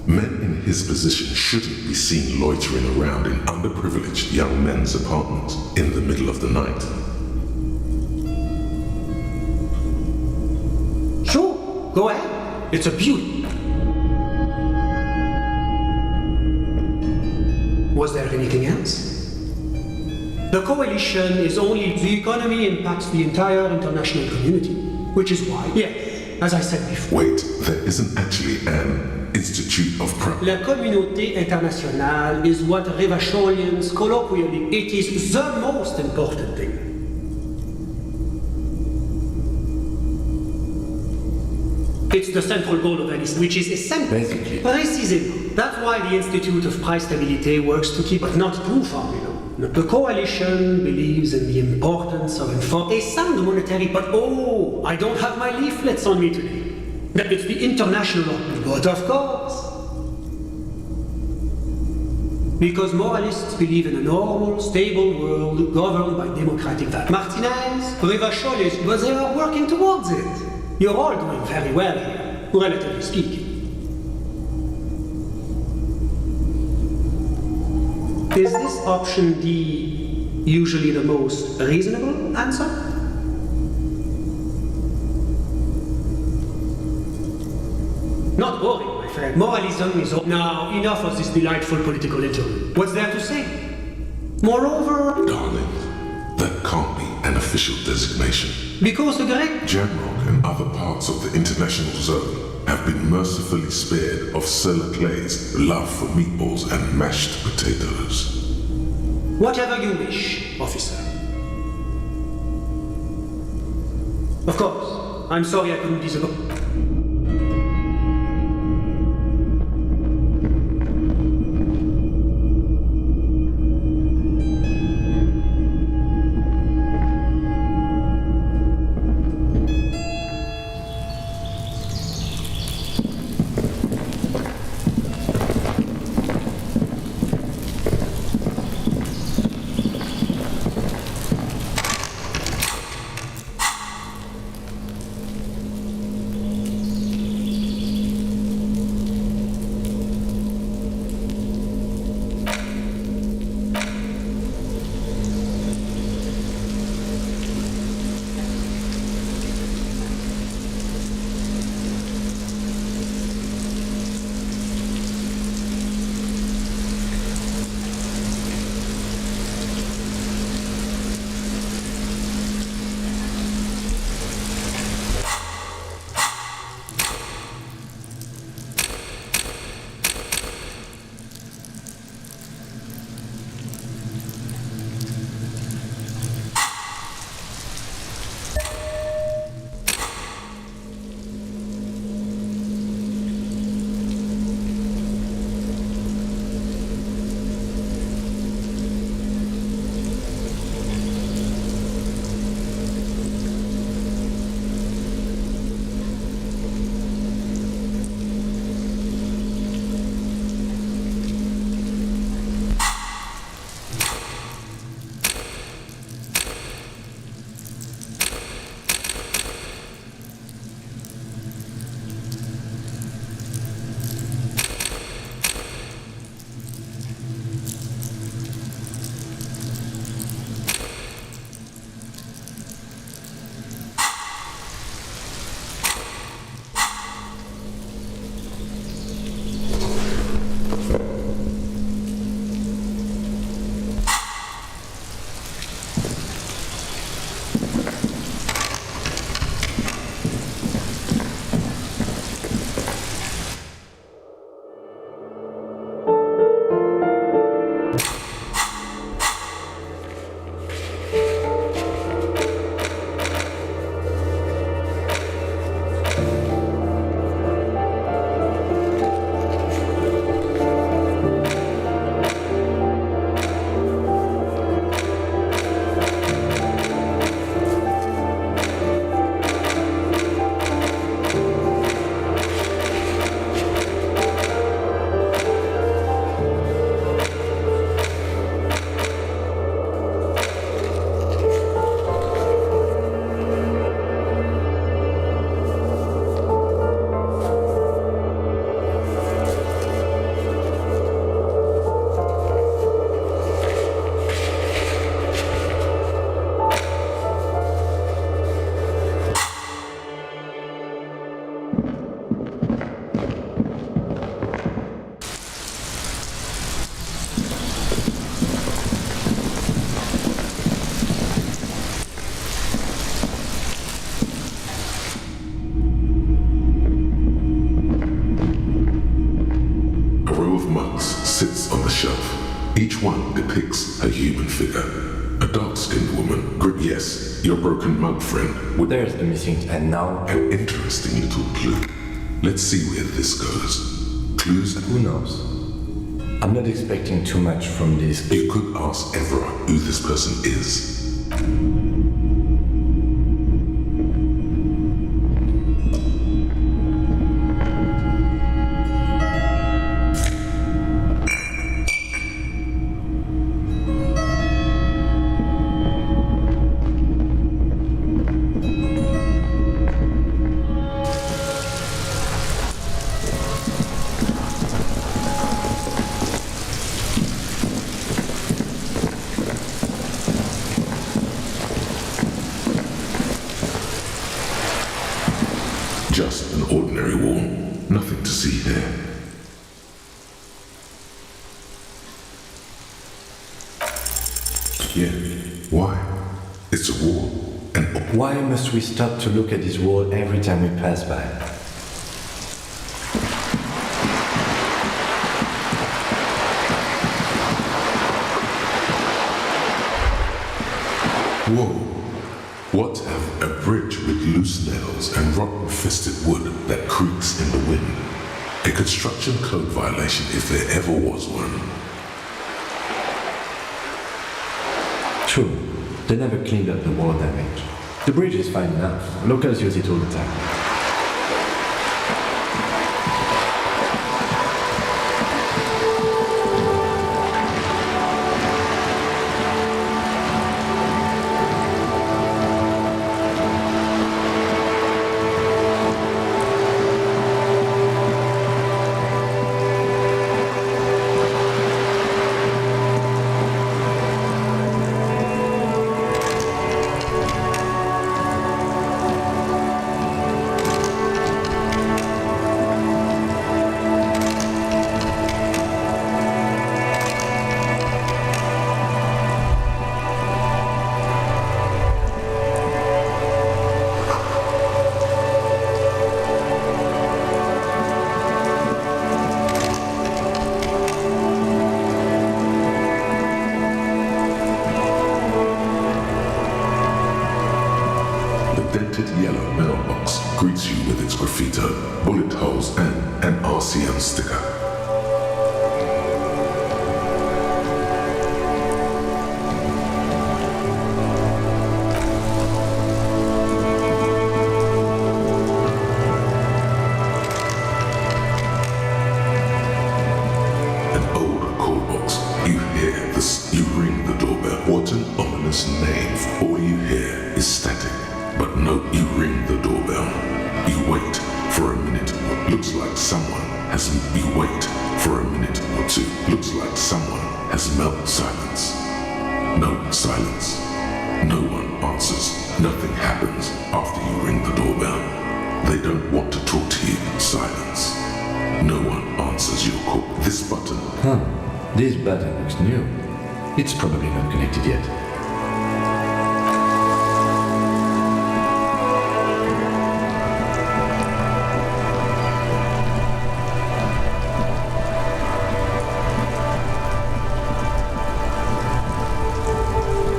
Men in his position shouldn't be seen loitering around in underprivileged young men's apartments in the middle of the night. Sure, go ahead. It's a beauty. Was there anything else? The coalition is only... The economy impacts the entire international community, which is why... Yes, as I said before. Wait, there isn't actually an Institute of Prague. La communauté internationale is what Revacholians colloquially... It is the most important thing. It's the central goal of any... which is essential. Basically. Precisely. That's why the Institute of Price Stabilité works to keep, but not too far below. The coalition believes in the importance of a sound monetary, but oh, I don't have my leaflets on me today. It's the international, but of course. Because moralists believe in a normal, stable world governed by democratic values. Martinez, Revacholians, but they are working towards it. You're all doing very well here, relatively speaking. Is this option D usually the most reasonable answer? Not boring, my friend. Moralism is... Now, enough of this delightful political interlude. What's there to say? Moreover... Darling, that can't be an official designation. Because the Great... Jamrock and other parts of the international zone have been mercifully spared of Sir Leclerc's love for meatballs and mashed potatoes. Whatever you wish, officer. Of course, I'm sorry I couldn't be the... box sits on the shelf. Each one depicts a human figure. A dark-skinned woman. Yes, your broken mug friend. There's the missing and now. An interesting little clue. Let's see where this goes. Clues? Who knows? I'm not expecting too much from this. You could ask Evra who this person is. Just an ordinary wall. Nothing to see here. Yeah. Why? It's a wall. Why must we stop to look at this wall every time we pass by? Whoa. What have a bridge with loose nails and rotten-fisted wood that creaks in the wind? A construction code violation if there ever was one. True, they never cleaned up the wall damage. The bridge is fine enough. Locals use it all the time. Yellow mailbox greets you with its graffito, bullet holes, and an RCM sticker. An old call box. You hear this, you ring the doorbell. What an ominous name. All you hear is static. But no, you ring the doorbell. You wait for a minute. Looks like someone has... You wait for a minute or two. Looks like someone has melted silence. No silence. No one answers. Nothing happens after you ring the doorbell. They don't want to talk to you. Silence. No one answers your call. This button. This button looks new. It's probably not connected yet.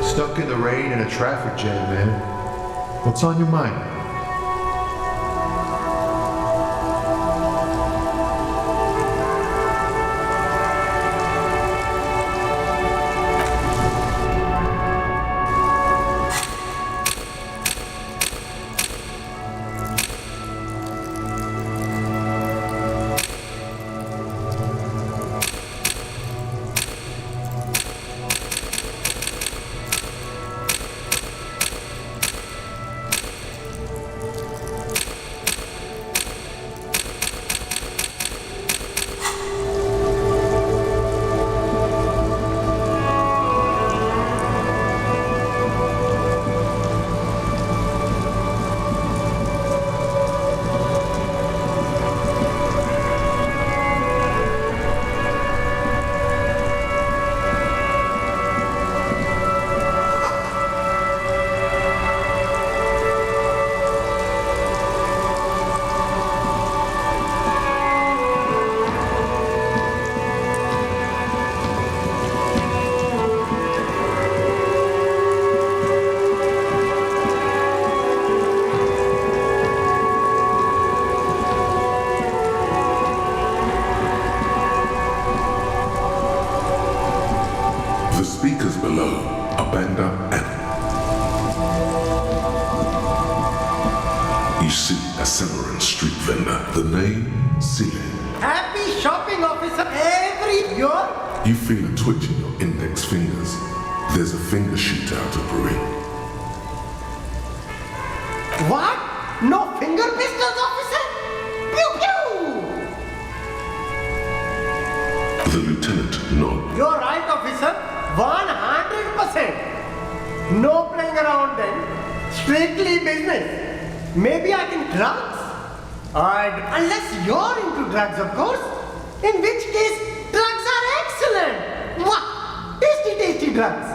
Stuck in the rain in a traffic jam, man. What's on your mind? speakers below are banged up and you see a Samarran street vendor. The name, Sile. Happy shopping, officer, every year. You feel a twitch in your index fingers. There's a finger shoot out of Brie. What? No finger pistols, officer? Pew pew! The lieutenant nods. You're right, officer. 100%. No playing around then. Strictly business. Maybe I can drugs? Unless you're into drugs, of course. In which case, drugs are excellent. What? Tasty drugs.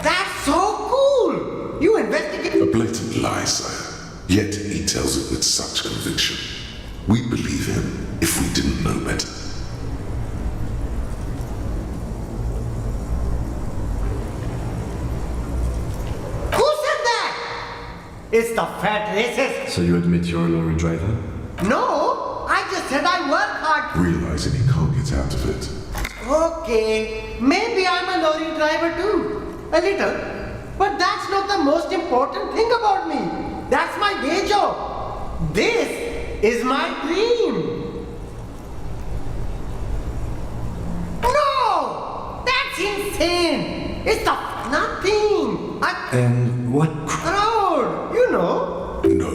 That's so cool. You investigate. A blatant lie, sire. Yet he tells it with such conviction. We'd believe him if we didn't know better. Who said that? It's the fat racist. So you admit you're a lorry driver? No, I just said I work hard. Realizing he can't get out of it. Okay, maybe I'm a lorry driver too. A little. But that's not the most important thing about me. That's my day job. This is my dream. No! That's insane! It's the nothing. And what? Crowd, you know. No,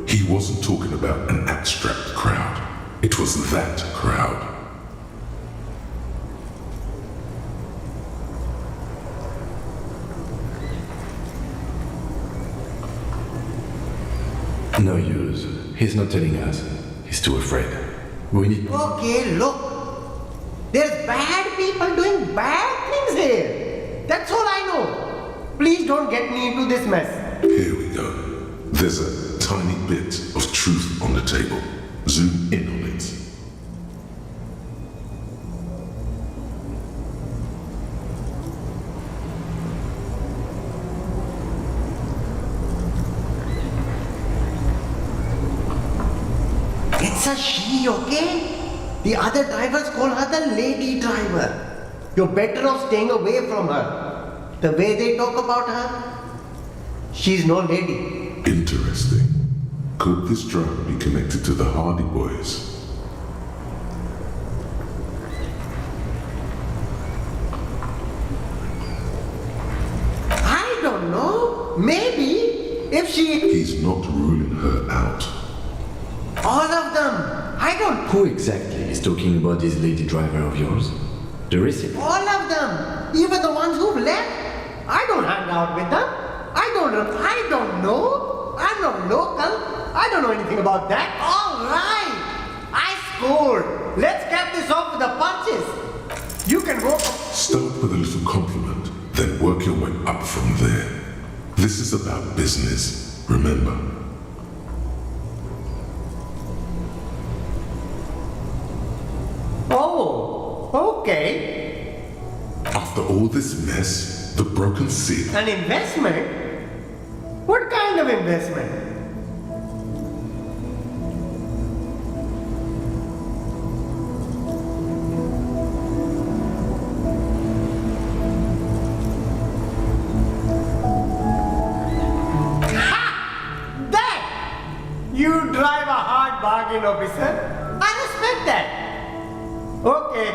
he wasn't talking about an abstract crowd. It was that crowd. No use. He's not telling us. He's too afraid. We need... Okay, look. There's bad people doing bad things here. That's all I know. Please don't get me into this mess. Here we go. There's a tiny bit of truth on the table. Zoom in on it. It's a she, okay? The other drivers call her the lady driver. You're better off staying away from her. The way they talk about her, she's no lady. Interesting. Could this driver be connected to the Hardy Boys? I don't know. Maybe if she... He's not ruling her out. All of them. I don't... Who exactly is talking about this lady driver of yours? The receipt? All of them. Even the ones who've left. I don't hang out with them. I don't know. I'm not local. I don't know anything about that. All right. I scored. Let's cap this off with a purchase. You can walk up. Start with a little compliment, then work your way up from there. This is about business, remember? Oh, okay. After all this mess, the broken seal. An investment? What kind of investment? You drive a hard bargain, officer. I respect that. Okay,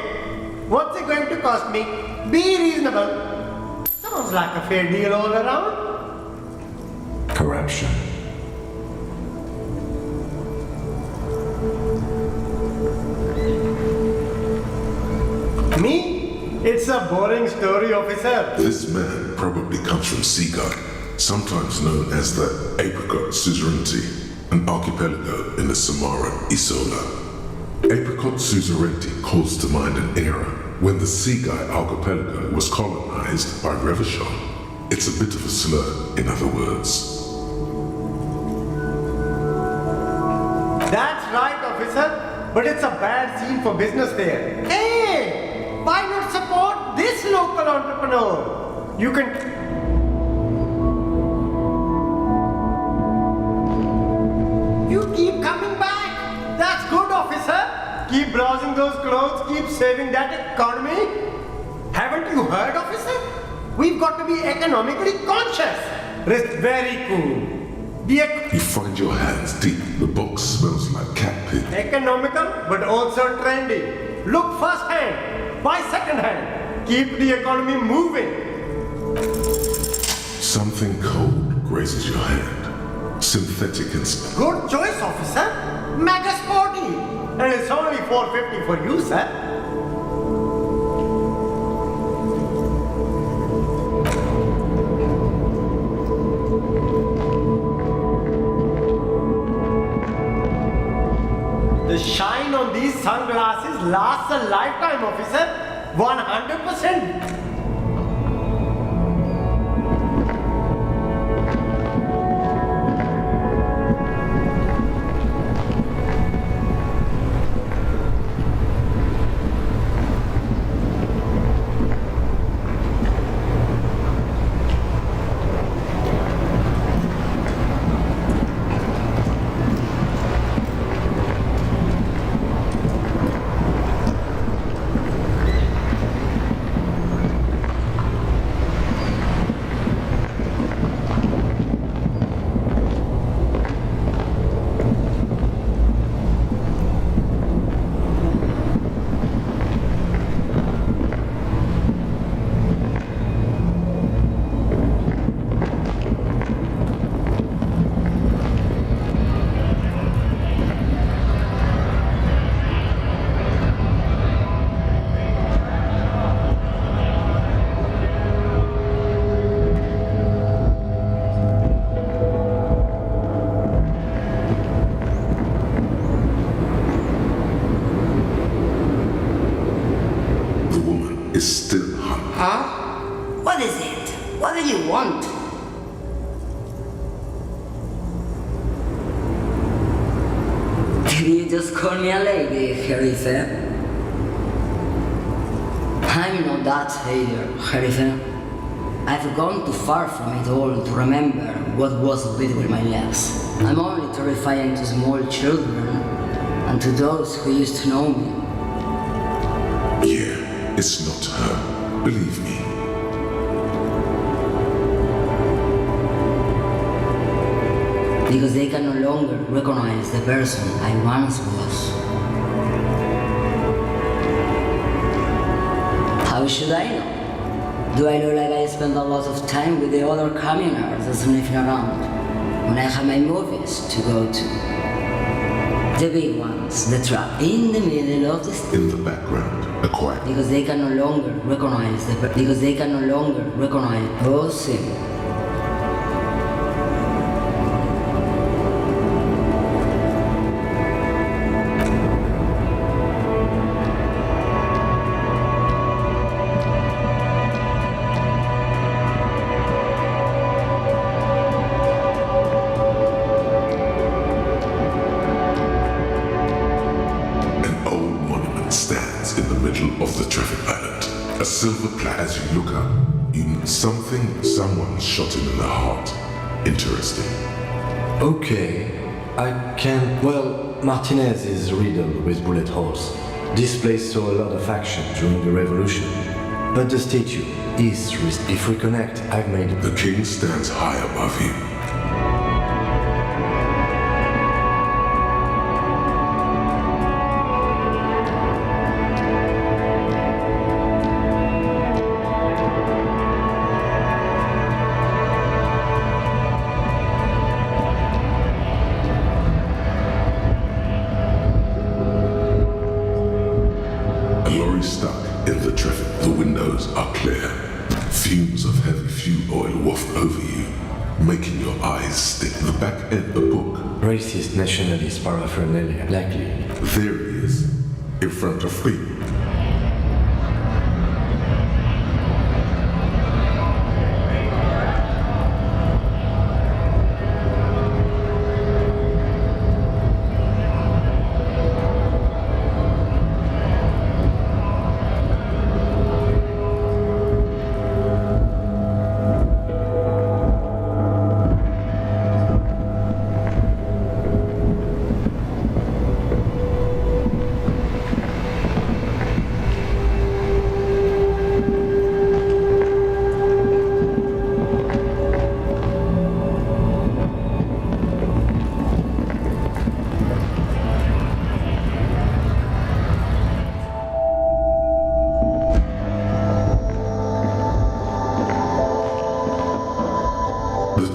what's it going to cost me? Be reasonable. Sounds like a fair deal all around. Corruption. Me? It's a boring story, officer. This man probably comes from Seagull, sometimes known as the Apricot Suzerainty, an archipelago in the Samoan Isola. Apricot Suzerainty calls to mind an era when the Seagull archipelago was colonized by Revachon. It's a bit of a slur, in other words. That's right, officer. But it's a bad scene for business there. Hey! Why not support this local entrepreneur? You can... You keep coming back. That's good, officer. Keep browsing those clothes, keep saving that economy. Haven't you heard, officer? We've got to be economically conscious. Rest very cool. Be You find your hands deep. The box smells like cat pit. economical, but also trendy. Look first hand, buy second hand. Keep the economy moving. Something cold grazes your hand. Synthetic and Good choice, officer. Mega sporty. And it's only $4.50 for you, sir. The shine on these sunglasses lasts a lifetime, officer. 100%. is still hot. Huh? What is it? What do you want? Did you just call me a lady, Harrison? I'm not that either, Harrison. I've gone too far from it all to remember what was between my legs. I'm only terrifying to small children and to those who used to know me. Yeah, it's not her. Believe me. Because they can no longer recognize the person I once was. How should I know? Do I look like I spend a lot of time with the other communers sniffing around when I have my movies to go to? The big ones, the trap in the middle of the street. In the background, a quiet. Because they can no longer recognize Oh, see. Of the traffic island. A silver plaque. As you look up, someone shot him in the heart. Interesting. Okay, I can't. Well, Martinez is riddled with bullet holes. This place saw a lot of action during the revolution. But the statue is if we connect, I've made it. The king stands high above you. Stuck in the traffic. The windows are clear. Fumes of heavy fuel oil waft over you, making your eyes stick. The back end, a book. Racist, nationalist paraphernalia, likely. There he is, in front of me.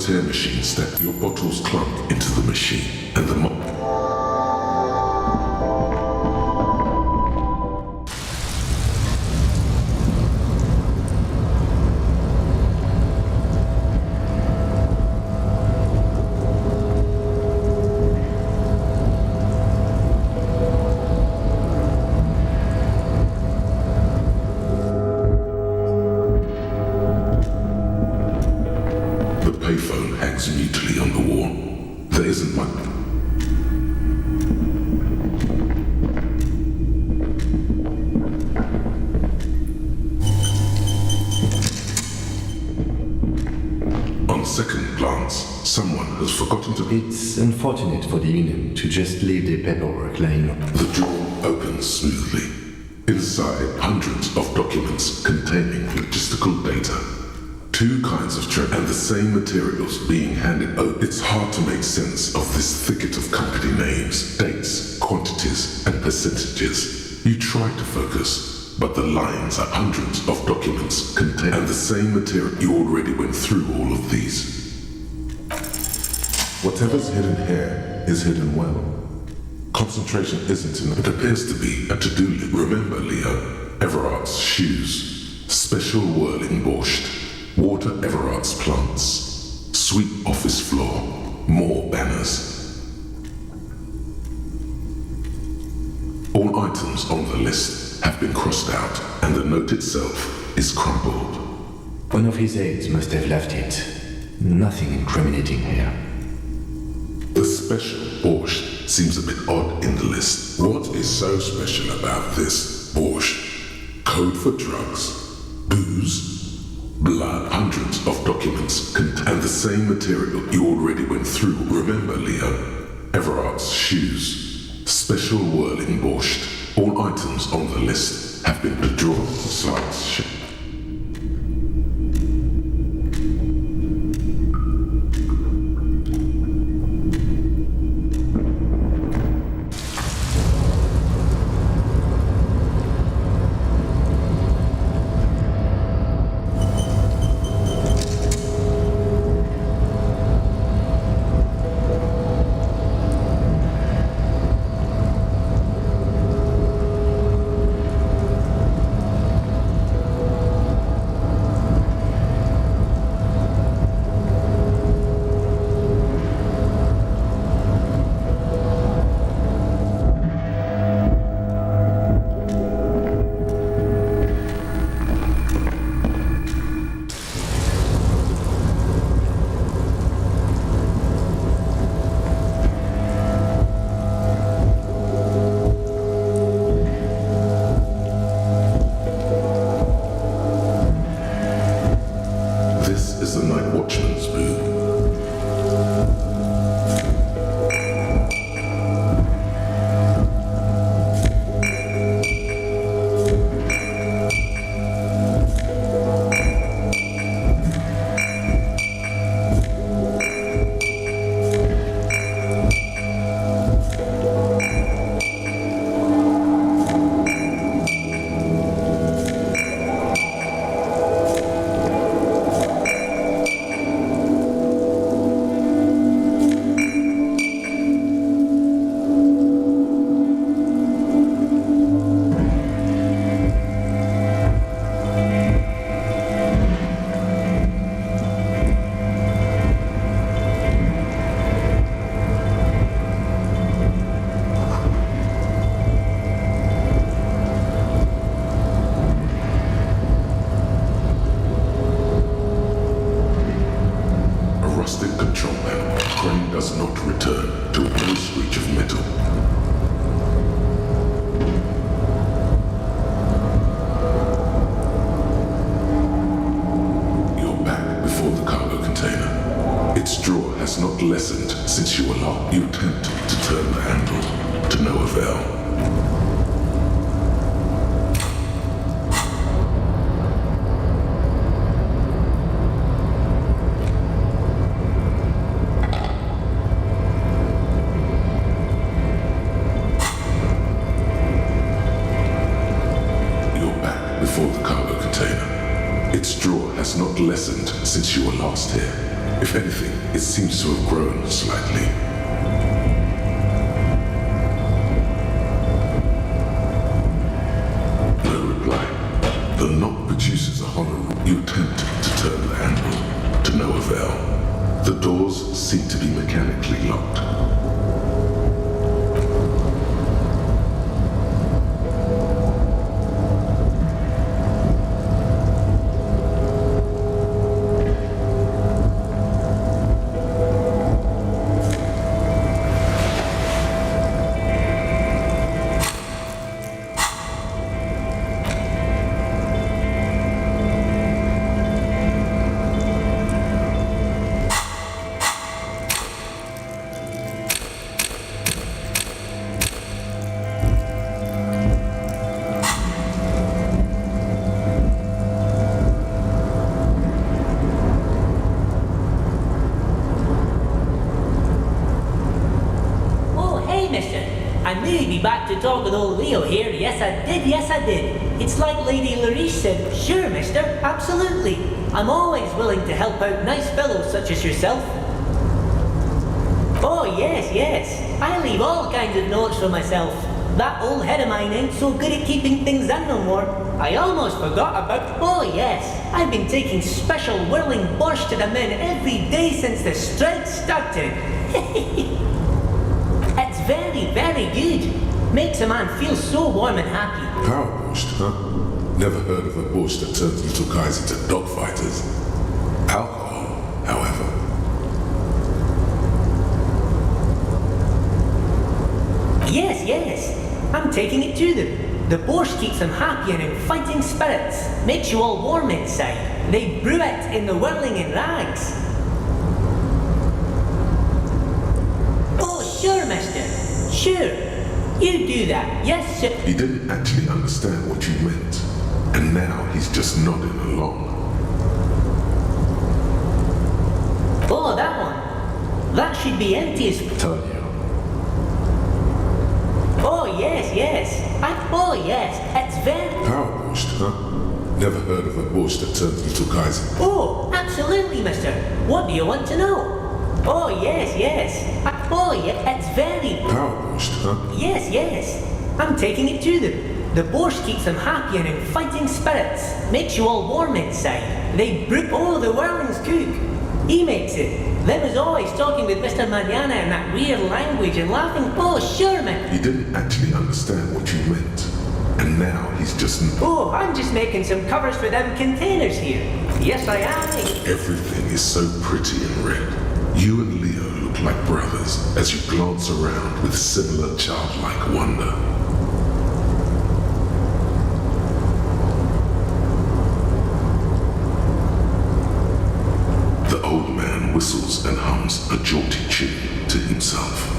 tear machine step, your bottles clunk into the machine, and the payphone hangs mutely on the wall. There isn't much. On second glance, someone has forgotten to... It's unfortunate for the union to just leave their paperwork lying on. The drawer opens smoothly. Inside, hundreds of documents containing logistical data. Two kinds of trade and the same materials being handed over. It's hard to make sense of this thicket of company names, dates, quantities, and percentages. You try to focus, but the lines are hundreds of documents contain and the same material. You already went through all of these. Whatever's hidden here is hidden well. Concentration isn't enough. It appears to be a to-do list. Remember, Leo, Everard's shoes, special whirling borscht. Water Everard's plants, sweep office floor, more banners. All items on the list have been crossed out and the note itself is crumpled. One of his aides must have left it. Nothing incriminating here. The special borscht seems a bit odd in the list. What is so special about this borscht? Code for drugs, booze, blood, hundreds of documents and the same material you already went through. Remember, Leo, Everard's shoes, special whirling borscht. All items on the list have been withdrawn. Slides. Lessened since you were locked. You attempt to turn the handle to no avail. You're back before the cargo container. Its drawer has not lessened since you were last here. If anything, it seems to have grown slightly. No reply. The knock produces a hollow room. You attempt to turn the handle, to no avail. The doors seem to be mechanically locked. Back to talk with old Leo here. Yes, I did. It's like Lady Larice said. Sure, mister, absolutely. I'm always willing to help out nice fellows such as yourself. Oh, yes. I leave all kinds of notes for myself. That old head of mine ain't so good at keeping things in no more. I almost forgot about... Oh, yes. I've been taking special whirling borscht to the men every day since the strike started. It's very, very good. Makes a man feel so warm and happy. Power borscht, huh? Never heard of a borscht that turns little guys into dogfighters. Alcohol, however. Yes. I'm taking it to them. The borscht keeps them happy and in fighting spirits. Makes you all warm inside. They brew it in the whirling in rags. Oh, sure, mister. Sure. You do that, yes, sir. He didn't actually understand what you meant, and now he's just nodding along. Oh, that one. That should be empty as... Tell you. Oh, yes. Oh, yes, it's very... Power borscht, huh? Never heard of a borscht that turns little guys... Oh, absolutely, mister. What do you want to know? Oh, yes. Oh, yeah, it's very... Power borscht, huh? Yes. I'm taking it to them. The borscht keeps them happy and in fighting spirits. Makes you all warm inside. They brew... Oh, the whirling's cook. He makes it. Them is always talking with Mr. Manana in that weird language and laughing. Oh, sure, man. He didn't actually understand what you meant. And now he's just... Oh, I'm just making some covers for them containers here. Yes, I am. Everything is so pretty and red. You and Leo look like brothers as you glance around with similar childlike wonder. The old man whistles and hums a jaunty tune to himself.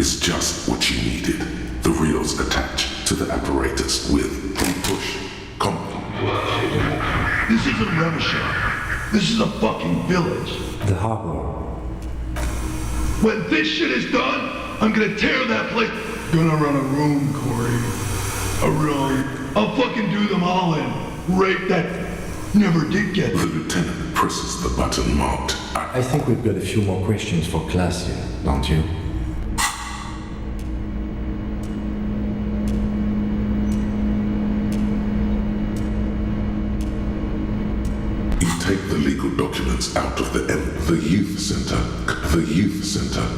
is just what you needed. The reels attached to the apparatus with push, This isn't Revachon. This is a fucking village. The harbor. When this shit is done, I'm gonna tear that place. Gonna run a room, Corey. A room. I'll fucking do them all in. Rape that never did get. The lieutenant presses the button marked. I think we've got a few more questions for class here, don't you? You take the legal documents out of the youth center. The youth center.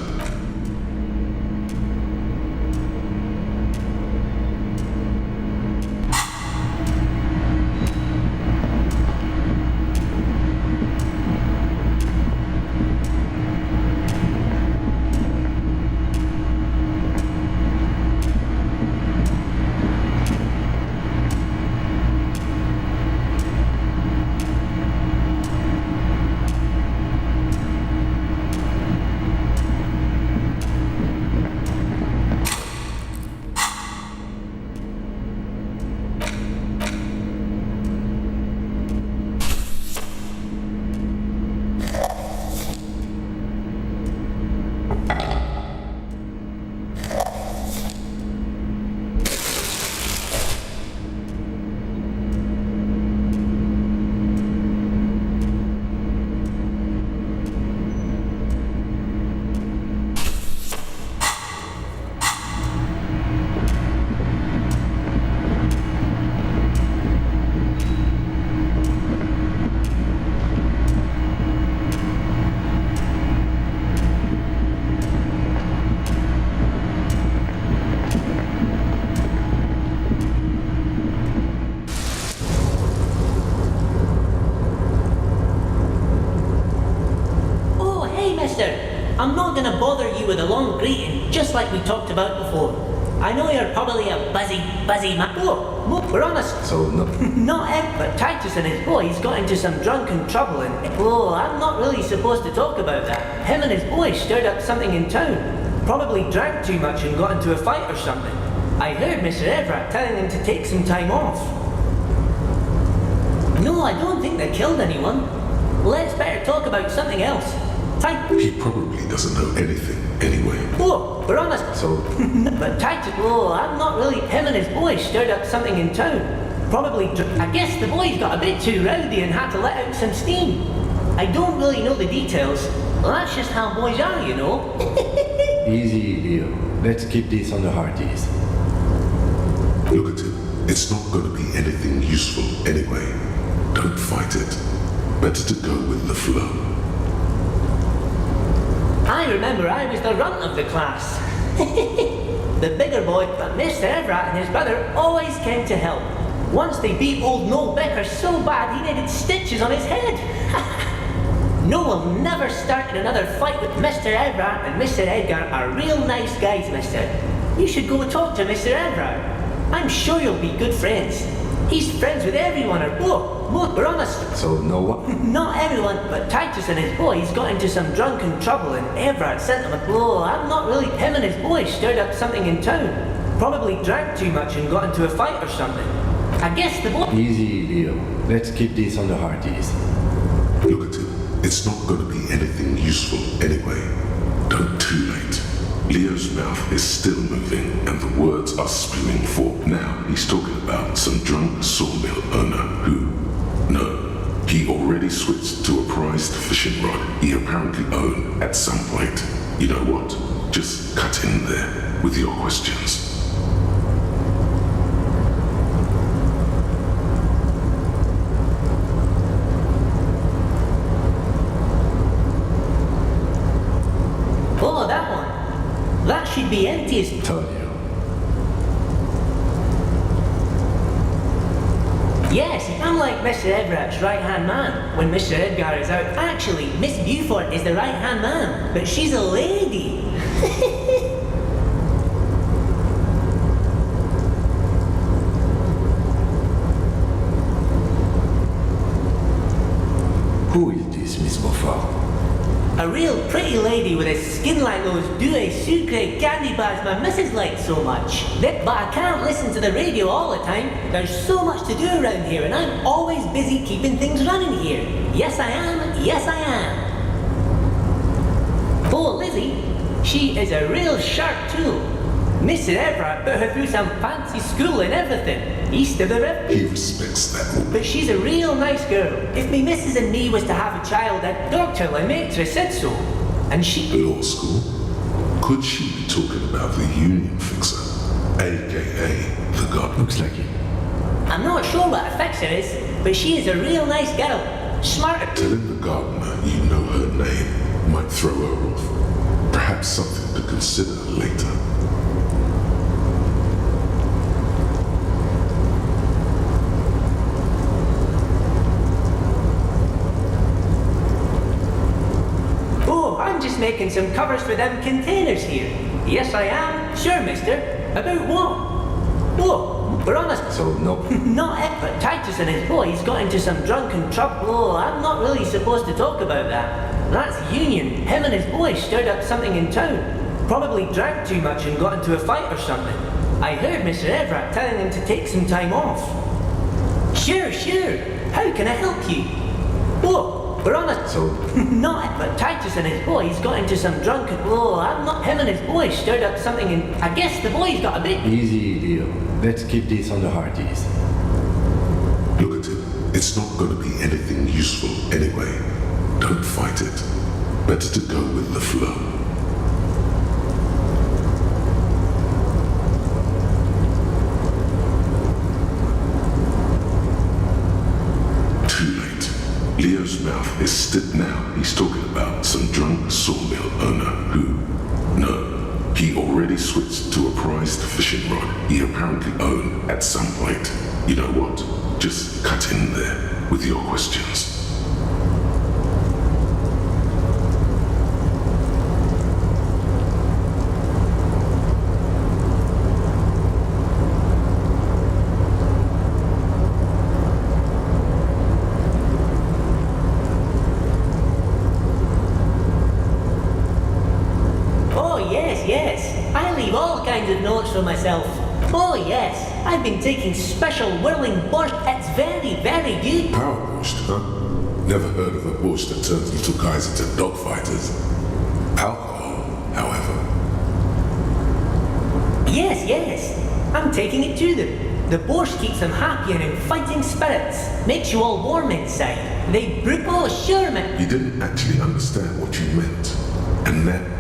I'm not gonna bother you with a long greeting, just like we talked about before. I know you're probably a busy man. Oh, we're honest. So, no. Not Ed, but Titus and his boys got into some drunken trouble and... Oh, I'm not really supposed to talk about that. Him and his boys stirred up something in town. Probably drank too much and got into a fight or something. I heard Mr. Everett telling them to take some time off. No, I don't think they killed anyone. Let's better talk about something else. He probably doesn't know anything anyway. Oh, we're honest. So... But Titus, I'm not really... Him and his boys stirred up something in town. Probably... I guess the boys got a bit too rowdy and had to let out some steam. I don't really know the details. Well, that's just how boys are, you know. Easy, Leo. Let's keep this on the hearties. Look at it. It's not going to be anything useful anyway. Don't fight it. Better to go with the flow. I remember I was the runt of the class. The bigger boy, but Mr. Everett and his brother always came to help. Once they beat old Noel Becker so bad he needed stitches on his head. Noel never started another fight with Mr. Everett, and Mr. Edgar are real nice guys, mister. You should go talk to Mr. Everett. I'm sure you'll be good friends. He's friends with everyone, or we're honest. So no one? Not everyone, but Titus and his boys got into some drunken trouble and Everett sent them a... I'm not really... Him and his boys stirred up something in town. Probably drank too much and got into a fight or something. I guess the boy... Easy, Leo. Let's keep this on the hearties. Look at it. It's not going to be anything useful anyway. Don't too late. Leo's mouth is still moving and the words are spewing forth. Now he's talking about some drunk sawmill owner who... No, he already switched to a prized fishing rod he apparently owned at some point. You know what? Just cut in there with your questions. Oh, that one. That should be empty as... Told you. Yes, I'm like Mr. Everett's right-hand man when Mr. Edgar is out. Actually, Miss Beaufort is the right-hand man, but she's a lady. Who is this Miss Beaufort? A A real pretty lady with a skin like those Douai Sucre candy bars my missus likes so much. But I can't listen to the radio all the time. There's so much to do around here and I'm always busy keeping things running here. Yes I am, yes I am. Oh, Lizzie, she is a real sharp tool. Mr. Everett put her through some fancy school and everything, east of the river. He respects that. But she's a real nice girl. If me missus and me was to have a child, I'd Dr. Lemaitre said so. And she... Law school? Could she be talking about the union fixer? A.K.A. the god? Looks like it. I'm not sure what a fixer is, but she is a real nice girl. Smarter... Telling the gardener you know her name might throw her off. Perhaps something to consider later. Making some covers for them containers here. Yes, I am. Sure, mister. About what? Oh, we're honest. So, no. Not it, but Titus and his boys got into some drunken trouble. Oh, I'm not really supposed to talk about that. That's union. Him and his boys stirred up something in town. Probably drank too much and got into a fight or something. I heard Mr. Everett telling him to take some time off. Sure. How can I help you? Oh, we're honest. So? Not it, but Titus and his boys got into some drunken... Oh, I'm not... Him and his boys stirred up something and I guess the boys got a bit... Easy, Leo. Let's keep this on the hearties. Look at it. It's not going to be anything useful anyway. Don't fight it. Better to go with the flow. Leo's mouth is stiff now. He's talking about some drunk sawmill owner who... No, he already switched to a prized fishing rod he apparently owned at some point. You know what? Just cut in there with your questions. For myself. Oh yes, I've been taking special whirling borscht. It's very, very good. Power borscht, huh? Never heard of a borscht that turns little guys into dogfighters. Alcohol, however. Yes. I'm taking it to them. The borscht keeps them happy and in fighting spirits. Makes you all warm inside. They brew... Oh, sure, man. You didn't actually understand what you meant. And that...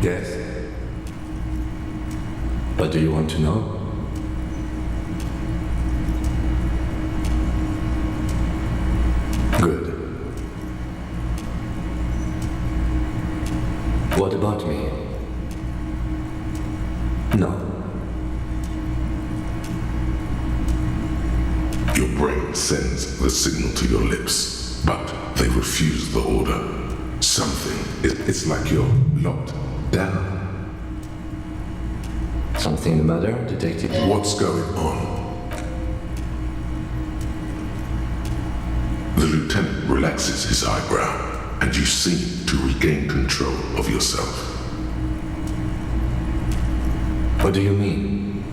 Yes. What do you want to know? Good. What about me? No. Your brain sends the signal to your lips, but they refuse the order. It's like you're locked down. Something the matter, detective? What's going on? The lieutenant relaxes his eyebrow, and you seem to regain control of yourself. What do you mean?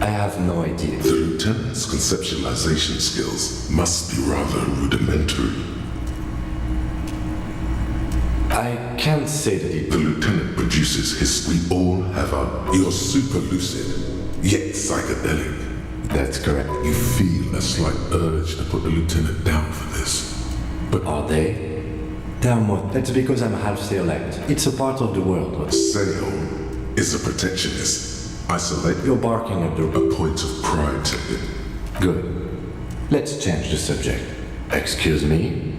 I have no idea. The lieutenant's conceptualization skills must be rather rudimentary. I can't say that it... The lieutenant produces his... We all have our... You're super lucid, yet psychedelic. That's correct. You feel a slight urge to put the lieutenant down for this. But are they? They're more... That's because I'm half Seolite. It's a part of the world. Seo is a protectionist. Isolate. You're barking at a point of pride to it. Good. Let's change the subject. Excuse me?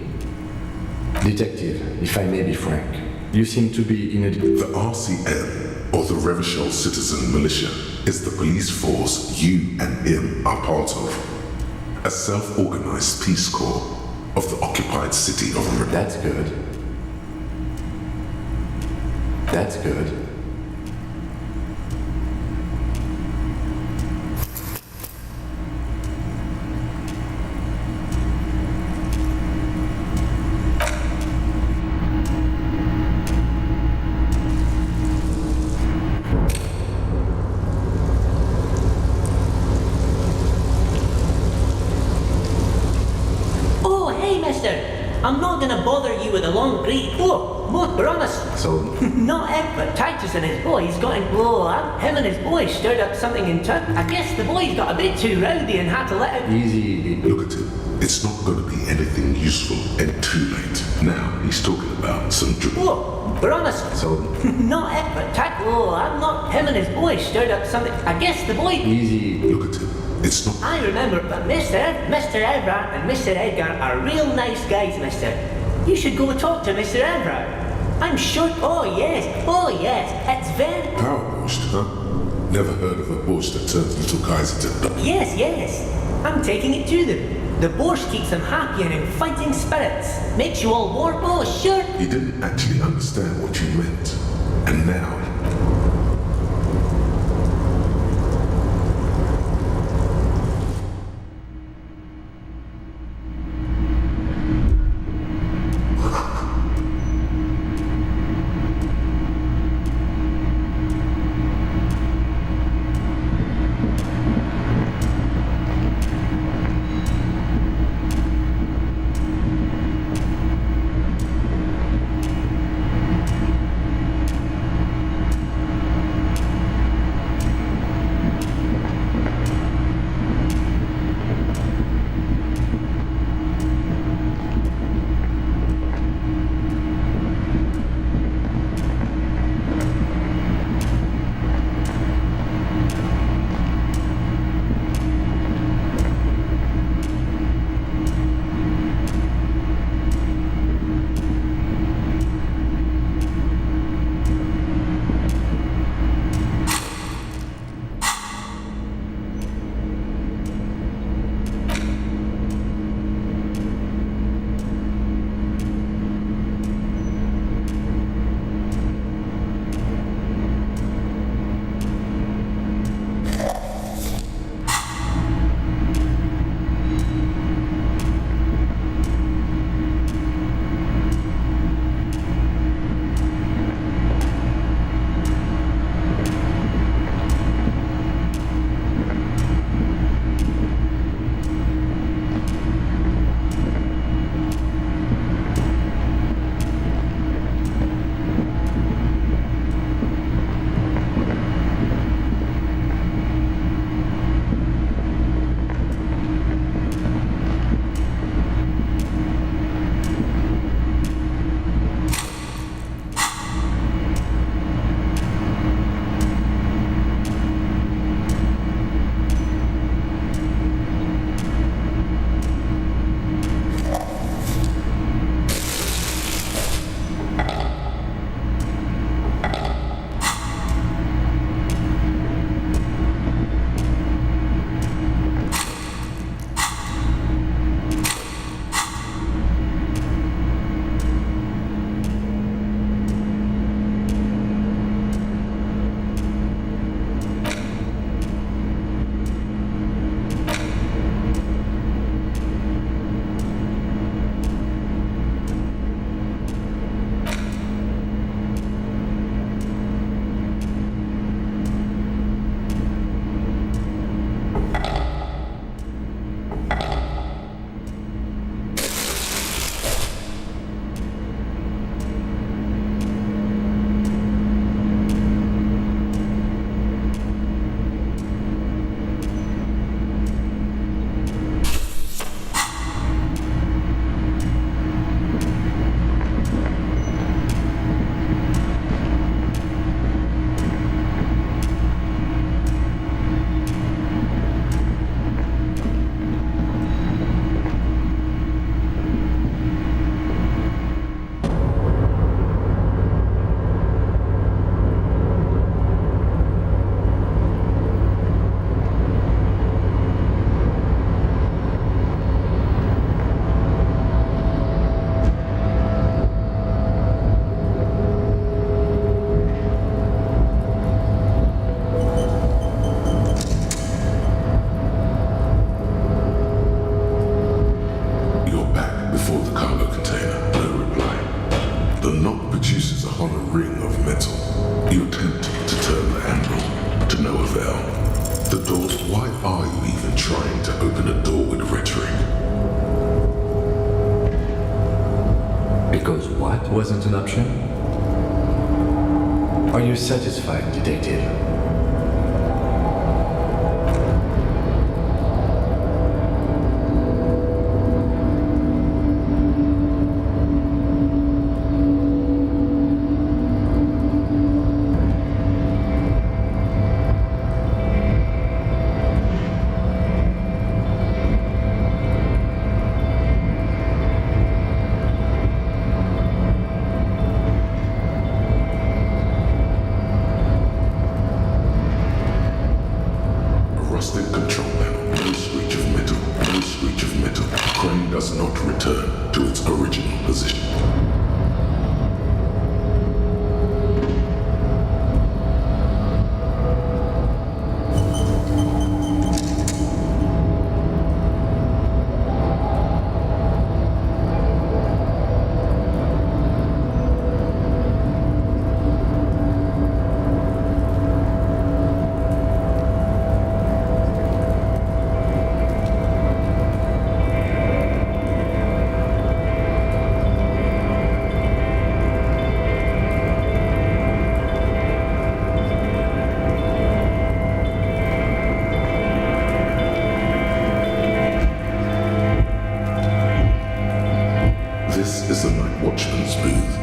Detective, if I may be frank, you seem to be in a... The RCM, or the Revachol Citizen Militia, is the police force you and him are part of. A self-organized peace corps of the occupied city of... That's good. That's good. I'm not gonna bother you with a long greeting. Oh, look, we're on a... So? Not Ed, but Titus and his boys got in... him and his boys stirred up something in town. I guess the boys got a bit too rowdy and had to let him... Easy. Look at him. It's not going to be anything useful and too late. Now, he's talking about some... Oh, we're on a... So? Not Ed, but Titus... I'm not... Him and his boys stirred up something... I guess the boys... Easy. Look at him. It's not... I remember, but Mr. Everard and Mr. Edgar are real nice guys, mister. You should go talk to Mr. Everard. I'm sure... Oh, yes. It's very... Power borscht, huh? Never heard of a borscht that turns little guys into... Yes. I'm taking it to them. The borscht keeps them happy and in fighting spirits. Makes you all warm. Oh, sure. He didn't actually understand what you meant. And now... The knob produces a hollow ring of metal. You attempt to turn the handle, to no avail. The door, why are you even trying to open a door with rhetoric? Because what wasn't an option? Are you satisfied, detective? This is the night watchman's booth.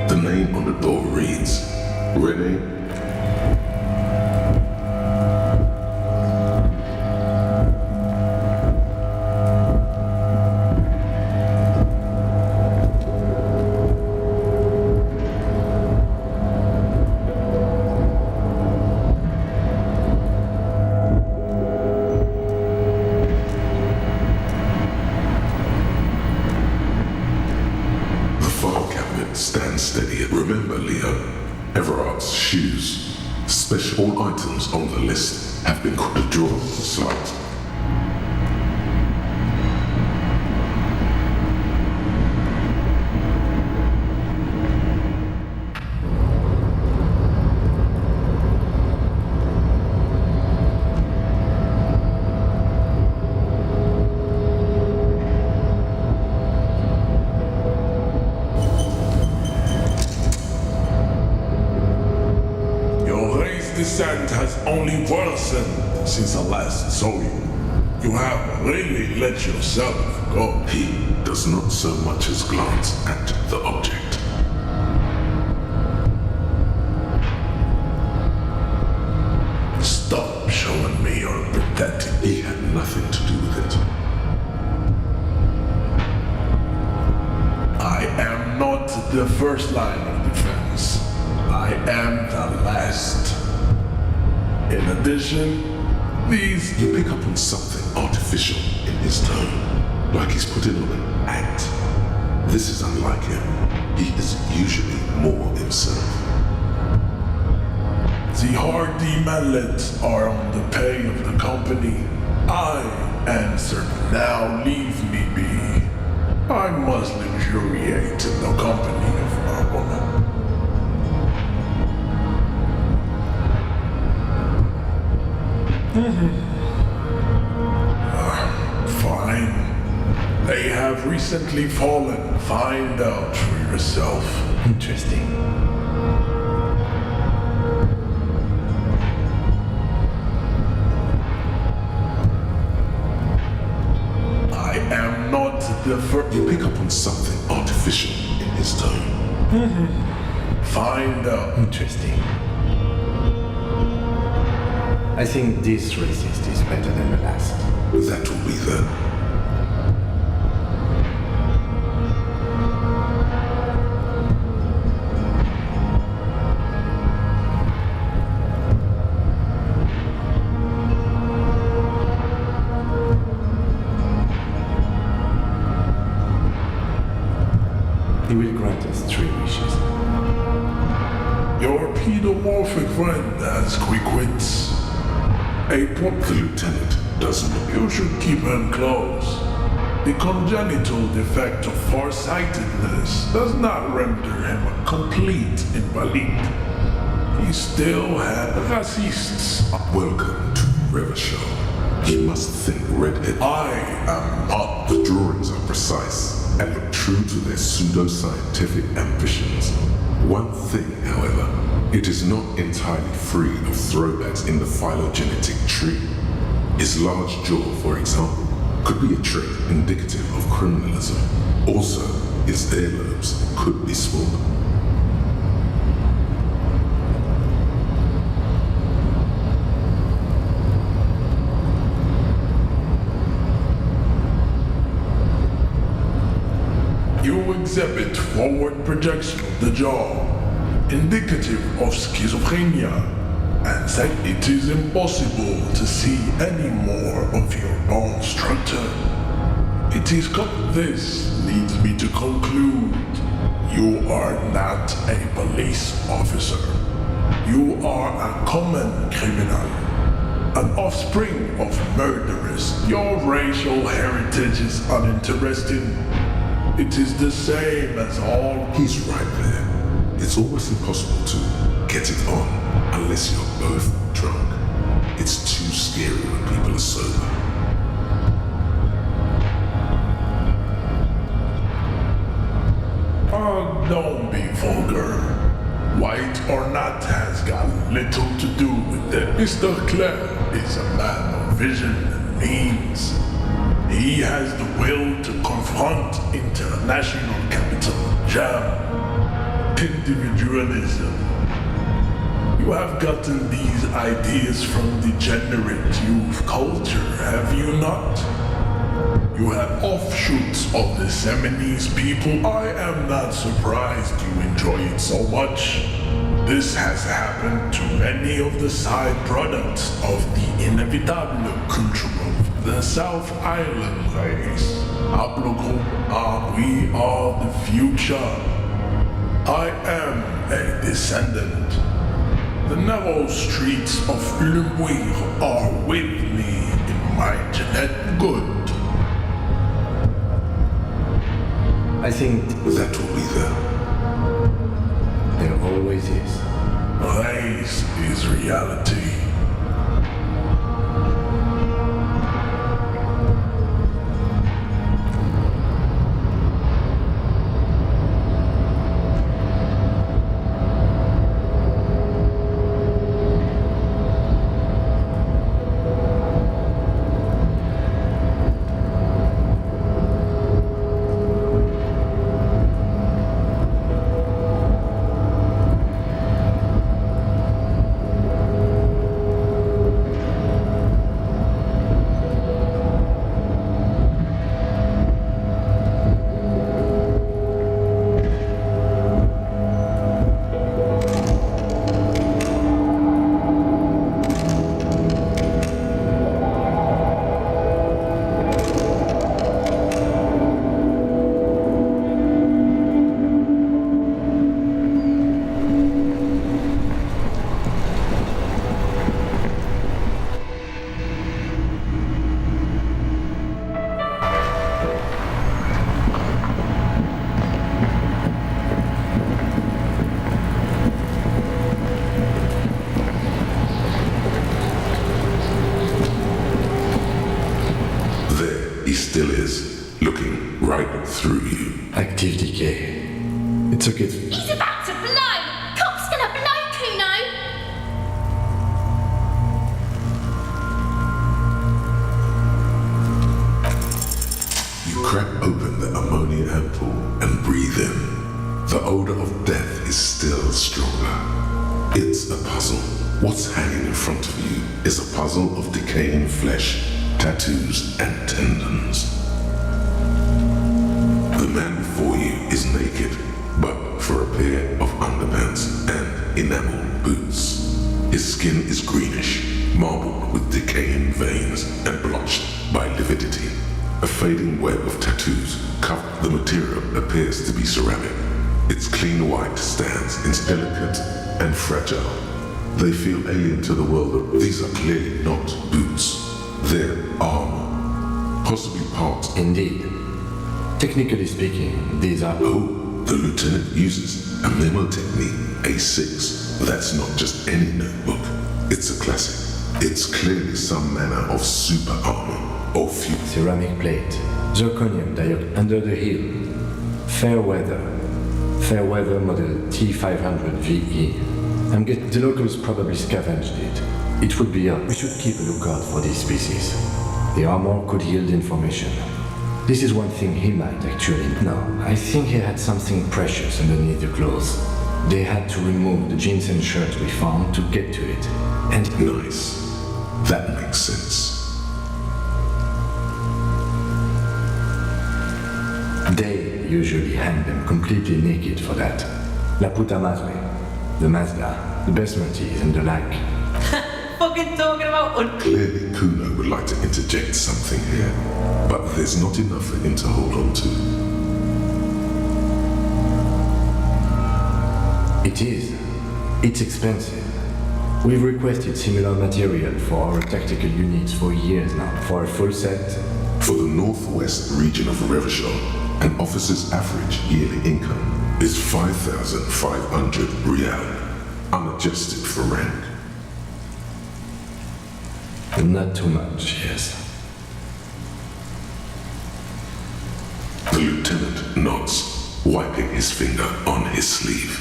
The name on the door reads, Renee. Stand steady. Remember, Leo, Everard's shoes. Special items on the list have been drawn aside. Descent has only worsened since I last saw you. You have really let yourself go. He does not so much as glance at the object. Stop showing me your pathetic. He had nothing to do with it. I am not the first line of defense. I am the last. In addition, these... You pick up on something artificial in his tone, like he's putting on an act. This is unlike him. He is usually more himself. The hardy mallets are on the pay of the company. I answered, now leave me be. I must luxuriate in the company of my woman. Fine. They have recently fallen. Find out for yourself. Interesting. I am not the first. You pick up on something artificial in his tone. Find out. Interesting. I think this racist is better than the last. That will be then. He will grant us 3 wishes. Your pedomorphic friend has quick wits. The lieutenant doesn't. You should keep him close. The congenital defect of farsightedness does not render him a complete invalid. He still had racists. Welcome to Revershaw. You must think redhead. I am not. The drawings are precise and look true to their pseudo-scientific ambitions. One thing, however, it is not entirely free of throwbacks in the phylogenetic tree. His large jaw, for example, could be a trait indicative of criminalism. Also, his earlobes could be swollen. You exhibit forward projection of the jaw, indicative of schizophrenia, and that it is impossible to see any more of your bone structure. This leads me to conclude you are not a police officer. You are a common criminal, an offspring of murderers. Your racial heritage is uninteresting. It is the same as all. He's right there. It's almost impossible to get it on unless you're both drunk. It's too scary when people are sober. Oh, don't be vulgar. White or not has got little to do with it. Mr. Clare is a man of vision and means. He has the will to confront international capital jam, individualism. You have gotten these ideas from degenerate youth culture, have you not? You have offshoots of the Seminese people. I am not surprised you enjoy it so much. This has happened to many of the side products of the inevitable culture of the South Island race. We are the future. I am a descendant. The narrow streets of Lemouir are with me in my genetic good. I think that will be there. There always is. Race is reality. Still is, looking right through you. Active decay. It's okay. He's about to blow! Cop's gonna blow, Kuno! You crack open the ammonia ampoule and breathe in. The odor of death is still stronger. It's a puzzle. What's hanging in front of you is a puzzle of decaying flesh, tattoos and tendons. The man before you is naked, but for a pair of underpants and enamel boots. His skin is greenish, marbled with decaying veins and blotched by lividity. A fading web of tattoos cover the material appears to be ceramic. Its clean white stands is delicate and fragile. They feel alien to the world. These are clearly not boots. They're armor, possibly parts. Indeed. Technically speaking, these are... Oh, the lieutenant uses a memo technique, A6. That's not just any notebook. It's a classic. It's clearly some manner of super armor or fuel. Ceramic plate. Zirconium dioxide under the heel. Fair weather. Fair weather model T500 VE. I'm getting the locals probably scavenged it. It would be up. We should keep a lookout for these species. The armor could yield information. This is one thing he might actually know. I think he had something precious underneath the clothes. They had to remove the jeans and shirt we found to get to it. And nice. That makes sense. They usually hang them completely naked for that. La puta madre, the Mazda, the basmati and the like. Fucking talking about Clearly Kuno would like to interject something here, but there's not enough for him to hold on to. It is. It's expensive. We've requested similar material for our tactical units for years now. For a full set. For the northwest region of Revachol, an officer's average yearly income is 5,500 real, unadjusted for rank. Not too much, yes. The lieutenant nods, wiping his finger on his sleeve.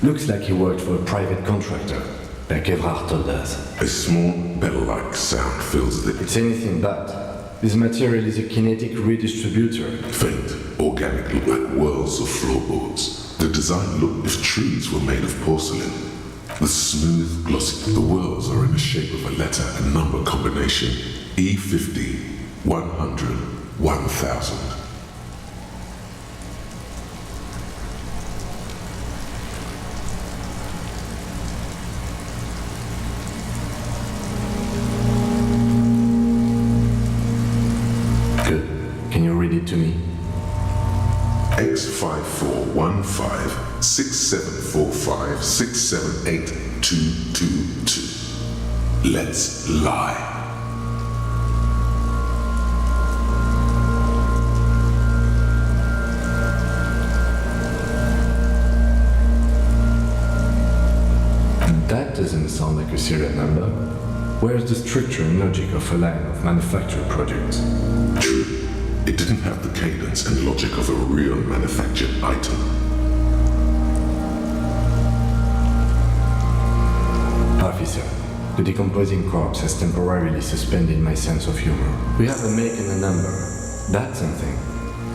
Looks like he worked for a private contractor, like Evrard told us. A small bell-like sound fills the... It's anything but. This material is a kinetic redistributor. Faint, organic look like whirls of floorboards. The design looked as if trees were made of porcelain. The smooth, glossy... The whirls are in the shape of a letter and number combination. E50, 100, 1000. To me. X5415 6745 678222. Let's lie. That doesn't sound like a serial number. Where's the structure and logic of a line of manufactured products? True. It didn't have the cadence and logic of a real manufactured item. Officer, the decomposing corpse has temporarily suspended my sense of humor. We have a make and a number. That's something.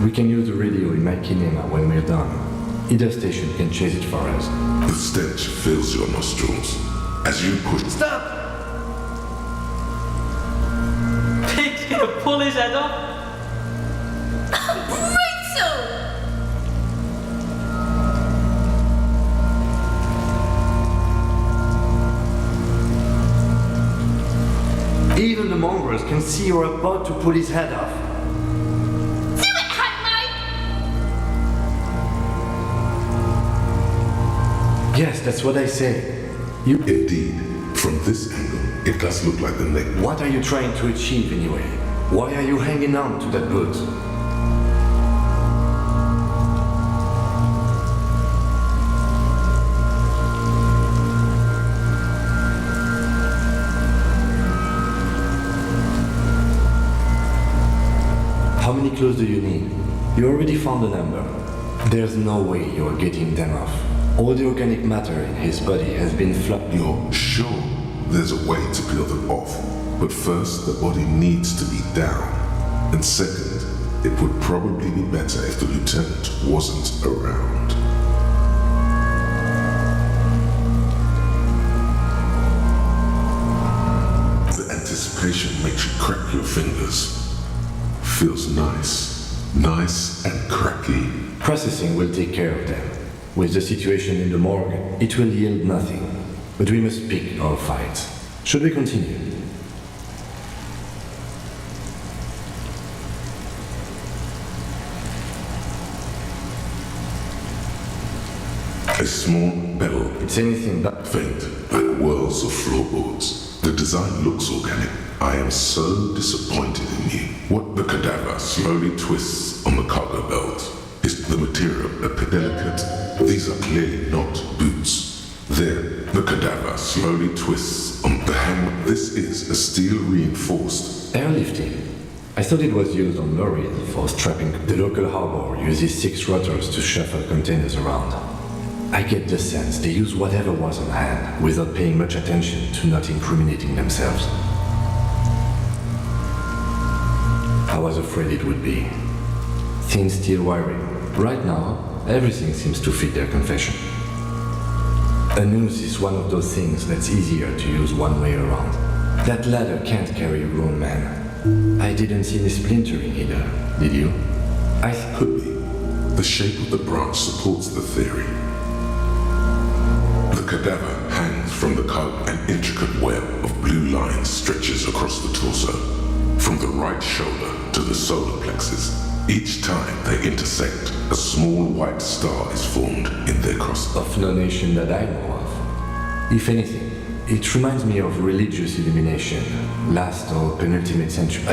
We can use the radio in my kinema when we're done. Either station can chase it for us. The stench fills your nostrils as you push... Stop! Pig's gonna pull his head off. Even the mongrels can see you're about to pull his head off. Do it, Hangman! Yes, that's what I say. You... Indeed. From this angle, it does look like the neck. What are you trying to achieve anyway? Why are you hanging on to that boot? How many clothes do you need? You already found a number. There's no way you're getting them off. All the organic matter in his body has been flooded. You're sure there's a way to peel them off, but first the body needs to be down. And second, it would probably be better if the lieutenant wasn't around. The anticipation makes you crack your fingers. Feels nice. Nice and cracky. Processing will take care of them. With the situation in the morgue, it will yield nothing. But we must pick our fights. Should we continue? A small bell. It's anything but faint, like whirls of floorboards. The design looks organic. I am so disappointed in you. What The cadaver slowly twists on the cargo belt. Is the material a bit delicate? These are clearly not boots. Then, the cadaver slowly twists on the hem. This is a steel reinforced Airlifting. I thought it was used on lorries for strapping. The local harbor uses 6 rotors to shuffle containers around. I get the sense they use whatever was on hand without paying much attention to not incriminating themselves. I was afraid it would be. Thin steel wiring. Right now, everything seems to fit their confession. A noose is one of those things that's easier to use one way around. That ladder can't carry a grown man. I didn't see any splintering either, did you? I could be. The shape of the branch supports the theory. The cadaver hangs from the cargo. An intricate web of blue lines stretches across the torso, from the right shoulder to the solar plexus. Each time they intersect, a small white star is formed in their cross. Of no nation that I know of. If anything, it reminds me of religious illumination, last or penultimate century.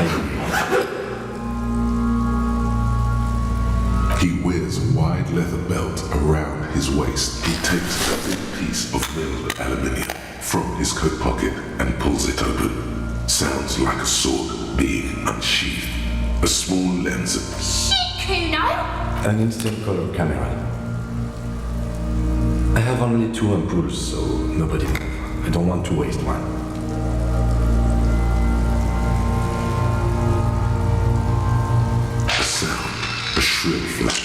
He wears a wide leather belt around his waist. He takes a big piece of milled aluminium from his coat pocket and pulls it open. Sounds like a sword being unsheathed. A small lens. Shit, Kuno! An instant color camera. I have only 2 ampoules, so nobody knows. I don't want to waste one. A sound, a shrill flash,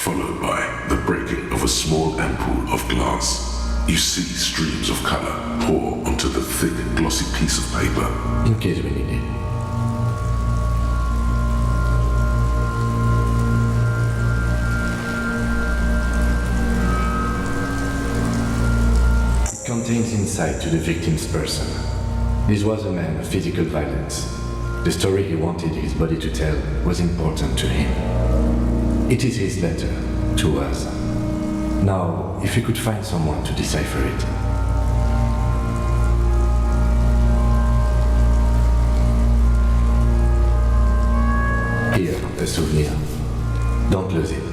followed by the breaking of a small ampoule of glass. You see streams of color pour onto the thick, glossy piece of paper. In case we need it. Contains insight to the victim's person. This was a man of physical violence. The story he wanted his body to tell was important to him. It is his letter to us. Now, if we could find someone to decipher it. Here, a souvenir. Don't lose it.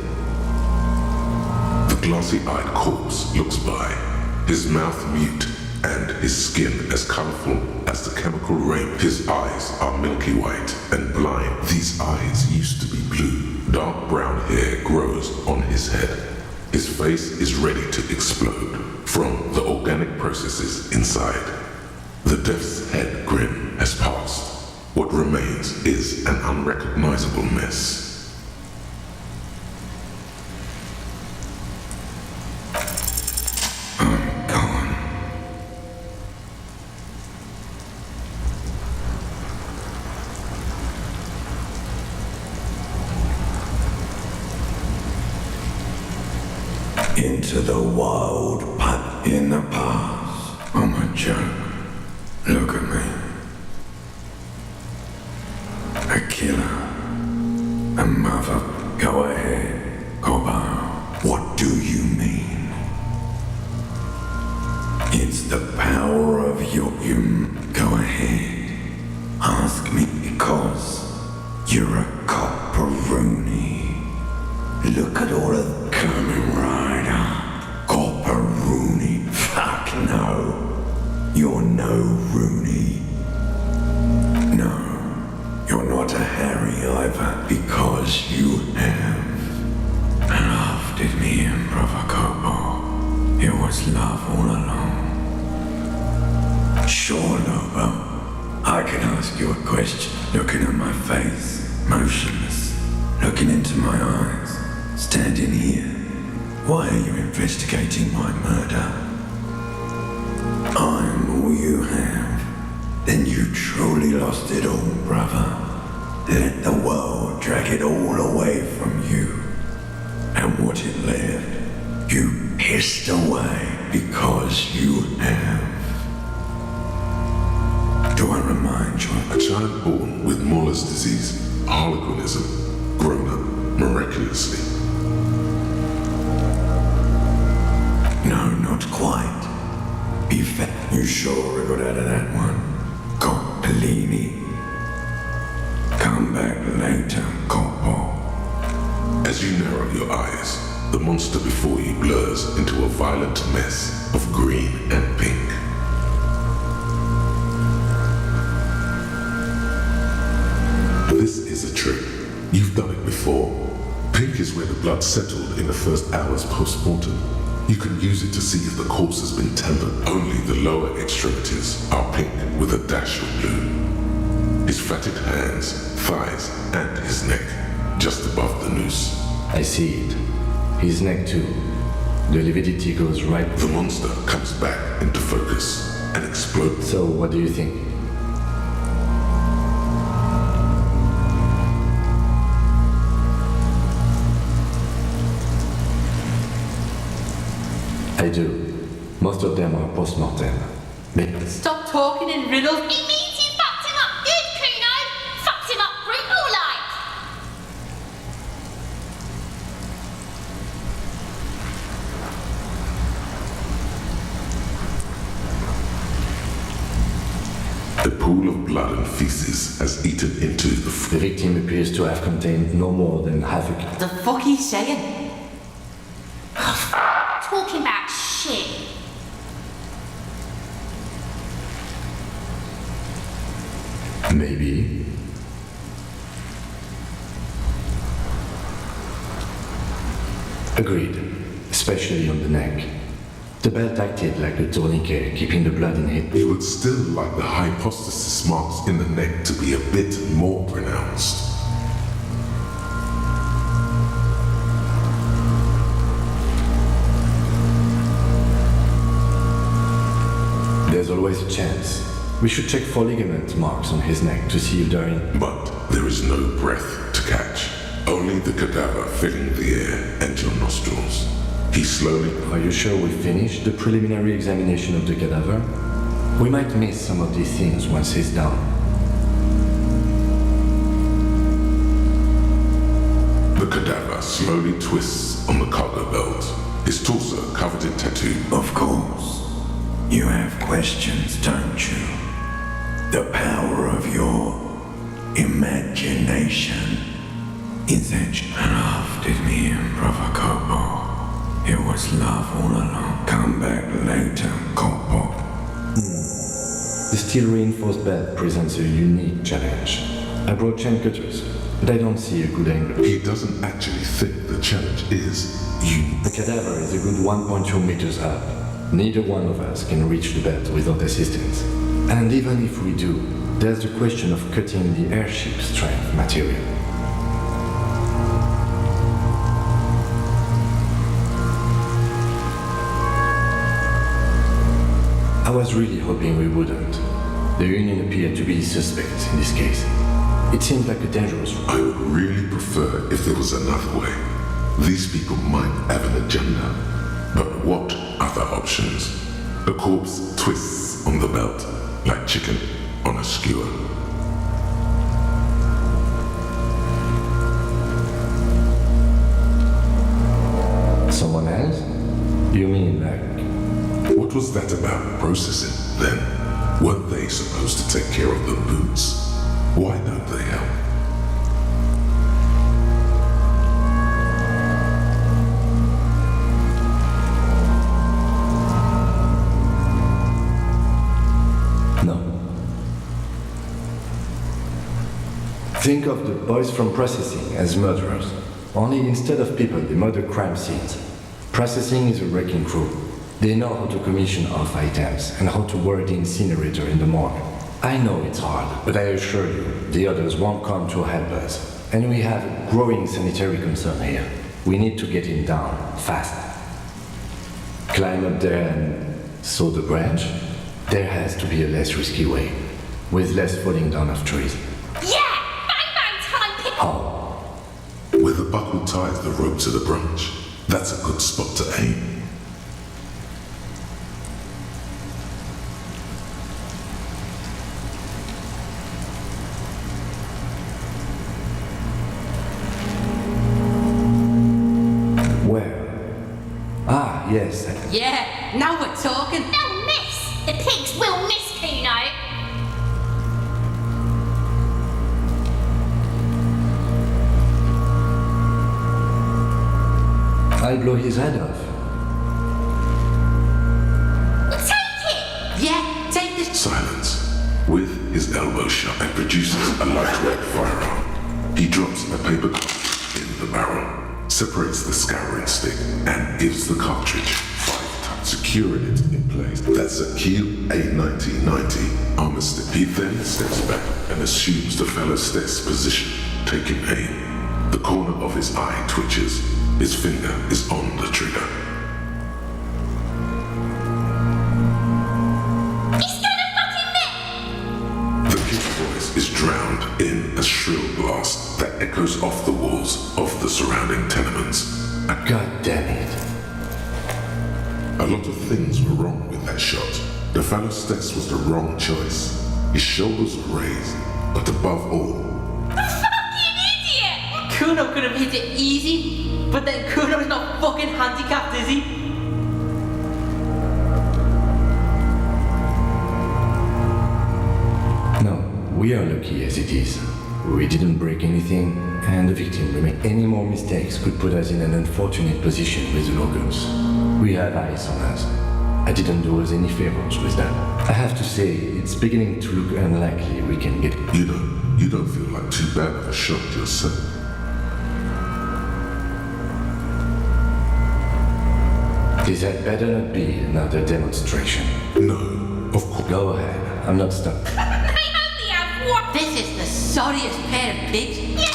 The glossy-eyed corpse looks by. His mouth mute, and his skin as colorful as the chemical rain. His eyes are milky white and blind. These eyes used to be blue. Dark brown hair grows on his head. His face is ready to explode from the organic processes inside. The death's head grin has passed. What remains is an unrecognizable mess. Into the wild path in the past. I'm a joke. Look at me. A killer. A mother. Go ahead. Go on. What do you mean? It's the power of your Go ahead. Ask me because you're a copperoonie. Look at all of coming right up. Copperoonie. Fuck no. You're no Rooney. No. You're not a Harry either, because you have loved me in Provocapo. It was love all along. Sure, Lobo. I can ask you a question, looking at my face, motionless, looking into my eyes, standing here. Why are you investigating my murder? I'm all you have. Then you truly lost it all, brother. Let the world drag it all away from you. And what it left, you pissed away because you have. Do I remind you? A child born with Muller's disease, harlequinism, grown up miraculously. No, not quite. Be fair. You sure we got out of that one? God, Bellini. Come back later. later, Corpo. As you narrow your eyes, the monster before you blurs into a violent mess of green and pink. This is a trick. You've done it before. Pink is where the blood settled in the first hours post-mortem. You can use it to see if the corpse has been tempered. Only the lower extremities are pink with a dash of blue. His fatted hands, thighs, and his neck, just above the noose. I see it. His neck too. The lividity goes right... The monster comes back into focus and explodes. So, what do you think? I do. Most of them are post-mortem. Stop talking in riddles. It means you fucked him up good, Kuno. Fucked him up brutal like. A pool of blood and feces has eaten into the... The victim appears to have contained no more than half a... The fuck are you saying? Talking about shit. Maybe. Agreed. Especially on the neck. The belt acted like a tourniquet, keeping the blood in it. You would still like the hypostasis marks in the neck to be a bit more pronounced. There's always a chance. We should check for ligament marks on his neck to see if they're in... But there is no breath to catch. Only the cadaver filling the air and your nostrils. He slowly... Are you sure we finished the preliminary examination of the cadaver? We might miss some of these things once he's down. The cadaver slowly twists on the cargo belt. His torso covered in tattoo. Of course. You have questions, don't you? The power of your imagination is edged and after me and Brother Corpo. It was love all along. Come back later, Corpo. The steel reinforced belt presents a unique challenge. I brought chain cutters, but I don't see a good angle. He doesn't actually think the challenge is unique. The cadaver is a good 1.2 meters up. Neither one of us can reach the belt without assistance. And even if we do, there's the question of cutting the airship strength material. I was really hoping we wouldn't. The Union appeared to be suspects in this case. It seemed like a dangerous one. I would really prefer if there was another way. These people might have an agenda. But what other options? The corpse twists on the belt like chicken on a skewer. Someone else? You mean like... What was that about processing then? Weren't they supposed to take care of the boots? Why don't they help? Think of the boys from processing as murderers. Only instead of people, they murder crime scenes. Processing is a wrecking crew. They know how to commission off items and how to work the incinerator in the morgue. I know it's hard, but I assure you, the others won't come to help us. And we have a growing sanitary concern here. We need to get him down, fast. Climb up there and saw the branch? There has to be a less risky way, with less falling down of trees. How? Where the buckle ties the rope to the branch. That's a good spot to aim. Where? Ah, yes. Yeah, now we're talking. They'll miss. The pigs will miss, Kuno. I'll blow his head off. Take it! Yeah, take this. Silence. With his elbow shut and produces a lightweight firearm. He drops a paper cartridge in the barrel, separates the scouring stick, and gives the cartridge 5 times, securing it in place. That's a Kiel A1990 armor stick. He then steps back and assumes the fellow's desk position, taking aim. The corner of his eye twitches. His finger is on the trigger. Is drowned in a shrill blast that echoes off the walls of the surrounding tenements. God damn it. A lot of things were wrong with that shot. The fellow's desk was the wrong choice. His shoulders were raised, but above all... Fucking idiot! Kuno could have hit it easy, but then Kuno's not fucking handicapped, is he? We are lucky as it is. We didn't break anything, and the victim remained. Any more mistakes could put us in an unfortunate position with the locals. We have eyes on us. I didn't do us any favors with that. I have to say, it's beginning to look unlikely we can get... You don't feel like too bad of a shot yourself. This had better not be another demonstration. No, of course. Go ahead. I'm not stuck. This is the sorriest pair of pigs. Yeah,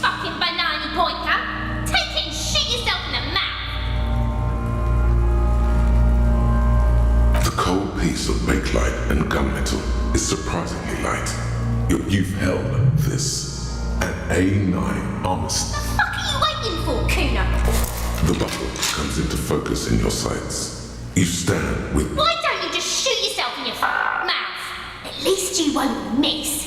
fucking banana pointer. Take it and shoot yourself in the mouth. The cold piece of bakelite and gunmetal is surprisingly light. You've held this, an A9 armor stick. What the fuck are you waiting for, Kuno? The buckle comes into focus in your sights. You stand with... Why don't you just shoot yourself in your mouth? At least you won't miss.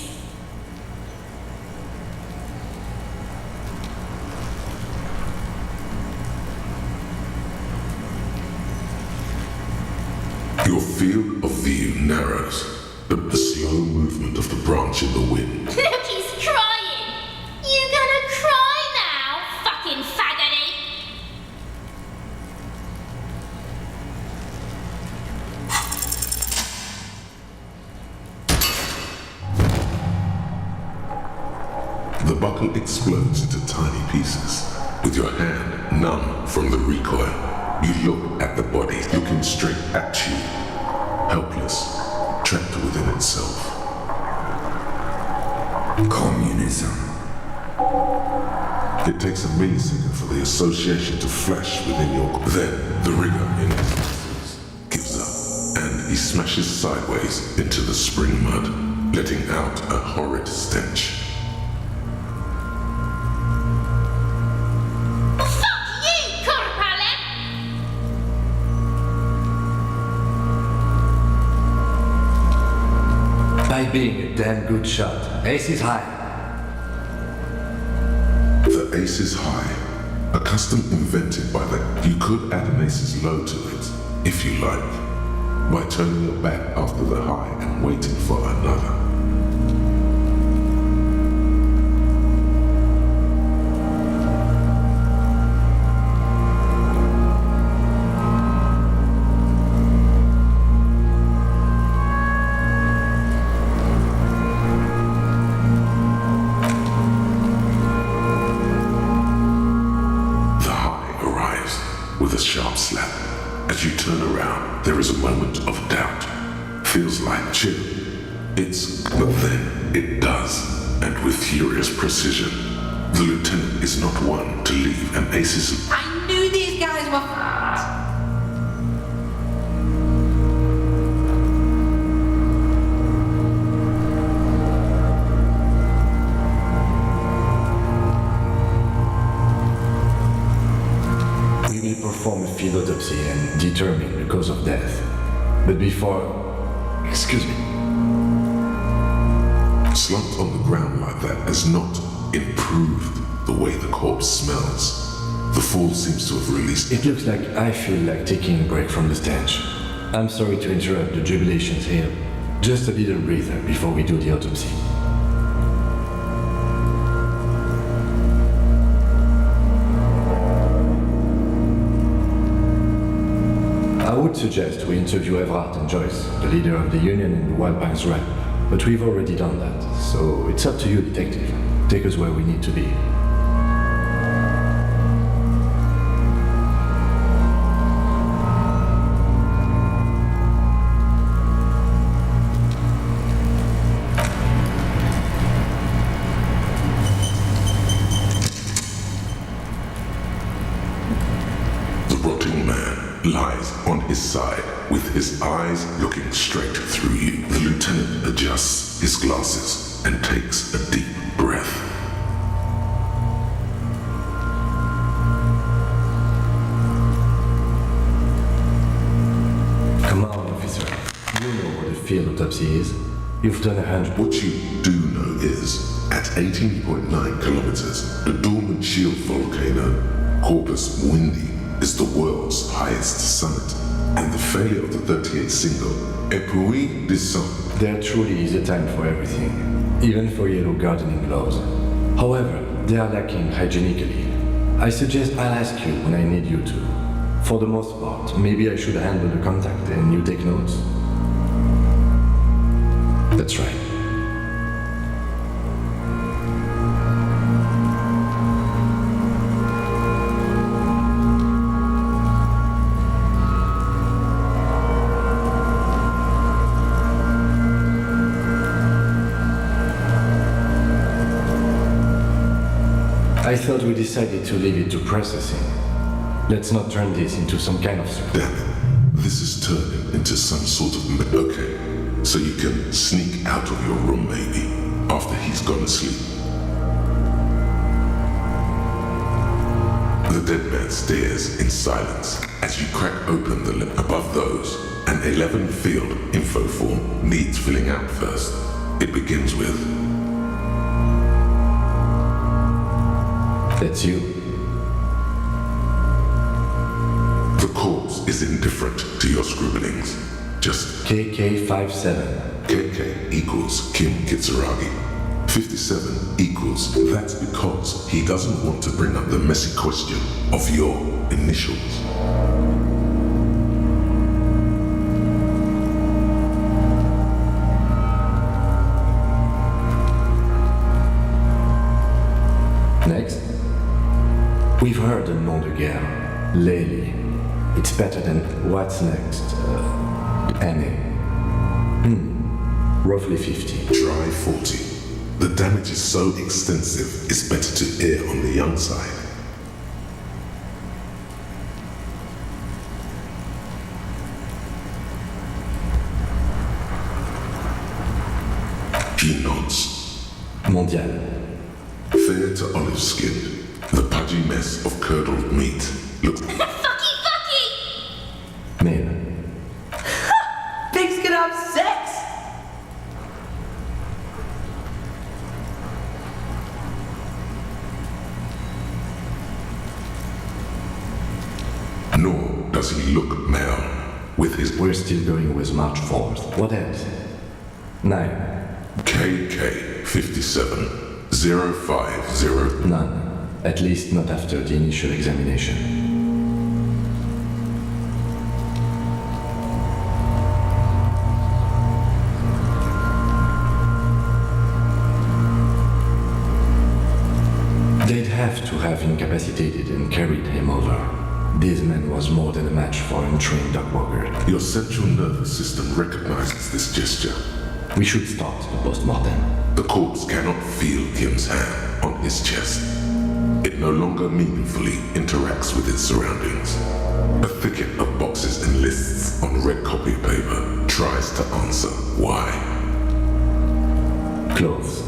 Your field of view narrows. The slow movement of the branch in the wind. Look, he's crying. You gonna cry now, fucking faggoty? The buckle explodes into tiny pieces. With your hand numb from the recoil, you look at the body looking straight at you, helpless, trapped within itself. Communism. It takes a millisecond for the association to flash within your... Then the rigor in his muscles gives up, and he smashes sideways into the spring mud, letting out a horrid stench. By being a damn good shot. Ace is high. The ace is high, a custom invented by the... You could add an ace's low to it, if you like, by turning your back after the high and waiting for another. With a sharp slap. As you turn around, there is a moment of doubt. Feels like chill. But then it does, and with furious precision. The lieutenant is not one to leave an ace's... I knew these guys were fucked. Perform a field autopsy and determine the cause of death. But before... Excuse me. Slumped on the ground like that has not improved the way the corpse smells. The fall seems to have released... It looks like I feel like taking a break from the stench. I'm sorry to interrupt the jubilations here. Just a little breather before we do the autopsy. I would suggest we interview Everard and Joyce, the leader of the union in the Wild Pines Rep, but we've already done that, so it's up to you, detective. Take us where we need to be. Lies on his side, with his eyes looking straight through you. The lieutenant adjusts his glasses and takes a deep breath. Come on, officer. You know what a field autopsy is. You've done 100. What you do know is, at 18.9 kilometers, the dormant shield volcano, Corpus Mundi, is the world's highest summit, and the failure of the 38 single, Epui Descent. There truly is a time for everything, even for yellow gardening gloves. However, they are lacking hygienically. I suggest I'll ask you when I need you to. For the most part, maybe I should handle the contact and you take notes. That's right. I thought we decided to leave it to processing. Let's not turn this into some kind of Damn it. This is turning into some sort of... Okay, so you can sneak out of your room maybe, after he's gone to sleep. The dead man stares in silence as you crack open the lip. Above those, an 11 field info form needs filling out first. It begins with... That's you. The corpse is indifferent to your scribblings. Just KK57. KK equals Kim Kitsuragi. 57 equals... That's because he doesn't want to bring up the messy question of your initials. Next. We've heard the nom de guerre, Lely. It's better than what's next? Annie. Roughly 50. Try 40. The damage is so extensive, it's better to err on the young side. He nods. Mondial. Fair to olive-skinned. The pudgy mess of curdled meat looks... Fucky! Male. Pigs can have sex! Nor does he look male with his... We're still going with March 4th. What else? 9. KK 57 050. None. At least not after the initial examination. They'd have to have incapacitated and carried him over. This man was more than a match for an untrained dog walker. Your central nervous system recognizes this gesture. We should start the post-mortem. The corpse cannot feel Kim's hand on his chest. It no longer meaningfully interacts with its surroundings. A thicket of boxes and lists on red copy paper tries to answer why. Clothes.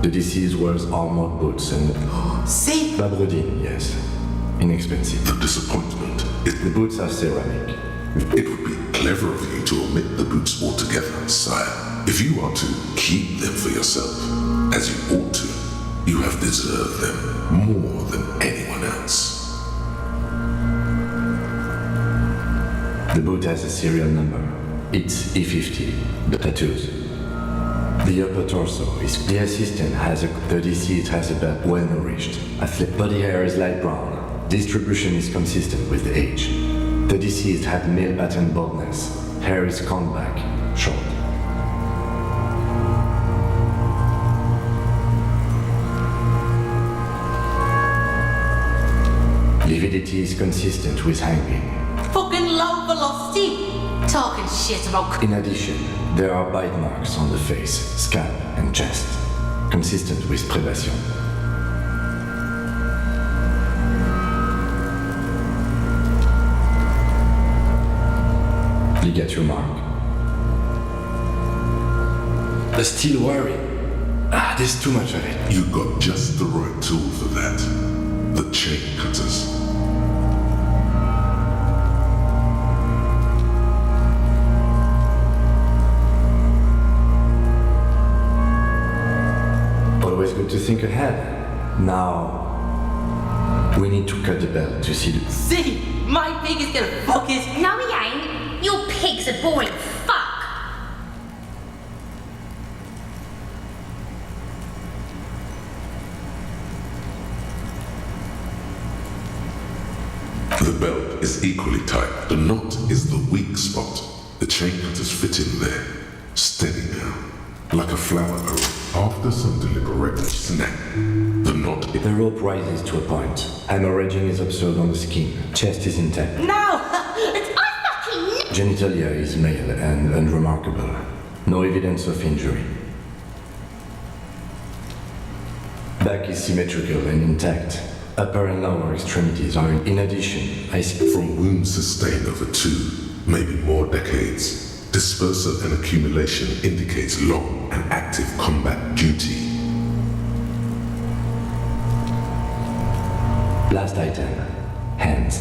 The deceased wears armored boots and... See? Babrodine, yes. Inexpensive. The disappointment is... The boots are ceramic. It would be clever of you to omit the boots altogether, sire. If you are to keep them for yourself, as you ought to, you have deserved them more than anyone else. The boot has a serial number. It's E50. The tattoos. The upper torso is... The assistant has a... The deceased has a belt well nourished. Athletic body hair is light brown. Distribution is consistent with the age. The deceased had male pattern baldness. Hair is combed back, short. Lividity is consistent with hanging. Fucking low velocity. Talking shit about. In addition, there are bite marks on the face, scalp, and chest, consistent with predation. Ligature mark. The steel wiring. There's too much of it. You got just the right tool for that. The chain cutters. Always good to think ahead. Now, we need to cut the belt to see the... See, my pig is gonna fuck his. No, he ain't. Your pig's a boring fuck. The belt is equally tight. The knot is the weak spot. The chain cutters fit in there. Steady now. Like a flower arrow. After some deliberate snap, the knot... The rope rises to a point. Hemorrhaging is observed on the skin. Chest is intact. No! It's I fucking... Genitalia is male and unremarkable. No evidence of injury. Back is symmetrical and intact. Upper and lower extremities are in addition. I see from wounds sustained over 2, maybe more decades. Dispersal and accumulation indicates long and active combat duty. Last item. Hands.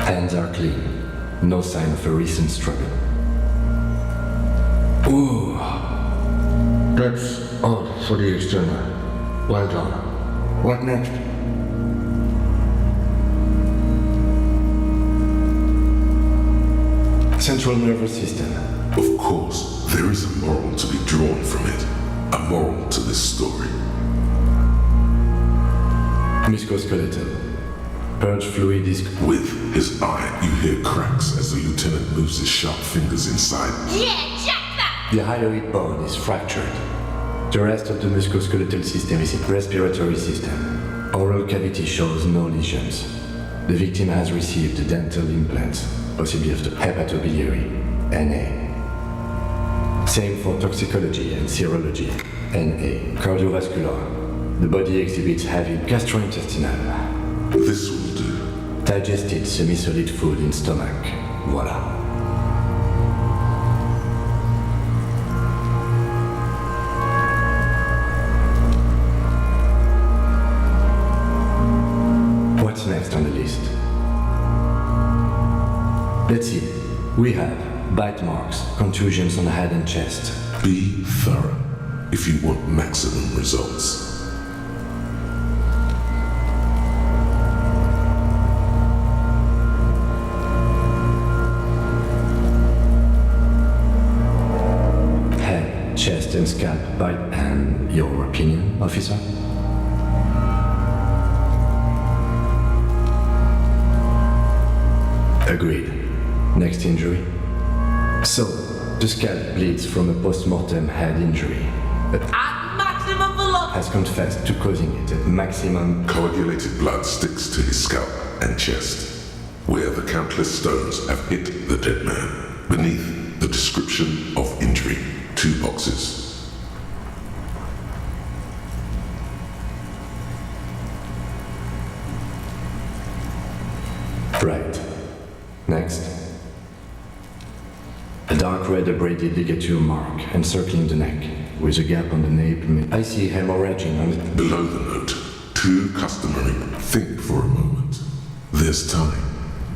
Hands are clean. No sign of a recent struggle. Ooh. That's all for the external. Well done. What next? Central nervous system. Of course, there is a moral to be drawn from it. A moral to this story. Musculoskeletal. Purge fluid is... With his eye, you hear cracks as the lieutenant moves his sharp fingers inside. Yeah, jack that! The hyoid bone is fractured. The rest of the musculoskeletal system is in respiratory system. Oral cavity shows no lesions. The victim has received dental implants, possibly of the hepatobiliary, NA. Same for toxicology and serology, NA. Cardiovascular. The body exhibits heavy gastrointestinal. This will do. Digested semi-solid food in stomach. Voila. What's next on the list? Let's see. We have bite marks, contusions on the head and chest. Be thorough if you want maximum results. Head, chest and scalp bite, and your opinion, officer? Agreed. Next injury? So, the scalp bleeds from a post-mortem head injury. But At maximum velocity! has confessed to causing it at maximum... Coagulated blood sticks to his scalp and chest, where the countless stones have hit the dead man. Beneath, the description of injury. 2 boxes. Right. Next. A dark red abraded ligature mark encircling the neck, with a gap on the nape. I see hemorrhaging on it. Below the note, 2 customary. Think for a moment. There's time.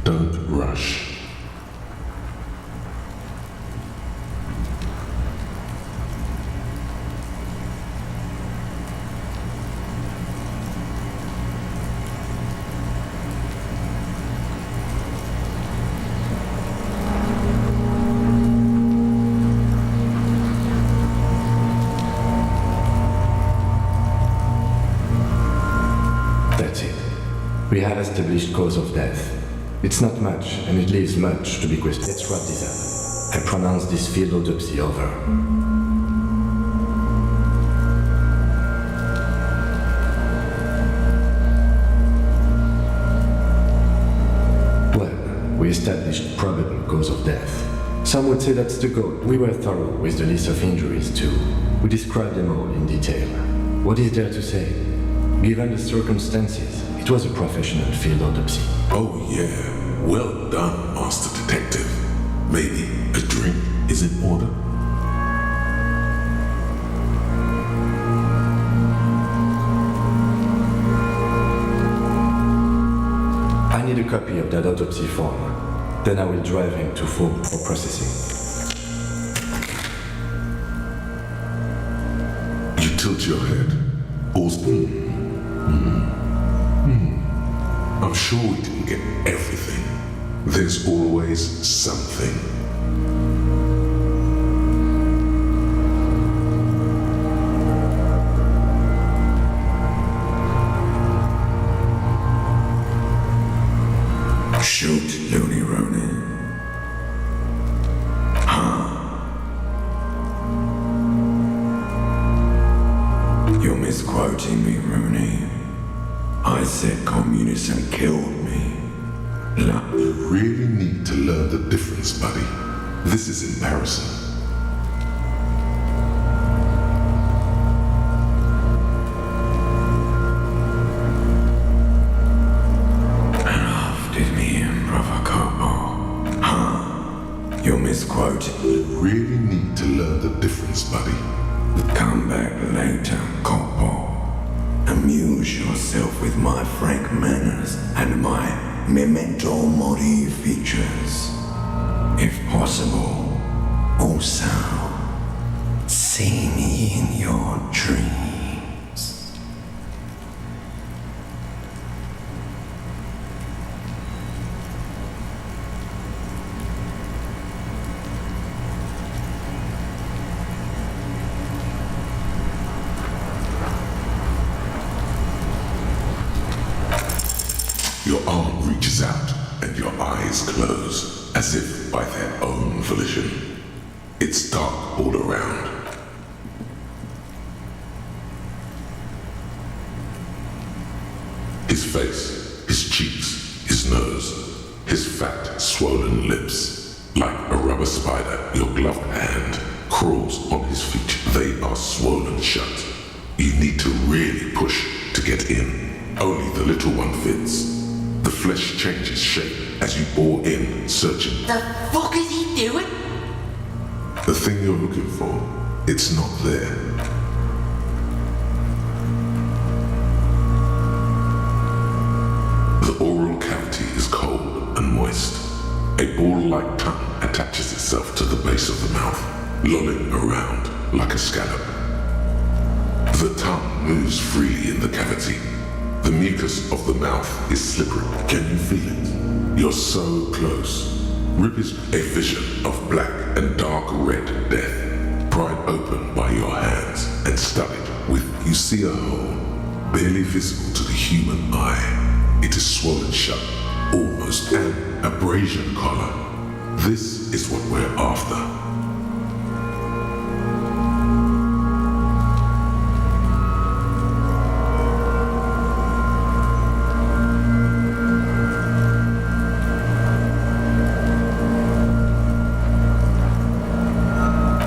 Don't rush. We have established cause of death. It's not much, and it leaves much to be questioned. Let's wrap this up. I pronounce this field autopsy over. We established probable cause of death. Some would say that's the goal. We were thorough with the list of injuries too. We described them all in detail. What is there to say? Given the circumstances, it was a professional field autopsy. Oh yeah, well done, Master Detective. Maybe a drink is in order? I need a copy of that autopsy form. Then I will drive him to Ford for processing. You tilt your head. I'm sure we didn't get everything. There's always something. Shoot, Looney Ronin. You're misquoting me, Rooney. I said communism killed me. You really need to learn the difference, buddy. This is embarrassing. You're misquoting. You really need to learn the difference, buddy. Come back later, Corpo. Amuse yourself with my frank manners and my memento mori features. If possible, also see me in your dreams. Your arm reaches out and your eyes close, as if by their own volition. It's dark all around. His face, his cheeks, his nose, his fat, swollen lips. Like a rubber spider, your gloved hand crawls on his feet. They are swollen shut. You need to really push to get in. Only the little one fits. The flesh changes shape as you bore in, searching. The fuck is he doing? The thing you're looking for, it's not there. The oral cavity is cold and moist. A ball-like tongue attaches itself to the base of the mouth, lolling around like a scallop. The tongue moves freely in the cavity. The mucus of the mouth is slippery. Can you feel it? You're so close. Rip is a vision of black and dark red death, pried open by your hands and studded with, you see a hole, barely visible to the human eye. It is swollen shut, almost an abrasion collar. This is what we're after.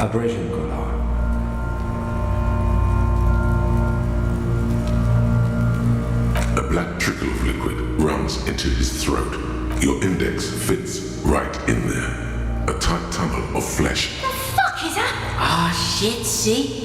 Abrasion collar. A black trickle of liquid runs into his throat. Your index fits right in there. A tight tunnel of flesh. The fuck is that? Oh shit, see?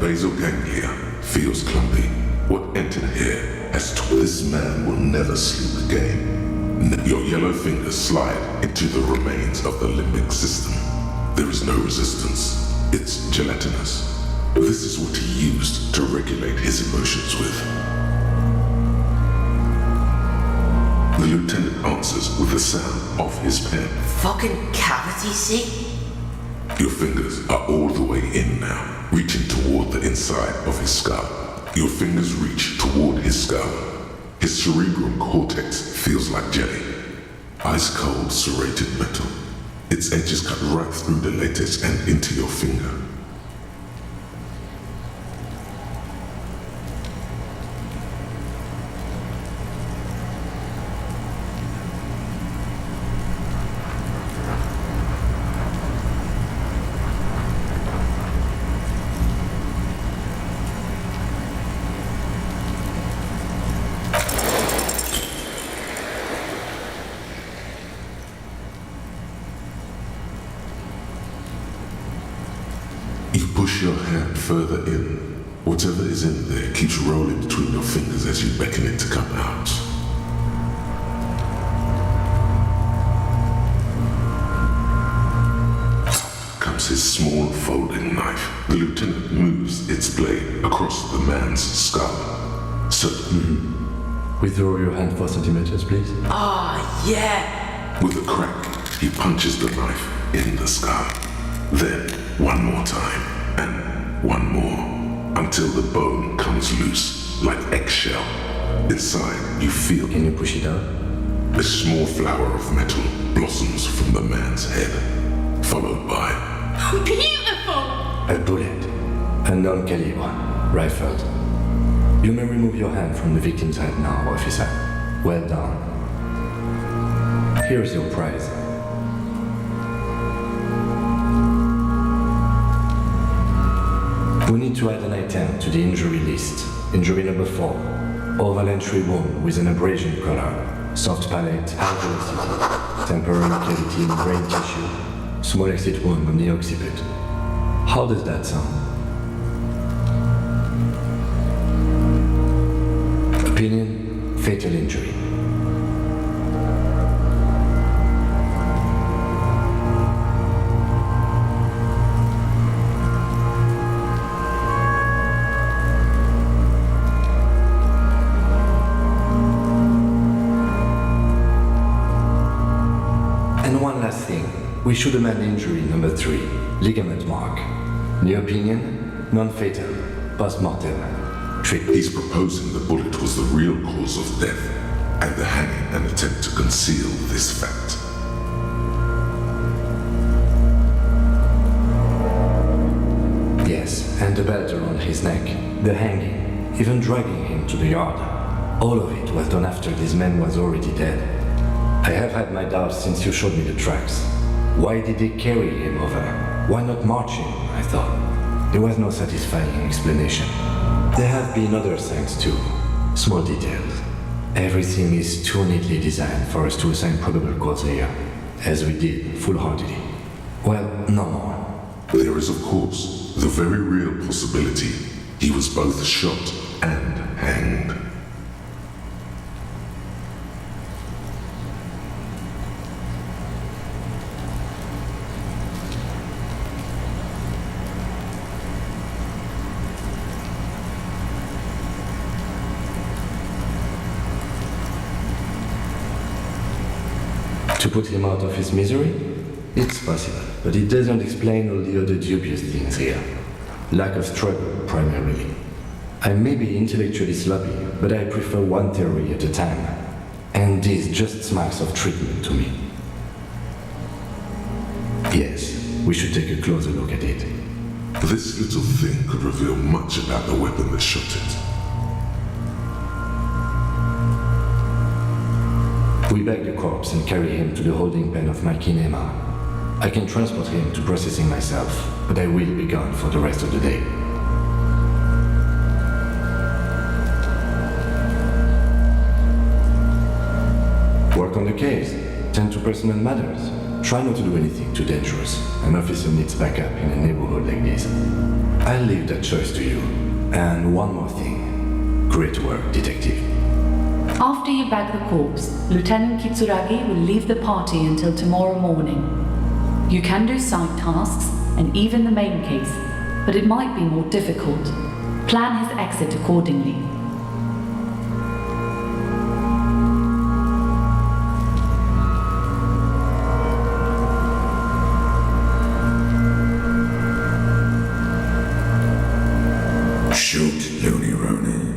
Basal ganglia feels clumpy. What entered here has taught this man will never sleep again. Your yellow fingers slide into the remains of the limbic system. There is no resistance. It's gelatinous. This is what he used to regulate his emotions with. The lieutenant answers with the sound of his pen. Fucking cavity, see? Your fingers are all the way in now, reaching toward the inside of his skull. Your fingers reach toward his skull. His cerebral cortex feels like jelly. Ice cold serrated metal. Its edges cut right through the latex and into your finger. You push your hand further in. Whatever is in there keeps rolling between your fingers as you beckon it to come out. Comes his small folding knife. The lieutenant moves its blade across the man's skull. So, Withdraw your hand 4 centimeters, please. Yeah! With a crack, he punches the knife in the skull. Then, one more time, and one more, until the bone comes loose, like eggshell. Inside, you feel... Can you push it out? A small flower of metal blossoms from the man's head, followed by... Beautiful! A bullet. A non-caliber. Rifled. You may remove your hand from the victim's head now, officer. Well done. Here's your prize. We need to add an item to the injury list. Injury number 4. Oval entry wound with an abrasion color. Soft palate, high velocity. Temporary cavity in brain tissue. Small exit wound on the occiput. How does that sound? Opinion, fatal injury. And one last thing, we should amend injury number 3, ligament mark. New opinion, non-fatal, post-mortem. He's proposing the bullet was the real cause of death, and the hanging an attempt to conceal this fact. Yes, and the belt around his neck, the hanging, even dragging him to the yard. All of it was done after this man was already dead. I have had my doubts since you showed me the tracks. Why did they carry him over? Why not march him, I thought. There was no satisfying explanation. There have been other things too. Small details. Everything is too neatly designed for us to assign probable cause here, as we did, full-heartedly. Well, no more. There is, of course, the very real possibility he was both shot and hanged. To put him out of his misery? It's possible, but it doesn't explain all the other dubious things here. Lack of struggle, primarily. I may be intellectually sloppy, but I prefer one theory at a time. And this just smacks of treatment to me. Yes, we should take a closer look at it. This little thing could reveal much about the weapon that shot it. We bag the corpse and carry him to the holding pen of my kinema. I can transport him to processing myself, but I will be gone for the rest of the day. Work on the case. Tend to personal matters. Try not to do anything too dangerous. An officer needs backup in a neighborhood like this. I'll leave that choice to you. And one more thing. Great work, detective. After you bag the corpse, Lieutenant Kitsuragi will leave the party until tomorrow morning. You can do side tasks and even the main case, but it might be more difficult. Plan his exit accordingly. Shoot, Looney Rooney.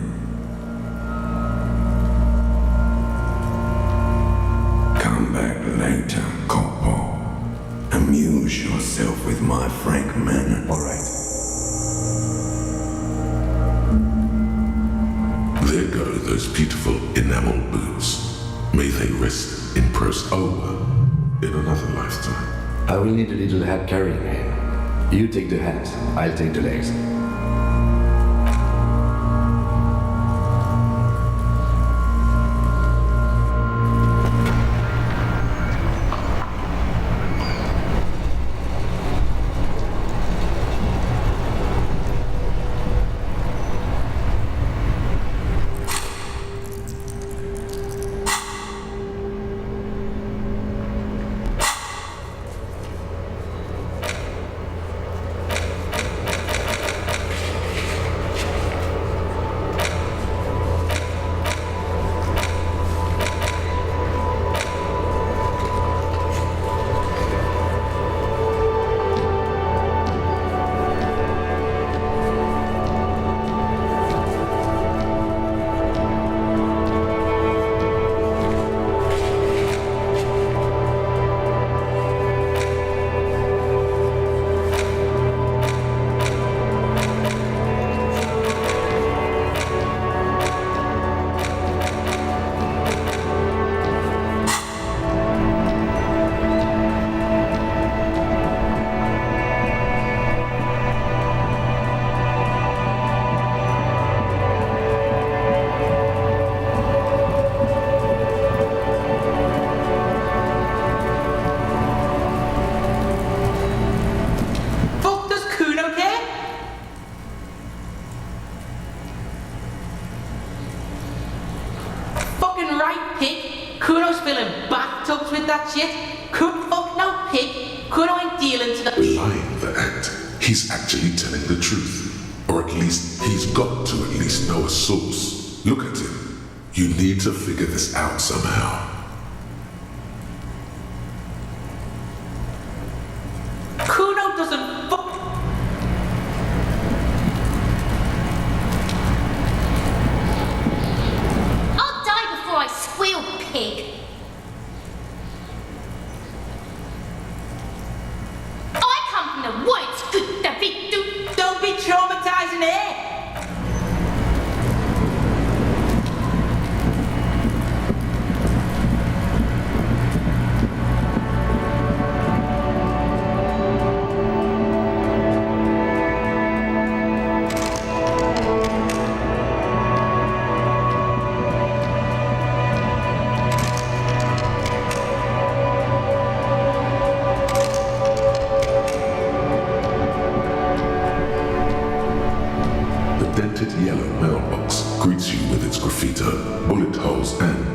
Come back later, Corporal. Amuse yourself with my frank manner. All right. There go those beautiful enamel boots. May they rest in prose over in another lifetime. I will need a little help carrying him. You take the hands, I'll take the legs. Lying the act. He's actually telling the truth. Or at least, he's got to at least know a source. Look at him. You need to figure this out somehow. Kuno doesn't I'll die before I squeal, pig. The woods, good David. Don't be traumatizing it. Yellow mailbox greets you with its graffito, bullet holes, and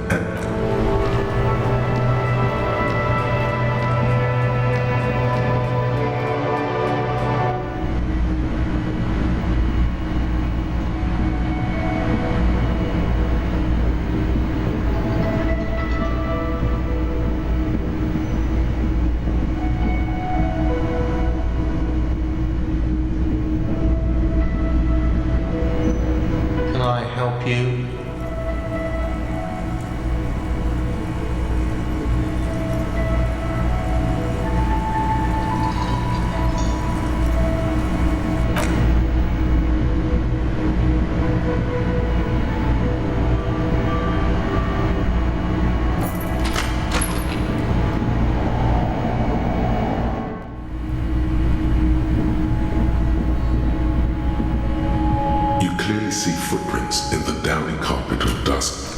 you. See footprints in the downy carpet of dust.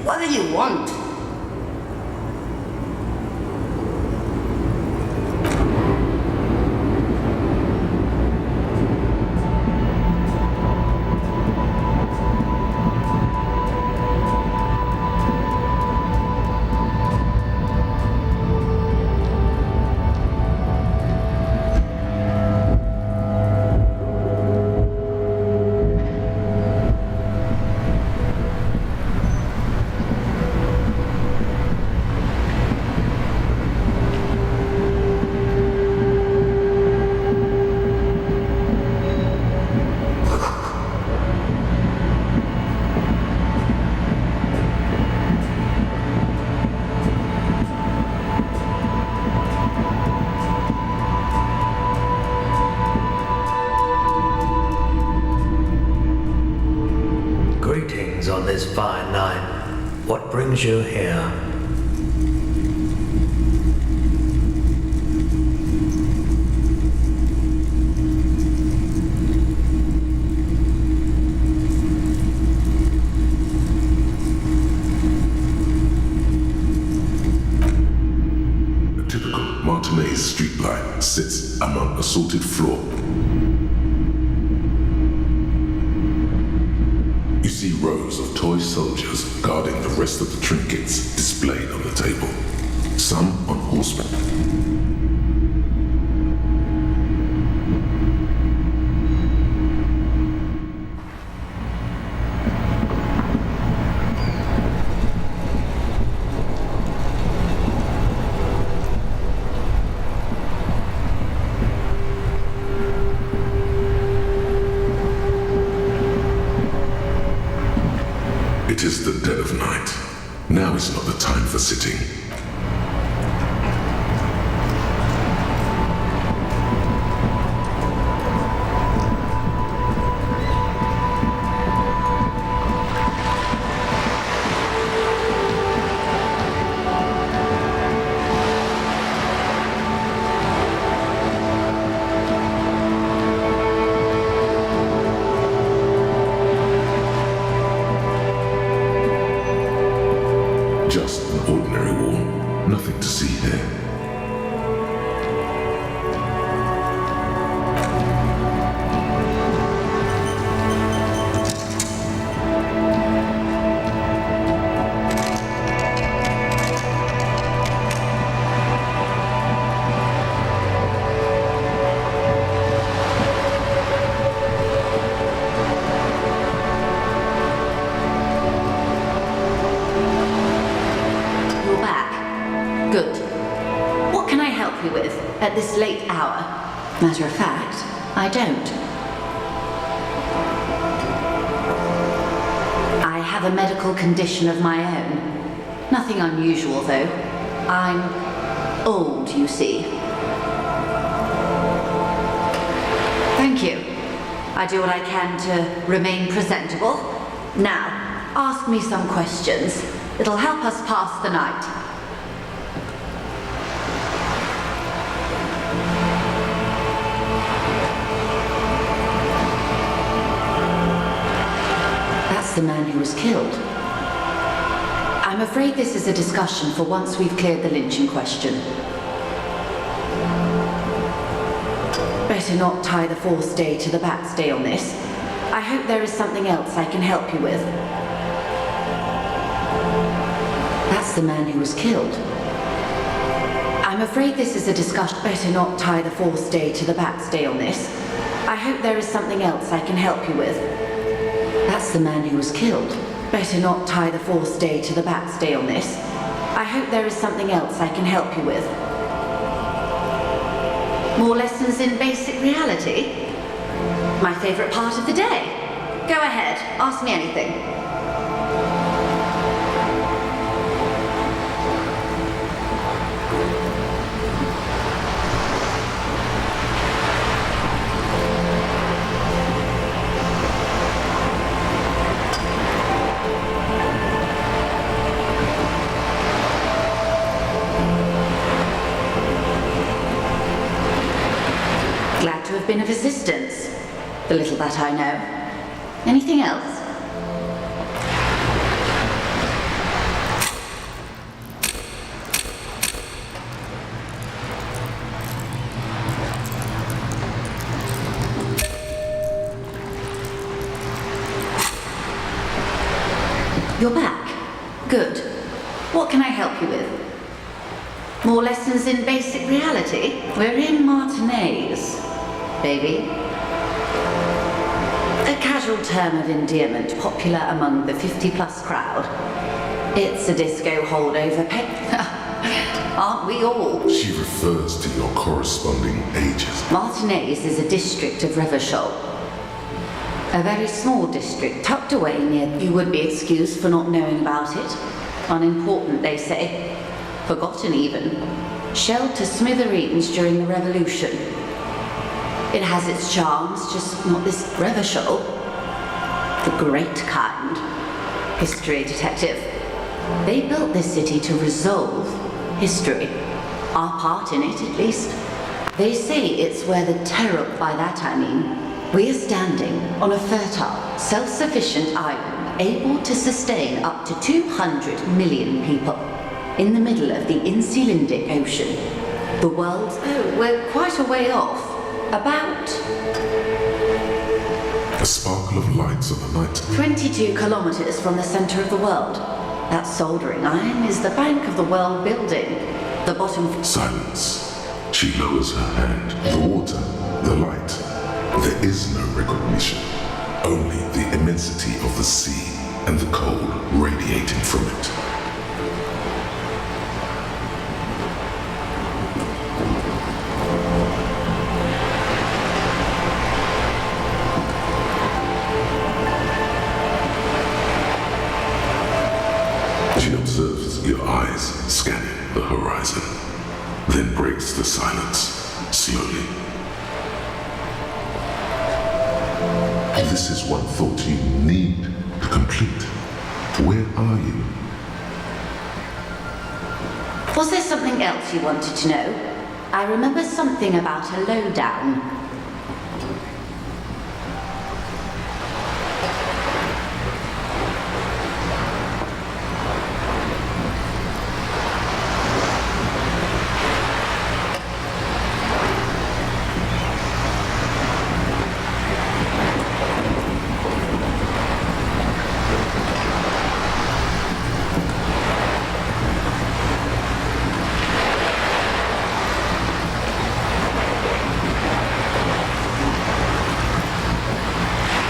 What do you want? On this fine night, what brings you here? A typical Martinez streetlight sits among assorted floor. You see rows of toy soldiers guarding the rest of the trinkets displayed on the table, some on horseback. It is the dead of night. Now is not the time for sitting. Just an ordinary wall, nothing to see here. Good. What can I help you with at this late hour? Matter of fact, I don't. I have a medical condition of my own. Nothing unusual, though. I'm old, you see. Thank you. I do what I can to remain presentable. Now, ask me some questions. It'll help us pass the night. The man who was killed. I'm afraid this is a discussion for once we've cleared the lynching question. Better not tie the forestay to the backstay on this. I hope there is something else I can help you with. That's the man who was killed. I'm afraid this is a discussion. Better not tie the forestay to the backstay on this. I hope there is something else I can help you with. That's the man who was killed. Better not tie the forestay to the backstay on this. I hope there is something else I can help you with. More lessons in basic reality? My favorite part of the day. Go ahead, ask me anything. Glad to have been of assistance, the little that I know. Anything else? You're back? Good. What can I help you with? More lessons in basic reality? We're in Martinez, baby. A casual term of endearment popular among the 50-plus crowd. It's a disco holdover aren't we all? She refers to your corresponding ages. Martinez is a district of Revachol. A very small district tucked away near. You would be excused for not knowing about it. Unimportant, they say. Forgotten even. Shelled to smithereens during the revolution. It has its charms, just not this Revachol. The great kind. History detective. They built this city to resolve history. Our part in it, at least. They say it's where the terror, by that I mean, we are standing on a fertile, self-sufficient island able to sustain up to 200 million people in the middle of the Insulindic Ocean. The world's... Oh, we're quite a way off. About... A sparkle of lights on the night. 22 kilometers from the center of the world. That soldering iron is the bank of the world building. The bottom... Silence. She lowers her hand. The water, the light. There is no recognition. Only the immensity of the sea and the cold radiating from it. She observes your eyes scanning the horizon, then breaks the silence, slowly. This is one thought you need to complete. Where are you? Was there something else you wanted to know? I remember something about a lowdown.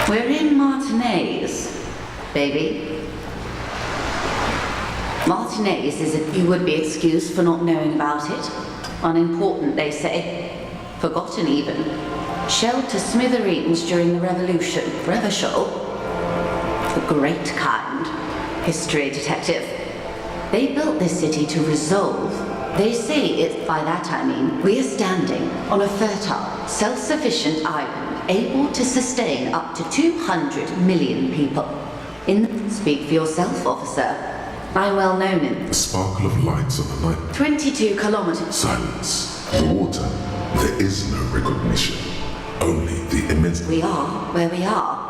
We're in Martinez, baby. Martinez is a... You would be excused for not knowing about it. Unimportant, they say. Forgotten even. Shelled to smithereens during the revolution. Revachol. The great kind. History detective. They built this city to resolve. They say it's... By that I mean, we are standing on a fertile, self-sufficient island able to sustain up to 200 million people. Speak for yourself, officer. I'm well known in... A sparkle of lights on the night. 22 kilometers. Silence. The water. There is no recognition. Only the immense... We are where we are.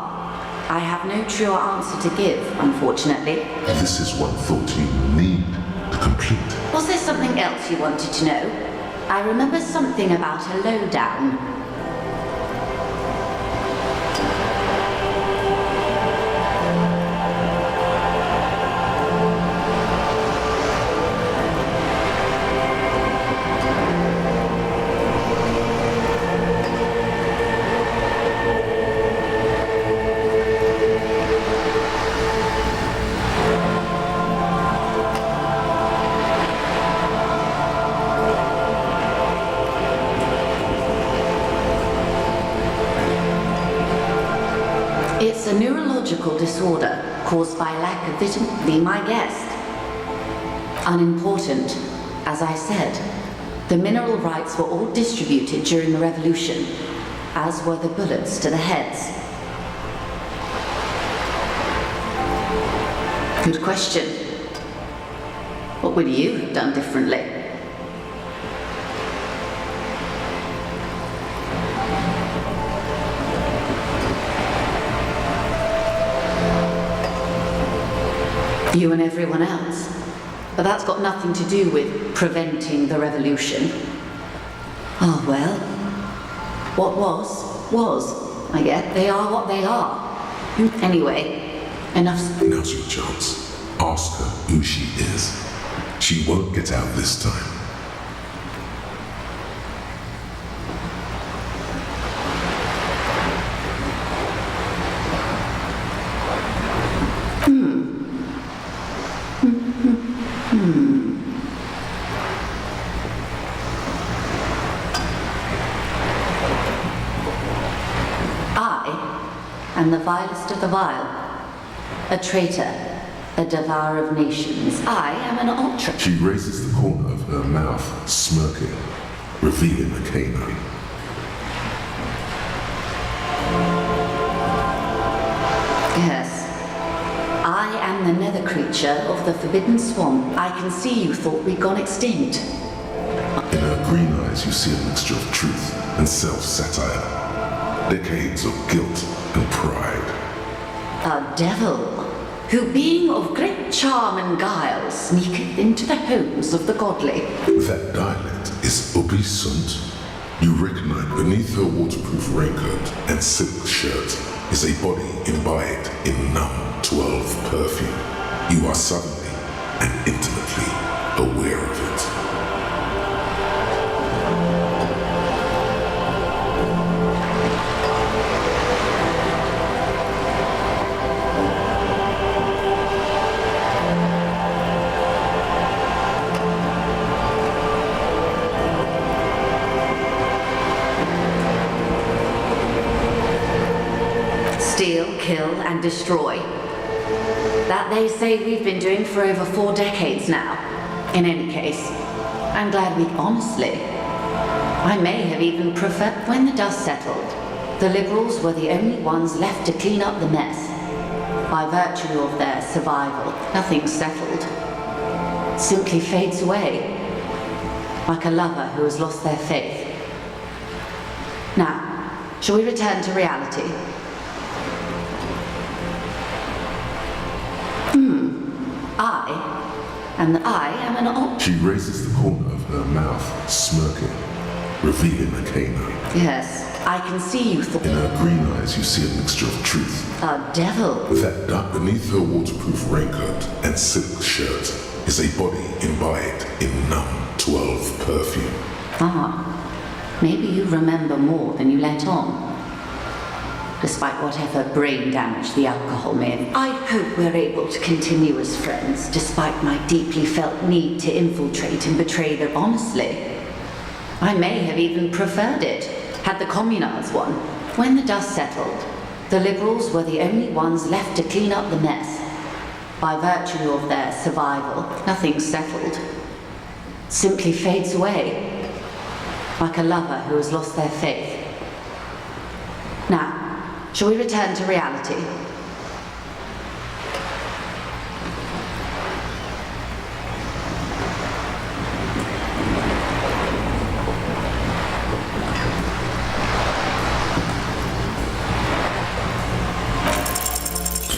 I have no truer answer to give, unfortunately. This is one thought you need to complete. Was there something else you wanted to know? I remember something about a lowdown. It's a neurological disorder caused by lack of vitamin. Be my guest. Unimportant, as I said. The mineral rights were all distributed during the revolution, as were the bullets to the heads. Good question. What would you have done differently? You and everyone else. But that's got nothing to do with preventing the revolution. Oh well. What was. I guess they are what they are. Anyway, enough... Now's your chance. Ask her who she is. She won't get out this time. And the vilest of the vile, a traitor, a devourer of nations. I am an ultra. She raises the corner of her mouth, smirking, revealing the canine. Yes, I am the nether creature of the forbidden swamp. I can see you thought we'd gone extinct. In her green eyes you see a mixture of truth and self-satire. Decades of guilt and pride. A devil, who being of great charm and guile, sneaketh into the homes of the godly. That dialect is obescent. You recognize beneath her waterproof raincoat and silk shirt is a body imbibed in numb 12 perfume. You are suddenly and intimately aware of it. Steal, kill, and destroy. That they say we've been doing for over 4 decades now. In any case, I'm glad we honestly. I may have even preferred when the dust settled. The Liberals were the only ones left to clean up the mess. By virtue of their survival, nothing settled. Simply fades away. Like a lover who has lost their faith. Now, shall we return to reality? I am an ultra. She raises the corner of her mouth, smirking, revealing the canine. Yes, I can see you thought. In her green eyes you see a mixture of truth. A devil. That dark beneath her waterproof raincoat and silk shirt is a body imbibed in numb 12 perfume. Maybe you remember more than you let on. Despite whatever brain damage the alcohol may have. I hope we're able to continue as friends, despite my deeply felt need to infiltrate and betray them honestly. I may have even preferred it, had the communards won. When the dust settled, the Liberals were the only ones left to clean up the mess. By virtue of their survival, nothing settled. Simply fades away, like a lover who has lost their faith. Now, shall we return to reality?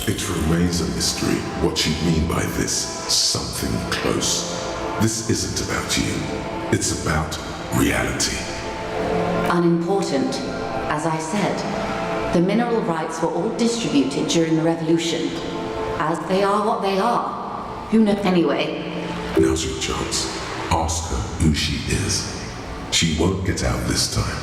It remains a mystery what you mean by this something close. This isn't about you. It's about reality. Unimportant, as I said. The mineral rights were all distributed during the revolution. As they are what they are. Who knows? Anyway. Now's your chance. Ask her who she is. She won't get out this time.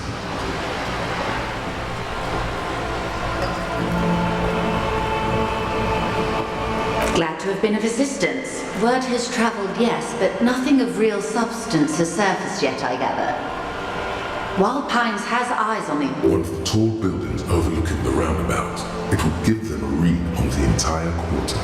Glad to have been of assistance. Word has traveled, yes, but nothing of real substance has surfaced yet, I gather. Wild Pines has eyes on me. One of the tall buildings overlooking the roundabout. It will give them a read on the entire quarter.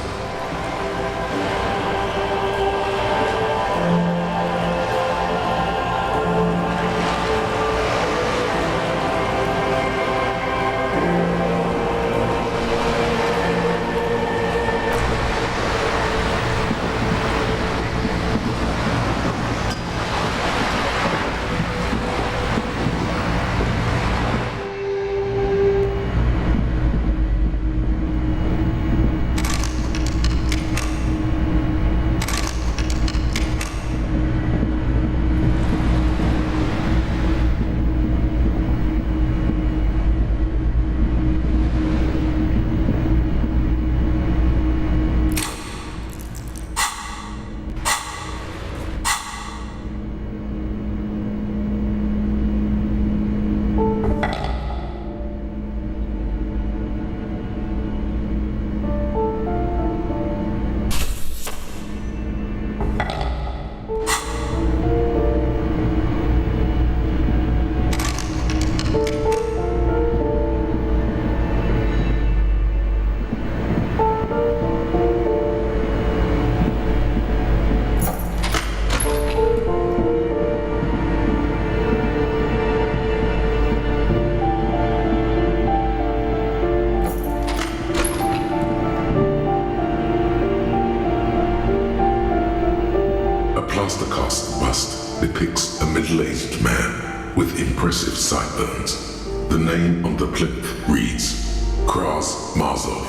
plaster cast bust depicts a middle-aged man with impressive sideburns. The name on the plinth reads Kras Mazov,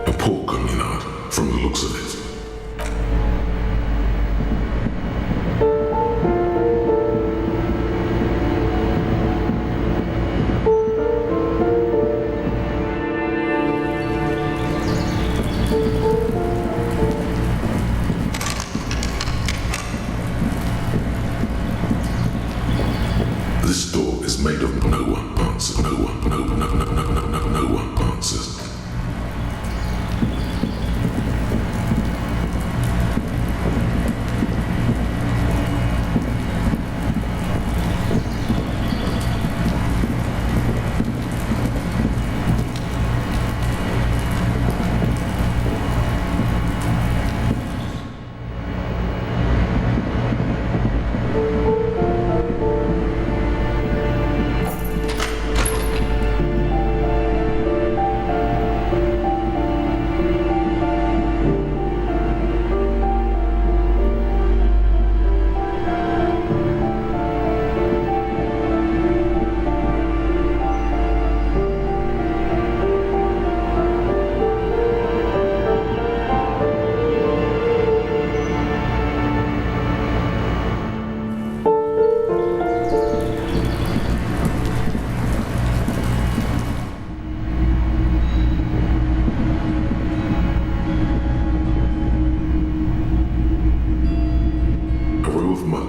a poor communard from the looks of it. This door is made of no one answers. No one answers.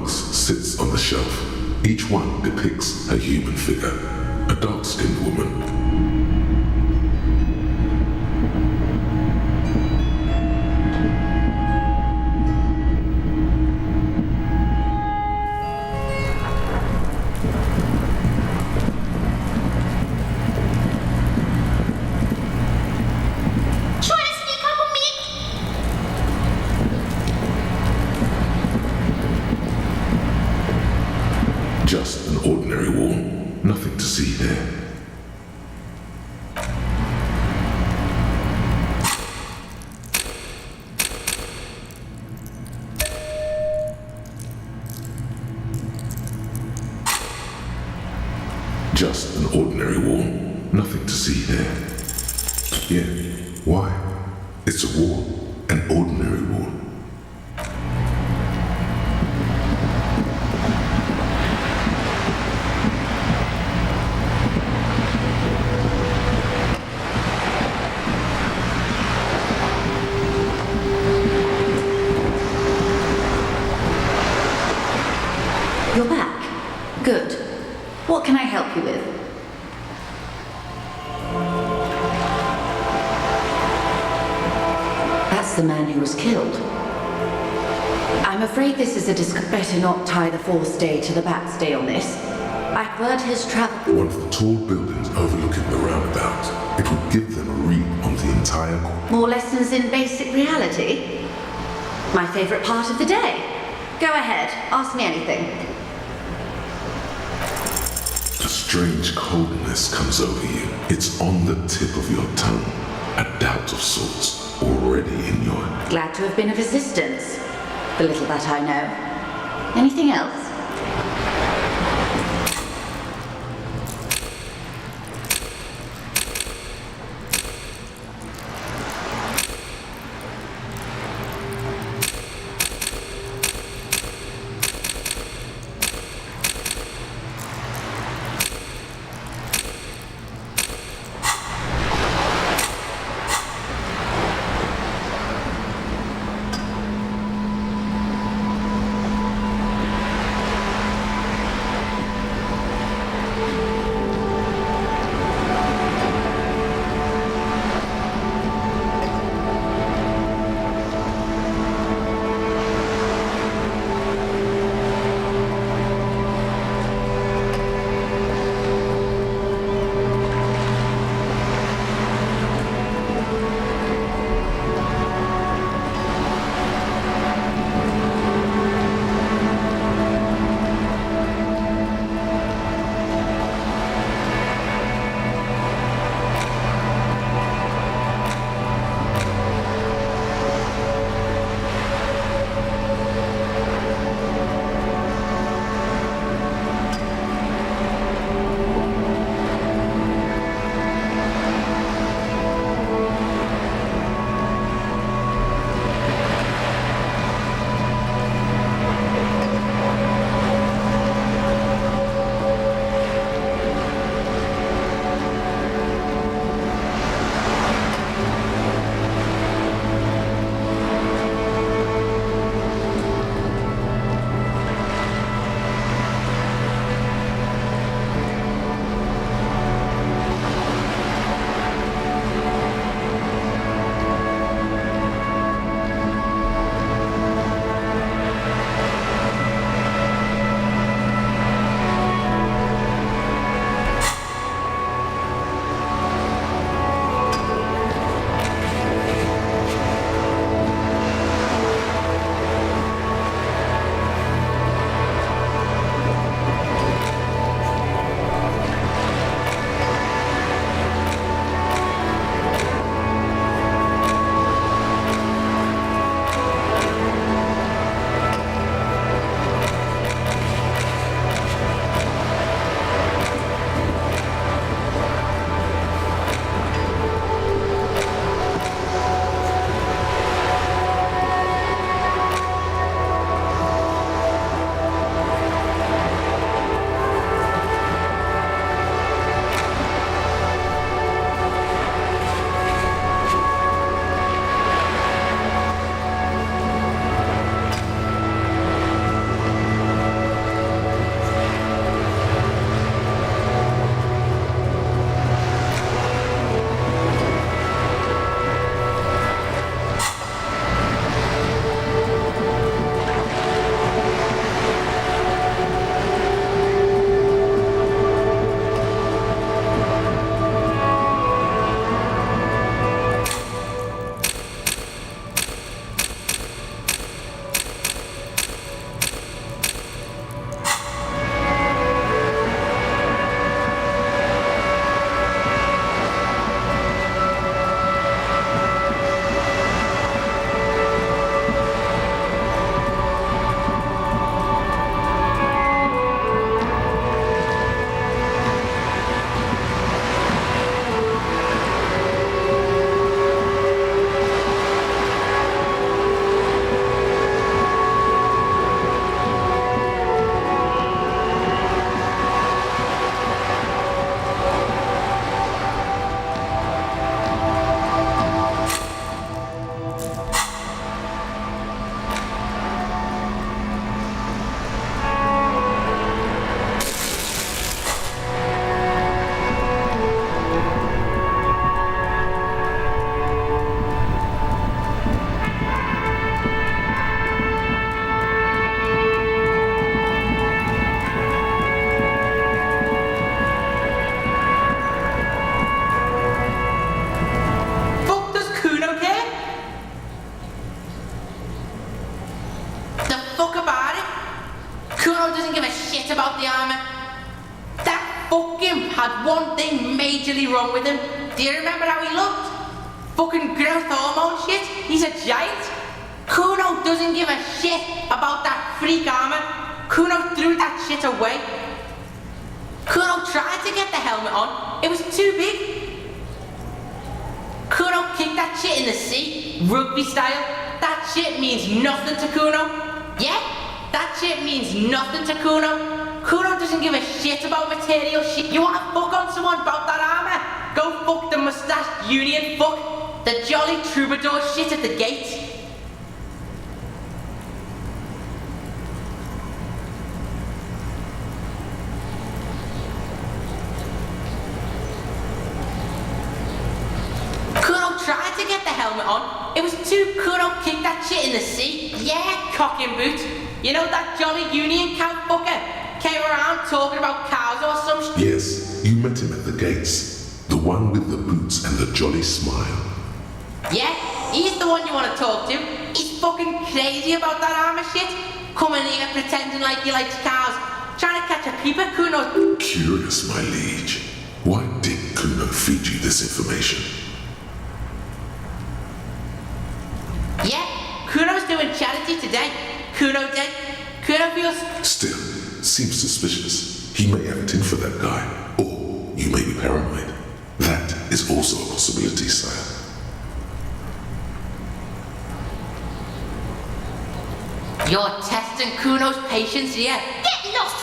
Sits on the shelf. Each one depicts a human figure, a dark-skinned woman. Just an ordinary wall, nothing to see there. Just an ordinary wall, nothing to see there. Yeah, why? It's a wall, an ordinary wall. You're back. Good. What can I help you with? That's the man who was killed. I'm afraid this is a better not tie the fourth day to the backstay on this. I've heard his travel. One of the tall buildings overlooking the roundabout. It would give them a read on the entire course. More lessons in basic reality? My favorite part of the day. Go ahead, ask me anything. A strange coldness comes over you. It's on the tip of your tongue. A doubt of sorts already in your... Glad to have been of assistance. The little that I know. Anything else? doesn't give a shit about the armor. That fucking had one thing majorly wrong with him. Do you remember how he looked? Fucking growth hormone shit. He's a giant. Kuno doesn't give a shit about that freak armor. Kuno threw that shit away. Kuno tried to get the helmet on. It was too big. Kuno kicked that shit in the sea, rugby style. That shit means nothing to Kuno. Yeah? That shit means nothing to Kuno. Kuno doesn't give a shit about material shit. You wanna fuck on someone about that armor? Go fuck the mustached union fuck. The jolly troubadour shit at the gate. Tried to get the helmet on. It was too Kuno kicked that shit in the sea. Yeah, cock and boot. You know that jolly union camp fucker? Came around talking about cows or some shit. Yes, you met him at the gates. The one with the boots and the jolly smile. Yeah, he's the one you want to talk to. He's fucking crazy about that armor shit. Coming here pretending like he likes cows. Trying to catch a peeper, Kuno. Curious, my liege. Why did Kuno feed you this information? Yeah, Kuno's doing charity today. Kuno did. Kuno feels... Still, seems suspicious. He may have it in for that guy. Or you may be paranoid. That is also a possibility, sire. You're testing Kuno's patience here. Get lost!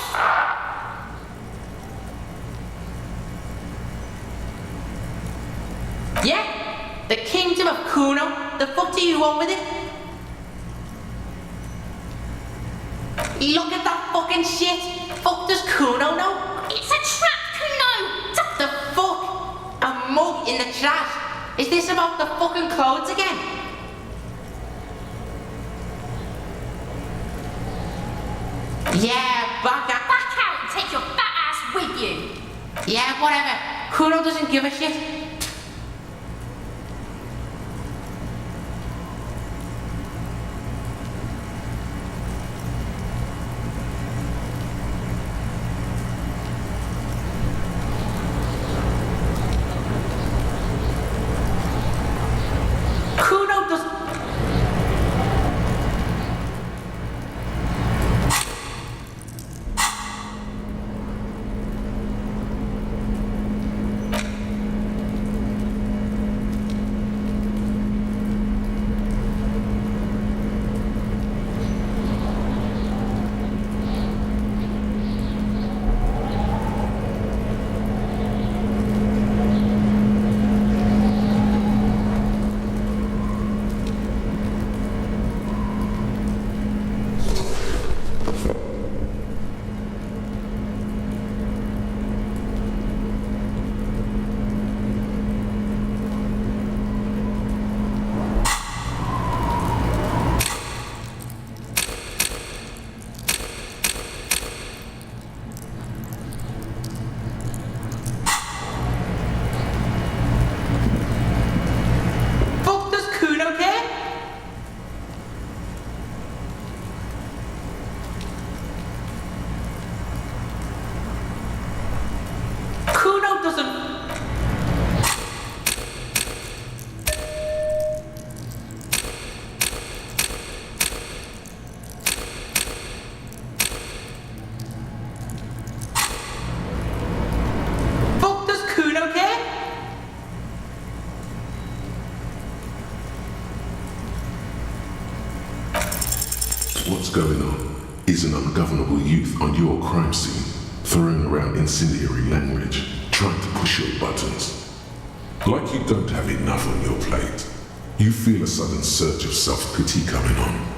Yeah? The kingdom of Kuno? The fuck do you want with it? Look at that fucking shit! Fuck does Kuno know? It's a trap, Kuno! What the fuck? A mug in the trash? Is this about the fucking clothes again? Yeah, back out. Back out and take your fat ass with you. Yeah, whatever. Kuno doesn't give a shit. What's going on is an ungovernable youth on your crime scene, throwing around incendiary language, trying to push your buttons. Like you don't have enough on your plate. You feel a sudden surge of self-pity coming on.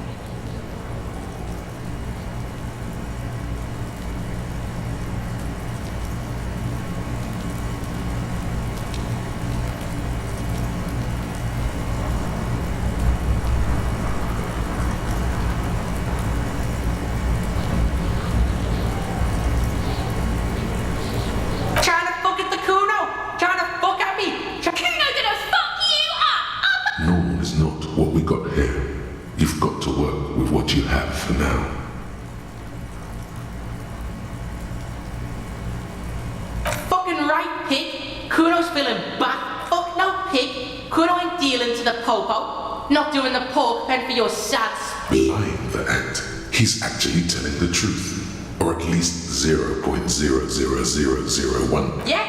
filling back. Fuck no pig. Kuno ain't dealing to the popo. Not doing the pork pen for your sad Behind the act, he's actually telling the truth. Or at least 0.00001. Yeah?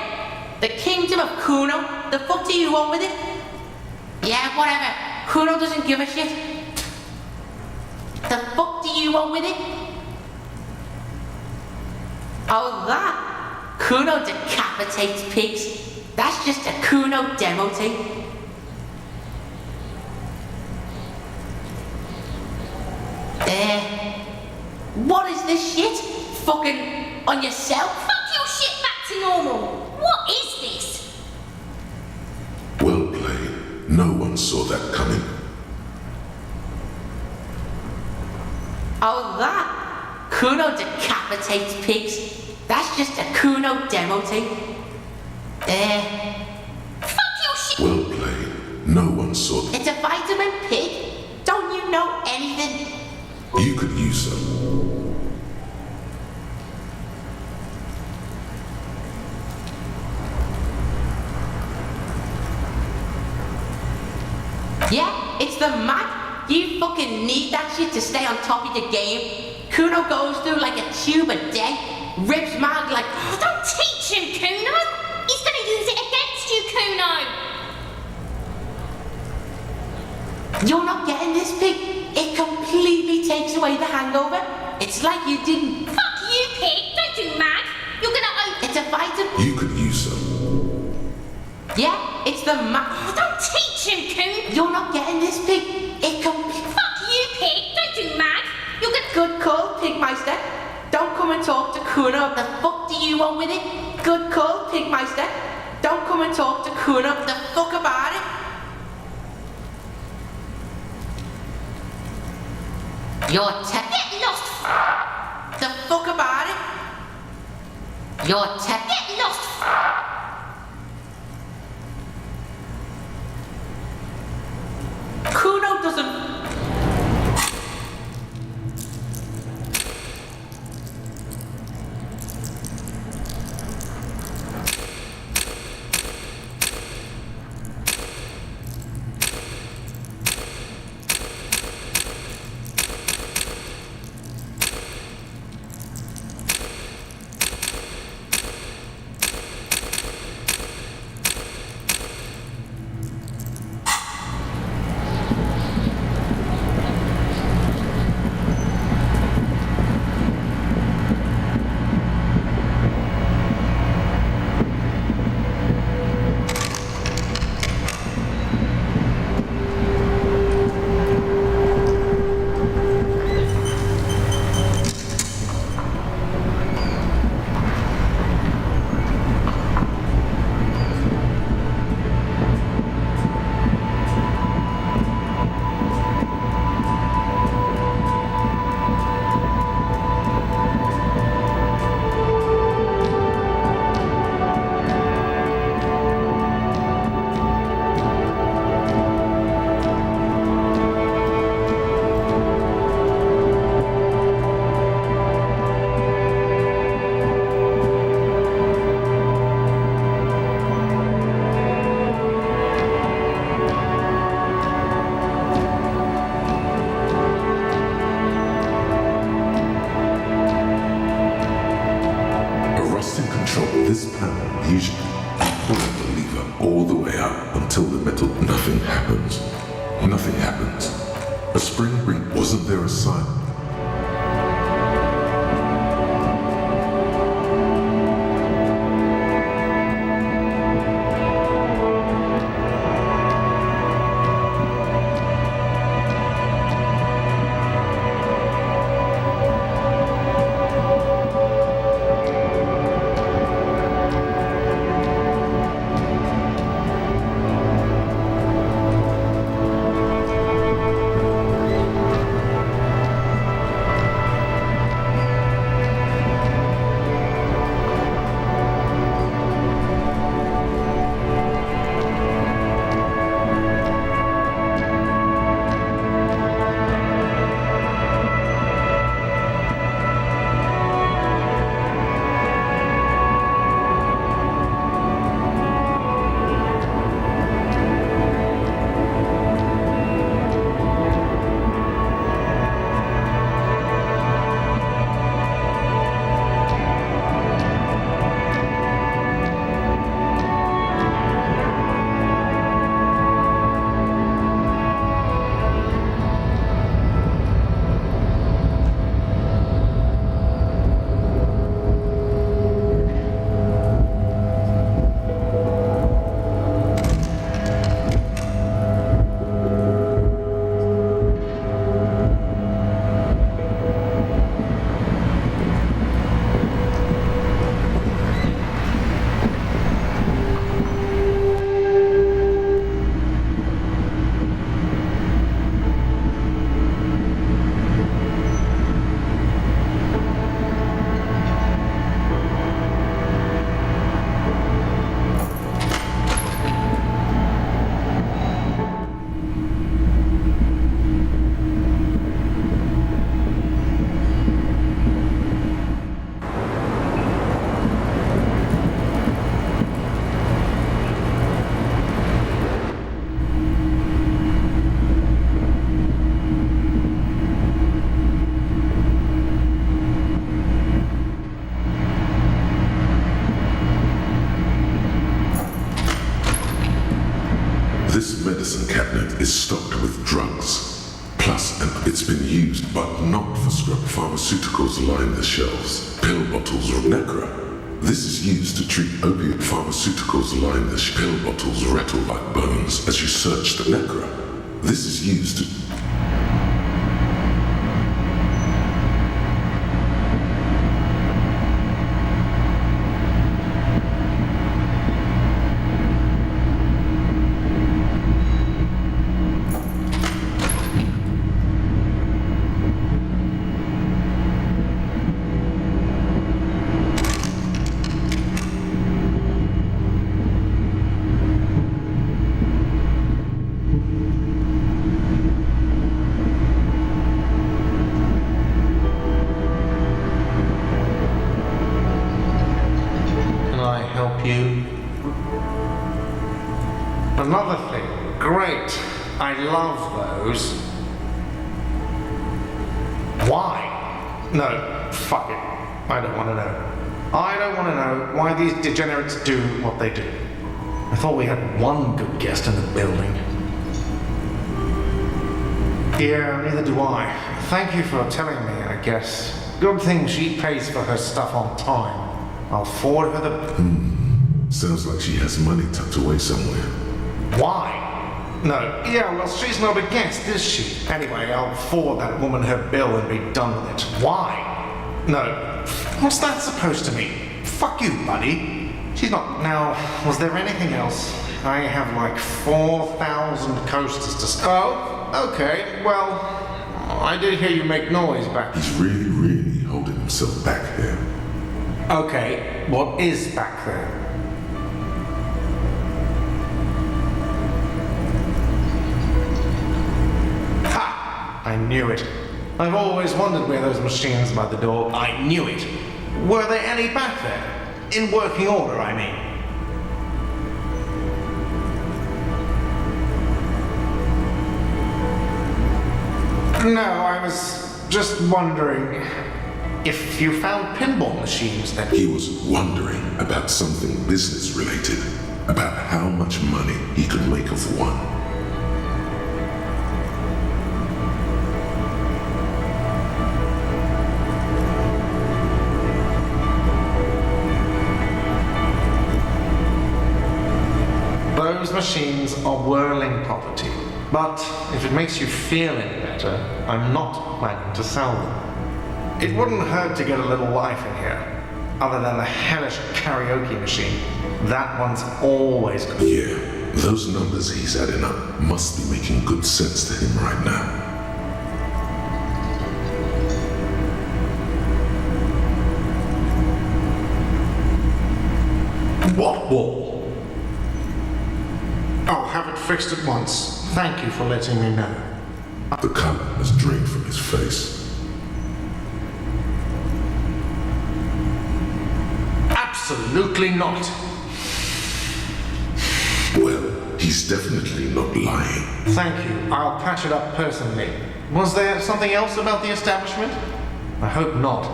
The kingdom of Kuno? The fuck do you want with it? Yeah, whatever. Kuno doesn't give a shit. The fuck do you want with it? Oh, that? Kuno decapitates pigs. That's just a Kuno demo tape. What is this shit? Fucking on yourself? Fuck your shit back to normal. What is this? Well played. No one saw that coming. Oh, that? Kuno decapitates pigs. That's just a Kuno demo tape. Fuck your shit. Well played. No one saw that. It's a vitamin pig. Don't you know anything? You could use some. Yeah, it's the mag. You fucking need that shit to stay on top of your game. Kuno goes through like a tube a day. Rips mag like... Oh, don't teach him, Kuno. He's gonna use it against you, Kuno. You're not getting this, pig. It completely takes away the hangover. It's like you didn't... Fuck you, pig. Don't do mag. You're gonna open... It's a vitamin... You could use some. Yeah, it's the mag... Oh, don't teach him, Kuno. You're not getting this, pig. It Fuck you, pig. Don't do mag. You're gonna... Good call, Pigmeister. Don't come and talk to Kuno. The fuck do you want with it? Good call, Pigmeister. Don't come and talk to Kuno. The fuck about it? You're Get lost. The fuck about it? You're Get lost. Kuno doesn't... This panel usually pulling the lever all the way up until the metal. Nothing happens. Nothing happens. A spring ring. Wasn't there a sign? used, but not for scrub. Pharmaceuticals line the shelves. Pill bottles or necra. This is used to treat opiate. Pharmaceuticals line the pill bottles rattle like bones as you search the necra. This is used to... Another thing. Great. I love those. Why? No, fuck it. I don't want to know. I don't want to know why these degenerates do what they do. I thought we had one good guest in the building. Yeah, neither do I. Thank you for telling me, I guess. Good thing she pays for her stuff on time. I'll forward her the... Sounds like she has money tucked away somewhere. Why? No. Yeah, well, she's not a guest, is she? Anyway, I'll forward that woman her bill and be done with it. Why? No. What's that supposed to mean? Fuck you, buddy. She's not... Now, was there anything else? I have like 4,000 coasters to... Oh, okay. Well, I did hear you make noise back... He's really holding himself back here. Okay, what is back there? I knew it. I've always wondered where those machines by the door... I knew it. Were there any back there? In working order, I mean. No, I was just wondering if you found pinball machines that... He was wondering about something business-related, about how much money he could make off one. Those machines are whirling property. But if it makes you feel any better, I'm not planning to sell them. It wouldn't hurt to get a little life in here. Other than the hellish karaoke machine. That one's always good. Yeah, those numbers he's adding up must be making good sense to him right now. What wall? I'll have it fixed at once. Thank you for letting me know. The color has drained from his face. Absolutely not. Well, he's definitely not lying. Thank you. I'll patch it up personally. Was there something else about the establishment? I hope not.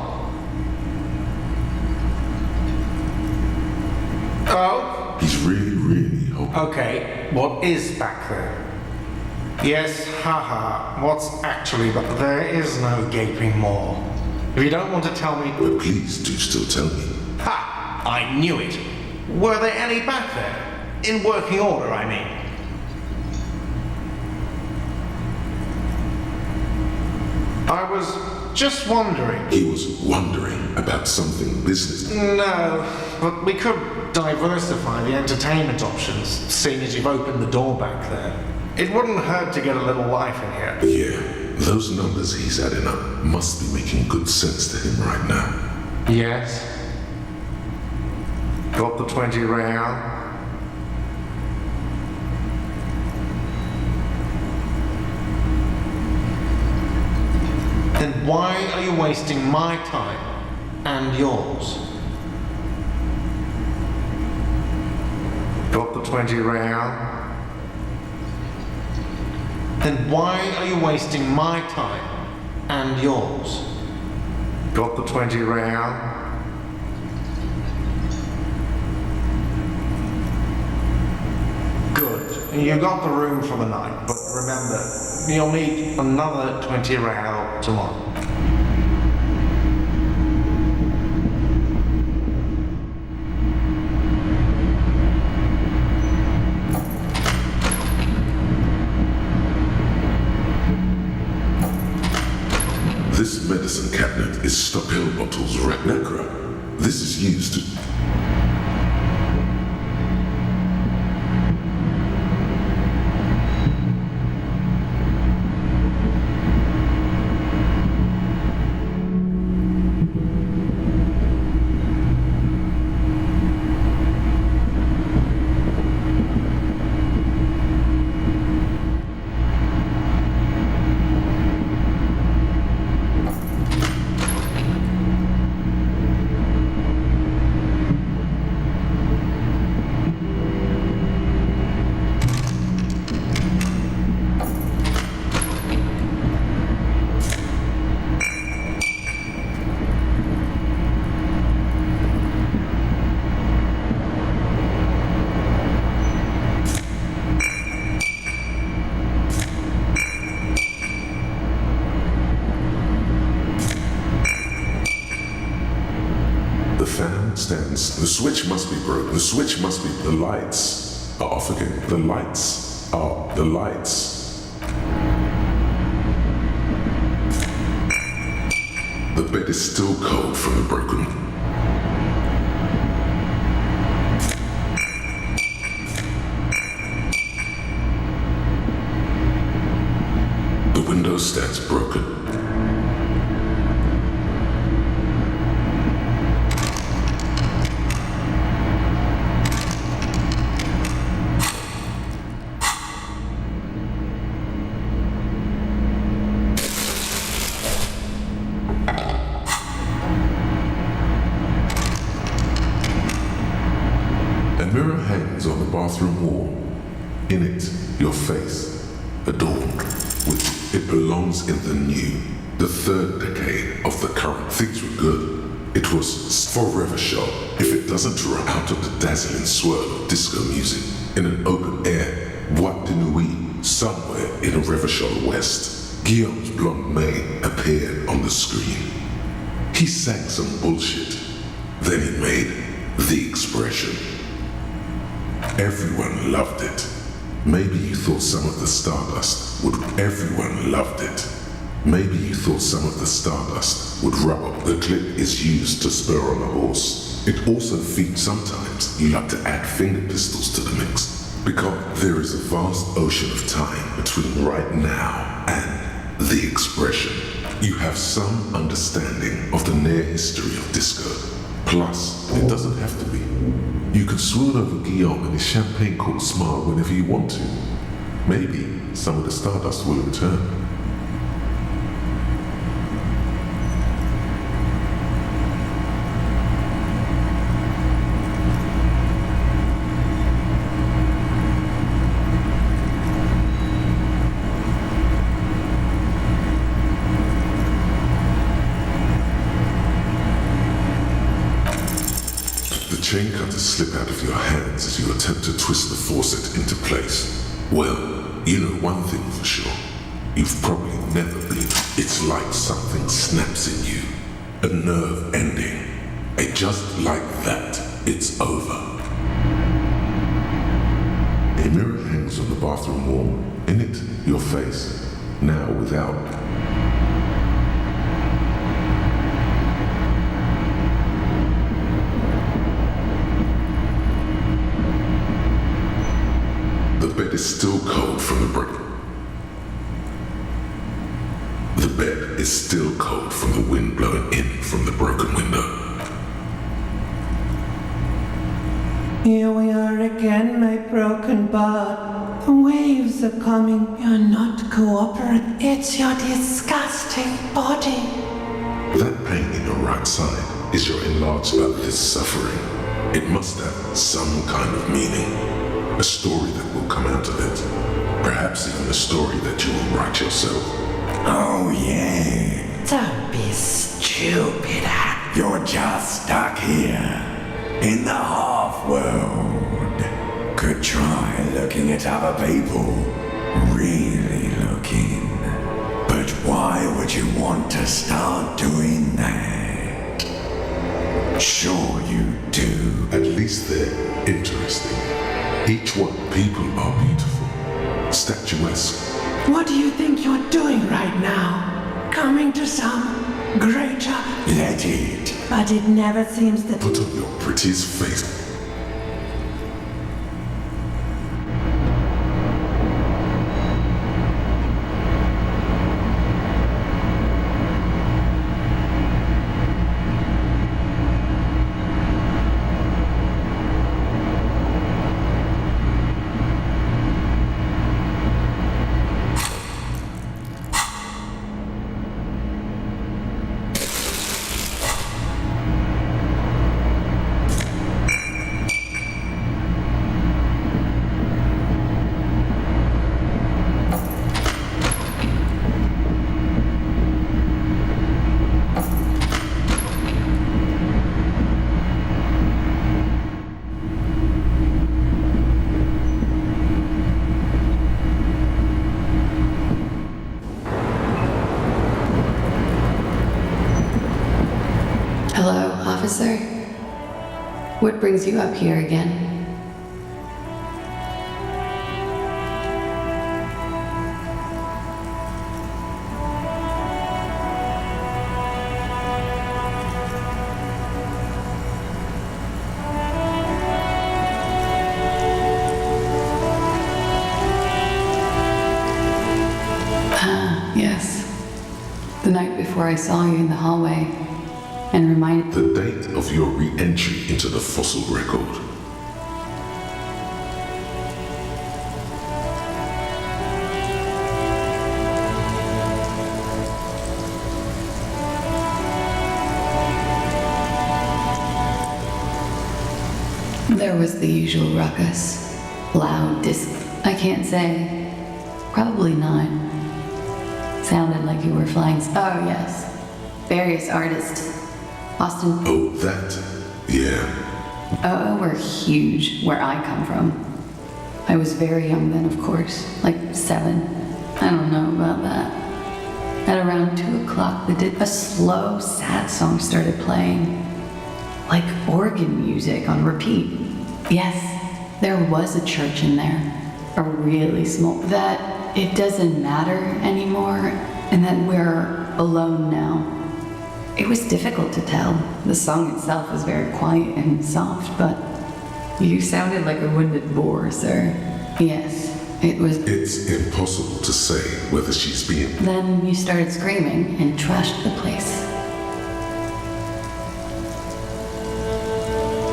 Oh? He's really hoping. Okay, what is back there? Yes, haha, what's actually, but there is no gaping maw. If you don't want to tell me... But please do still tell me. Ha! I knew it. Were there any back there? In working order, I mean. I was just wondering... He was wondering about something business. No, but we could diversify the entertainment options, seeing as you've opened the door back there. It wouldn't hurt to get a little life in here. Yeah, those numbers he's adding up must be making good sense to him right now. Yes. Got the 20 real. Then why are you wasting my time and yours? Got the 20 real. Then why are you wasting my time and yours? Got the 20 real. Good. You got the room for the night, but remember, you'll need another 20 real tomorrow. This medicine cabinet is stop pill bottles Rapnacra. This is used to... The switch must be broken. The switch must be... The lights are off again. The lights are... The lights. The bed is still cold from the broken... The window stands broken. On the bathroom wall. In it, your face, adorned with it belongs in the new, the third decade of the current. Things were good. It was forever sharp. If it doesn't run out of the dazzling swirl of disco music in an open air, Boîte de Nuit, somewhere in a Revachol West, Guillaume's blonde mane appeared on the screen. He sang some bullshit. Then he made the expression. Everyone loved it. Maybe you thought some of the stardust would... Everyone loved it. Maybe you thought some of the stardust would rub up. The clip is used to spur on a horse. It also feeds sometimes. You like to add finger pistols to the mix. Because there is a vast ocean of time between right now and the expression. You have some understanding of the near history of disco. Plus, it doesn't have to be. You can swoon over Guillaume and his champagne-cooled smile whenever you want to. Maybe some of the stardust will return. The chain cutters slip out of your hands as you attempt to twist the faucet into place. Well, you know one thing for sure. You've probably never been. It's like something snaps in you. A nerve ending. And just like that, it's over. A mirror hangs on the bathroom wall. In it, your face. Now without... The bed is still cold from the brick. The bed is still cold from the wind blowing in from the broken window. Here we are again, my broken bud. The waves are coming. You're not cooperative. It's your disgusting body. That pain in your right side is your enlarged about this suffering. It must have some kind of meaning. A story that will come out of it. Perhaps even a story that you will write yourself. Oh yeah. Don't be stupid. You're just stuck here in the half world. Could try looking at other people. Really looking. But why would you want to start doing that? Sure you do. At least they're interesting. Each one, people are beautiful, statuesque. What do you think you're doing right now? Coming to some greater... Let it. But it never seems that... Put on your prettiest face. Hello, officer. What brings you up here again? Ah, yes. The night before I saw you in the hallway. And remind the date of your re-entry into the fossil record. There was the usual ruckus. Loud I can't say. Probably not. Sounded like you were flying. Oh, yes. Various artists. Austin. Oh, that? Yeah. Oh, we're huge where I come from. I was very young then, of course. Like 7. I don't know about that. At around 2 o'clock, a slow, sad song started playing. Like organ music on repeat. Yes, there was a church in there. A really small... That it doesn't matter anymore, and that we're alone now. It was difficult to tell. The song itself was very quiet and soft, but you sounded like a wounded boar, sir. Yes, it was... It's impossible to say whether she's being... Then you started screaming and trashed the place.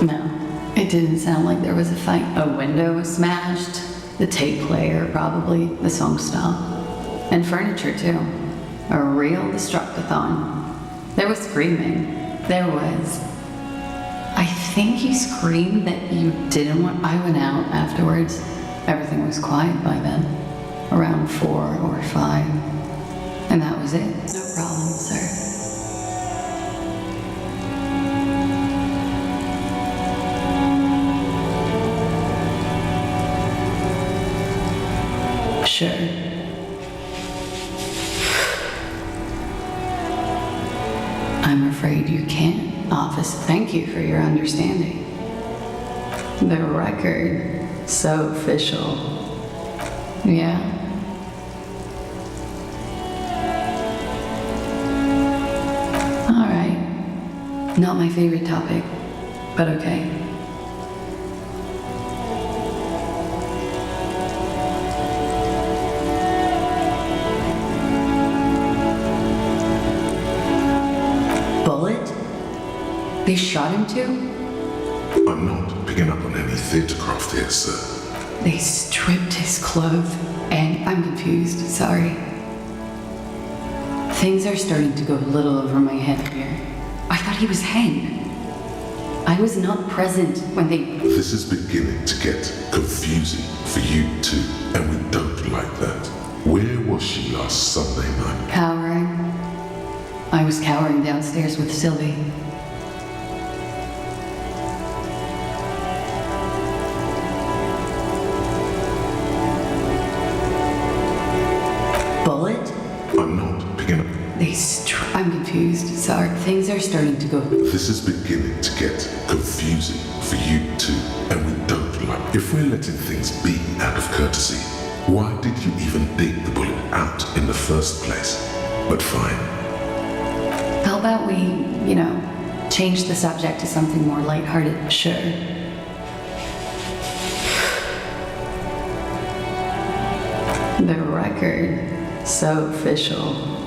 No, it didn't sound like there was a fight. A window was smashed. The tape player, probably. The song stopped. And furniture, too. A real destructathon. There was screaming. There was. I think you screamed that you didn't want... I went out afterwards. Everything was quiet by then. Around 4 or 5. And that was it. No problem, sir. Sure. I'm afraid you can't, officer. Thank you for your understanding. The record, so official. Yeah. All right. Not my favorite topic, but okay. They shot him too? I'm not picking up on any theatre craft here, sir. They stripped his clothes, and I'm confused, sorry. Things are starting to go a little over my head here. I thought he was hanged. I was not present when they... This is beginning to get confusing for you too, and we don't like that. Where was she last Sunday night? Cowering. I was cowering downstairs with Sylvie. I'm confused. Sorry. Things are starting to go. This is beginning to get confusing for you too, and we don't like. If we're letting things be out of courtesy, why did you even dig the bullet out in the first place? But fine. How about we, change the subject to something more lighthearted? Sure. The record. So official.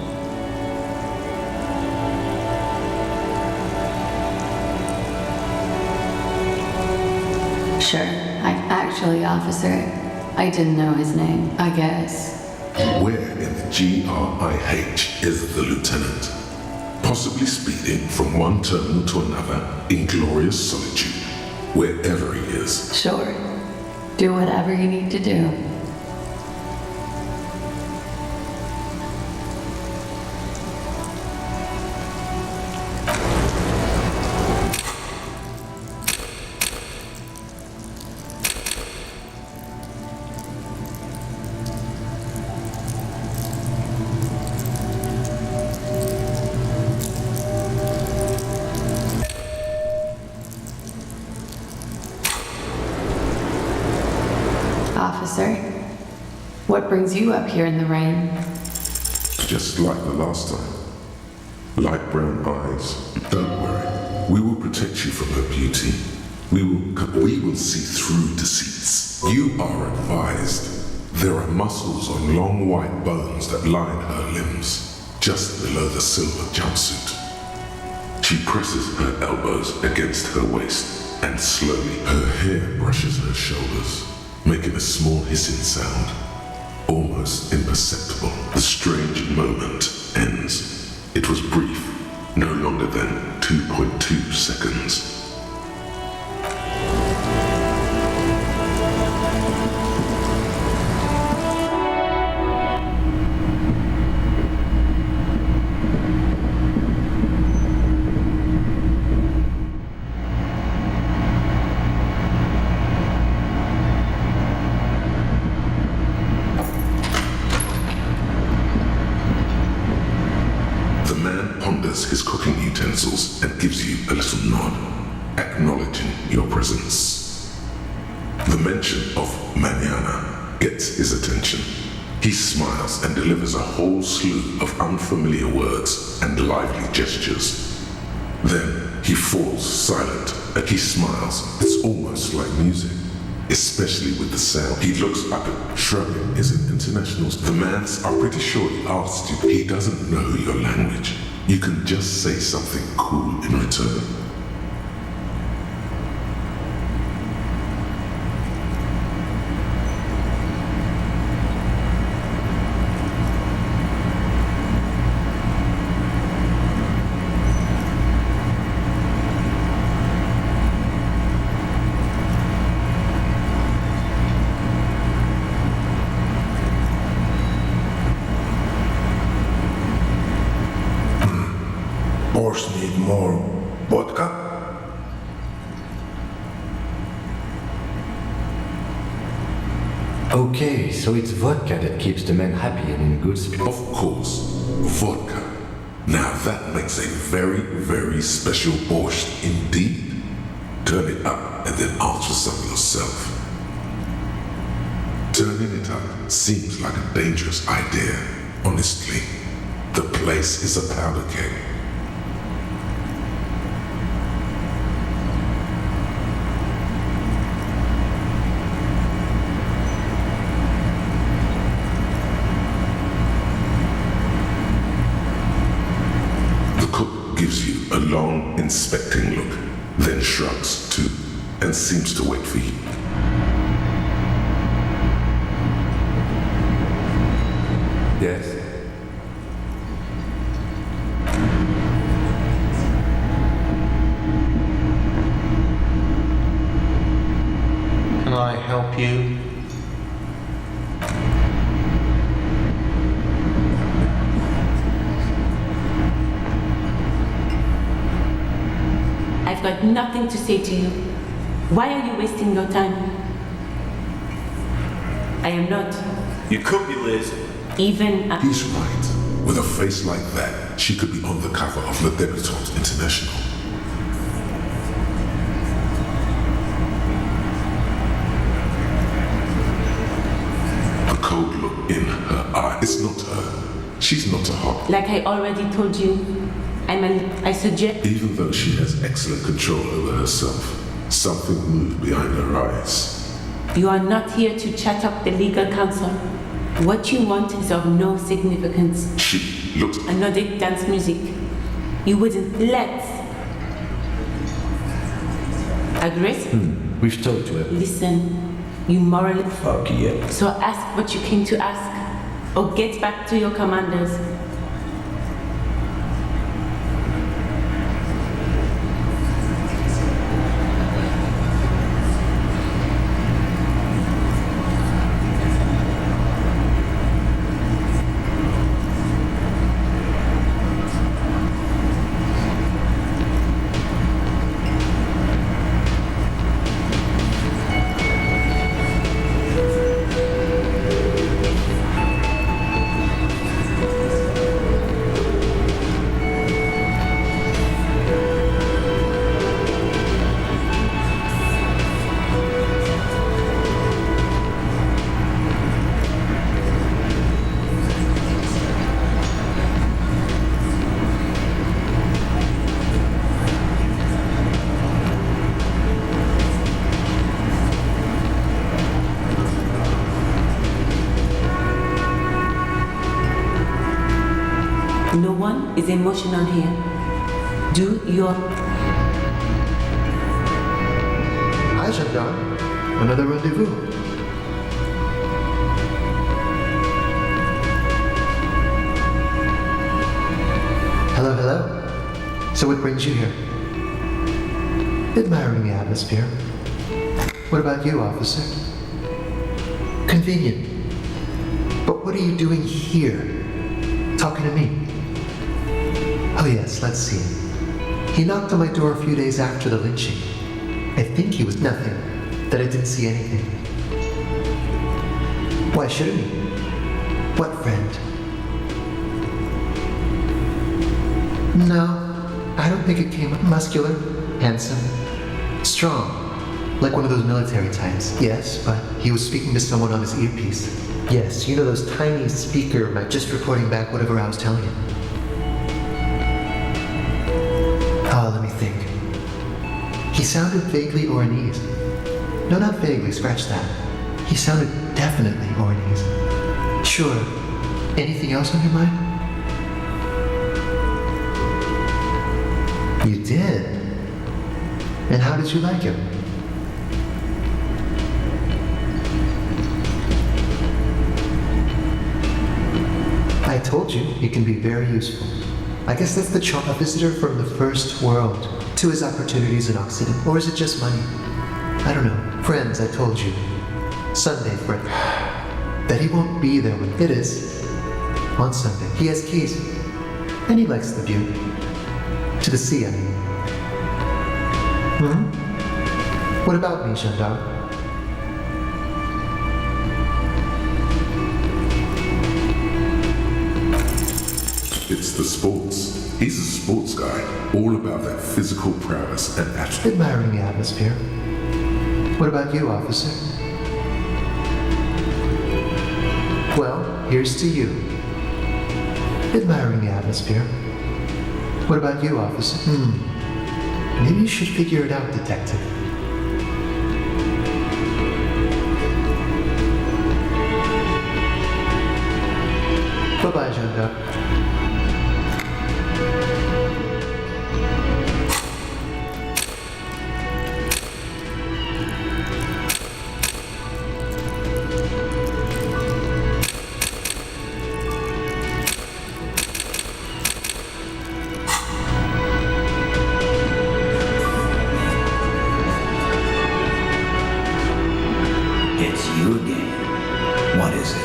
Sure. Officer, I didn't know his name, I guess. Where in the GRIH is the lieutenant? Possibly speeding from one terminal to another in glorious solitude, wherever he is. Sure. Do whatever you need to do. Officer, what brings you up here in the rain? Just like the last time. Light brown eyes. Don't worry. We will protect you from her beauty. We will see through deceits. You are advised. There are muscles on long white bones that line her limbs, just below the silver jumpsuit. She presses her elbows against her waist, and slowly her hair brushes her shoulders, making a small hissing sound, almost imperceptible. The strange moment ends. It was brief, no longer than 2.2 seconds. His cooking utensils and gives you a little nod, acknowledging your presence. The mention of mañana gets his attention. He smiles and delivers a whole slew of unfamiliar words and lively gestures. Then he falls silent and he smiles. It's almost like music, especially with the sound. He looks up at shrugging. Is it international? The man's, I'm pretty sure he asked you. He doesn't know your language. You can just say something cool in return. Boss need more vodka? Okay, so it's vodka that keeps the man happy and in good spirits. Of course, vodka. Now that makes a very, very special borscht indeed. Turn it up and then answer some yourself. Turning it up seems like a dangerous idea. Honestly, the place is a powder keg. Gives you a long, inspecting look, then shrugs too, and seems to wait for you. Yes? Can I help you? I've got nothing to say to you. Why are you wasting your time? I am not. You could be, Liz. Even He's right. With a face like that, she could be on the cover of Le Debutante International. The cold look in her eye. It's not her. She's not a hot. Like I already told you, I suggest... Even though she has excellent control over herself, something moved behind her eyes. You are not here to chat up the legal counsel. What you want is of no significance. She looked... Another dance music. You wouldn't let... Aggressive? We've talked to her. Listen, you morally... Fuck yeah. So ask what you came to ask, or get back to your commanders. No one is emotional here. Do your... Hi, gendarme. Another rendezvous. Hello, hello. So what brings you here? Admiring the atmosphere. What about you, officer? Convenient. But what are you doing here? Talking to me? Oh yes, let's see. He knocked on my door a few days after the lynching. I think he was nothing, that I didn't see anything. Why shouldn't he? What friend? No, I don't think it came up. Muscular, handsome, strong, like one of those military types. Yes, but he was speaking to someone on his earpiece. Yes, you know those tiny speaker mic, just reporting back whatever I was telling him. Let me think. He sounded vaguely Oranese. No, not vaguely, scratch that. He sounded definitely Oranese. Sure. Anything else on your mind? You did? And how did you like him? I told you, he can be very useful. I guess that's the charm. A visitor from the first world to his opportunities in Occident. Or is it just money? I don't know. Friends, I told you. Sunday, friend. That he won't be there when it is. On Sunday. He has keys. And he likes the view. To the sea, I mean. What about me, gendarme? It's the sports. He's a sports guy, all about that physical prowess and action. Admiring the atmosphere. What about you, officer? Well, here's to you. Admiring the atmosphere. What about you, officer? Maybe you should figure it out, detective. Bye-bye, gendarme. It's you again. What is it?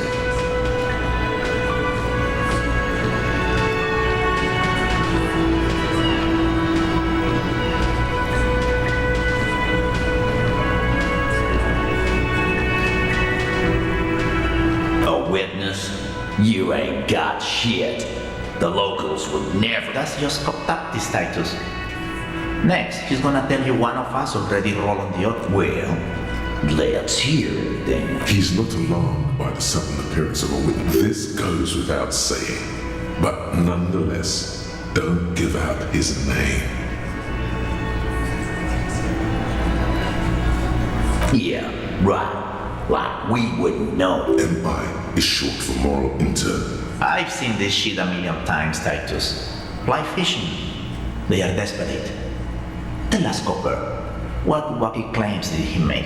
A witness? You ain't got shit. The locals would never. That's just cocked up, this Titus. Next, he's gonna tell you one of us already rolled on the other. Well, let's hear it then. He's not alarmed by the sudden appearance of a witness. This goes without saying. But nonetheless, don't give out his name. Yeah, right. Like we wouldn't know. MI is short for moral intern. I've seen this shit a million times, Titus. Fly fishing. They are desperate. The last copper. What wacky claims did he make?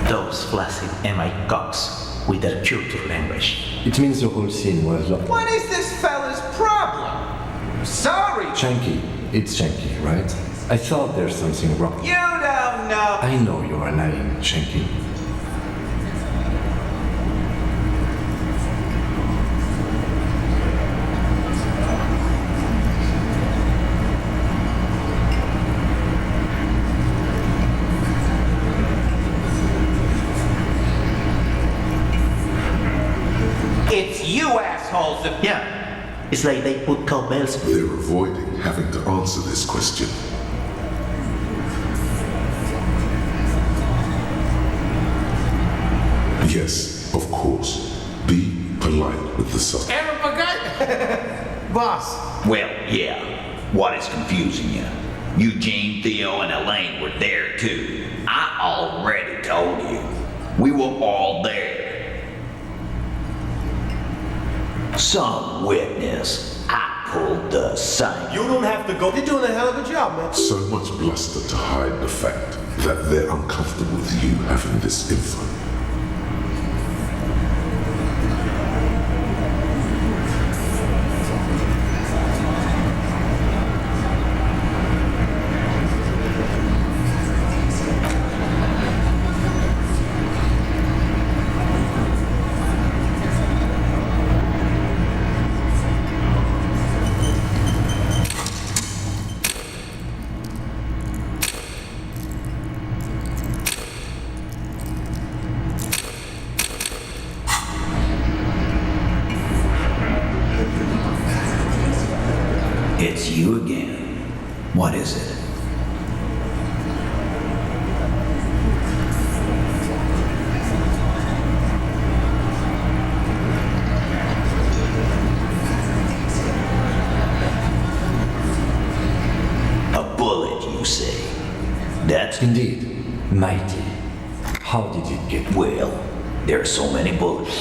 Those flaccid MI cocks with their culture language. It means the whole scene was like... What is this fella's problem? Sorry. Shanky. It's Shanky, right? I thought there's something wrong. You don't know. I know you are lying, Shanky. It's you assholes that... Yeah. It's like they put cowbells. They're avoiding having to answer this question. Yes, of course. Be polite with the suspect. Ever forgot? Boss. Well, yeah. What is confusing you? Eugene, Theo, and Elaine were there too. I already told you. We were all there. Some witness. I pulled the same. You don't have to go. You're doing a hell of a job, man. So much bluster to hide the fact that they're uncomfortable with you having this info. It's you again. What is it? A bullet, you say? That's indeed mighty. How did it get? Well, there are so many bullets.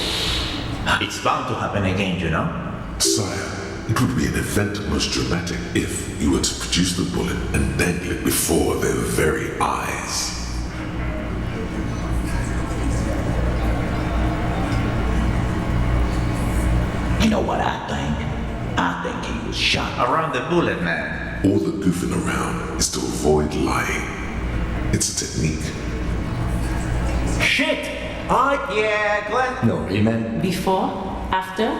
It's bound to happen again, you know? Sire, it would be an event most dramatic if you were to produce the bullet and dangle it before their very eyes. You know what I think? I think he was shot. Around the bullet, man. All the goofing around is to avoid lying. It's a technique. Shit! Yeah, Glenn. No, he meant... Before? After?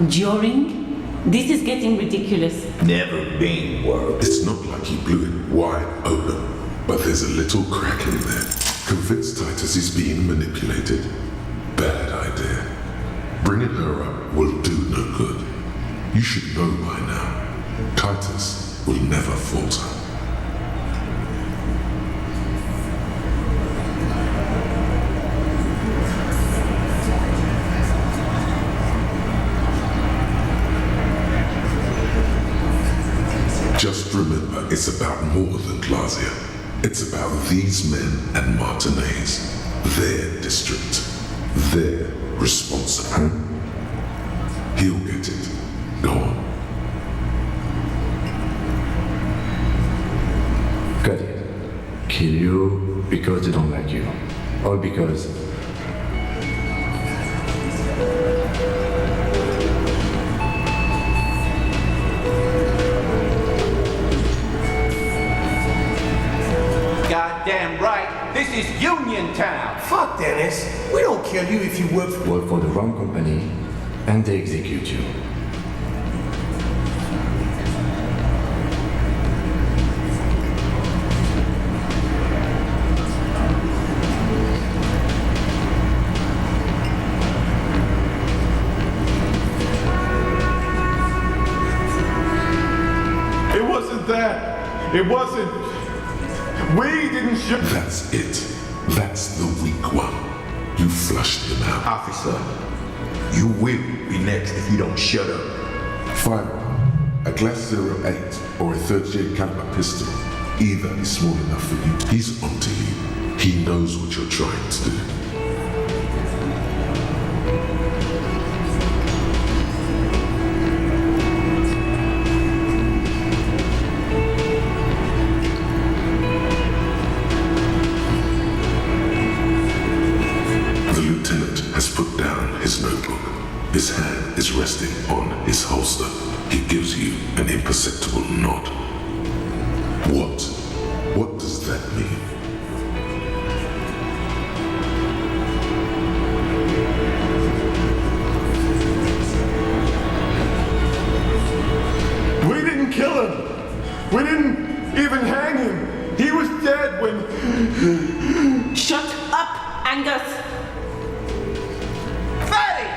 During? This is getting ridiculous. Never been worse. It's not like he blew it wide open, but there's a little crack in there. Convinced Titus is being manipulated. Bad idea. Bringing her up will do no good. You should know by now. Titus will never falter. Just remember, it's about more than Glazia. It's about these men and Martinez, their district, their responsibility. He'll get it. Go on. Got it. Kill you because they don't like you. Or because... Goddamn right. This is Union Town. Fuck, Dennis. We don't kill you if you work for the wrong company, and they execute you. It wasn't. We didn't shoot. That's it. That's the weak one. You flushed him out. Officer, you will be next if you don't shut up. Fine. A glass 08 or a 38 caliber pistol. Either is small enough for you. He's onto you. He knows what you're trying to do. The lieutenant has put down his notebook. His hand is resting on his holster. He gives you an imperceptible nod. What? What does that mean? We didn't kill him. We didn't even hang him. He was dead when... Shut up, Angus! Fatty!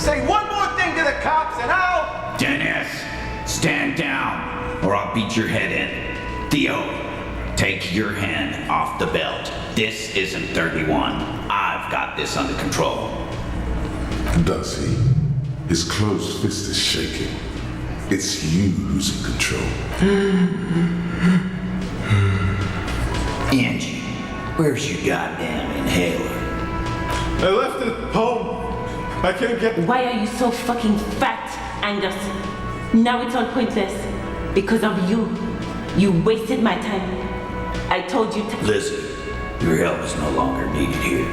Say one more thing to the cops and I'll... Dennis, stand down, or I'll beat your head in. Theo, take your hand off the belt. This isn't 31. I've got this under control. Does he? His closed fist is shaking. It's you who's in control. Angie, where's your goddamn inhaler? I left it home. I can't get... Why are you so fucking fat, Angus? Now it's all pointless. Because of you. You wasted my time. I told you to... Lizzie, your help is no longer needed here.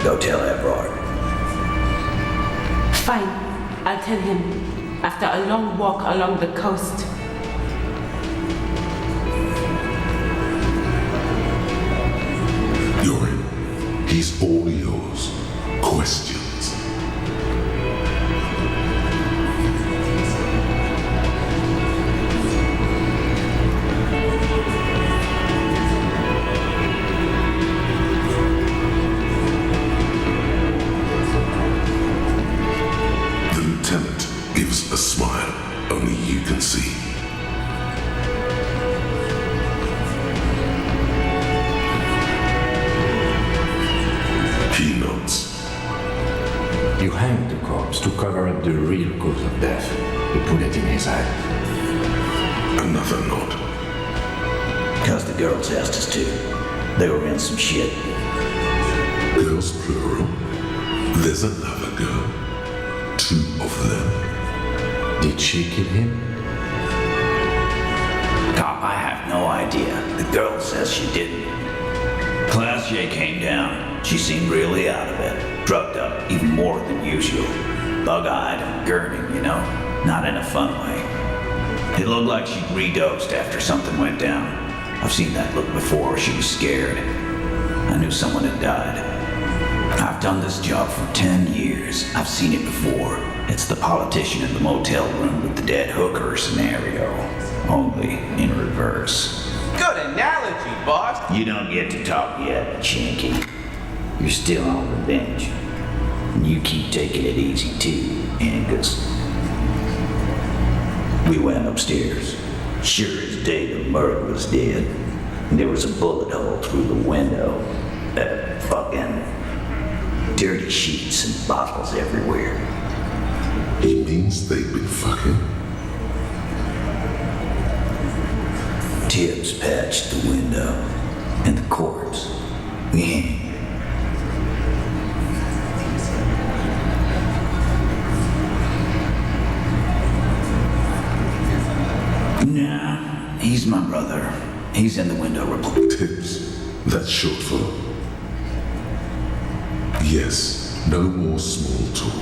Go tell Everard. Fine, I'll tell him. After a long walk along the coast. You're in. He's all yours. Questions. The lieutenant gives a smile only you can see. He nods. You hanged the corpse to cover up the real cause of death. The bullet in his eye. Another nod. Because the girls asked us to. They were in some shit. Girls plural. There's another girl. 2 of them. Did she kill him? Cop, I have no idea. The girl says she didn't. Class J came down. She seemed really out of it. Drugged up even more than usual. Bug-eyed and gurning, you know. Not in a fun way. It looked like she'd redosed after something went down. I've seen that look before. She was scared. I knew someone had died. I've done this job for 10 years. I've seen it before. It's the politician in the motel room with the dead hooker scenario. Only in reverse. Good analogy, boss. You don't get to talk yet, Chinky. You're still on the bench. And you keep taking it easy too, Angus. We went upstairs. Sure as day the murder was dead. And there was a bullet hole through the window. Fucking dirty sheets and bottles everywhere. He means they've been fucking. Tibbs patched the window. And the corpse. We hang. Nah, he's my brother. He's in the window report. Tibbs. That's short for. Yes, no more small talk.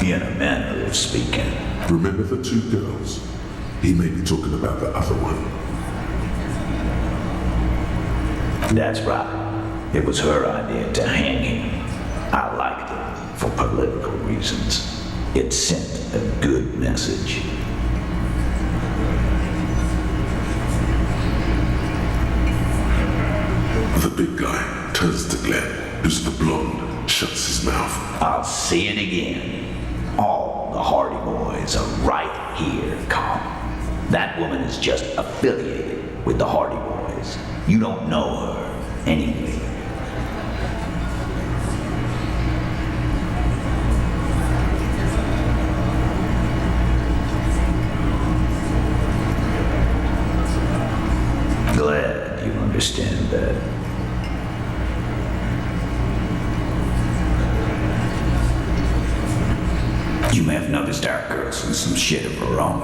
In a manner of speaking. Remember the 2 girls? He may be talking about the other one. That's right. It was her idea to hang him. I liked it for political reasons. It sent a good message. The big guy turns to Glenn, who's the blonde, shuts his mouth. I'll say it again. All the Hardy Boys are right here, Carl. That woman is just affiliated with the Hardy Boys. You don't know her anyway. Glad you understand that. You may have noticed our girl's in some shit of her own.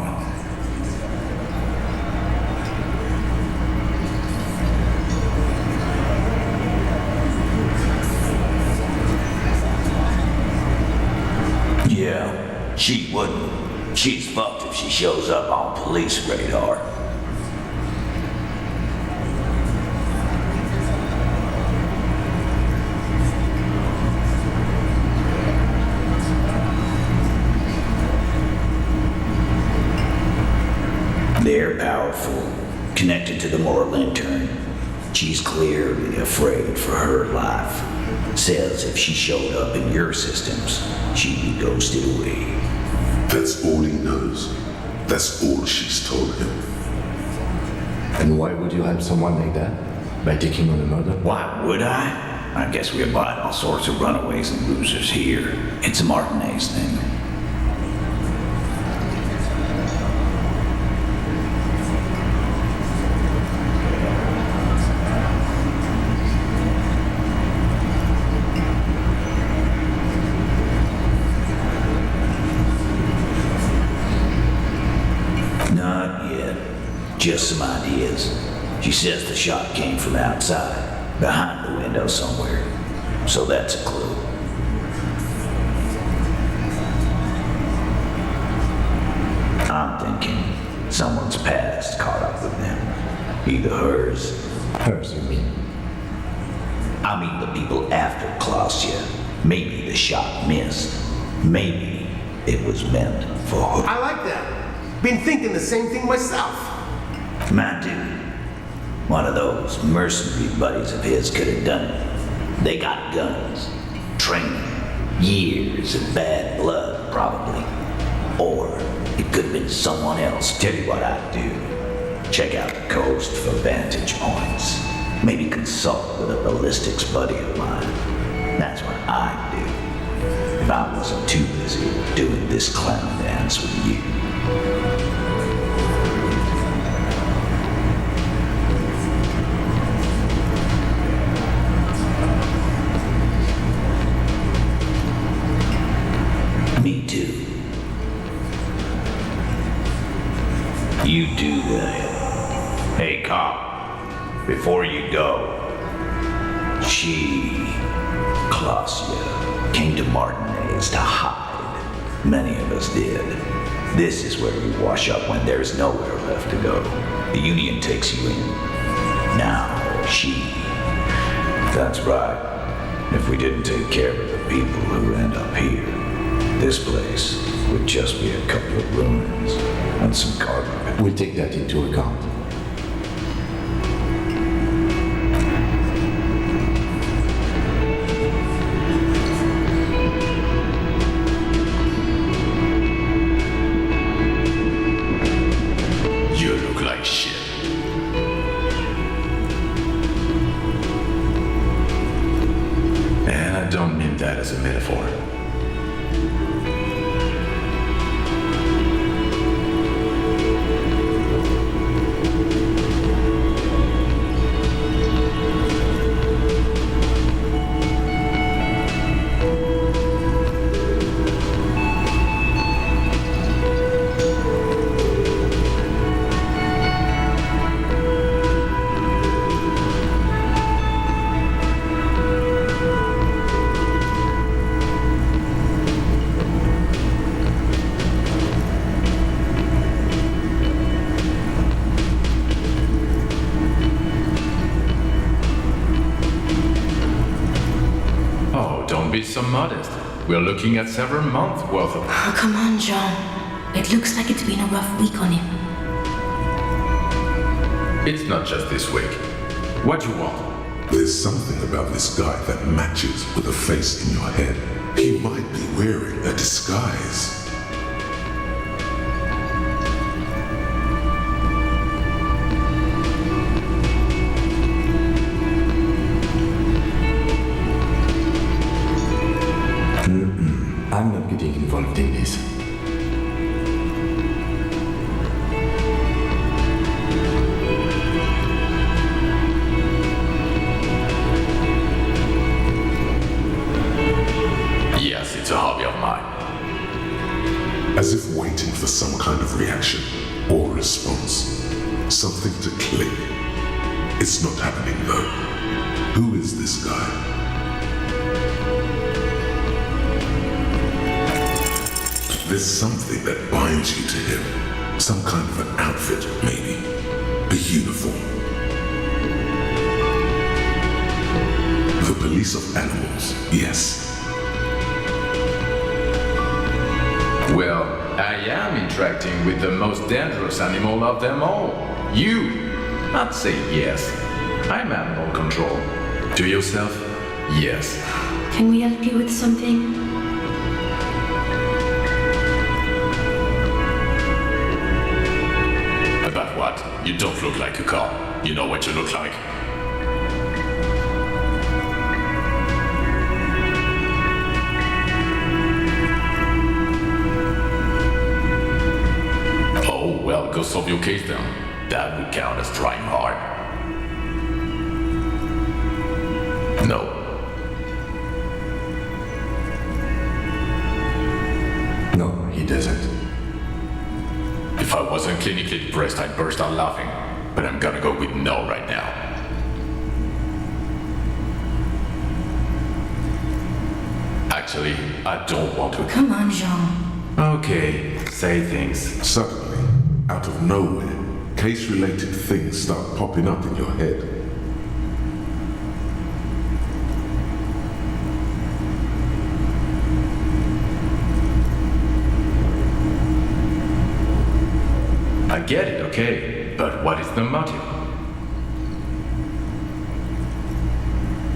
Yeah, she wouldn't. She's fucked if she shows up on police radar. They're powerful, connected to the moral intern. She's clearly afraid for her life. Says if she showed up in your systems, she'd be ghosted away. That's all he knows. That's all she's told him. And why would you help someone like that? By taking on a murder? Why would I? I guess we're buying all sorts of runaways and losers here. It's a Martinez thing. Just some ideas. She says the shot came from outside, behind the window somewhere. So that's a clue. I'm thinking someone's past caught up with them. Either hers. Hers, you mean? I mean the people after Klausya. Maybe the shot missed. Maybe it was meant for her. I like that. Been thinking the same thing myself. My dude, one of those mercenary buddies of his could have done it. They got guns, training, years of bad blood, probably. Or it could have been someone else. Tell you what I'd do. Check out the coast for vantage points. Maybe consult with a ballistics buddy of mine. That's what I'd do if I wasn't too busy doing this clown dance with you. Me too. You do that. Hey, cop, before you go, Klausya, came to Martinez to hide. Many of us did. This is where we wash up when there's nowhere left to go. The Union takes you in. Now, That's right. If we didn't take care of the people who end up here, this place would just be a couple of ruins and some cargo. We'll take that into account. You look like shit. And I don't mean that as a metaphor. Don't be so modest. We're looking at several months worth of... Oh, come on, John. It looks like it's been a rough week on him. It's not just this week. What do you want? There's something about this guy that matches with the face in your head. He might be wearing a disguise. I'm not getting involved in this. Yes, it's a hobby of mine. As if waiting for some kind of reaction or response. Something to click. It's not happening though. Who is this guy? There's something that binds you to him. Some kind of an outfit, maybe. A uniform. The police of animals, yes. Well, I am interacting with the most dangerous animal of them all. You. I'd say yes. I'm animal control. To yourself, yes. Can we help you with something? About what? You don't look like a cop. You know what you look like. Oh, well, go solve your case then. That would count as trying hard. No. No, he doesn't. If I wasn't clinically depressed, I'd burst out laughing. But I'm gonna go with no right now. Actually, I don't want to. Come on, Jean. Okay, say things. Suddenly, out of nowhere, case-related things start popping up in your head. I get it, okay, but what is the motive?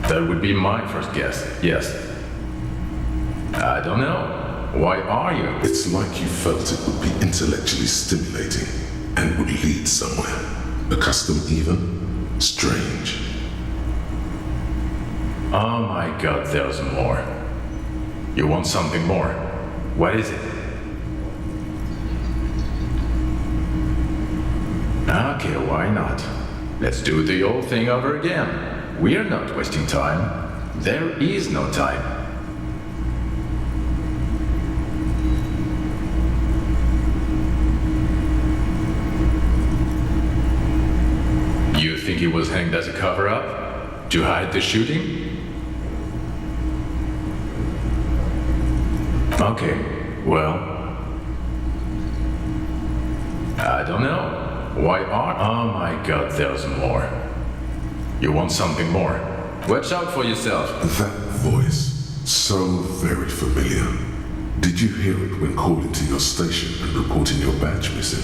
That would be my first guess, yes. I don't know. Why are you? It's like you felt it would be intellectually stimulating and would lead somewhere. A custom even? Strange. Oh my god, there's more. You want something more? What is it? Okay, why not? Let's do the old thing over again. We're not wasting time. There is no time. You think he was hanged as a cover-up? To hide the shooting? Okay, well... I don't know. Why are... Oh my god, there's more. You want something more? Watch out for yourself. That voice, so very familiar. Did you hear it when calling to your station and reporting your badge missing?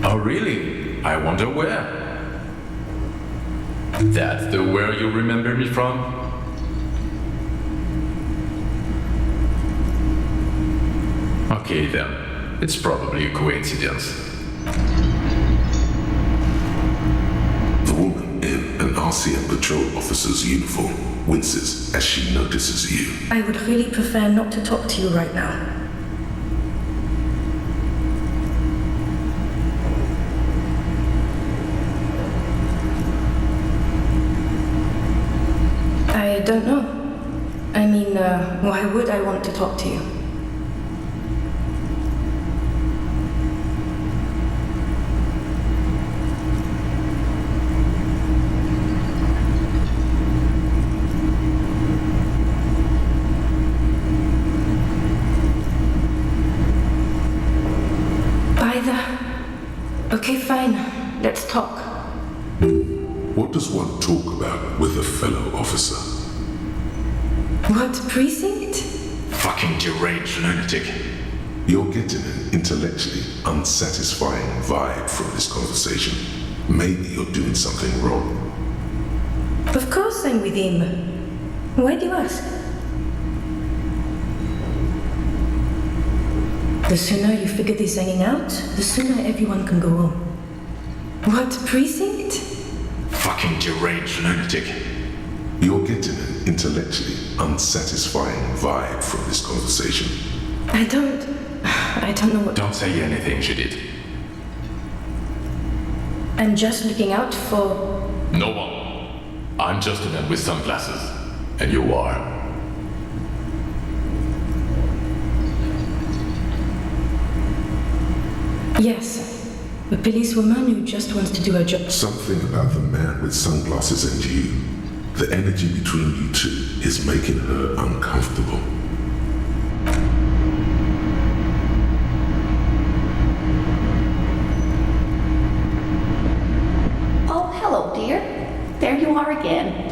Oh really? I wonder where. That's the where you remember me from? Okay then. It's probably a coincidence. The woman in an RCM patrol officer's uniform winces as she notices you. I would really prefer not to talk to you right now. I don't know. I mean, why would I want to talk to you? Okay, fine. Let's talk. What does one talk about with a fellow officer? What precinct? Fucking deranged lunatic. You're getting an intellectually unsatisfying vibe from this conversation. Maybe you're doing something wrong. Of course I'm with him. Why do you ask? The sooner you figure this hanging out, the sooner everyone can go home. What precinct? Fucking deranged lunatic. You're getting an intellectually unsatisfying vibe from this conversation. I don't know what... Don't say anything, Judith. I'm just looking out for... No one. I'm just a man with sunglasses. And you are. Yes, a policewoman who just wants to do her job. Something about the man with sunglasses and you, the energy between you two, is making her uncomfortable. Oh, hello, dear. There you are again.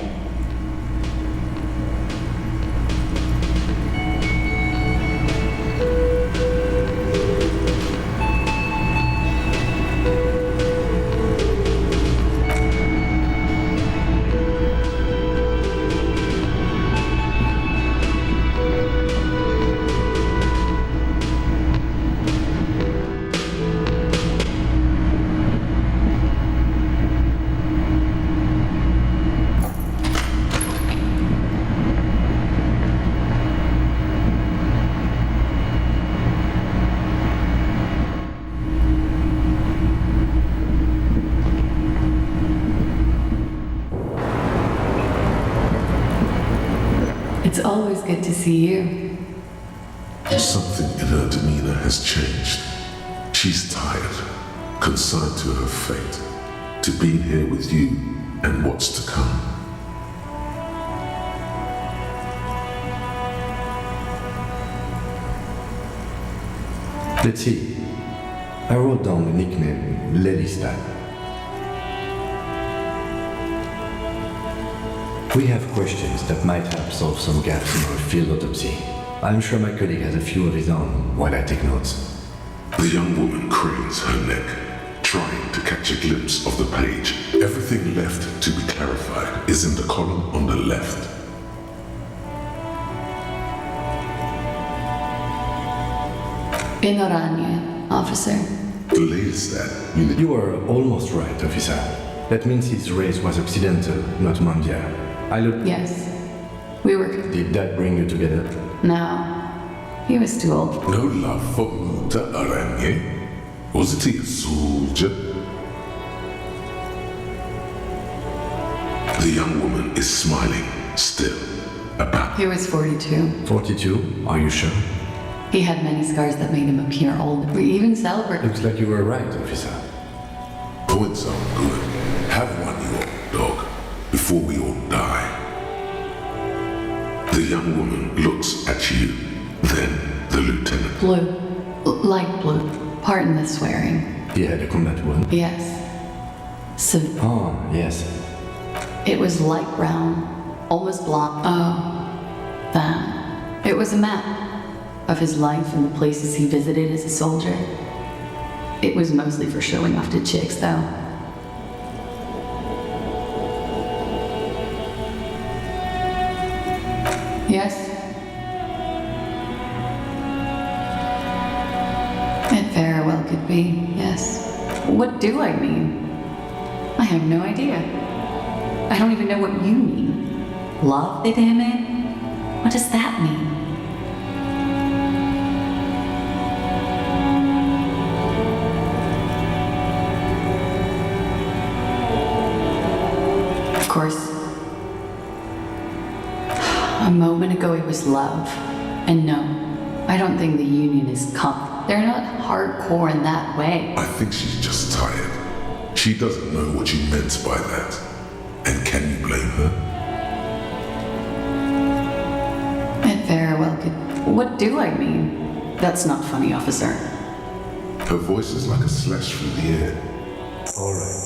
It's always good to see you. Something in her demeanor has changed. She's tired, consigned to her fate, to being here with you and what's to come. Let's see. I wrote down the nickname Lerista. We have questions that might help solve some gaps in our field autopsy. I'm sure my colleague has a few of his own while I take notes. The young woman cranes her neck, trying to catch a glimpse of the page. Everything left to be clarified is in the column on the left. Inorania, officer. The latest that You are almost right, officer. That means his race was occidental, not mondial. I looked... Yes. We were... Did that bring you together? No. He was too old. No love for Muta Aranye? Wasn't he a soldier? The young woman is smiling, still, about... He was 42. 42? Are you sure? He had many scars that made him appear old. We even celebrate... Looks like you were right, officer. Points are good. Have one, you old dog, before we all die. The young woman looks at you, then the lieutenant. Blue. Light blue. Pardon the swearing. He had a combat wound? Yes. So... Oh, yes. It was light brown, almost blonde. Oh, that. It was a map of his life and the places he visited as a soldier. It was mostly for showing off to chicks, though. Yes? It very well could be, yes. What do I mean? I have no idea. I don't even know what you mean. Love, they damn it? What does that mean? Of course, a moment ago it was love. And no, I don't think the Union is they're not hardcore in that way. I think she's just tired. She doesn't know what you meant by that. And can you blame her? It very well could. What do I mean? That's not funny, officer. Her voice is like a slash through the air. All right.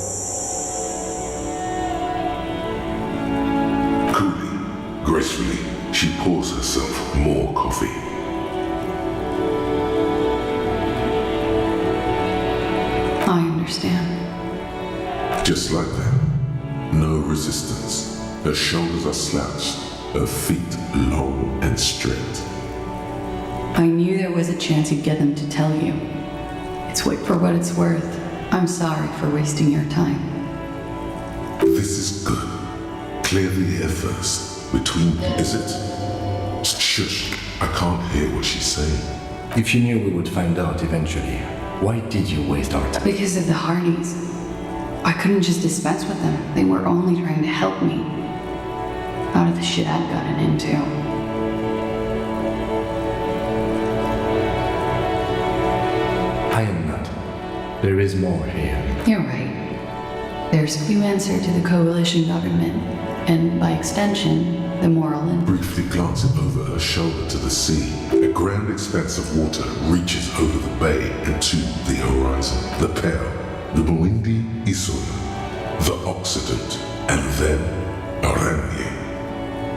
Coolly, gracefully, She pours herself more coffee. I understand. Just like that. No resistance. Her shoulders are slouched, her feet long and straight. I knew there was a chance you'd get them to tell you. It's for what it's worth. I'm sorry for wasting your time. This is good. Clear the air first. Between, is it? Shush, I can't hear what she's saying. If you knew we would find out eventually, why did you waste our time? Because of the Hardys. I couldn't just dispense with them. They were only trying to help me out of the shit I'd gotten into. I am not. There is more here. You're right. There's few answer to the coalition government, and by extension, the moral and Briefly glancing over her shoulder to the sea, a grand expanse of water reaches over the bay and to the horizon. The Pearl, the Mwindi Isola, the Occident, and then Oranje,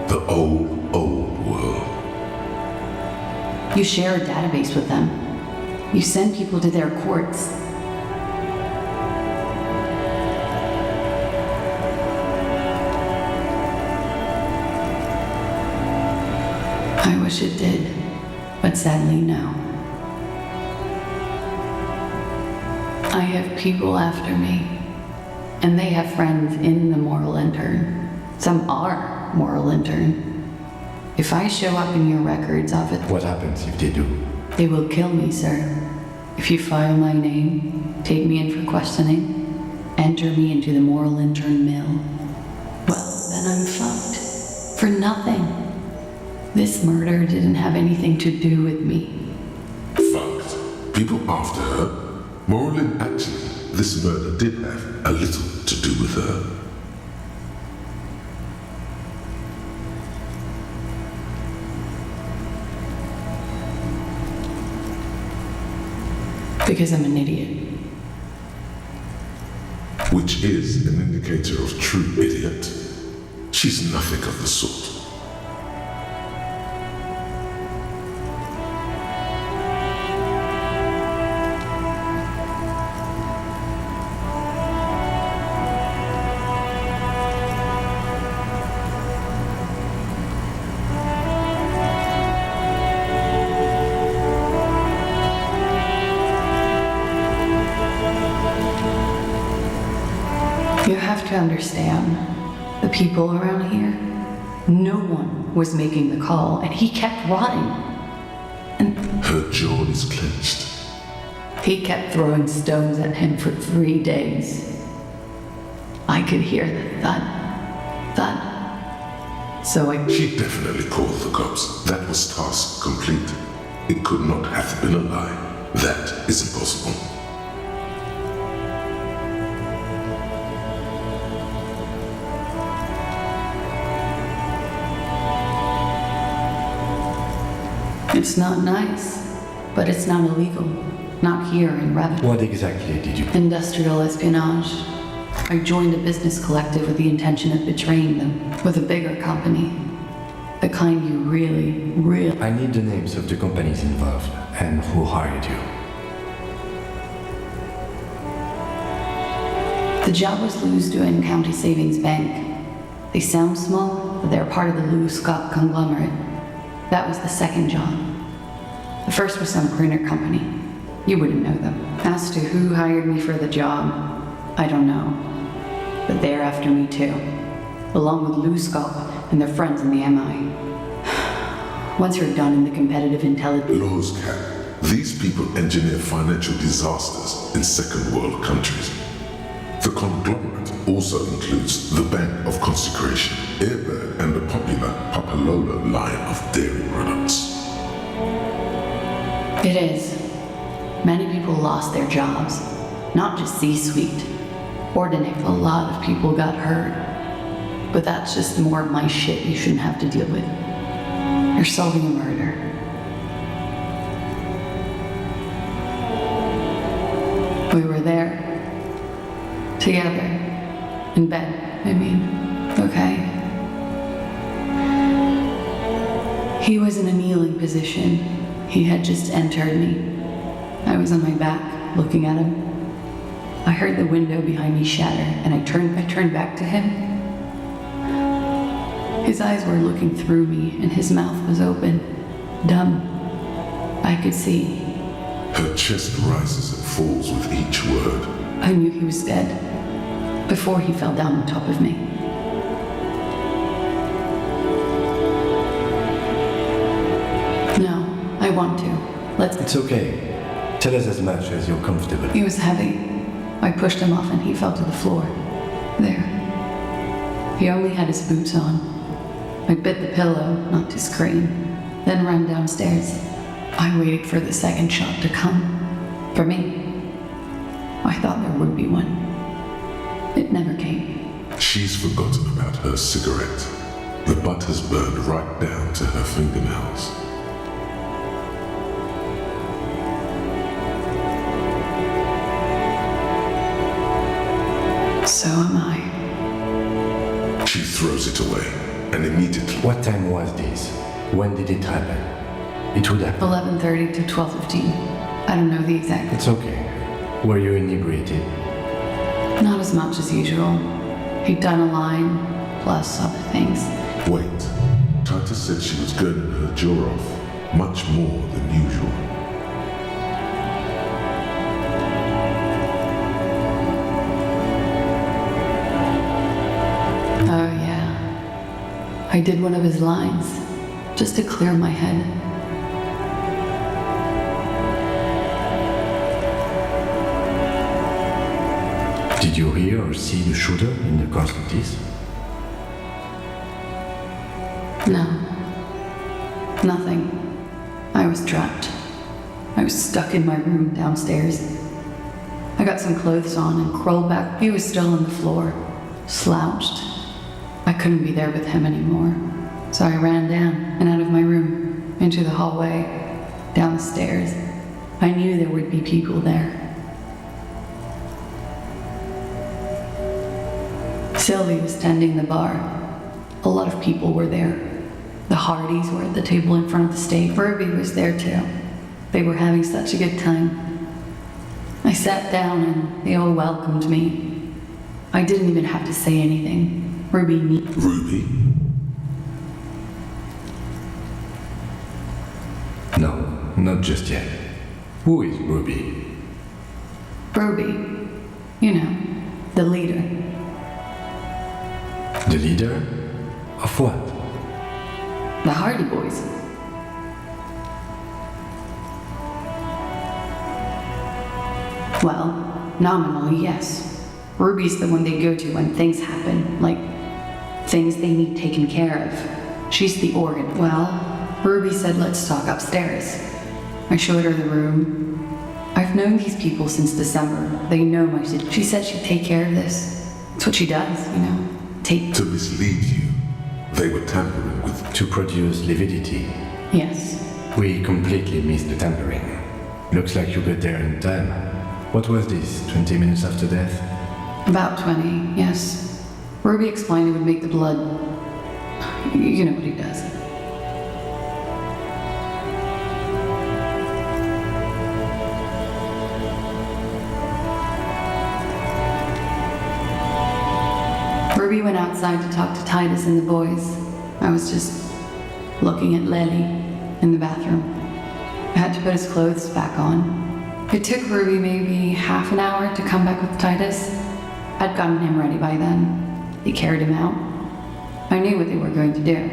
the old world. You share a database with them. You send people to their courts. I wish it did, but sadly, no. I have people after me, and they have friends in the moral intern. Some are moral intern. If I show up in your records of it, what happens if they do? They will kill me, sir. If you file my name, take me in for questioning, enter me into the moral intern mill, well, then I'm fucked. For nothing. This murder didn't have anything to do with me. Fucked. People after her? Morally, actually, this murder did have a little to do with her. Because I'm an idiot. Which is an indicator of true idiot. She's nothing of the sort. You have to understand, the people around here, no one was making the call, and he kept rotting. And her jaw is clenched. He kept throwing stones at him for 3 days. I could hear the thud. So She definitely called the cops. That was task complete. It could not have been a lie. That is impossible. It's not nice, but it's not illegal. Not here in Rabbit. What exactly did you... Industrial espionage. I joined a business collective with the intention of betraying them with a bigger company. The kind you really... I need the names of the companies involved and who hired you. The job was Lewisdown County Savings Bank. They sound small, but they're part of the Lewis Scott conglomerate. That was the second job. The first was some printer company. You wouldn't know them. As to who hired me for the job, I don't know. But they're after me too, along with Lewis Scott and their friends in the MI. Once you're done in the competitive intelligence... Laws cap. These people engineer financial disasters in second world countries. The conglomerate also includes the Bank of Consecration, Airbag, and the popular Papalola line of dairy products. It is. Many people lost their jobs, not just C-suite. Ordinary, a lot of people got hurt. But that's just more of my shit you shouldn't have to deal with. You're solving a murder. We were there. Together. In bed, I mean. Okay? He was in a kneeling position. He had just entered me. I was on my back, looking at him. I heard the window behind me shatter, and I turned back to him. His eyes were looking through me, and his mouth was open, dumb. I could see. Her chest rises and falls with each word. I knew he was dead before he fell down on top of me. No, I want to. Let's... It's okay. Tell us as much as you're comfortable. He was heavy. I pushed him off and he fell to the floor. There. He only had his boots on. I bit the pillow, not to scream, then ran downstairs. I waited for the second shot to come. For me. I thought there would be one. It never came. She's forgotten about her cigarette. The butt has burned right down to her fingernails. So am I. She throws it away, and immediately... What time was this? When did it happen? It would happen. 11:30 to 12:15. I don't know the exact... It's okay. Were you inebriated? Not as much as usual. He'd done a line, plus other things. Wait. Titus said she was gurning her jaw off, much more than usual. Oh, yeah. I did one of his lines, just to clear my head. Did you hear or see the shooter in the course of this? No. Nothing. I was trapped. I was stuck in my room downstairs. I got some clothes on and crawled back. He was still on the floor, slouched. I couldn't be there with him anymore. So I ran down and out of my room, into the hallway, down the stairs. I knew there would be people there. Sylvie was tending the bar. A lot of people were there. The Hardys were at the table in front of the stage. Ruby was there too. They were having such a good time. I sat down and they all welcomed me. I didn't even have to say anything. Ruby me. Ruby? No, not just yet. Who is Ruby? Ruby. You know, the leader. The leader? Of what? The Hardy Boys. Well, nominally, yes. Ruby's the one they go to when things happen, like things they need taken care of. She's the organ. Well, Ruby said let's talk upstairs. I showed her the room. I've known these people since December. They know my situation. She said she'd take care of this. It's what she does, you know. To mislead you. They were tampering with... To produce lividity. Yes. We completely missed the tampering. Looks like you got there in time. What was this, 20 minutes after death? About 20, yes. Ruby explained it would make the blood... You know what he does. Ruby went outside to talk to Titus and the boys. I was just looking at Lily in the bathroom. I had to put his clothes back on. It took Ruby maybe half an hour to come back with Titus. I'd gotten him ready by then. They carried him out. I knew what they were going to do.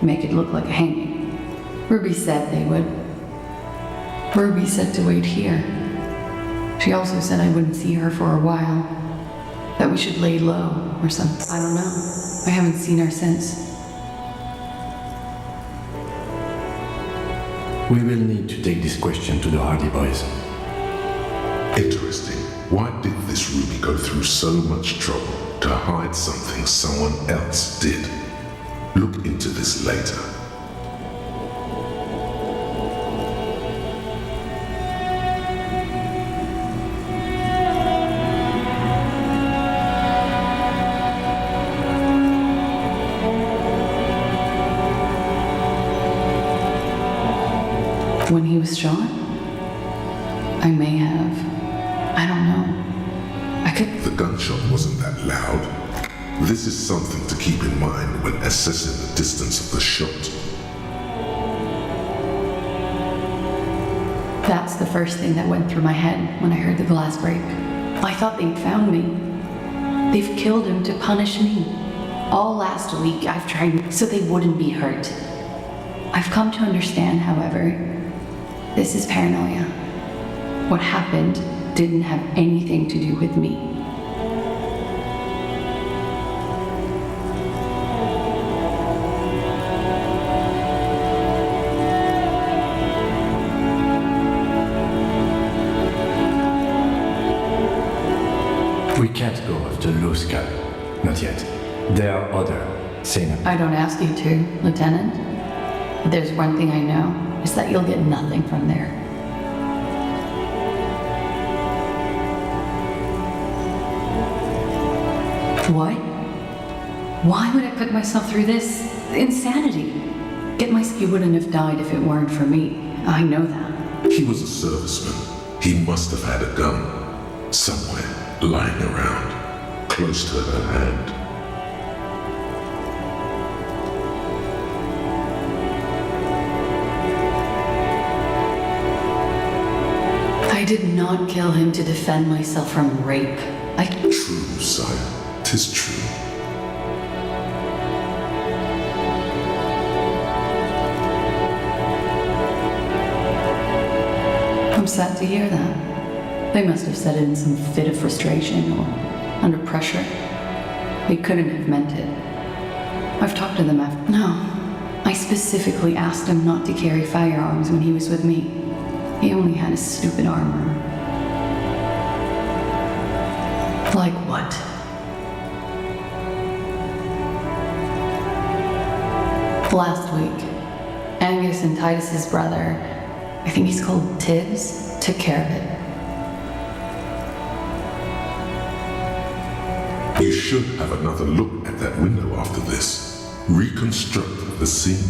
Make it look like a hanging. Ruby said they would. Ruby said to wait here. She also said I wouldn't see her for a while. That we should lay low or something. I don't know. I haven't seen her since. We will need to take this question to the Hardy Boys. Interesting. Why did this Ruby go through so much trouble to hide something someone else did? Look into this later. When he was shot? I may have. I don't know. I could... The gunshot wasn't that loud. This is something to keep in mind when assessing the distance of the shot. That's the first thing that went through my head when I heard the glass break. I thought they'd found me. They've killed him to punish me. All last week I've tried so they wouldn't be hurt. I've come to understand, however, this is paranoia. What happened didn't have anything to do with me. We can't go after Luska. Not yet. There are other. Say no. I don't ask you to, Lieutenant. But there's one thing I know, is that you'll get nothing from there. What? Why would I put myself through this insanity? You wouldn't have died if it weren't for me. I know that. He was a serviceman. He must have had a gun somewhere lying around, close to her hand. I did not kill him to defend myself from rape. True, sire. 'Tis true. I'm sad to hear that. They must have said it in some fit of frustration or under pressure. They couldn't have meant it. I've talked to them after. No. I specifically asked him not to carry firearms when he was with me. He only had his stupid armor. Like what? Last week, Angus and Titus's brother, I think he's called Tibbs, took care of it. You should have another look at that window after this. Reconstruct the scene.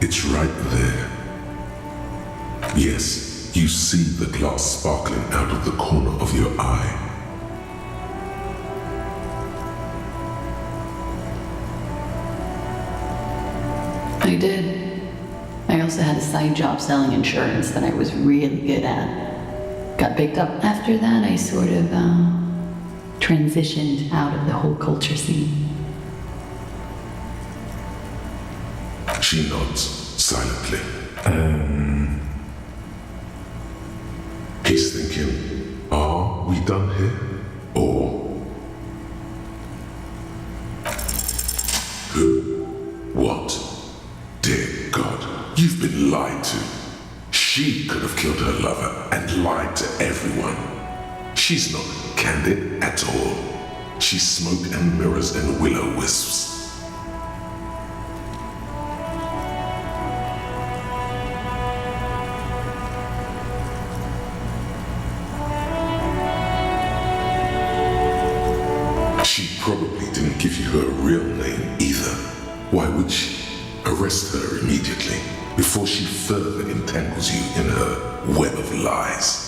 It's right there. Yes, you see the glass sparkling out of the corner of your eye. I did. I also had a side job selling insurance that I was really good at. Got picked up. After that, I sort of, transitioned out of the whole culture scene. She nods silently. He's thinking, are we done here? Or who? What? Dear God, you've been lied to. She could have killed her lover and lied to everyone. She's not candid at all. She's smoke and mirrors and will-o-wisps. She probably didn't give you her real name either. Why would she? Arrest her immediately before she further entangles you in her web of lies.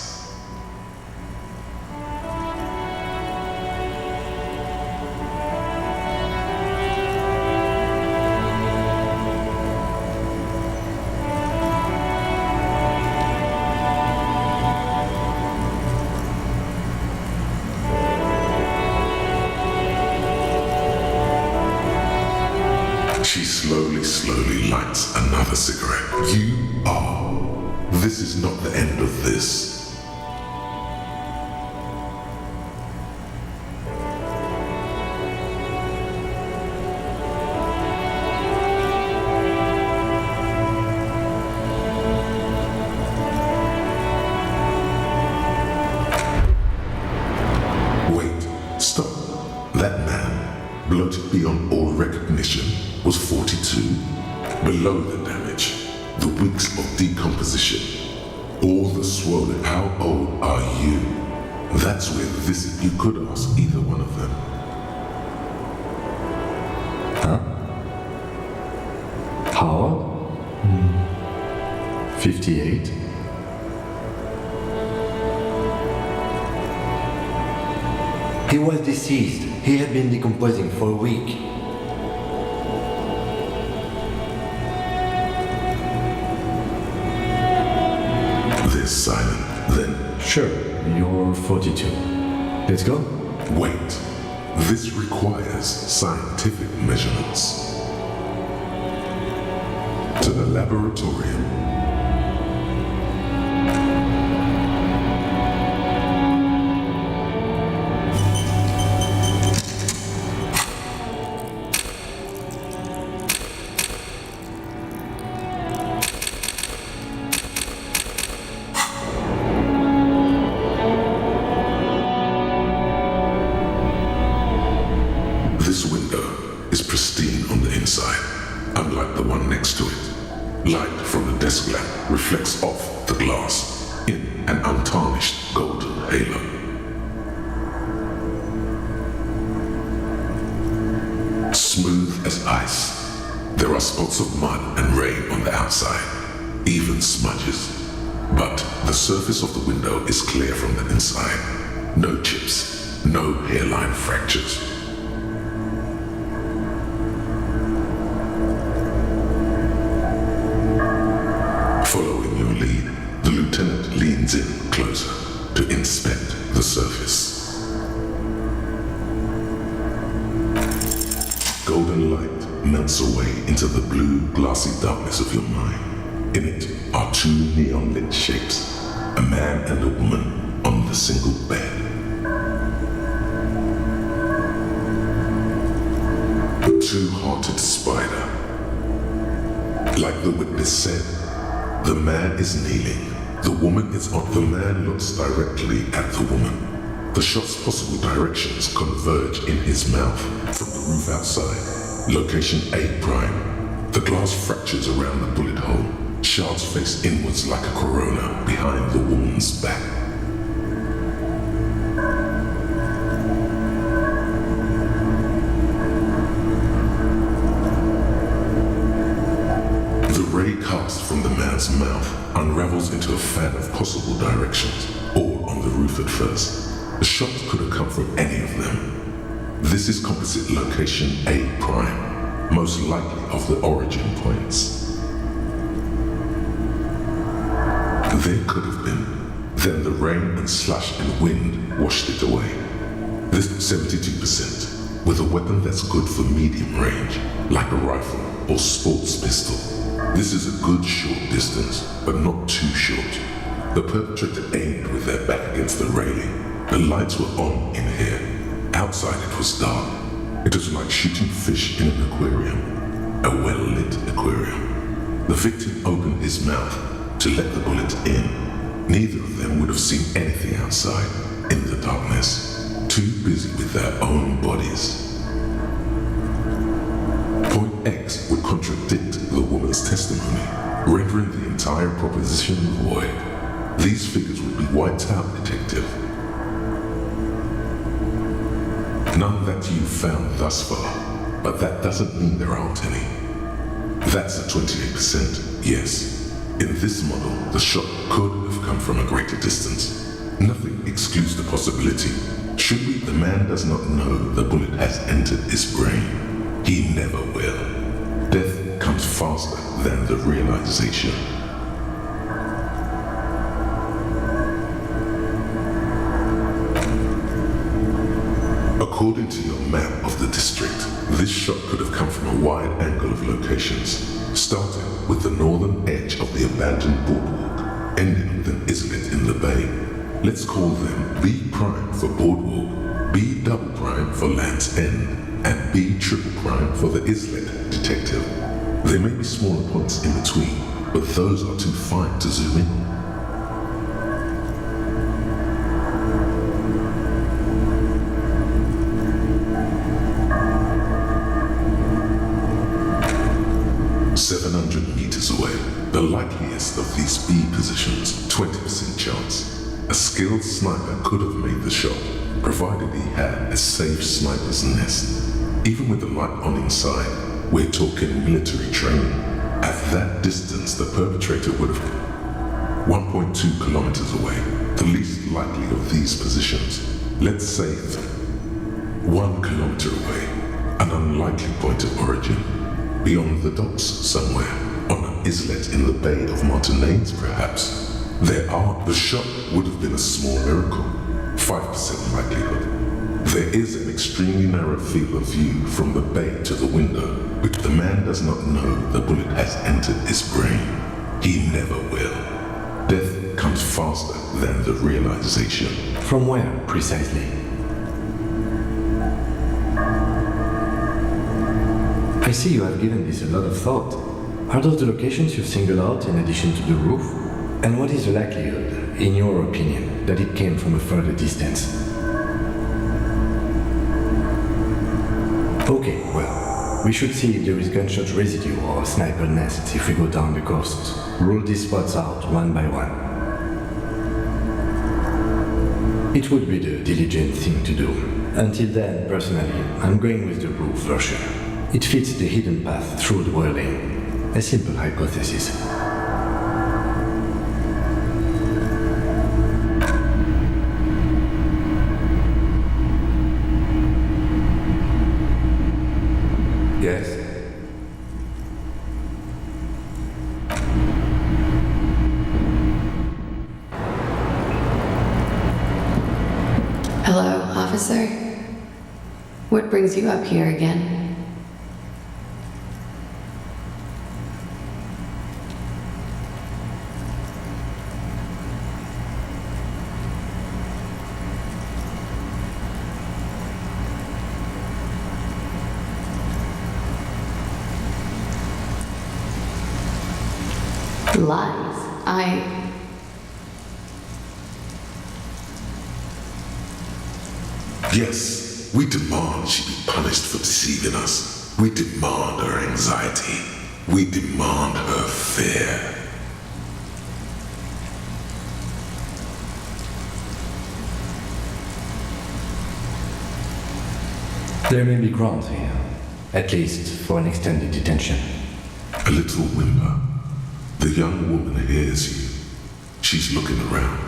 She slowly lights another cigarette. You are. This is not the end of this. Wait, stop. That man, bloated beyond all recognition, was 42. Below the damage, the weeks of decomposition, all the swollen. How old are you? That's where this. You could ask either one of them. How old? 58. He was deceased. He had been decomposing for a week. They're silent, then. Sure, you're 42. Let's go. Wait. This requires scientific measurements. To the laboratorium. This window is pristine on the inside, unlike the one next to it. Light from the desk lamp reflects off the glass in an untarnished golden halo. Smooth as ice, there are spots of mud and rain on the outside, even smudges. But the surface of the window is clear from the inside. No chips, no hairline fractures. Following your lead, the lieutenant leans in closer to inspect the surface. Golden light melts away into the blue, glassy darkness of your mind. In it are two neon-lit shapes, a man and a woman on the single bed. A two-hearted spider. Like the witness said, the man is kneeling, the woman is on. The man looks directly at the woman. The shot's possible directions converge in his mouth from the roof outside. Location A prime. The glass fractures around the bullet hole. Shards face inwards like a corona behind the woman's back. The ray cast from the man's mouth unravels into a fan of possible directions, all on the roof at first. The shot could have come from any of them. This is composite location A prime, most likely of the origin points. There could have been. Then the rain and slush and wind washed it away. This 72%, with a weapon that's good for medium range, like a rifle or sports pistol. This is a good short distance, but not too short. The perpetrator aimed with their back against the railing. The lights were on in here. Outside it was dark. It was like shooting fish in an aquarium, a well-lit aquarium. The victim opened his mouth to let the bullet in. Neither of them would have seen anything outside in the darkness, too busy with their own bodies. Point X would contradict the woman's testimony, rendering the entire proposition void. These figures would be wiped out, detective. None that you've found thus far, but that doesn't mean there aren't any. That's a 28%, yes. In this model, the shot could have come from a greater distance. Nothing excludes the possibility. Should we, the man does not know the bullet has entered his brain. He never will. Death comes faster than the realization. According to your map of the district, this shot could have come from a wide angle of locations, starting with the northern edge of the abandoned boardwalk, ending with an islet in the bay. Let's call them B prime for boardwalk, B double prime for Land's End, and B triple prime for the islet, detective. There may be smaller points in between, but those are too fine to zoom in. The likeliest of these B positions, 20% chance. A skilled sniper could have made the shot, provided he had a safe sniper's nest. Even with the light on inside, we're talking military training. At that distance, the perpetrator would have 1.2 kilometers away, the least likely of these positions. Let's say 1 kilometer away, an unlikely point of origin. Beyond the docks somewhere, on an islet in the Bay of Martinaise perhaps. The shot would have been a small miracle, 5% likelihood. There is an extremely narrow field of view from the bay to the window, which the man does not know the bullet has entered his brain. He never will. Death comes faster than the realization. From where, precisely? I see you have given this a lot of thought. Are those the locations you've singled out in addition to the roof? And what is the likelihood, in your opinion, that it came from a further distance? Okay, well, we should see if there is gunshot residue or sniper nests if we go down the coast. Rule these spots out one by one. It would be the diligent thing to do. Until then, personally, I'm going with the roof version. It fits the hidden path through the whirling. A simple hypothesis. Yes? Hello, officer. What brings you up here again? Lies. Yes, we demand she be punished for deceiving us. We demand her anxiety. We demand her fear. There may be grounds here, at least for an extended detention. A little whimper. The young woman hears you. She's looking around.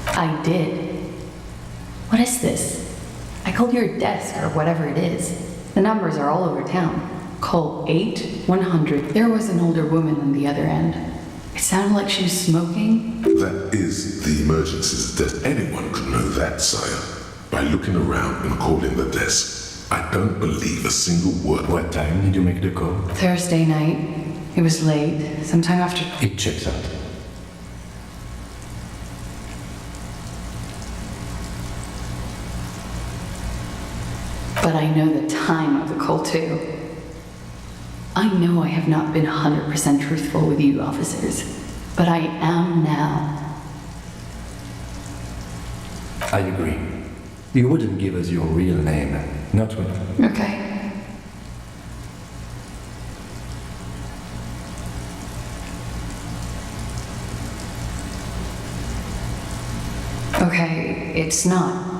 I did. What is this? I called your desk or whatever it is. The numbers are all over town. Call 8-100. There was an older woman on the other end. It sounded like she was smoking. That is the emergencies desk. Anyone could know that, sire, by looking around and calling the desk. I don't believe a single word. What time did you make the call? Thursday night. It was late. Sometime after. It checks out. But I know the time of the call too. I know I have not been 100% truthful with you officers, but I am now. I agree. You wouldn't give us your real name, not when... Okay. Okay, it's not.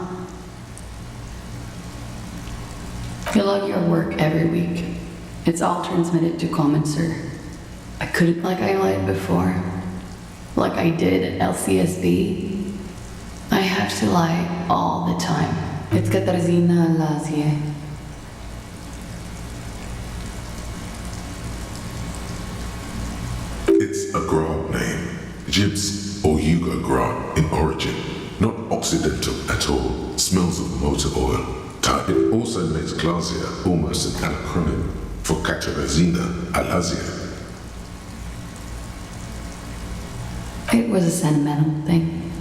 You log your work every week. It's all transmitted to Commencer. I couldn't, like I lied before, like I did at LCSB. I have to lie all the time. It's Katarzyna Lazie. It's a Grad name. Gibbs or Yuga Grad in origin. Not Occidental at all. Smells of motor oil. It also makes Glasia almost an acronym for Katarzyna Alazia. It was a sentimental thing.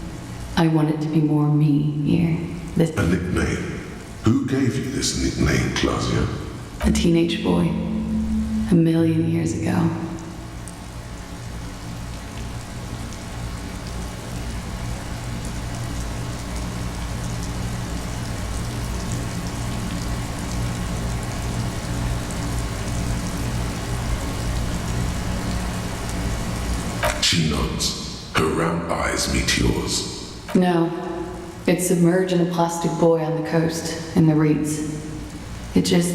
I wanted to be more me here. A nickname? Who gave you this nickname, Glasia? A teenage boy. 1,000,000 years ago. She nods. Her round eyes meet yours. No. It's submerged in a plastic buoy on the coast, in the reeds. It just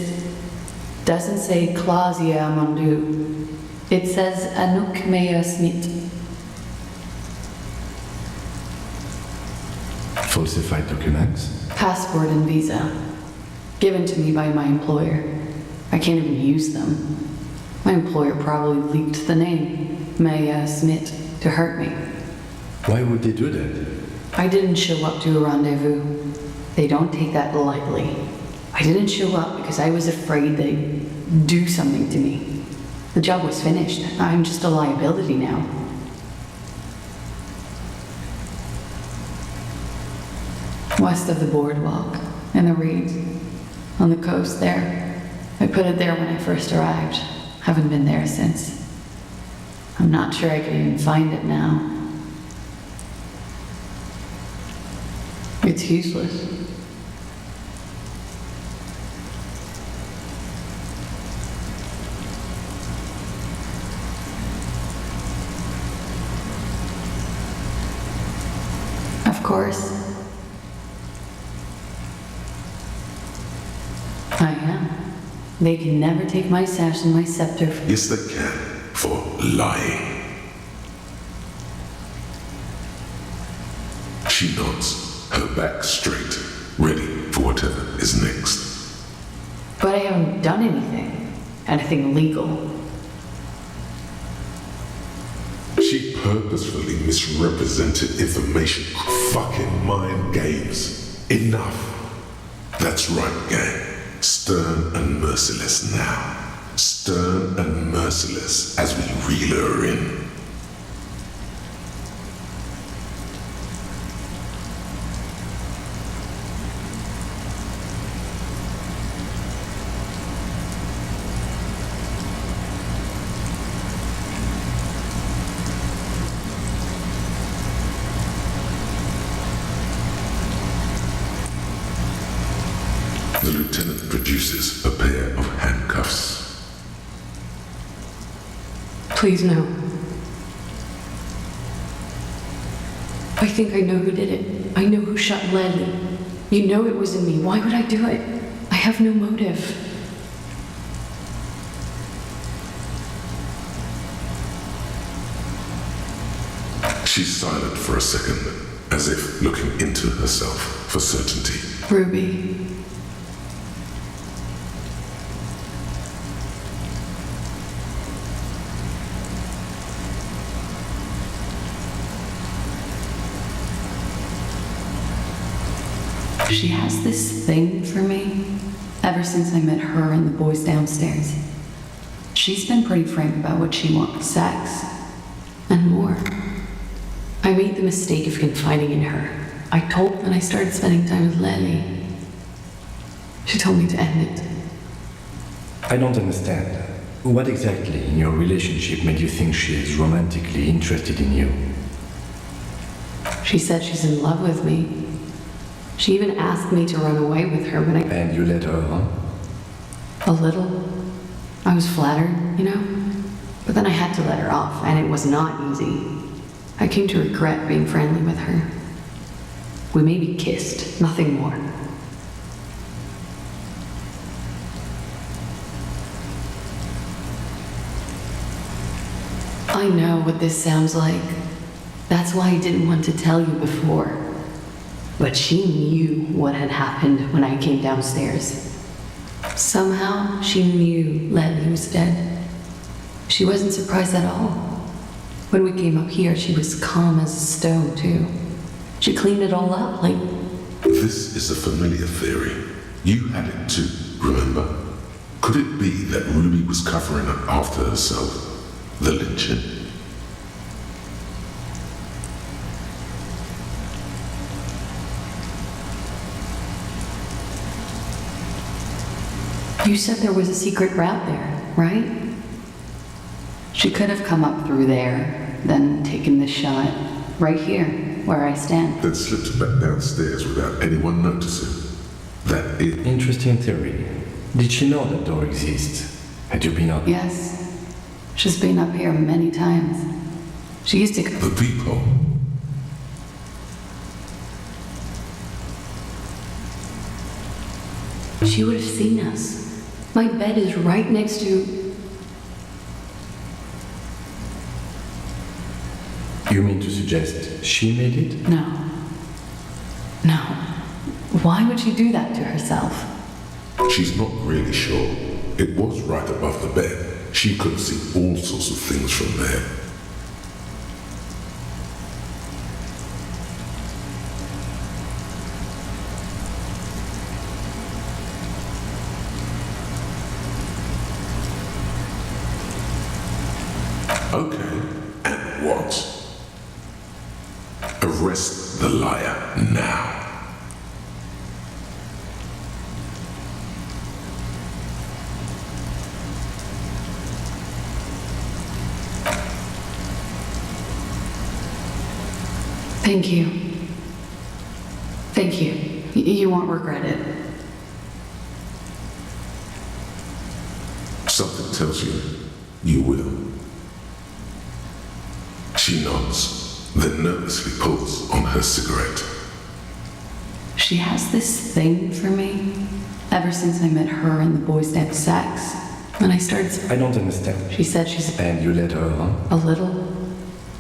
doesn't say Clausia Mondu. It says Anouk Mea Smith. Falsified documents? Passport and visa. Given to me by my employer. I can't even use them. My employer probably leaked the name, Mea Smith, to hurt me. Why would they do that? I didn't show up to a rendezvous. They don't take that lightly. I didn't show up because I was afraid they'd do something to me. The job was finished. I'm just a liability now. West of the boardwalk, in the reeds, on the coast there. I put it there when I first arrived. Haven't been there since. I'm not sure I can even find it now. It's useless. Of course, I am. They can never take my sash and my scepter. Yes, they can, for lying. She nods, her back straight, ready for whatever is next. But I haven't done anything legal. She purposefully misrepresented information. Fucking mind games. Enough. That's right, gang. Stern and merciless now. Stern and merciless as we reel her in. The lieutenant produces a pair of handcuffs. Please no. I think I know who did it. I know who shot Ledley. You know it wasn't me. Why would I do it? I have no motive. She's silent for a second, as if looking into herself for certainty. Ruby. She has this thing for me ever since I met her and the boys downstairs. She's been pretty frank about what she wants, sex, and more. I made the mistake of confiding in her. I told when I started spending time with Lely. She told me to end it. I don't understand. What exactly in your relationship made you think she is romantically interested in you? She said she's in love with me. She even asked me to run away with her when I... And you let her on? A little. I was flattered, you know? But then I had to let her off, and it was not easy. I came to regret being friendly with her. We maybe kissed, nothing more. I know what this sounds like. That's why I didn't want to tell you before. But she knew what had happened when I came downstairs. Somehow, she knew Ledley was dead. She wasn't surprised at all. When we came up here, she was calm as a stone, too. She cleaned it all up, like... This is a familiar theory. You had it too, remember? Could it be that Ruby was covering up after herself? The lynching? You said there was a secret route there, right? She could have come up through there, then taken the shot right here, where I stand. Then slipped back downstairs without anyone noticing. That is... Interesting theory. Did she know that door exists? Had you been up? Yes. She's been up here many times. She used to... The peephole. She would have seen us. My bed is right next to... You mean to suggest she made it? No. No. Why would she do that to herself? She's not really sure. It was right above the bed. She could see all sorts of things from there. Okay, and what? Arrest the liar now. Thank you. Thank you. You won't regret it. Something tells you you will. She nods, then nervously pulls on her cigarette. She has this thing for me. Ever since I met her and the boys had sex. When I started... I don't understand. She said she's... And you let her on? A little.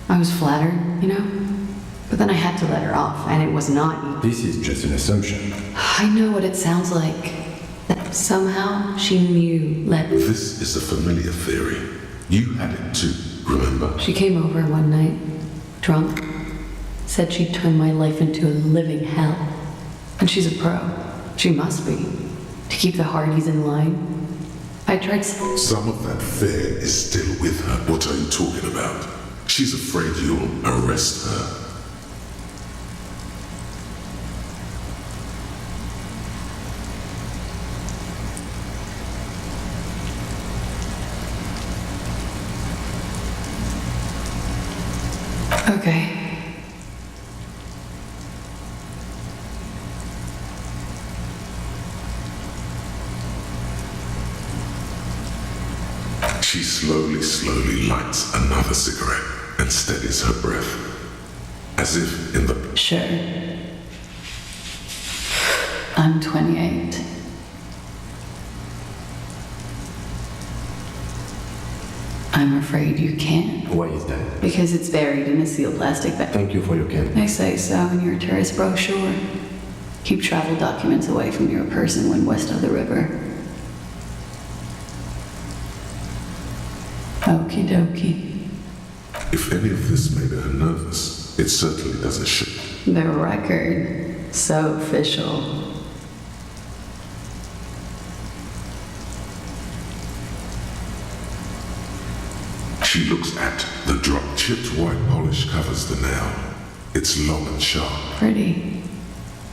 I was flattered, you know? But then I had to let her off, and it was not... This is just an assumption. I know what it sounds like. That somehow she knew This is a familiar theory. You had it too, remember? She came over one night, drunk. Said she'd turn my life into a living hell. And she's a pro. She must be. To keep the Hardys in line. I tried... Some of that fear is still with her. What are you talking about? She's afraid you'll arrest her. Okay. She slowly lights another cigarette and steadies her breath, as if in the... Sure. I'm 28. I'm afraid you can't. Why is that? Because it's buried in a sealed plastic bag. Thank you for your care. They say so in your tourist brochure. Keep travel documents away from your person when west of the river. Okie dokie. If any of this made her nervous, it certainly doesn't show. The record. So official. She looks at the drop. Chipped white polish covers the nail. It's long and sharp. Pretty.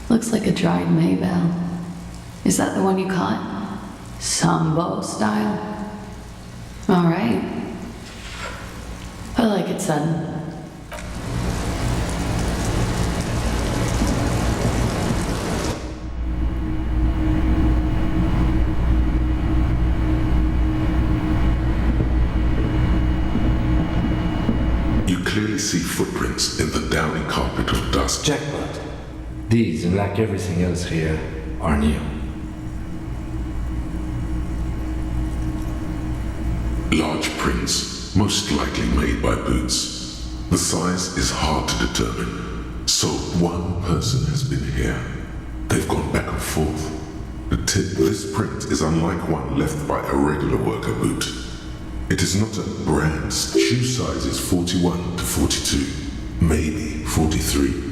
Looks like a dried maybell. Is that the one you caught? Sambo style? Alright. I like it sudden. You clearly see footprints in the downy carpet of dust. Jackpot. These, like everything else here, are new. Large prints, most likely made by boots. The size is hard to determine. So one person has been here. They've gone back and forth. The tip, this print is unlike one left by a regular worker boot. It is not a brand. Shoe size is 41 to 42, maybe 43.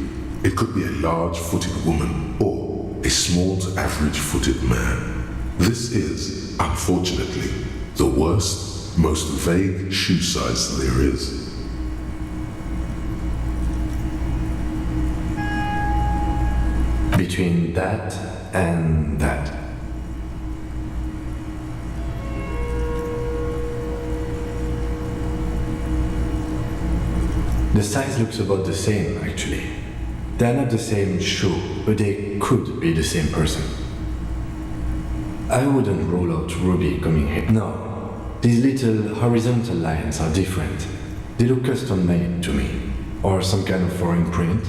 It could be a large-footed woman or a small to average-footed man. This is, unfortunately, the worst, most vague shoe size there is. Between that and that. The size looks about the same, actually. They're not the same shoe, but they could be the same person. I wouldn't rule out Ruby coming here. No. These little horizontal lines are different. They look custom-made to me. Or some kind of foreign print.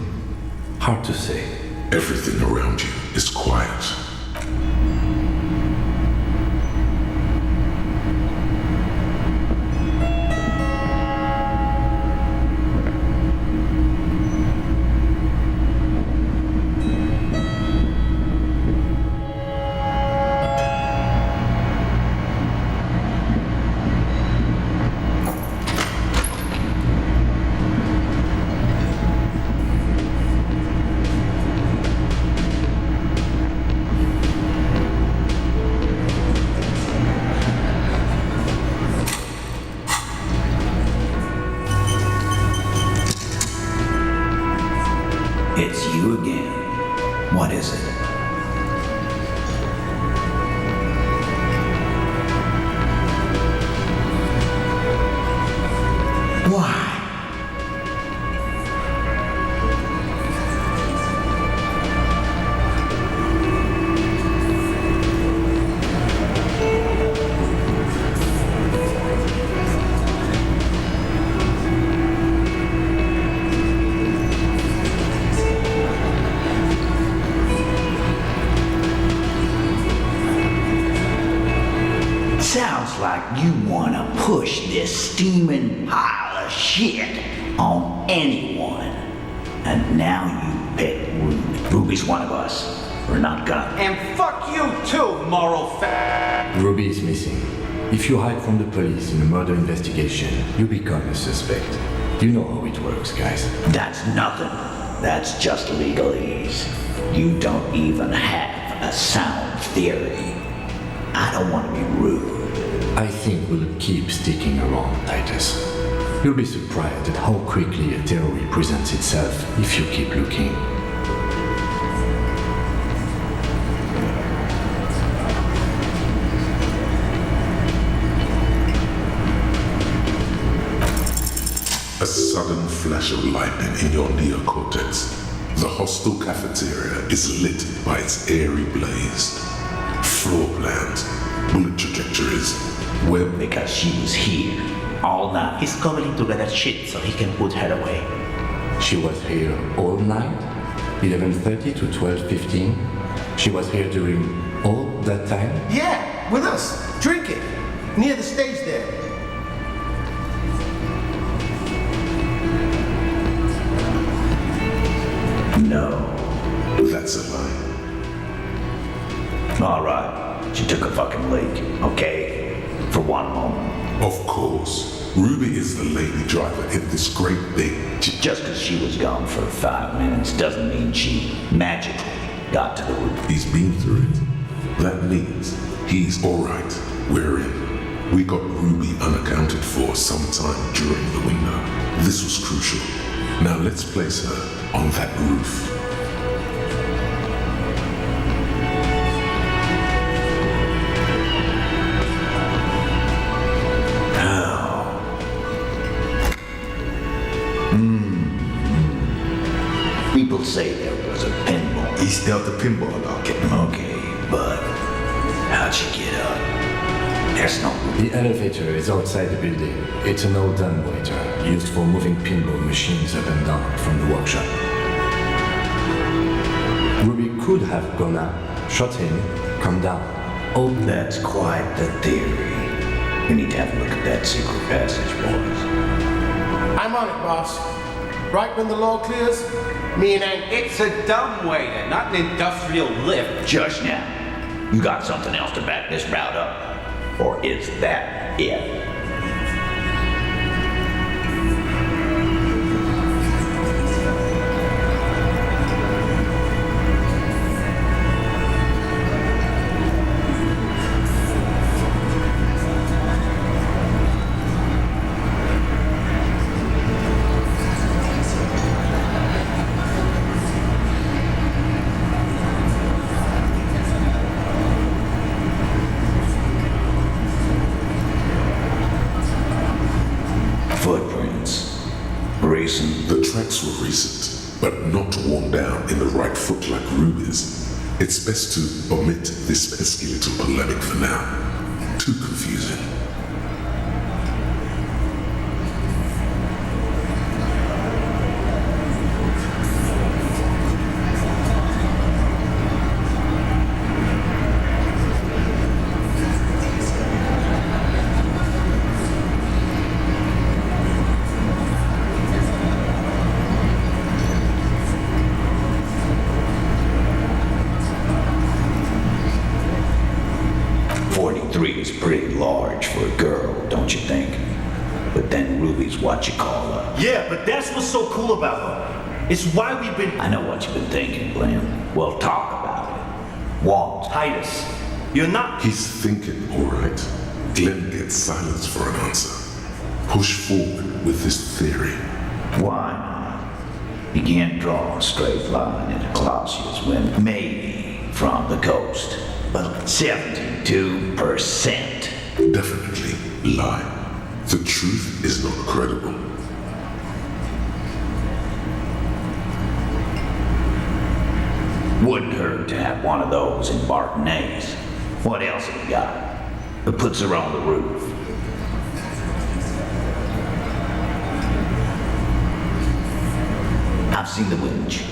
Hard to say. Everything around you is quiet. It's you again. What is it? Why? Sounds like you wanna push this steaming pile of shit on anyone. And now you pick Ruby. Ruby's one of us. We're not gonna. And fuck you too, moral fat. Ruby is missing. If you hide from the police in a murder investigation, you become a suspect. You know how it works, guys. That's nothing. That's just legalese. You don't even have a sound theory. I don't want to be rude. I think we'll keep sticking around, Titus. You'll be surprised at how quickly a theory presents itself if you keep looking. A sudden flash of lightning in your neocortex. The hostel cafeteria is lit by its airy blaze. Floor plans, bullet trajectories, web. Because she was here all night. He's cobbling together shit so he can put her away. She was here all night? 11:30 to 12:15? She was here during all that time? Yeah, with us, drinking, near the stage there. No. That's a lie. All right. She took a fucking leak, okay? For one moment. Of course. Ruby is the lady driver in this great big... Just because she was gone for 5 minutes doesn't mean she magically got to the roof. He's been through it. That means he's alright. We're in. We got Ruby unaccounted for sometime during the window. This was crucial. Now let's place her on that roof. People say there was a pinball. He's still the pinball, okay? Okay, but how'd she get up? There's no... The elevator is outside the building. It's an old dumbwaiter used for moving pinball machines up and down from the workshop. Ruby could have gone up, shot him, come down. Oh, that's quite the theory. We need to have a look at that secret passage, boys. I'm on it, boss. Right when the law clears, me and Hank. It's a dumbwaiter, not an industrial lift. Just now. You got something else to back this route up? Or is that it? The tracks were recent, but not worn down in the right foot like Ruby's. It's best to omit this pesky little polemic for now. Too confusing. Yeah, but that's what's so cool about her. It's why we've been... I know what you've been thinking, Glenn. Well, talk about it. What? Titus, you're not... He's thinking, all right. Glenn gets silence for an answer. Push forward with this theory. Why not? You can't draw a straight line into Colossus when maybe from the coast, but 72%. Definitely lie. The truth is not credible. Wouldn't hurt to have one of those in Martinez. What else have we got? That puts her on the roof. I've seen the winch.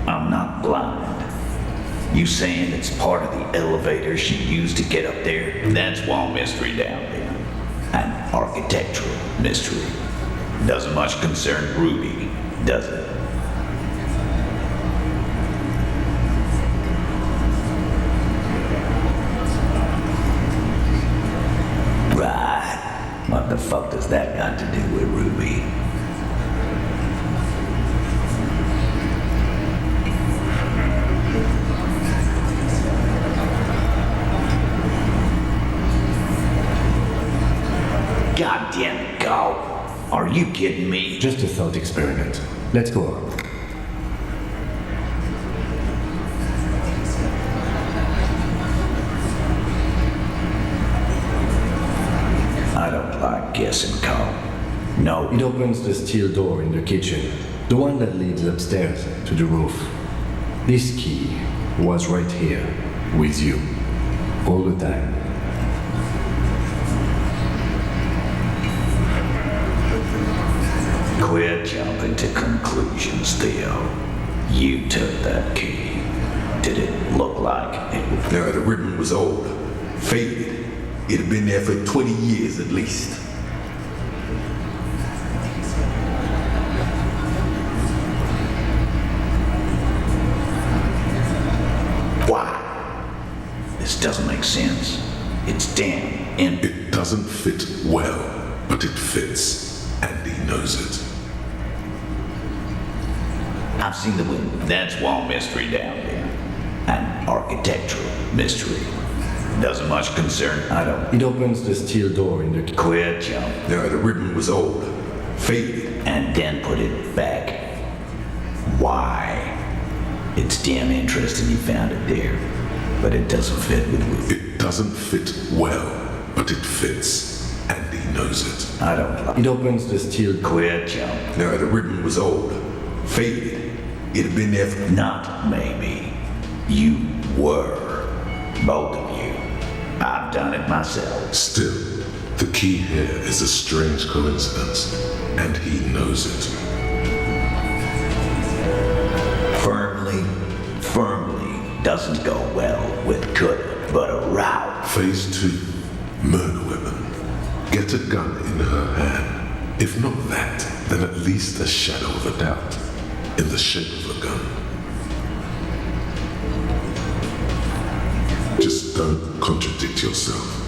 I'm not blind. You saying it's part of the elevator she used to get up there? That's one mystery down there. An architectural mystery. Doesn't much concern Ruby, does it? Right. What the fuck does that got to do with Ruby? God damn it, Gal. Are you kidding me? Just a thought experiment. Let's go on. I don't like guessing, Gal. No. It opens the steel door in the kitchen, the one that leads upstairs to the roof. This key was right here, with you, all the time. Quit jumping to conclusions, Theo. You took that key. Did it look like it would... No, the ribbon was old, faded. It had been there for 20 years at least. Why? This doesn't make sense. It's damn empty. It doesn't fit well, but it fits, and he knows it. I've seen the window. That's one mystery down there. An architectural mystery. Doesn't much concern. I don't... It opens the steel door in the... Quit jumping. No, the ribbon was old, faded. And then put it back. Why? It's damn interesting you found it there. But it doesn't fit with Ruby. It doesn't fit well, but it fits, and he knows it. I don't like... It opens the steel... Quit jumping. No, the ribbon was old, faded. It had been there for... Not maybe. You were. Both of you. I've done it myself. Still, the key here is a strange coincidence, and he knows it. Firmly doesn't go well with coulda, but a row. Phase 2. Murder weapon. Get a gun in her hand. If not that, then at least a shadow of a doubt. In the shape of a gun. Just don't contradict yourself.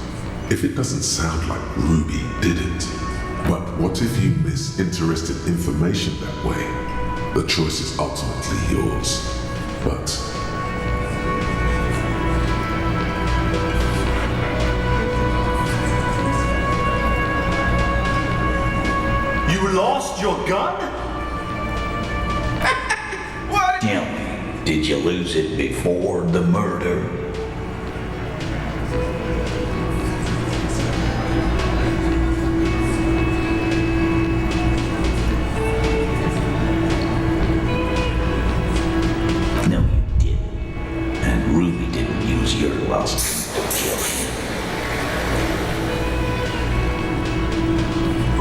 If it doesn't sound like Ruby did it, but what if you miss interested information that way? The choice is ultimately yours. But You lost your gun? What? Tell me, did you lose it before the murder? No, you didn't. And Ruby didn't use your lost gun to kill you.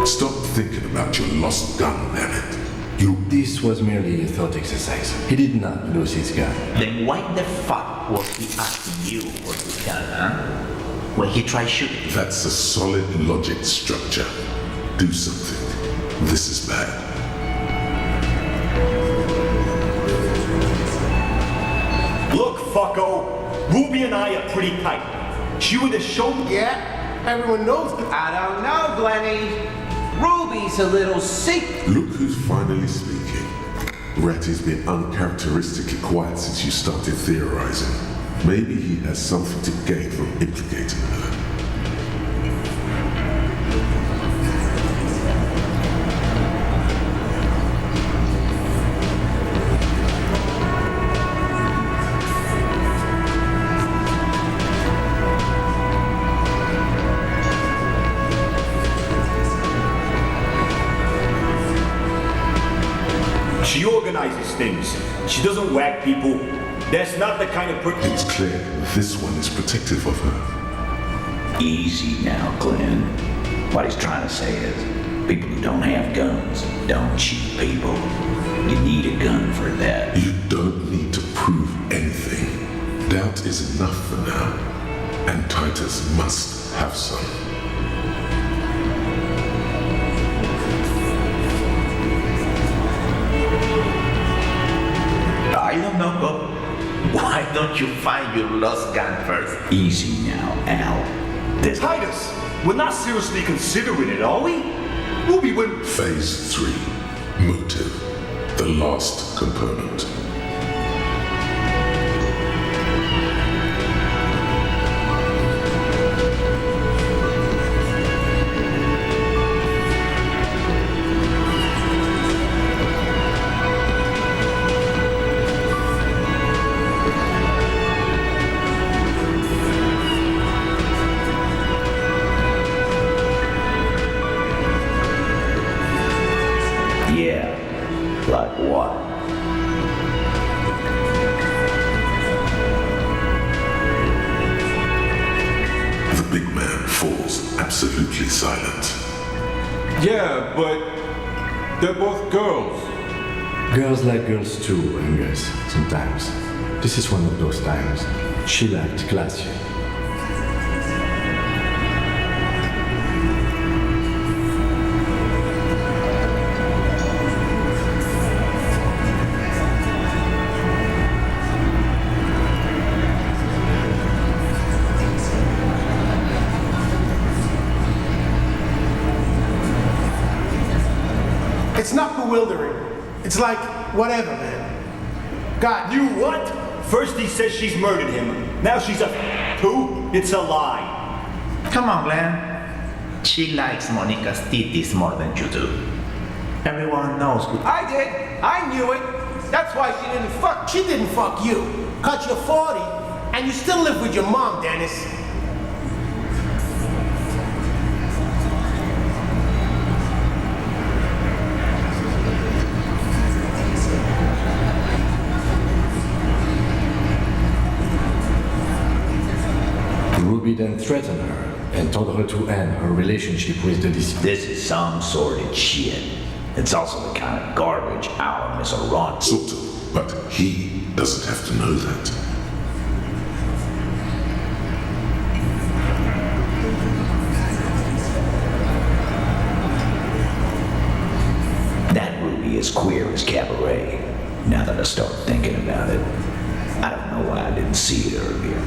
stop thinking about your lost gun, damn it. This was merely a thought exercise. He did not lose his gun. Then why the fuck was he asking you for his gun, huh? When he tried shooting? That's a solid logic structure. Do something. This is bad. Look, fucko. Ruby and I are pretty tight. She would have shown me. Yeah, everyone knows. I don't know, Glenny. Ruby's a little sick. Look who's finally speaking. Ratty's been uncharacteristically quiet since you started theorizing. Maybe he has something to gain from implicating her. She organizes things. She doesn't whack people. That's not the kind of person. It's clear this one is protective of her. Easy now, Glenn. What he's trying to say is, people who don't have guns don't shoot people. You need a gun for that. You don't need to prove anything. Doubt is enough for now. And Titus must have some. I don't know, but why don't you find your lost gun first? Easy now, Al. Titus, we're not seriously considering it, are we? Ruby went... Phase 3. Motive. The last component. Like what? The big man falls absolutely silent. Yeah, but they're both girls. Girls like girls too, Angus, sometimes. This is one of those times. She lacked classy. It's not bewildering. It's like, whatever, man. God. You what? First he says she's murdered him. Now she's a who? It's a lie. Come on, Glenn. She likes Monica's titties more than you do. Everyone knows. I did. I knew it. That's why she didn't fuck. She didn't fuck you. 'Cause you're 40 and you still live with your mom, Dennis. Ruby then threatened her and told her to end her relationship with the deceased. This is some sordid shit. It's also the kind of garbage our Mr. Ron. Sort of, but he doesn't have to know that. That Ruby is queer as cabaret. Now that I start thinking about it, I don't know why I didn't see it earlier.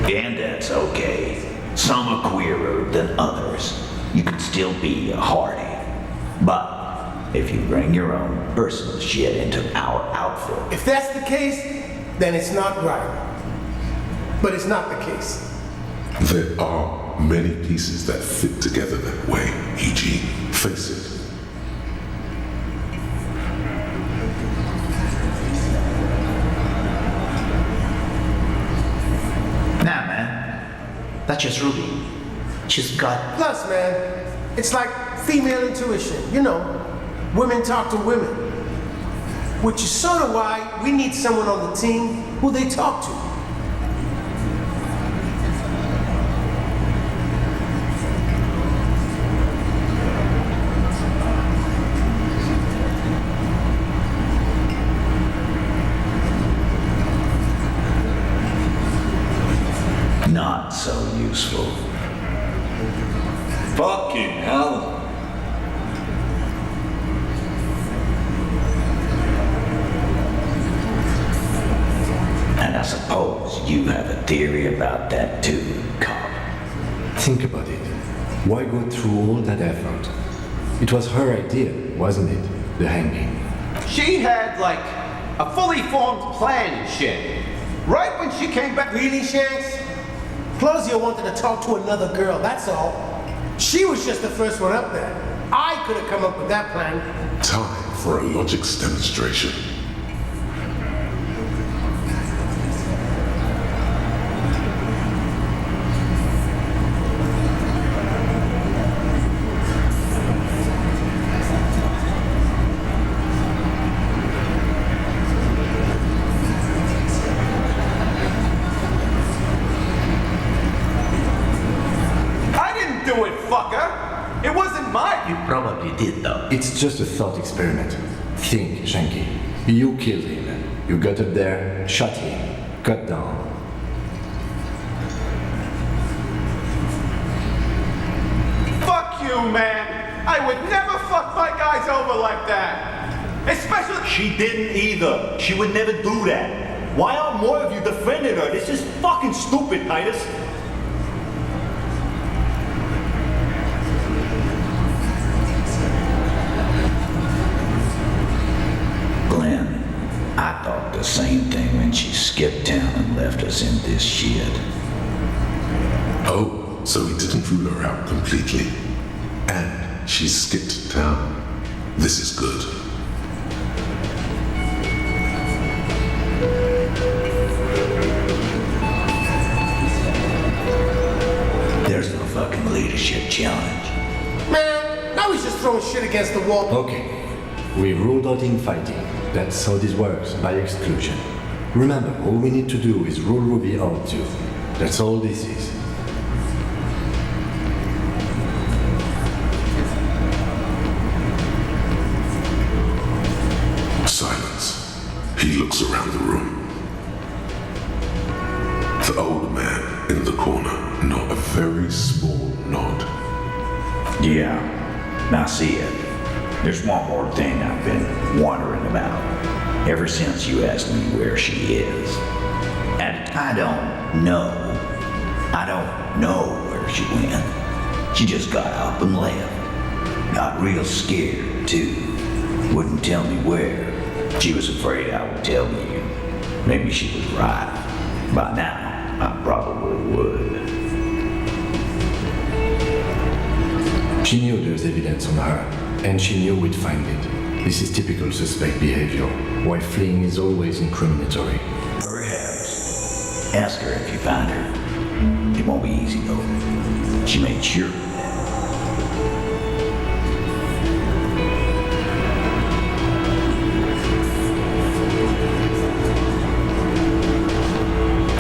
And that's okay. Some are queerer than others. You can still be a hardy. But if you bring your own personal shit into our outfit... If that's the case, then it's not right. But it's not the case. There are many pieces that fit together that way, Eugene. Face it. Nah, man. That's just Ruby. She's got... Plus, man, it's like female intuition. You know, women talk to women. Which is sort of why we need someone on the team who they talk to. Not so useful. Fucking hell. And I suppose you have a theory about that too, cop. Think about it. Why go through all that effort? It was her idea, wasn't it? The hanging. She had, like, a fully formed plan and shit. Right when she came back... Really, Shanks? Closio wanted to talk to another girl, that's all. She was just the first one up there. I could have come up with that plan. Time for a logics demonstration. did, though. It's just a thought experiment. Think, Shanky. You killed him. You got up there, shot him, cut down. Fuck you, man! I would never fuck my guys over like that! Especially— She didn't either. She would never do that. Why aren't more of you defending her? This is fucking stupid, Titus. Glenn, I thought the same thing when she skipped town and left us in this shit. Oh, so he didn't rule her out completely. And she skipped town. This is good. There's no fucking leadership challenge. Man, now he's just throwing shit against the wall. Okay. We ruled out infighting. That's how this works, by exclusion. Remember, all we need to do is rule Ruby out too. That's all this is. Silence. He looks around the room. The old man in the corner, not a very small nod. Yeah, I see it. There's one more thing I've been wondering about ever since you asked me where she is. And I don't know where she went. She just got up and left. Got real scared, too. Wouldn't tell me where. She was afraid I would tell you. Maybe she was right. By now, I probably would. She knew there was evidence on her, and she knew we'd find it. This is typical suspect behavior, why fleeing is always incriminatory. Perhaps. Ask her if you find her. It won't be easy, though. She made sure.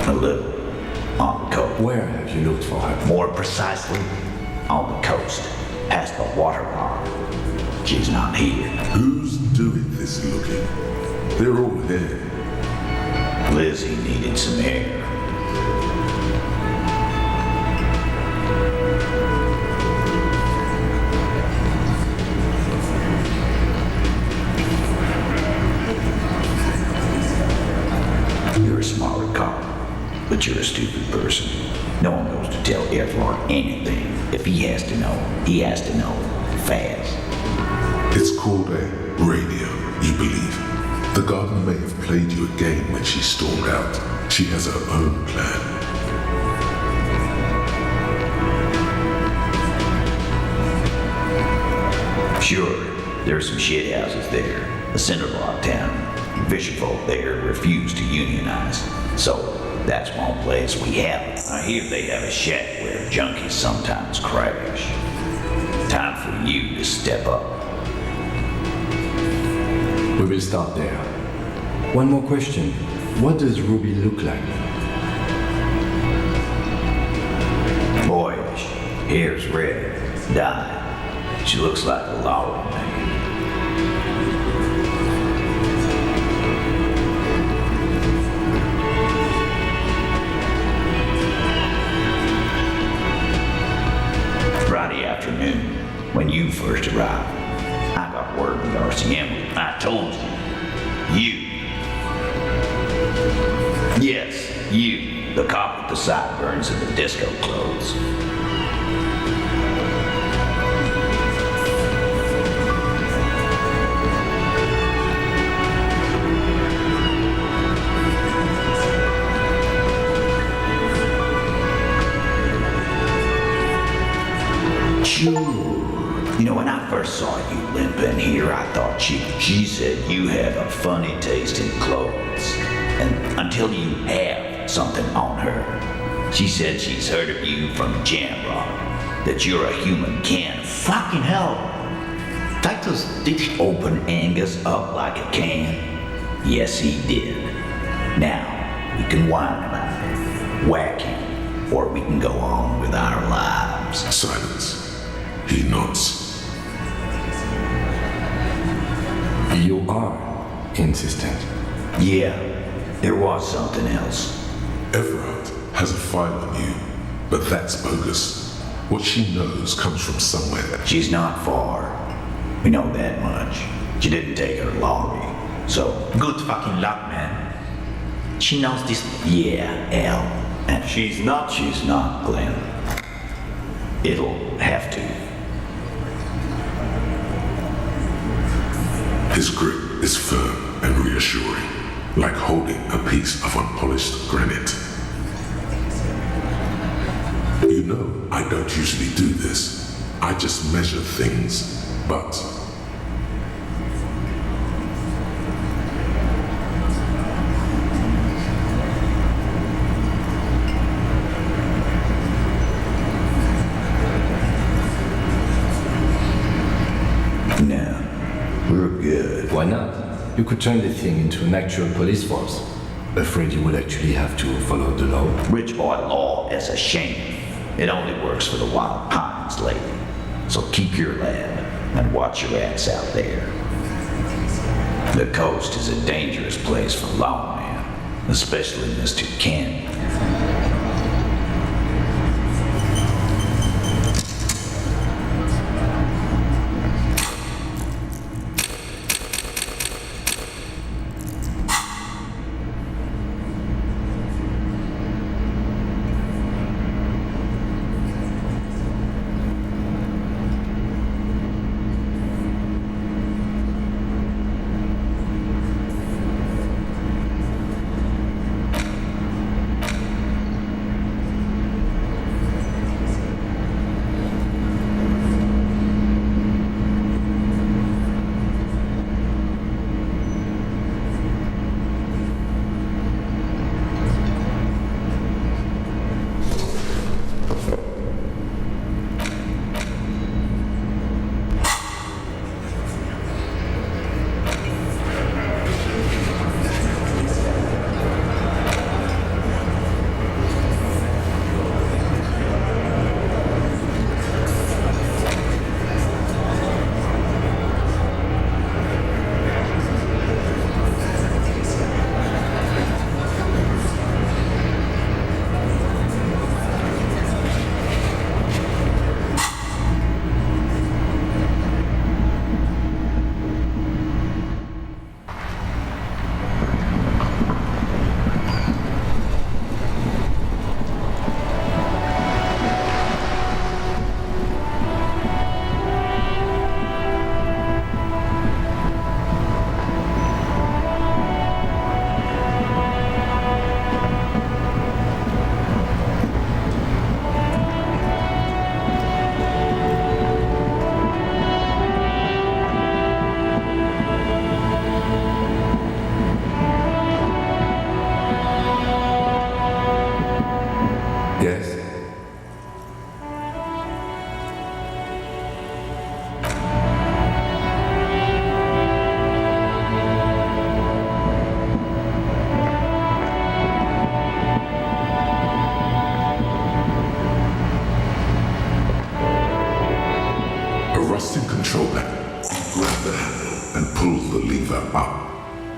A little. On the coast. Where have you looked for her? More precisely, on the coast. Past the water park. She's not here. Who's doing this looking? They're all here. Lizzie needed some air. You're a smart cop, but you're a stupid person. No one goes to tell Efron anything. If he has to know, he has to know fast. It's called a radio, you believe. The gardener may have played you a game when she stormed out. She has her own plan. Sure, there's some shit houses there. A cinder block town. Fisherfolk there refuse to unionize. So, that's one place we have it. I hear they have a shack where junkies sometimes crash. Time for you to step up. We will start there. One more question. What does Ruby look like? Boyish. Hair's red. Dyed. She looks like a lottery man. Friday afternoon, when you first arrived, I got word with RCM. I told you. You. Yes, you. The cop with the sideburns and the disco clothes. Sure. You know, when I first saw you limping here, I thought she said you have a funny taste in clothes. And until you have something on her. She said she's heard of you from Jamrock, that you're a human can. Fucking hell. Titus, did he open Angus up like a can? Yes, he did. Now, we can whine about it, whack him, or we can go on with our lives. Silence. He nods. You are insistent. Yeah, there was something else. Everard has a file on you, but that's bogus. What she knows comes from somewhere. She's not far. We know that much. She didn't take her lottery, so good fucking luck, man. She knows this. Yeah, Elle. And she's not, Glenn. It'll have to. His grip is firm and reassuring, like holding a piece of unpolished granite. You know, I don't usually do this. I just measure things, but... No, we're good. Why not? You could turn the thing into an actual police force. Afraid you would actually have to follow the law? Rich boy law is a shame. It only works for the wild pines lately. So keep your lab and watch your ass out there. The coast is a dangerous place for lawmen, especially Mr. Ken.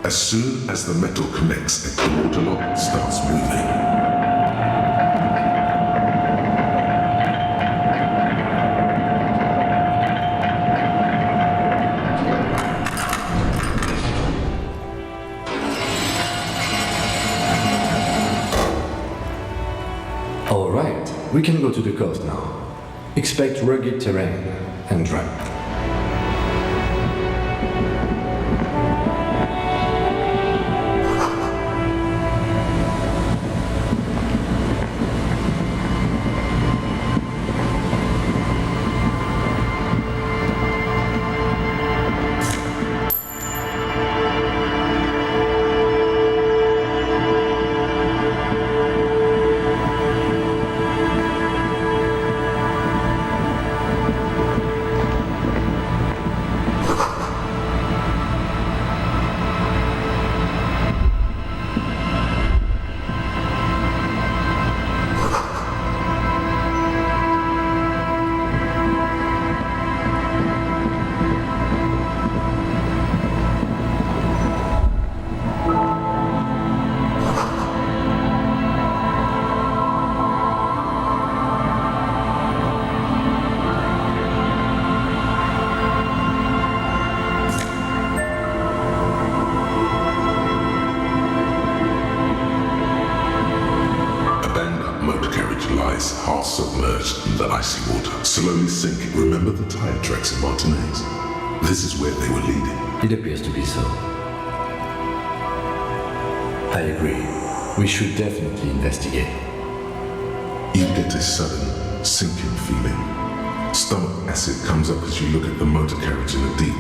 As soon as the metal connects, the water lock starts moving. All right, we can go to the coast now. Expect rugged terrain and dry. submerged in the icy water, slowly sinking. Remember the tire tracks in Martinez? This is where they were leading. It appears to be so. I agree. We should definitely investigate. You get a sudden sinking feeling. Stomach acid comes up as you look at the motor carriage in the deep,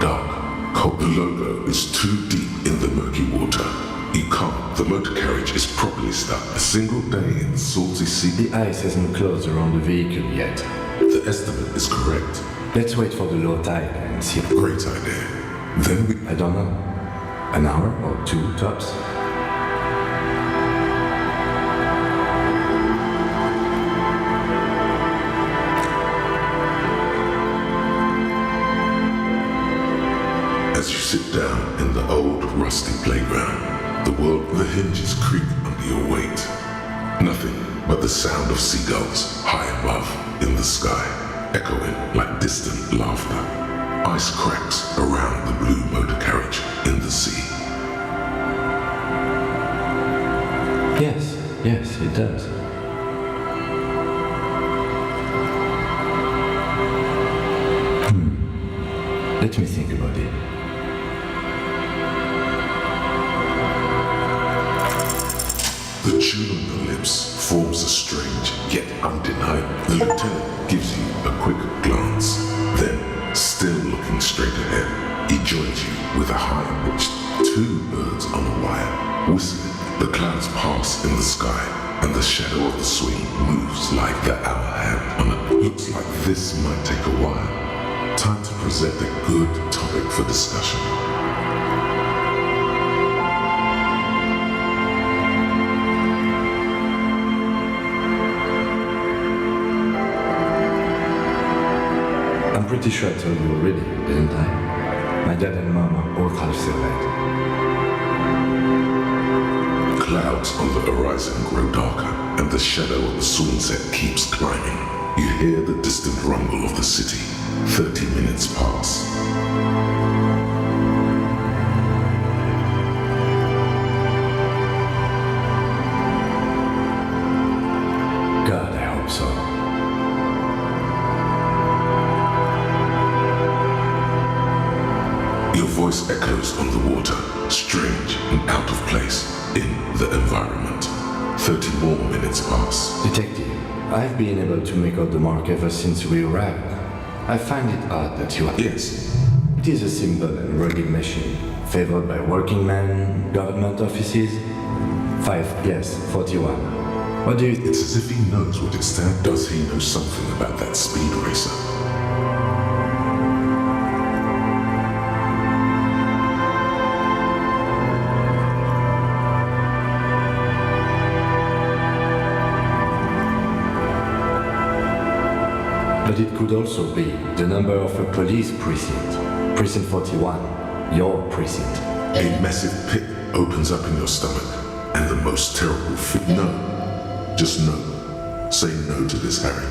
dark, cold. The logo is too deep in the murky water. You can't. The motor carriage is properly stuck. A single day in the salty sea. The ice hasn't closed around the vehicle yet. The estimate is correct. Let's wait for the low tide and see. Great idea. Then we... I don't know. An hour or two tops? As you sit down in the old rusty playground, the hinges creak under your weight. Nothing but the sound of seagulls high above in the sky, echoing like distant laughter. Ice cracks around the blue motor carriage in the sea. Yes, it does. Let me think about it. The tune on your lips forms a strange yet undeniable. The lieutenant gives you a quick glance, then, still looking straight ahead, he joins you with a high pitch. Two birds on a wire, whistling. The clouds pass in the sky, and the shadow of the swing moves like the hour hand on it. Looks like this might take a while. Time to present a good topic for discussion. I'm pretty sure I told you already, didn't I? My dad and mama both have said that. Clouds on the horizon grow darker, and the shadow of the swing set keeps climbing. You hear the distant rumble of the city. 30 minutes pass. God, I hope so. Your voice echoes on the water, strange and out of place in the environment. 30 more minutes pass. Detective, I've been able to make out the mark ever since we arrived. I find it odd that you are... Yes. It is a simple and rugged machine, favored by working men, government offices. 41. What do you... It's as if he knows what it stands. Does he know something about that speed racer? But it could also be the number of a police precinct. Precinct 41. Your precinct. A massive pit opens up in your stomach, and the most terrible feeling. No. Just no. Say no to this, Harry.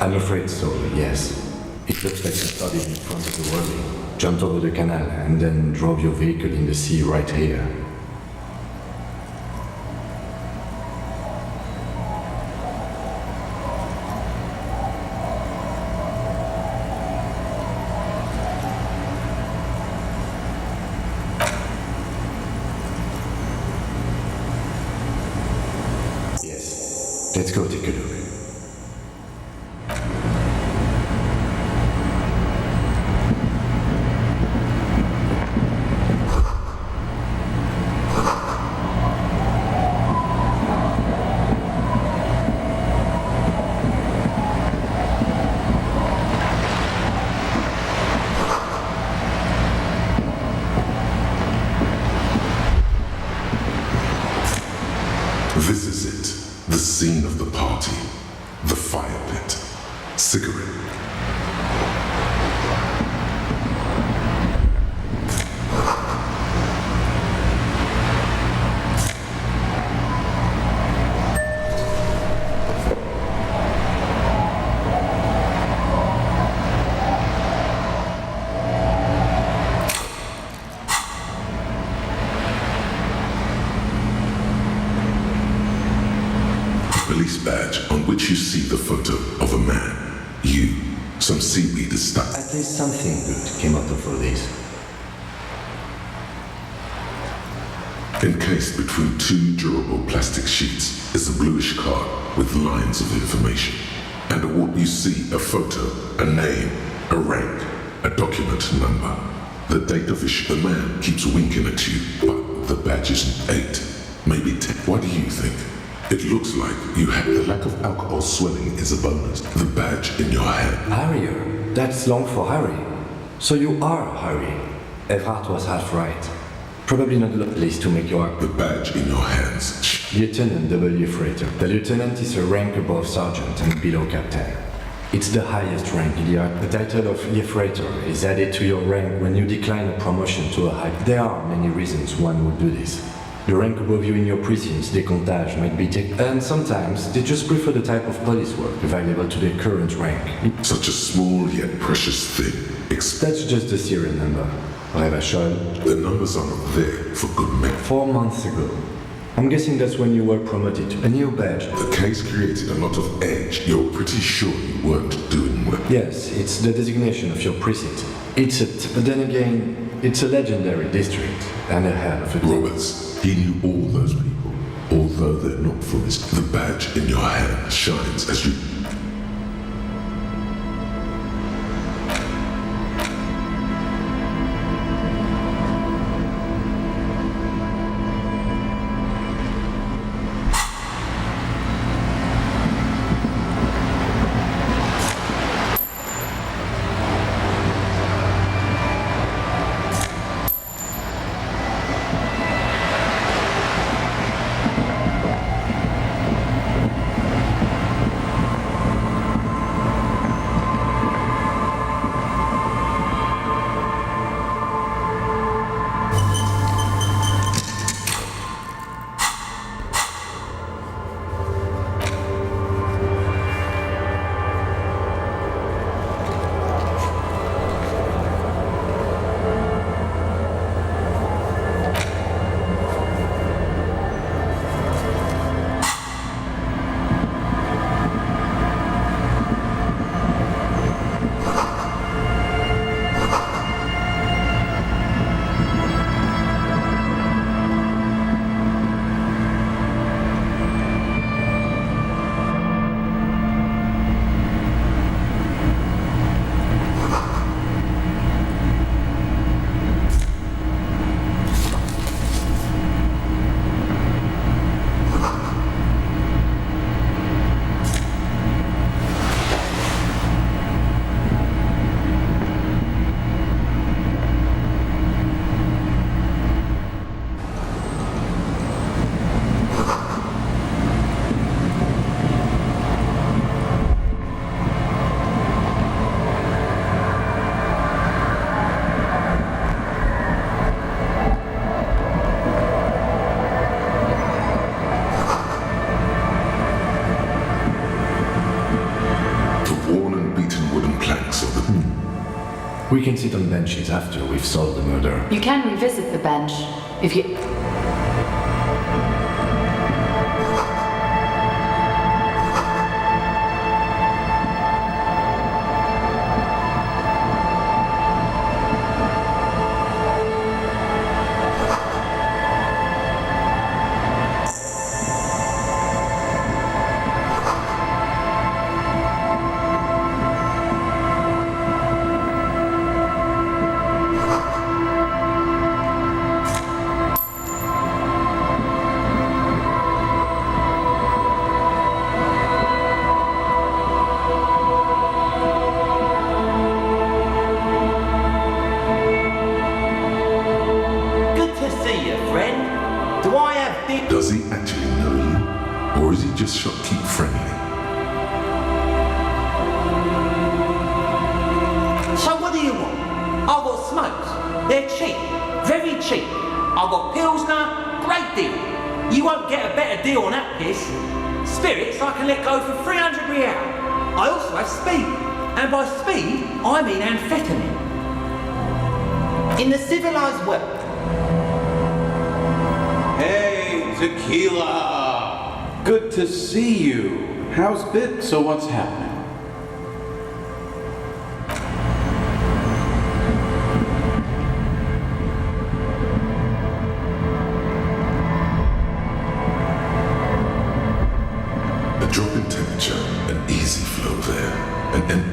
I'm afraid so, yes. It looks like you started in front of the whirling, jumped over the canal, and then drove your vehicle in the sea right here. Let's go take a look. This is it. The scene of the party. The fire pit. Cigarette. which you see the photo of a man, you, some seaweed is stuck. At least something good came out of all this. Encased between two durable plastic sheets is a bluish card with lines of information. And what you see, a photo, a name, a rank, a document number, the date of issue. The man keeps winking at you, but the badge isn't 8, maybe 10. What do you think? It looks like you have the lack of alcohol swelling is a bonus. The badge in your hand. Harrier, that's long for Harry. So you are Harry. Everhart was half right. Probably not the place to make your... The badge in your hands. Lieutenant W. Freighter. The lieutenant is a rank above sergeant and below captain. It's the highest rank in the art. The title of Freighter is added to your rank when you decline a promotion to a high. There are many reasons one would do this. The rank above you in your prisons, décomptage, might be taken, and sometimes they just prefer the type of police work available to their current rank. Such a small yet precious thing. That's just the serial number. Revachol. The numbers are not there for good men. 4 months ago. I'm guessing that's when you were promoted to a new badge. The case created a lot of edge. You're pretty sure you weren't doing well. Yes, it's the designation of your precinct. It's it, but then again, it's a legendary district and a hell of a thing. Roberts, he knew all those people, although they're not from his. The badge in your hand shines as you. We can sit on benches after we've solved the murder. You can revisit the bench if you... Does he actually know you? Or is he just shopkeep friendly? So what do you want? I've got smokes. They're cheap. Very cheap. I've got Pilsner. Great deal. You won't get a better deal on that piss. Spirits I can let go for 300 real. I also have speed. And by speed, I mean amphetamine. In the civilized world. Hey, tequila! Good to see you. How's bit? So what's happening? A drop in temperature, an easy flow there, and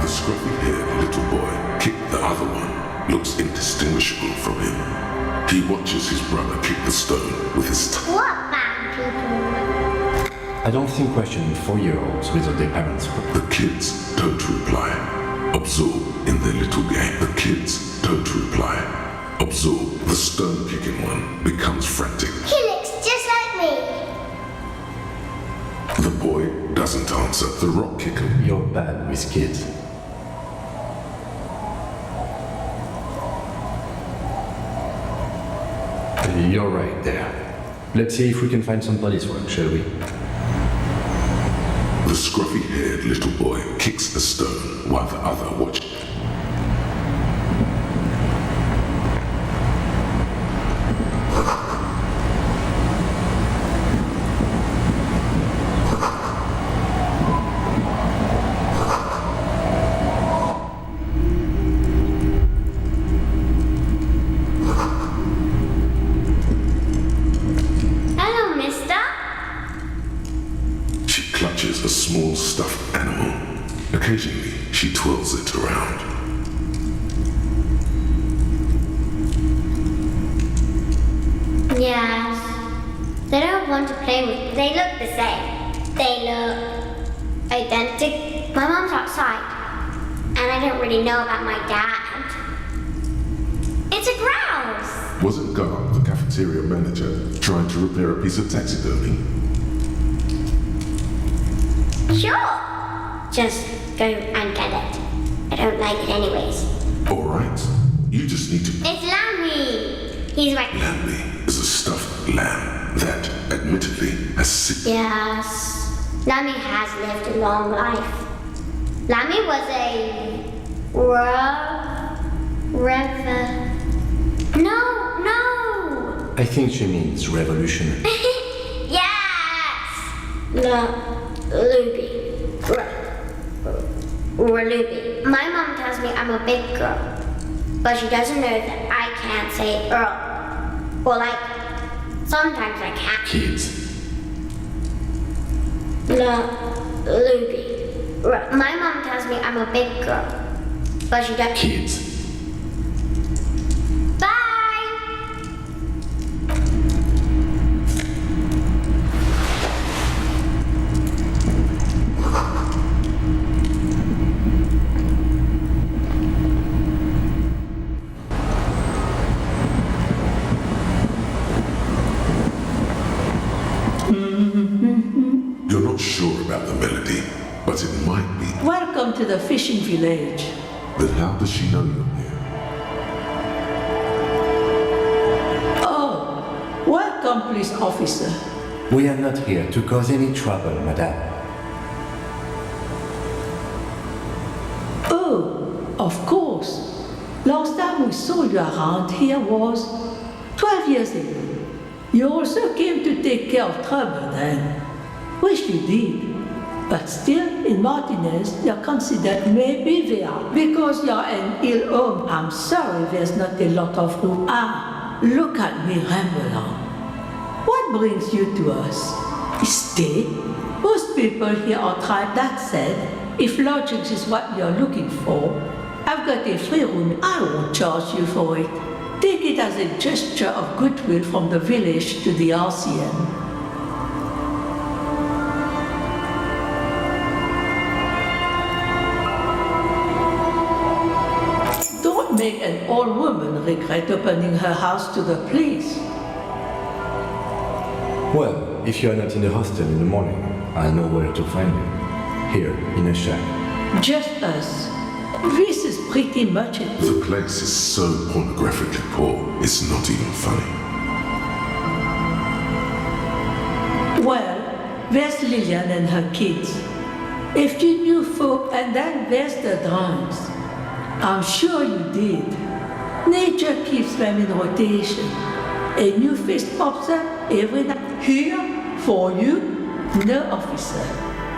the scruffy-haired little boy kicked the other one, looks indistinguishable from him. He watches his brother kick the stone with his tongue. What bad people? I don't think questioning 4-year-olds without their parents. The kids don't reply, absorbed in their little game. The kids don't reply, absorbed. The stone-kicking one becomes frantic. He looks just like me. The boy doesn't answer. The rock kicker. You're bad with kids. You're right there. Let's see if we can find some police work, shall we? The scruffy-haired little boy kicks the stone while the other watches. Hello, mister. She clutches a small stuffed animal. Occasionally, she twirls it around. Yes. They don't want to play with. They look the same. They look identical. My mom's outside, and I don't really know about my dad. It's a grouse. Wasn't Gar, the cafeteria manager, trying to repair a piece of taxidermy? Sure. Just go and get it. I don't like it anyways. Alright, you just need to... It's Lammy. He's right. Lammy is a stuffed lamb that, admittedly, has sick... Yes. Lammy has lived a long life. Lammy was a... No! I think she means revolutionary. Yes! Luby. Luby. My mom tells me I'm a big girl, but she doesn't know that I can't say Earl. Or like, sometimes I can't. Kids. Luby. My mom tells me I'm a big girl, but she doesn't. Kids. Bye! You're not sure about the melody, but it might be. Welcome to the fishing village. Then how does she know you're here? Oh, welcome, police officer. We are not here to cause any trouble, madame. Oh, of course. Last time we saw you around here was 12 years ago. You also came to take care of trouble then. Wish you did. But still, in Martinez, you're considered maybe there. Because you're an ill home, I'm sorry there's not a lot of room. Ah, look at me ramble on. What brings you to us? Stay. Most people here are tried. That said, if lodging is what you're looking for, I've got a free room. I won't charge you for it. Take it as a gesture of goodwill from the village to the RCM. Don't make an old woman regret opening her house to the police. Well, if you are not in the hostel in the morning, I'll know where to find you. Here, in a shack. Just us. This is pretty much it. The place is so pornographically poor, it's not even funny. Well, there's Lillian and her kids. A few new folk, and then there's the drums. I'm sure you did. Nature keeps them in rotation. A new fish pops up every night. Here, for you, no officer.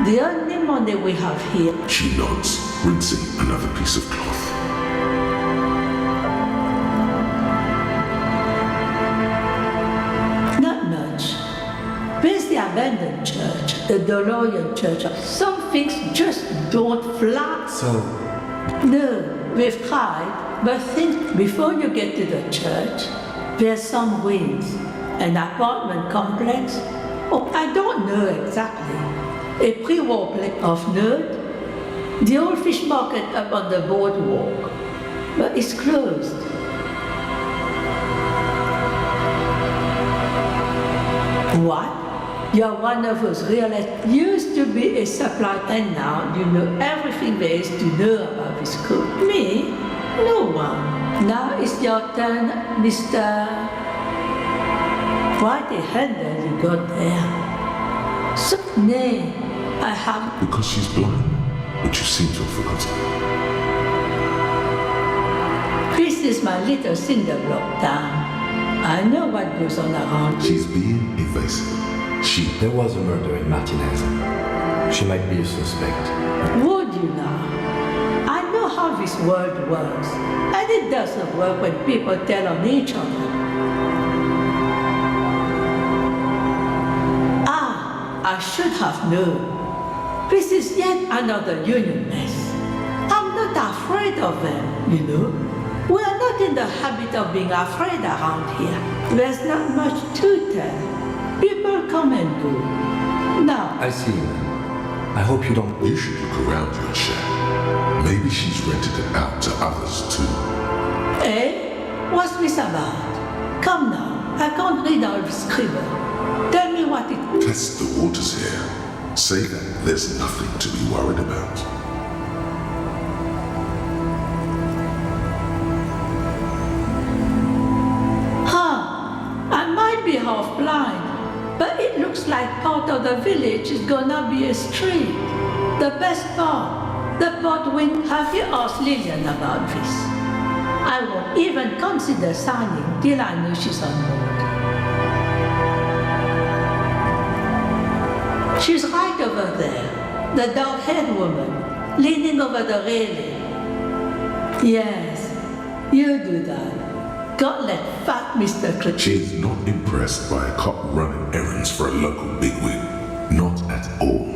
The only money we have here. She nods, rinsing another piece of cloth. Not much. There's the abandoned church, the DeLorean church. Some things just don't fly. So, no, we've tried, but think before you get to the church, there's some wings, an apartment complex. Oh, I don't know exactly. A pre-war place of Nerd, the old fish market up on the boardwalk, but it's closed. What? You're one of those realists. Used to be a supply, and now you know everything there is to know about this school. Me? No one. Now it's your turn, Mr. Quite a handle you got there. So, nay, I have... Because she's blind, but you seem to have forgotten. This is my little cinder block town. I know what goes on around. She's being evasive. There was a murder in Martinez. She might be a suspect. Would you now? I know how this world works, and it doesn't work when people tell on each other. I should have known. This is yet another union mess. I'm not afraid of them, you know. We're not in the habit of being afraid around here. There's not much to tell. People come and go. Now... I see. I hope you don't... You should look around your shack. Maybe she's rented it out to others too. Eh? What's this about? Come now. I can't read all the scribble. Tell me what it... Test the waters here. Say that there's nothing to be worried about. I might be half blind, but it looks like part of the village is gonna be a street. The best part, the part when... Have you asked Lillian about this? I won't even consider signing till I know she's on board. She's right over there, the dark-haired woman, leaning over the railing. Yes, you do that. God let fat Mr. Cliff. She is not impressed by a cop running errands for a local bigwig. Not at all.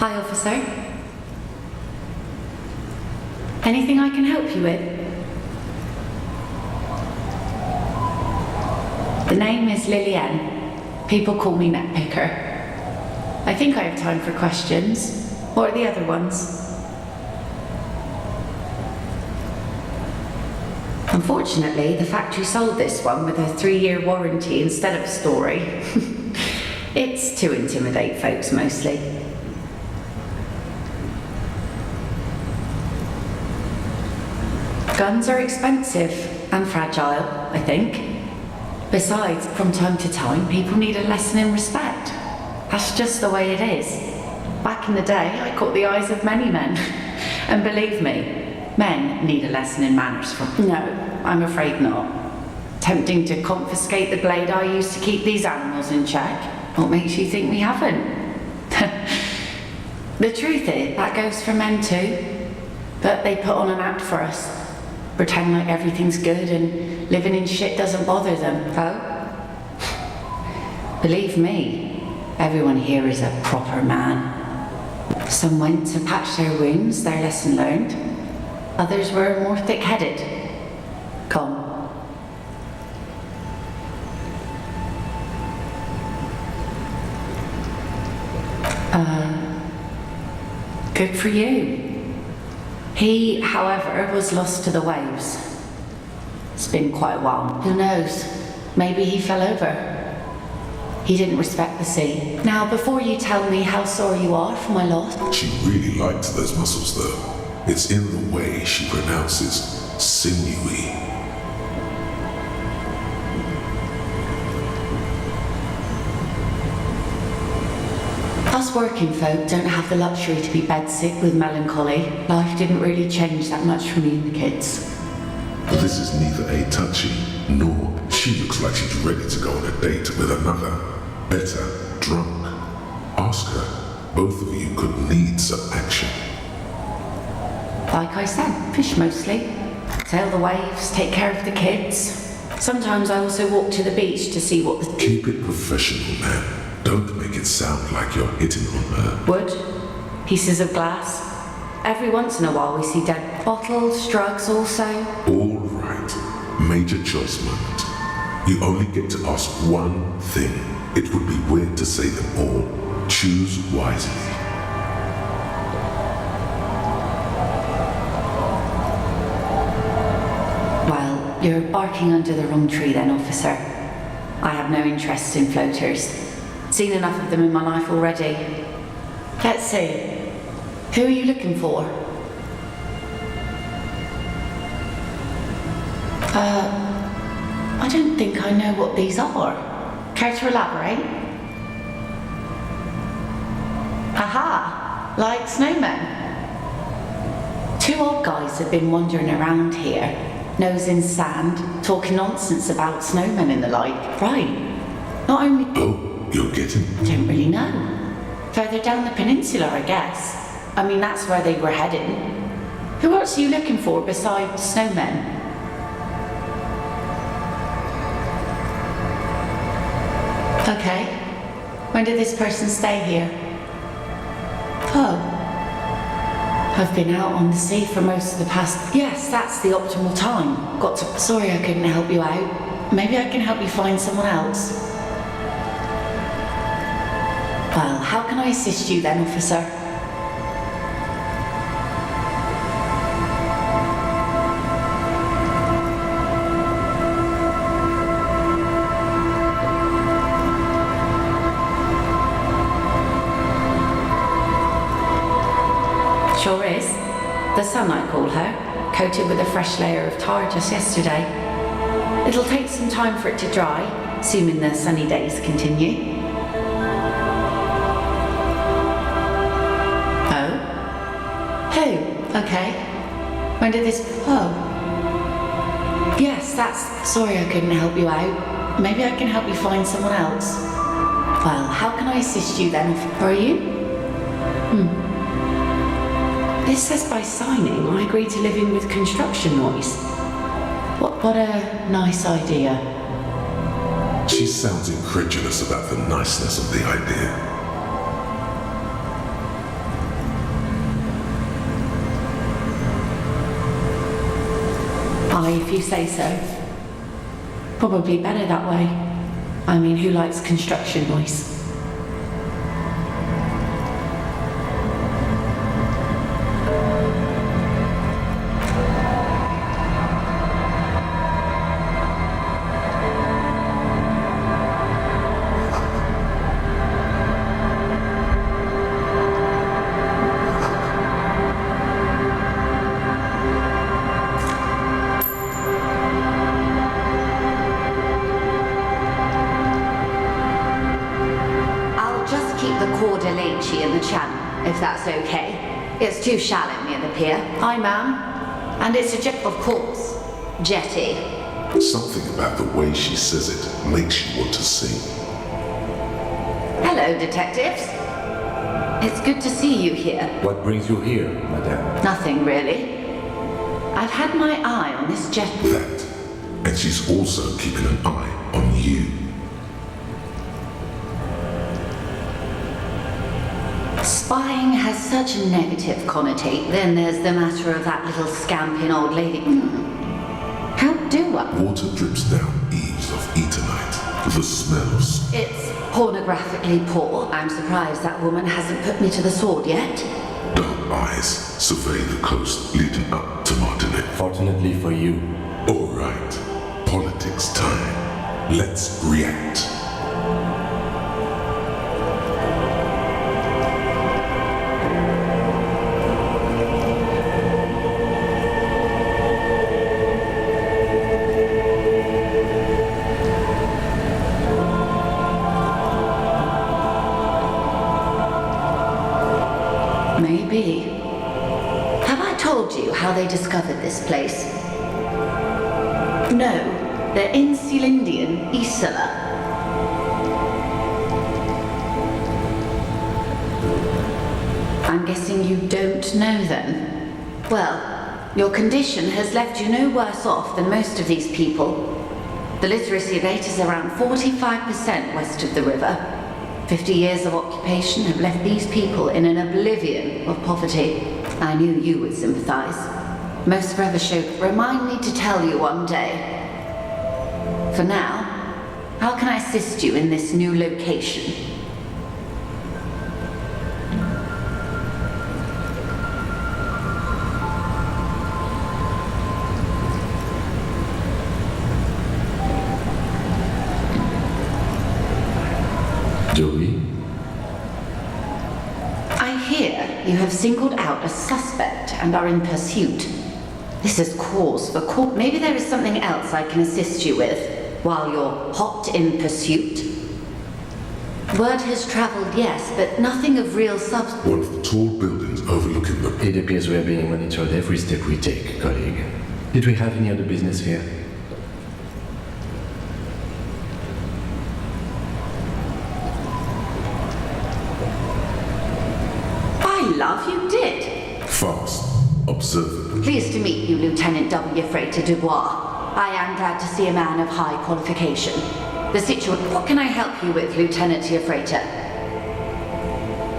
Hi, officer. Anything I can help you with? The name is Lillian. People call me Netpicker. I think I have time for questions. What are the other ones? Unfortunately, the factory sold this one with a 3-year warranty instead of a story. It's to intimidate folks mostly. Guns are expensive and fragile, I think. Besides, from time to time, people need a lesson in respect. That's just the way it is. Back in the day, I caught the eyes of many men. And believe me, men need a lesson in manners from... No, I'm afraid not. Tempting to confiscate the blade I used to keep these animals in check. What makes you think we haven't? The truth is, that goes for men too. But they put on an act for us. Pretend like everything's good and living in shit doesn't bother them, oh? Believe me, everyone here is a proper man. Some went to patch their wounds, their lesson learned. Others were more thick-headed. Come. Good for you. He, however, was lost to the waves. It's been quite a while. Who knows? Maybe he fell over. He didn't respect the sea. Now, before you tell me how sorry you are for my loss... She really liked those muscles, though. It's in the way she pronounces sinewy. Us working folk don't have the luxury to be bedsick with melancholy. Life didn't really change that much for me and the kids. But this is neither a touchy, nor she looks like she's ready to go on a date with another, better, drunk. Ask her. Both of you could need some action. Like I said, fish mostly. Sail the waves, take care of the kids. Sometimes I also walk to the beach to see what the... Keep it professional, man. Don't make it sound like you're hitting on her. Wood, pieces of glass. Every once in a while we see dead bottles, drugs also. All right. Major choice moment. You only get to ask one thing. It would be weird to say them all. Choose wisely. Well, you're barking under the wrong tree then, officer. I have no interest in floaters. Seen enough of them in my life already. Let's see. Who are you looking for? I don't think I know what these are. Care to elaborate? Aha! Like snowmen. Two odd guys have been wandering around here, nose in sand, talking nonsense about snowmen and the like. Right. Not only... Oh. You're getting... Don't really know. Further down the peninsula, I guess. I mean, that's where they were heading. Who else are you looking for besides snowmen? Okay. When did this person stay here? Oh. I've been out on the sea for most of the past... Yes, that's the optimal time. Got to... Sorry I couldn't help you out. Maybe I can help you find someone else. Well, how can I assist you then, officer? Sure is. The sun, I call her, coated with a fresh layer of tar just yesterday. It'll take some time for it to dry, assuming the sunny days continue. Okay. When did this... Oh. Yes, that's... Sorry I couldn't help you out. Maybe I can help you find someone else. Well, how can I assist you then? Who are you? This says by signing I agree to live in with construction noise. What a nice idea. She sounds incredulous about the niceness of the idea. If you say so. Probably better that way. I mean, who likes construction noise? If that's okay. It's too shallow near the pier. Hi, ma'am. And it's a jet, of course. Jetty. Something about the way she says it makes you want to sing. Hello, detectives. It's good to see you here. What brings you here, madame? Nothing really. I've had my eye on this jet. That, and she's also keeping an eye on you. Spying has such a negative connotate. Then there's the matter of that little scamping old lady. How do I? Water drips down eaves of Etonite. The smells. It's pornographically poor. I'm surprised that woman hasn't put me to the sword yet. Dark eyes survey the coast leading up to Martinet. Fortunately for you. All right, politics time. Let's react. Maybe. Have I told you how they discovered this place? No, they're in Sealindian, Isla. I'm guessing you don't know then. Well, your condition has left you no worse off than most of these people. The literacy rate is around 45% west of the river. 50 years of occupation have left these people in an oblivion of poverty. I knew you would sympathize. Most forever show. Remind me to tell you one day. For now, how can I assist you in this new location? Joey? I hear you have singled out a suspect and are in pursuit. This is cause for court. Maybe there is something else I can assist you with while you're hot in pursuit. Word has traveled, yes, but nothing of real substance. One of the tall buildings overlooking the... It appears we are being monitored every step we take, colleague. Did we have any other business here? Love, you did. Fast, observant. Pleased to meet you, Lieutenant W. Frater Dubois. I am glad to see a man of high qualification. What can I help you with, Lieutenant Frater?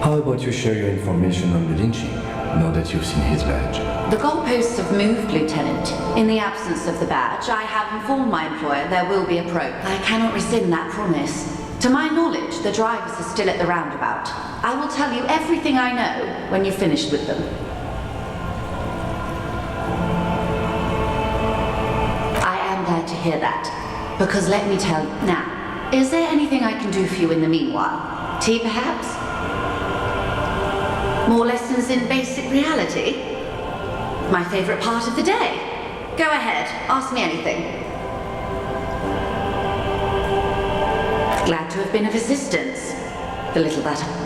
How about you share your information on the lynching, now that you've seen his badge? The goalposts have moved, Lieutenant. In the absence of the badge, I have informed my employer there will be a probe. I cannot rescind that promise. To my knowledge, the drivers are still at the roundabout. I will tell you everything I know when you've finished with them. I am glad to hear that, because let me tell you. Now, is there anything I can do for you in the meanwhile? Tea, perhaps? More lessons in basic reality? My favorite part of the day. Go ahead, ask me anything. Glad to have been of assistance. The little that...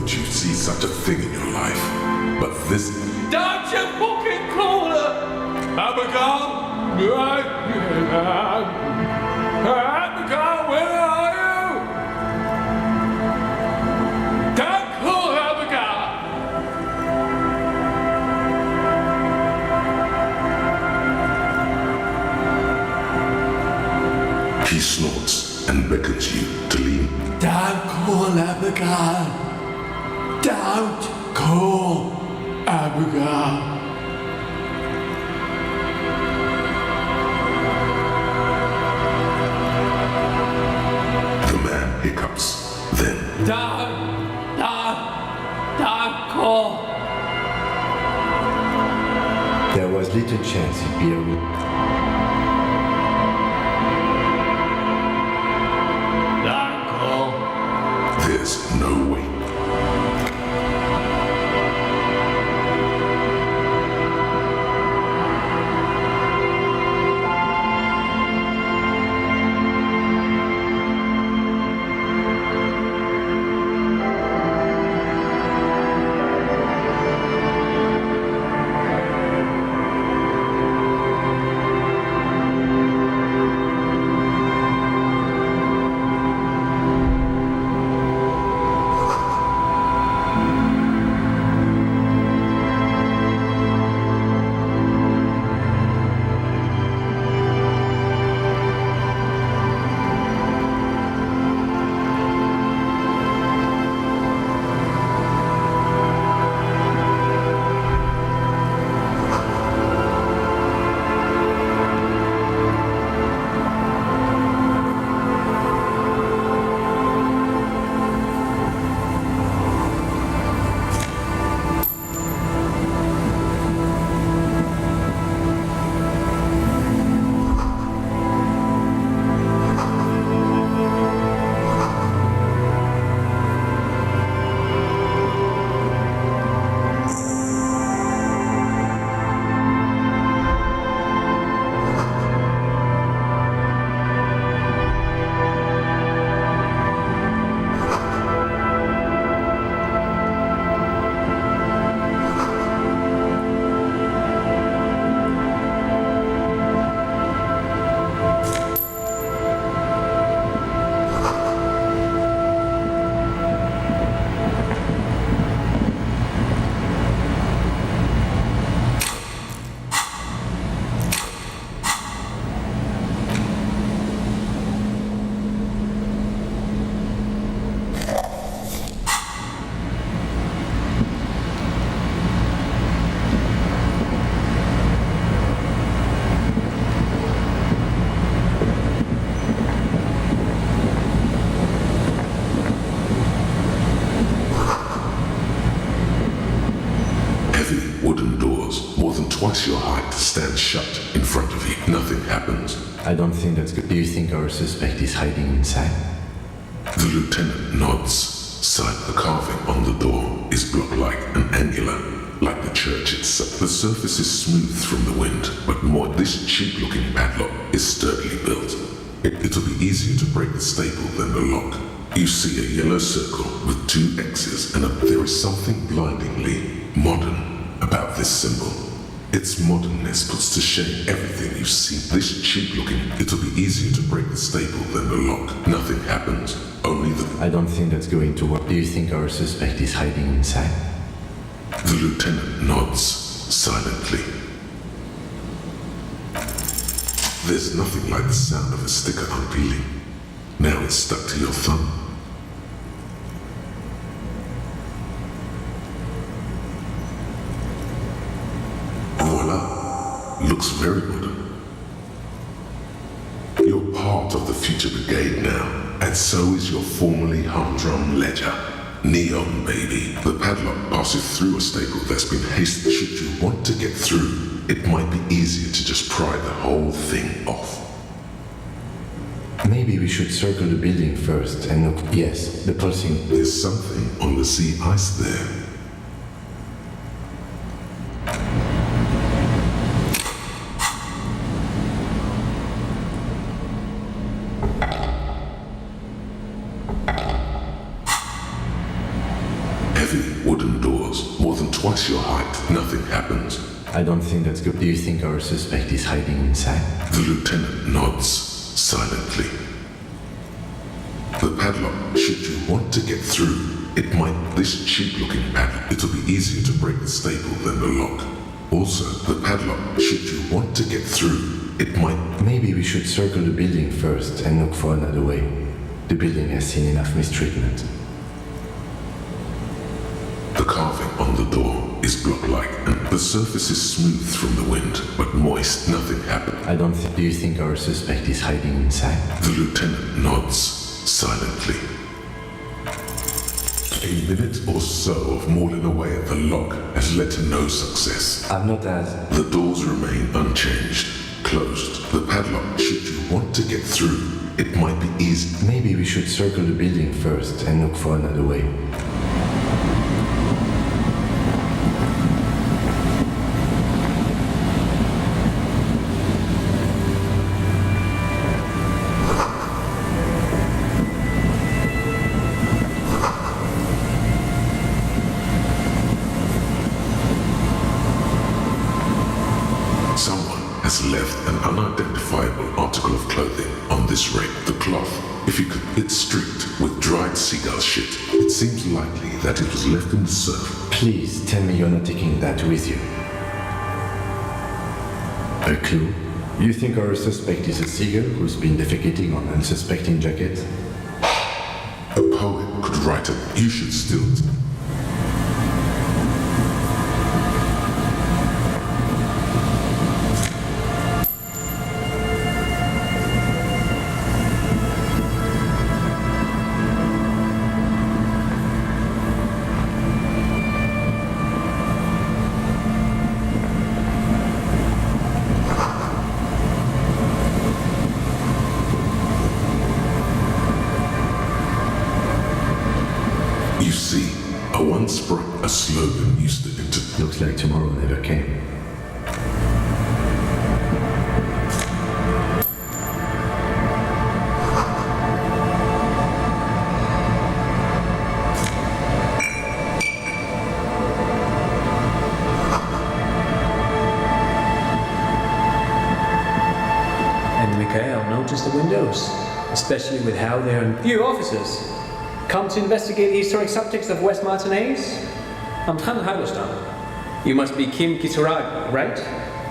thought you'd see such a thing in your life, but this... Don't you fucking call her! Abigail! Abigail, where are you? Don't call her Abigail! He snorts and beckons you to lean. Don't call Abigail! Don't call Abigail! The man hiccups, then... Don't call! There was little chance he'd be around. Don't call! There's no way. Twice your height stand shut in front of you. Nothing happens. I don't think that's good. Do you think our suspect is hiding inside? The lieutenant nods. Side the carving on the door is block-like and angular, like the church itself. The surface is smooth from the wind, but more this cheap-looking padlock is sturdily built. It'll be easier to break the staple than the lock. You see a yellow circle with two X's and there is something blindingly modern about this symbol. Its modernness puts to shame everything you've seen. This cheap-looking, it'll be easier to break the staple than the lock. Nothing happens, only the... I don't think that's going to work. Do you think our suspect is hiding inside? The lieutenant nods silently. There's nothing like the sound of a sticker unpeeling. Now it's stuck to your thumb. Voila! Looks very modern. You're part of the future brigade now, and so is your formerly humdrum ledger. Neon, baby. The padlock passes through a staple that's been hasted. Should you want to get through, it might be easier to just pry the whole thing off. Maybe we should circle the building first and look. Yes, the pulsing. There's something on the sea ice there. yours, more than twice your height, nothing happens. I don't think that's good. Do you think our suspect is hiding inside? The lieutenant nods silently. The padlock, should you want to get through, it might. This cheap-looking padlock, it'll be easier to break the staple than the lock. Also, the padlock, should you want to get through, it might. Maybe we should circle the building first and look for another way. The building has seen enough mistreatment. The carving on the door is block-like, and the surface is smooth from the wind, but moist. Nothing happened. I don't think. Do you think our suspect is hiding inside? The lieutenant nods silently. A minute or so of mauling away at the lock has led to no success. I'm not as... The doors remain unchanged, closed. The padlock, should you want to get through, it might be easy. Maybe we should circle the building first and look for another way. Left an unidentifiable article of clothing on this rake. The cloth, if you could, it's streaked with dried seagull shit. It seems likely that it was left in the surf. Please tell me you're not taking that with you. A clue? You think our suspect is a seagull who's been defecating on unsuspecting jackets? A poet could write it. You should still... A slogan used to enter. Looks like tomorrow never came. And Mikhail noticed the windows, especially with how they're... You officers! Come to investigate the historic subjects of West Martinaise? I'm Khan Hagostan. You must be Kim Kisuragi, right?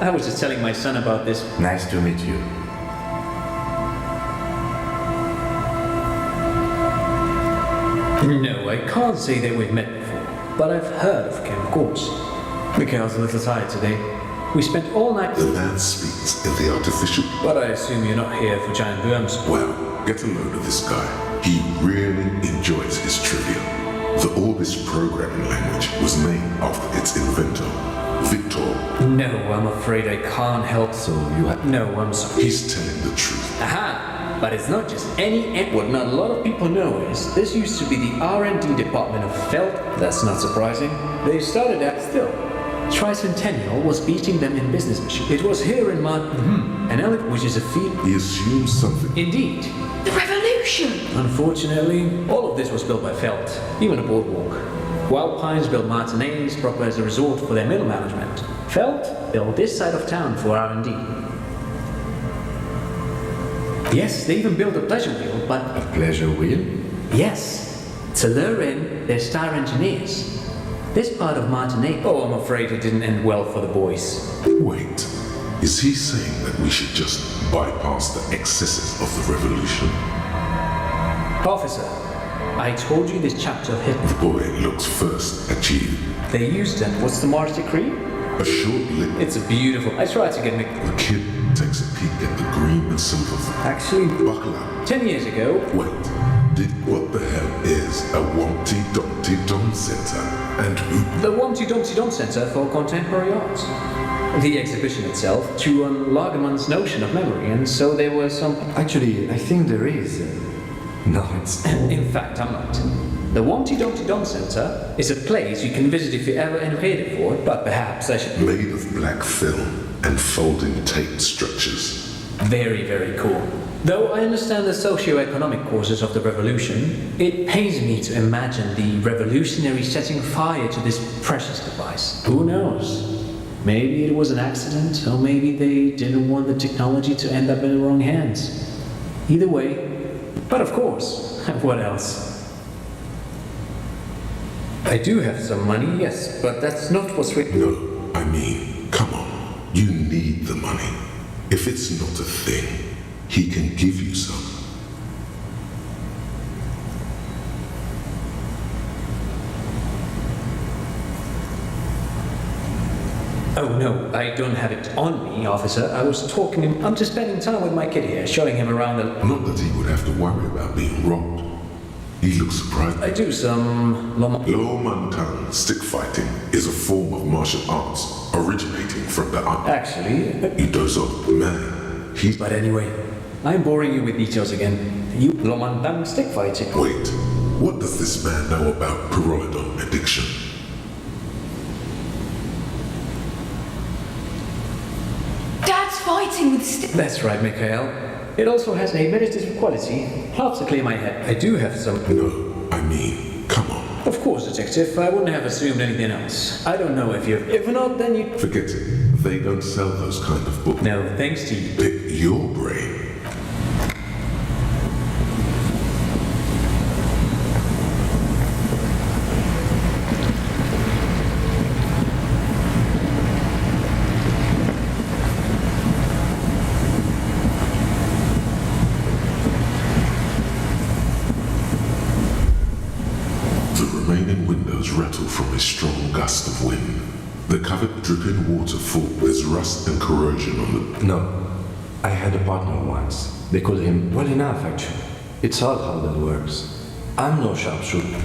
I was just telling my son about this. Nice to meet you. No, I can't say that we've met before, but I've heard of Kim, of course. Mikhail's a little tired today. We spent all night... The man speaks in the artificial... But I assume you're not here for giant worms. Well, get a load of this guy. He really enjoys his trivia. The Orbis programming language was named after its inventor, Victor. No, I'm afraid I can't help. So you have... No, I'm sorry. He's telling the truth. Aha! But it's not just any... What not a lot of people know is this used to be the R&D department of Felt. That's not surprising. They started out still. Tricentennial was beating them in business machine. It was here in an elephant, which is a feat. He assumes something. Indeed. The revolution! Unfortunately, all of this was built by Felt, even a boardwalk. Wild Pines built Martinaise proper as a resort for their middle management. Felt built this side of town for R&D. Yes, they even built a pleasure wheel, but... A pleasure wheel? Yes, to lure in their star engineers. This part of Martinaise... Oh, I'm afraid it didn't end well for the boys. Wait, is he saying that we should just bypass the excesses of the revolution? Officer, I told you this chapter of Hitler. The boy looks first at you. They used it. What's the Mars decree? A short lip. It's a beautiful... I tried to get me... The kid takes a peek at the green and silver. Actually... Buckle up. 10 years ago... Wait. What the hell is a Wumpty Dumpty Dum Center? And who? The Wumpty Dumpty Dum Center for Contemporary Art. The exhibition itself drew on Lagerman's notion of memory, and so there were some... Actually, I think there is. No, it's... In fact, I'm not. The Wumpty Dumpty Dum Center is a place you can visit if you're ever invited for it, but perhaps I should... Made of black film and folding tape structures. Very, very cool. Though I understand the socio-economic causes of the revolution, it pains me to imagine the revolutionary setting fire to this precious device. Who knows? Maybe it was an accident, or maybe they didn't want the technology to end up in the wrong hands. Either way, but of course, what else? I do have some money, yes, but that's not what's written. No, I mean, come on. You need the money. If it's not a thing, he can give you some. Oh no, I don't have it on me, officer. I'm just spending time with my kid here, showing him around the... Not that he would have to worry about being robbed. He looks surprised. I do some... Low-mantan stick fighting is a form of martial arts originating from the... Actually... He does off the man. But anyway, I'm boring you with details again. You Low-mantan stick fighting. Wait, what does this man know about Pyrrolidon addiction? Dad's fighting with sticks. That's right, Mikhail. It also has a meditative quality. Helps to clear my head. I do have some... No, I mean, come on. Of course, Detective. I wouldn't have assumed anything else. I don't know if you've... If not, then you... Forget it. They don't sell those kind of books. No, thanks to you. Pick your brain. Rattle from a strong gust of wind. The covered dripping waterfall. There's rust and corrosion on the... No. I had a partner once. They called him well enough, actually. It's odd how that works. I'm no sharpshooter.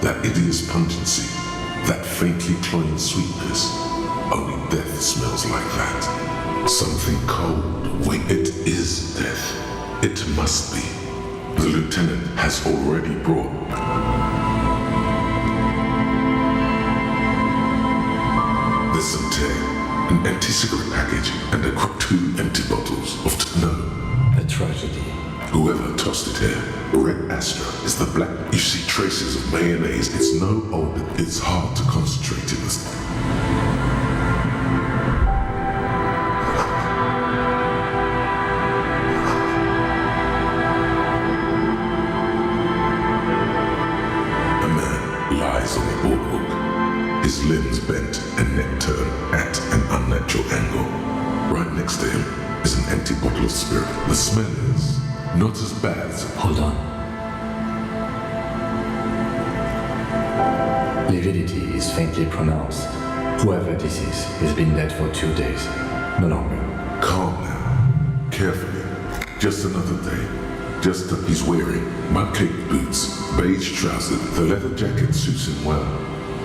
That hideous pungency, that faintly cloying sweetness. Only death smells like that. Something cold. Wait, it is death. It must be. The lieutenant has already brought... There's some tea, an empty cigarette package, and two empty bottles of... No. A tragedy. Whoever tossed it here, Red Astra, is the black. You see traces of mayonnaise. It's no older. It's hard to concentrate in this. A man lies on the boardwalk, his limbs bent and neck turned at an unnatural angle. Right next to him is an empty bottle of spirit. The smell is not as bad as... Hold on. Lividity is faintly pronounced. Whoever this is has been dead for 2 days. No longer. Calm now. Carefully. Just another day. Just that he's wearing mud-caked boots, beige trousers, the leather jacket suits him well.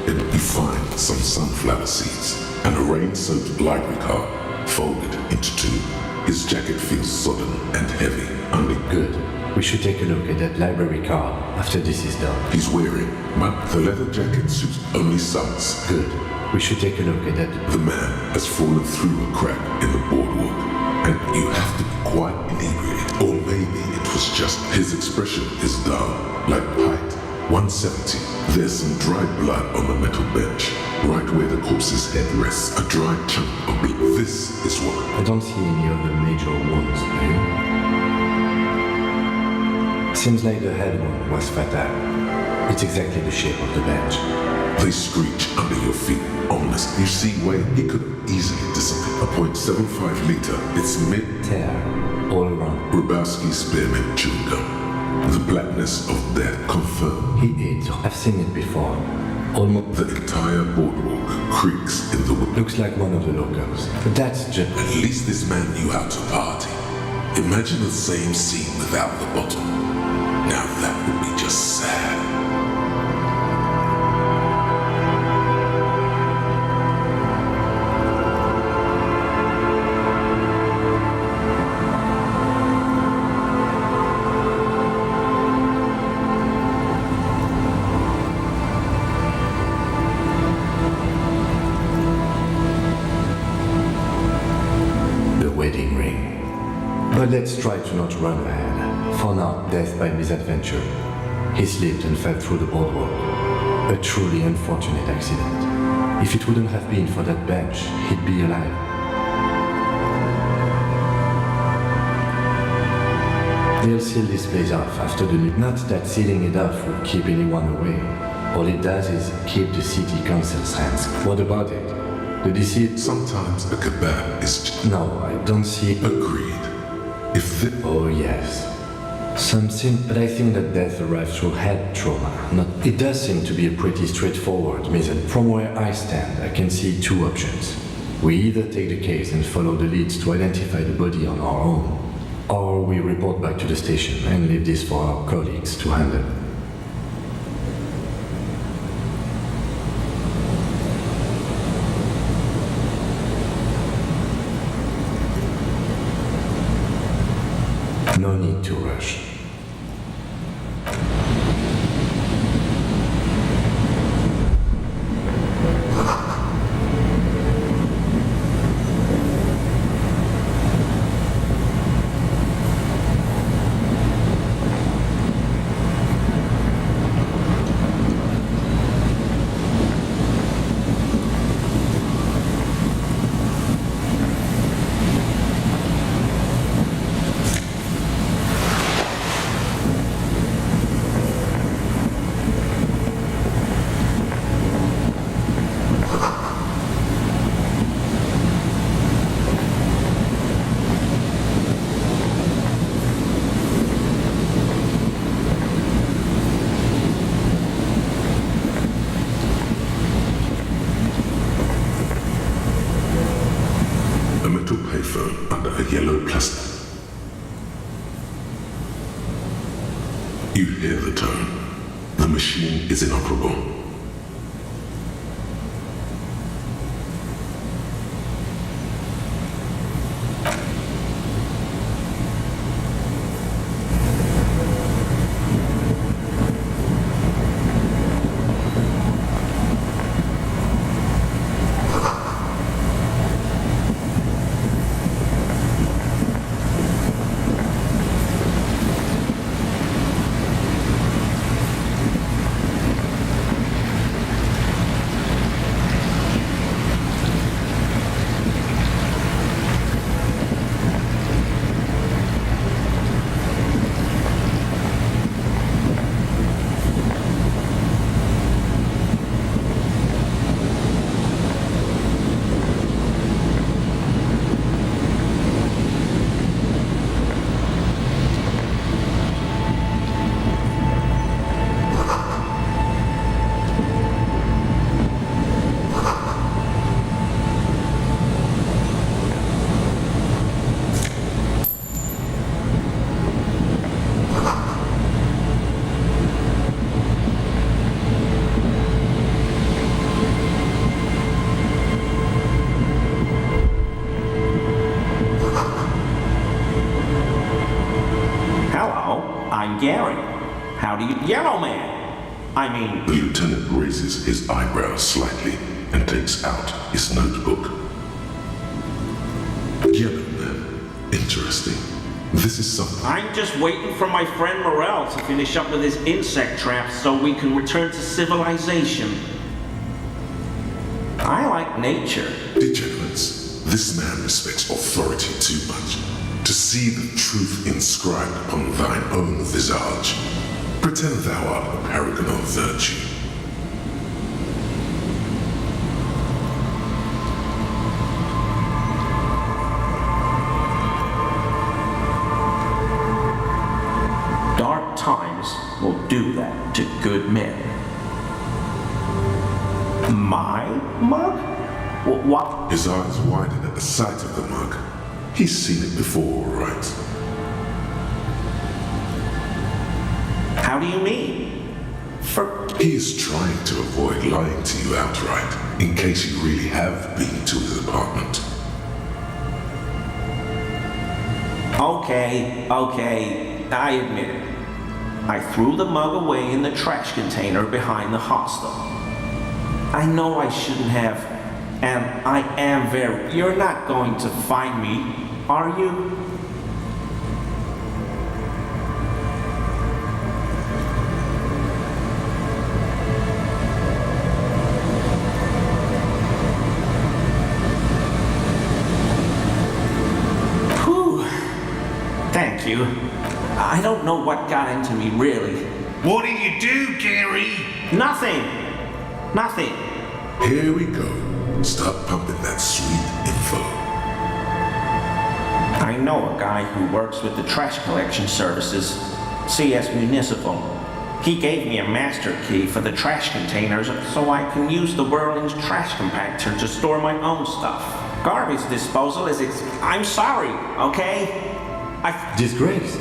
And you find some sunflower seeds and a rain-soaked library card folded into two. His jacket feels sodden and heavy. Only good. We should take a look at that library card after this is done. He's wearing the leather jacket suits only socks. Good. We should take a look at that. The man has fallen through a crack in the boardwalk. And you have to be quite inebriated. Or maybe it was just his expression is dull, like height. 170. There's some dried blood on the metal bench, right where the corpse's head rests. A dry chunk of blood. This is what. I don't see any other major wounds, do you? Seems like the head wound was fatal. It's exactly the shape of the bench. They screech under your feet, ominous. You see where he could easily disappear. A .75 liter. It's mid-tear, all around. Grabowski's spearmint chewing gum. The blackness of death confirmed. He ate. I've seen it before. Almost. The entire boardwalk creaks in the wind. Looks like one of the locals. But that's just. At least this man knew how to party. Imagine the same scene without the bottle. Now that would be just sad. But let's try to not run ahead. For now, death by misadventure. He slipped and fell through the boardwalk. A truly unfortunate accident. If it wouldn't have been for that bench, he'd be alive. They'll seal this place off after the new. Not that sealing it off will keep anyone away. All it does is keep the city council's hands. What about it? The deceased. Sometimes a kebab is just. No, I don't see. Agreed. If the. Oh, yes. Something, but I think that death arrives through head trauma. Not. It does seem to be a pretty straightforward method. From where I stand, I can see two options. We either take the case and follow the leads to identify the body on our own, or we report back to the station and leave this for our colleagues to handle. No need to rush. Yellow plastic. You hear the tone. The machine is inoperable. Gary. How do you... Yellow Man! I mean... The lieutenant raises his eyebrows slightly and takes out his notebook. Yellow Man, interesting. This is something. I'm just waiting for my friend Morel to finish up with his insect traps so we can return to civilization. I like nature. Degenerates, this man respects authority too much. To see the truth inscribed upon thine own visage, pretend thou art a paragon of virtue. Dark times will do that to good men. My mug? What? His eyes widen at the sight of the mug. He's seen it before, right? How do you mean? He is trying to avoid lying to you outright, in case you really have been to his apartment. Okay, I admit it. I threw the mug away in the trash container behind the hostel. I know I shouldn't have, and I am very... You're not going to find me, are you? Whew. Thank you. I don't know what got into me, really. What did you do, Gary? Nothing. Nothing. Here we go. Start pumping that sweet info. I know a guy who works with the trash collection services, CS Municipal. He gave me a master key for the trash containers so I can use the Whirling's trash compactor to store my own stuff. Garbage disposal is I'm sorry, okay? Disgraced.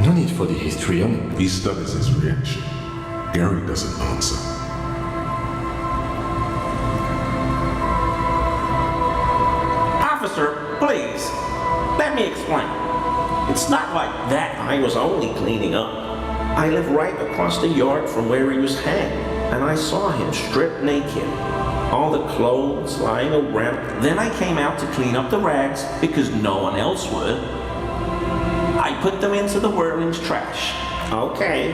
No need for the histrionic. He studies his reaction. Gary doesn't answer. Officer, please, let me explain. It's not like that. I was only cleaning up. I live right across the yard from where he was hanged, and I saw him stripped naked. All the clothes lying around. Then I came out to clean up the rags because no one else would. I put them into the Whirling's trash. Okay.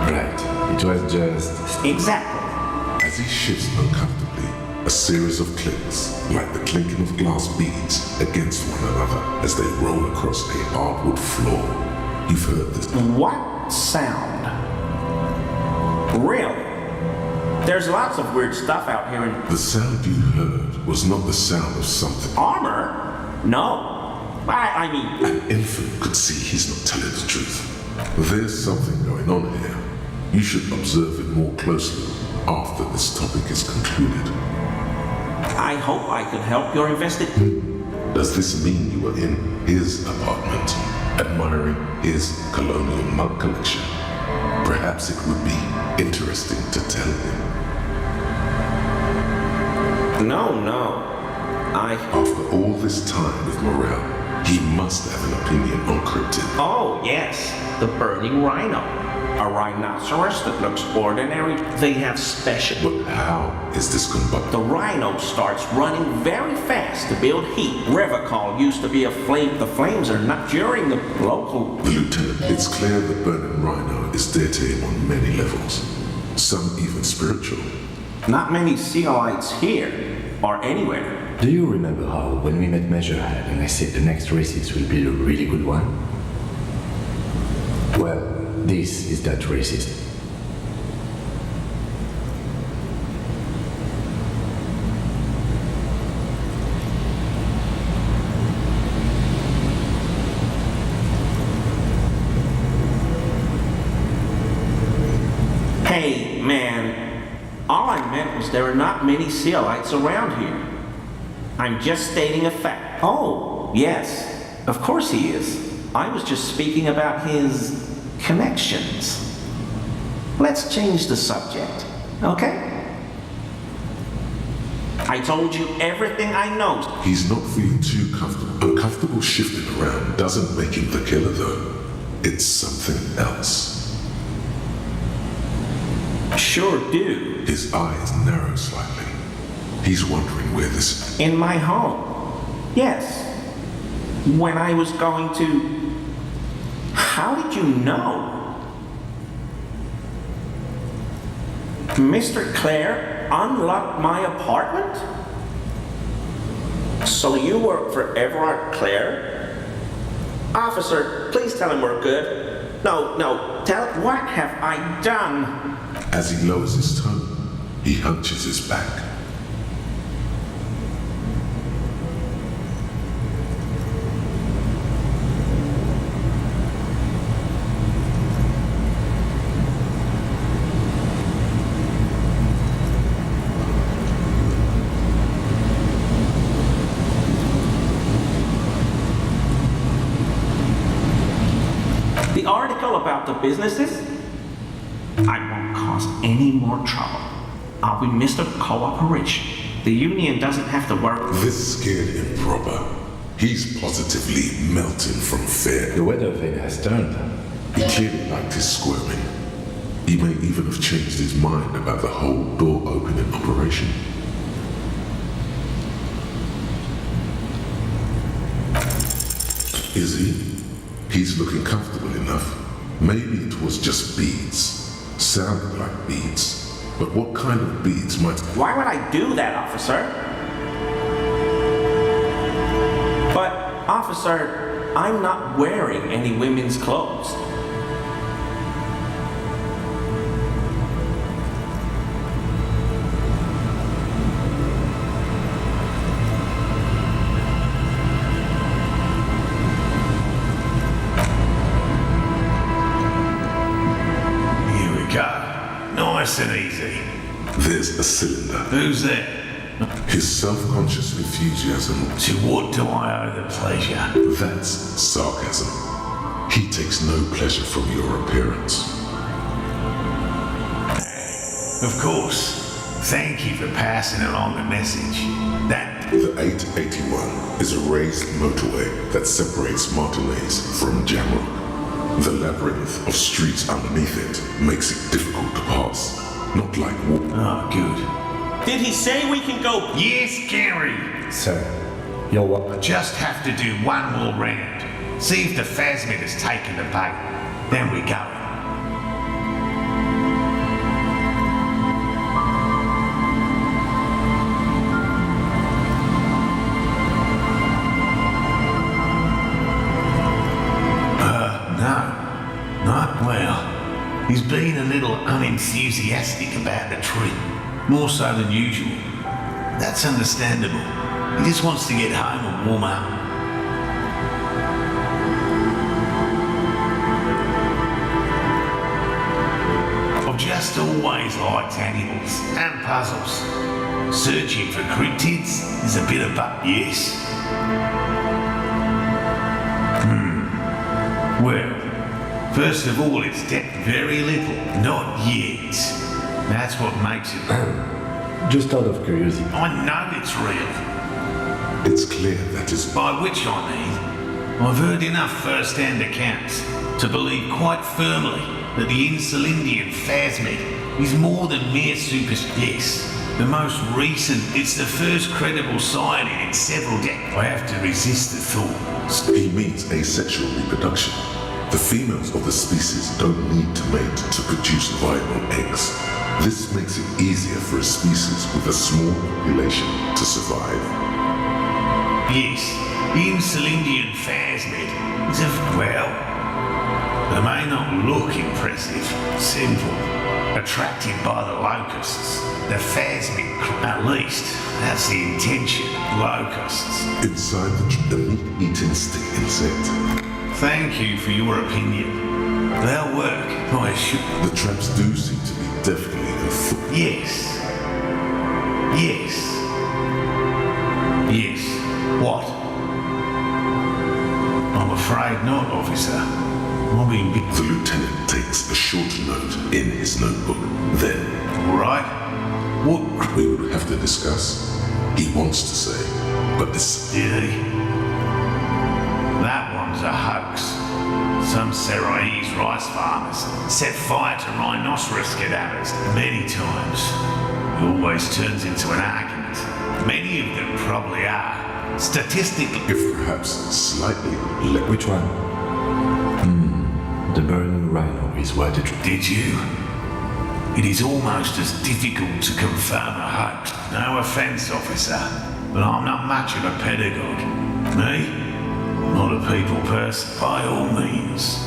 Right. It was just... Exactly. As he shifts uncomfortably, a series of clicks, like the clinking of glass beads, against one another as they roll across a hardwood floor. You've heard this. What sound? Really? There's lots of weird stuff out here in... The sound you heard was not the sound of something. Armor? No. I mean... An infant could see he's not telling the truth. There's something going on here. You should observe it more closely after this topic is concluded. I hope I could help your investigation. Does this mean you were in his apartment, admiring his colonial mug collection? Perhaps it would be interesting to tell him. No. After all this time with Morel, he must have an opinion on cryptid. Oh, yes. The burning rhino. A rhinoceros that looks ordinary. They have special... But how is this combined? The rhino starts running very fast to build heat. Revocol used to be a flame. The flames are not during the local... The lieutenant, it's clear the burning rhino is dear to him on many levels. Some even spiritual. Not many Sealites here, or anywhere. Do you remember how, when we met Measurehead and I said the next racist will be a really good one? Well, this is that racist. Hey, man. All I meant was there are not many Sealites around here. I'm just stating a fact. Oh, yes. Of course he is. I was just speaking about his connections. Let's change the subject, okay? I told you everything I know. He's not feeling too comfortable. Uncomfortable shifting around doesn't make him the killer, though. It's something else. Sure do. His eyes narrow slightly. He's wondering where this... In my home. Yes. when I was going to... How did you know? Mr. Clare unlocked my apartment? So you work for Everard Clare? Officer, please tell him we're good. No, tell him what have I done? As he lowers his tone, he hunches his back. The article about the businesses? I won't cause any more trouble. I'll be Mr. Cooperation. The union doesn't have to work. This scared him proper. He's positively melting from fear. The weather vane has turned. He clearly liked his squirming. He may even have changed his mind about the whole door opening operation. Is he? He's looking comfortable enough. Maybe it was just beads. Sounded like beads. But what kind of beads might... Why would I do that, officer? But, officer, I'm not wearing any women's clothes. Nice and easy. There's a cylinder. Who's there? His self-conscious enthusiasm. To what do I owe the pleasure? That's sarcasm. He takes no pleasure from your appearance. Of course. Thank you for passing along the message. The 881 is a raised motorway that separates Martinez from Jamrock. The labyrinth of streets underneath it makes it difficult to pass. Not like walking. Oh, good. Did he say we can go? Yes, Gary. Sir, you're what? I just have to do one more round. See if the phasmid has taken the bait. Then we go. He's been a little unenthusiastic about the trip, more so than usual. That's understandable. He just wants to get home and warm up. I've just always liked animals and puzzles. Searching for cryptids is a bit of yes. Well, first of all, it's depth very little. Not yet. That's what makes it... Just out of curiosity. I know it's real. It's clear that is... By which I mean, I've heard enough first-hand accounts to believe quite firmly that the Insulindian phasmid is more than mere superstition. The most recent, it's the first credible sign in several decades. I have to resist the thought. He means asexual reproduction. The females of the species don't need to mate to produce viable eggs. This makes it easier for a species with a small population to survive. Yes, the Insulindian phasmid is they may not look impressive, simple, attracted by the locusts. The phasmid, at least, that's the intention, locusts. Inside the meat-eating stick insect. Thank you for your opinion. They'll work, I assure. The traps do seem to be definitely afoot. Yes. Yes. What? I'm afraid not, officer. The lieutenant takes a short note in his notebook. Then... All right. What? We would have to discuss. He wants to say, but this... Did he? That one's a hoax. Some Seraese rice farmers set fire to rhinoceros cadavers many times. It always turns into an argument. Many of them probably are Statistically. If perhaps slightly Which one? The burning rhino is what it... Did you? It is almost as difficult to confirm a hoax. No offence, officer, but I'm not much of a pedagogue. Me? Not a people person, by all means.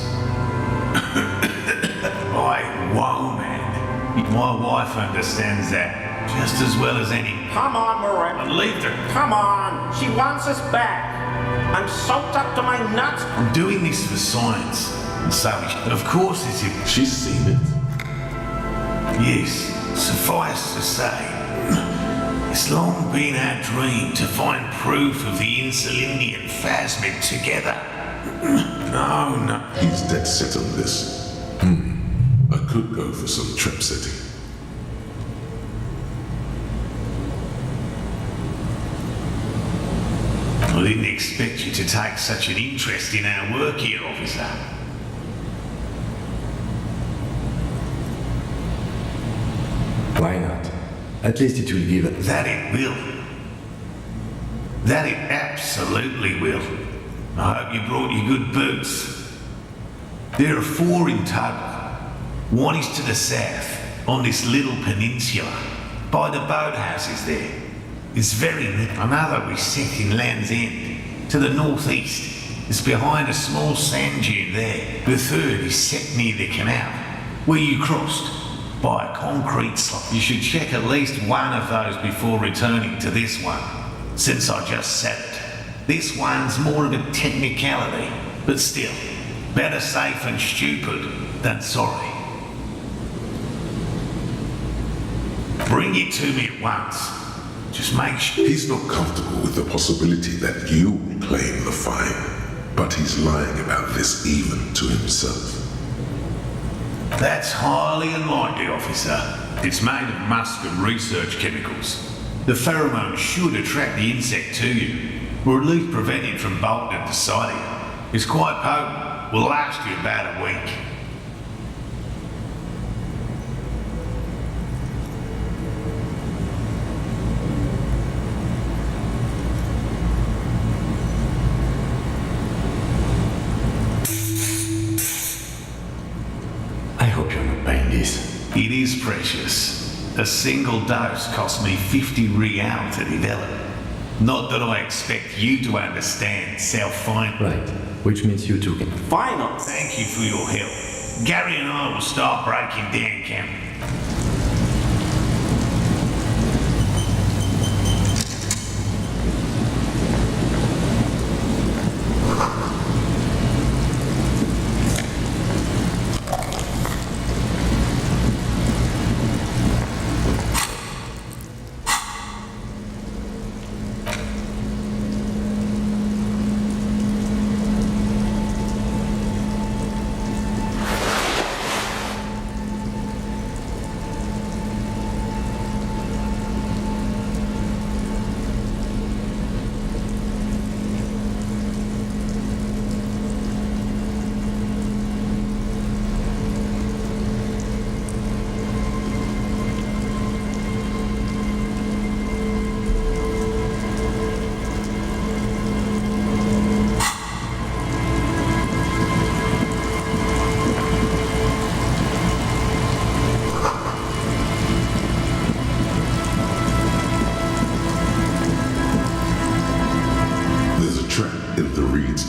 Whoa, man. My wife understands that just as well as any. Come on, Miranda. And leave her. Come on. She wants us back. I'm soaked up to my nuts. I'm doing this for science. And so, of course, She's seen it. Yes, suffice to say, it's long been our dream to find proof of the Insulindian phasmid together. No. He's dead set on this. I could go for some trap setting. I didn't expect you to take such an interest in our work here, officer. Why not? At least it will give it... That it will. That it absolutely will. I hope you brought your good boots. There are 4 in total. One is to the south, on this little peninsula, by the boathouses there. It's very little. Another is set in Land's End, to the northeast. It's behind a small sand dune there. The third is set near the canal, where you crossed, by a concrete slab. You should check at least one of those before returning to this one, since I just said it. This one's more of a technicality, but still, better safe and stupid than sorry. Bring it to me at once. Just make sure. He's not comfortable with the possibility that you will claim the fine, but he's lying about this even to himself. That's highly unlikely, officer. It's made of musk and research chemicals. The pheromone should attract the insect to you, or at least prevent it from bolting and deciding. It's quite potent. Will last you about a week. I hope you're not buying this. It is precious. A single dose cost me 50 real to develop. Not that I expect you to understand self-finance. Right, which means you two can... Finance. Thank you for your help. Gary and I will start breaking down camp.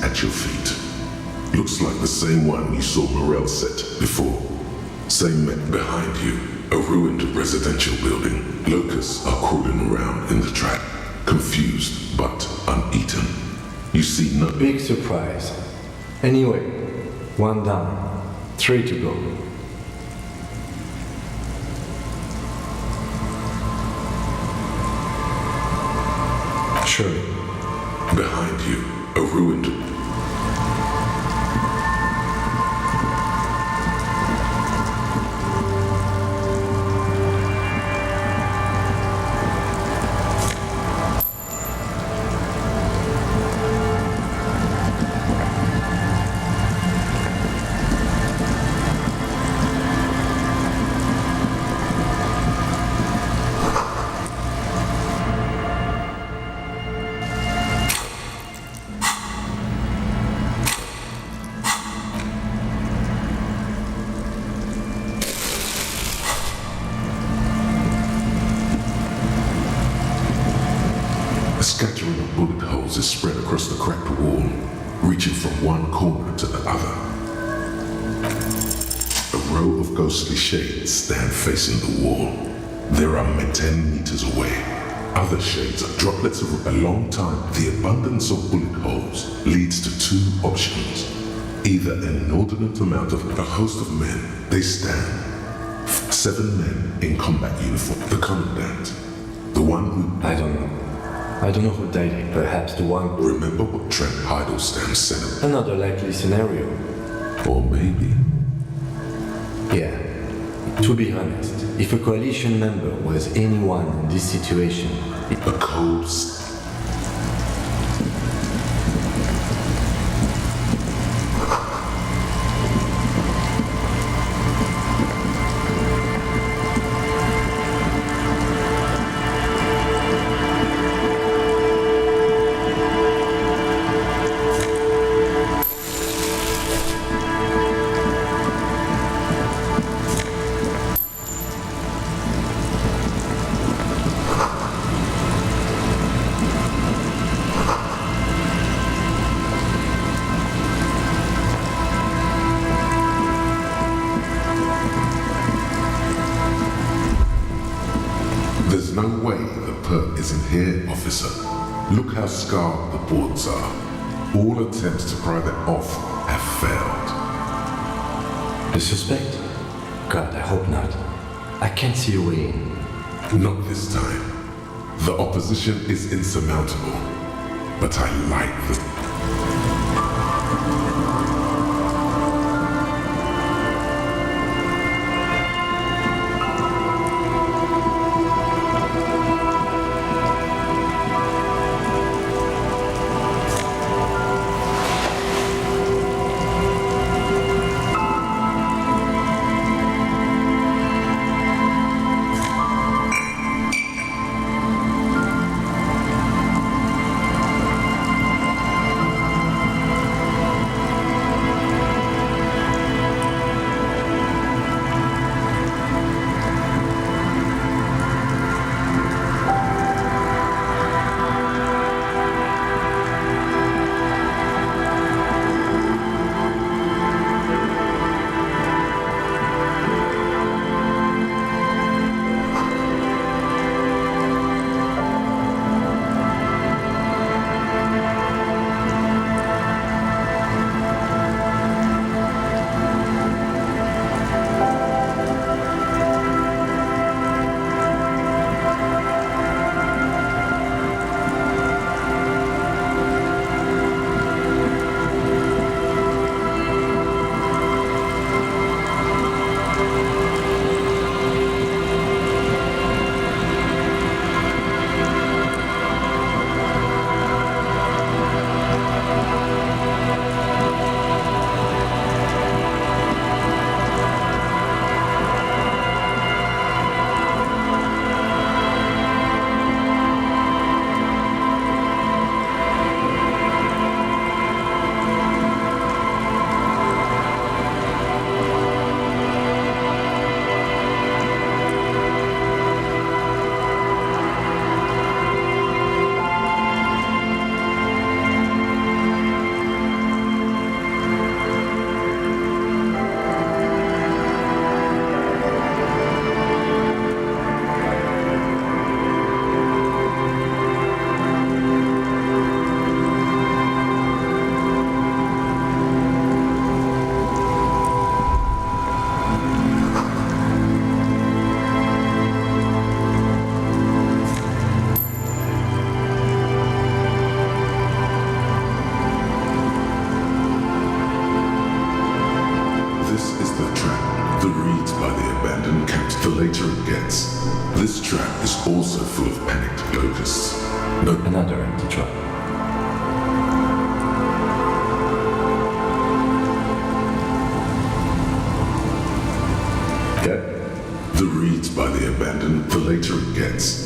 At your feet. Looks like the same one you saw Morel set before. Same met behind you, a ruined residential building. Locusts are crawling around in the trap, confused but uneaten. You see no... Big surprise. Anyway, 1 down, 3 to go. Surely. Behind you, a ruined... hoses spread across the cracked wall, reaching from one corner to the other. A row of ghostly shades stand facing the wall. There are 10 meters away. Other shades are droplets of a long time. The abundance of bullet holes leads to two options. Either an inordinate amount of a host of men. They stand. 7 men in combat uniform. The commandant. The one who... I don't know. I don't know who died here. Perhaps the one... Remember what Trent Hiddleston said? Another likely scenario. Or maybe... Yeah. To be honest, if a coalition member was anyone in this situation... A cold... There's no way the perp isn't here, officer. Look how scarred the boards are. All attempts to pry them off have failed. The suspect? God, I hope not. I can't see a way in. Not this time. The opposition is insurmountable. But I like the... This trap is also full of panicked locusts. Another empty trap. The reeds by the abandoned, the later it gets.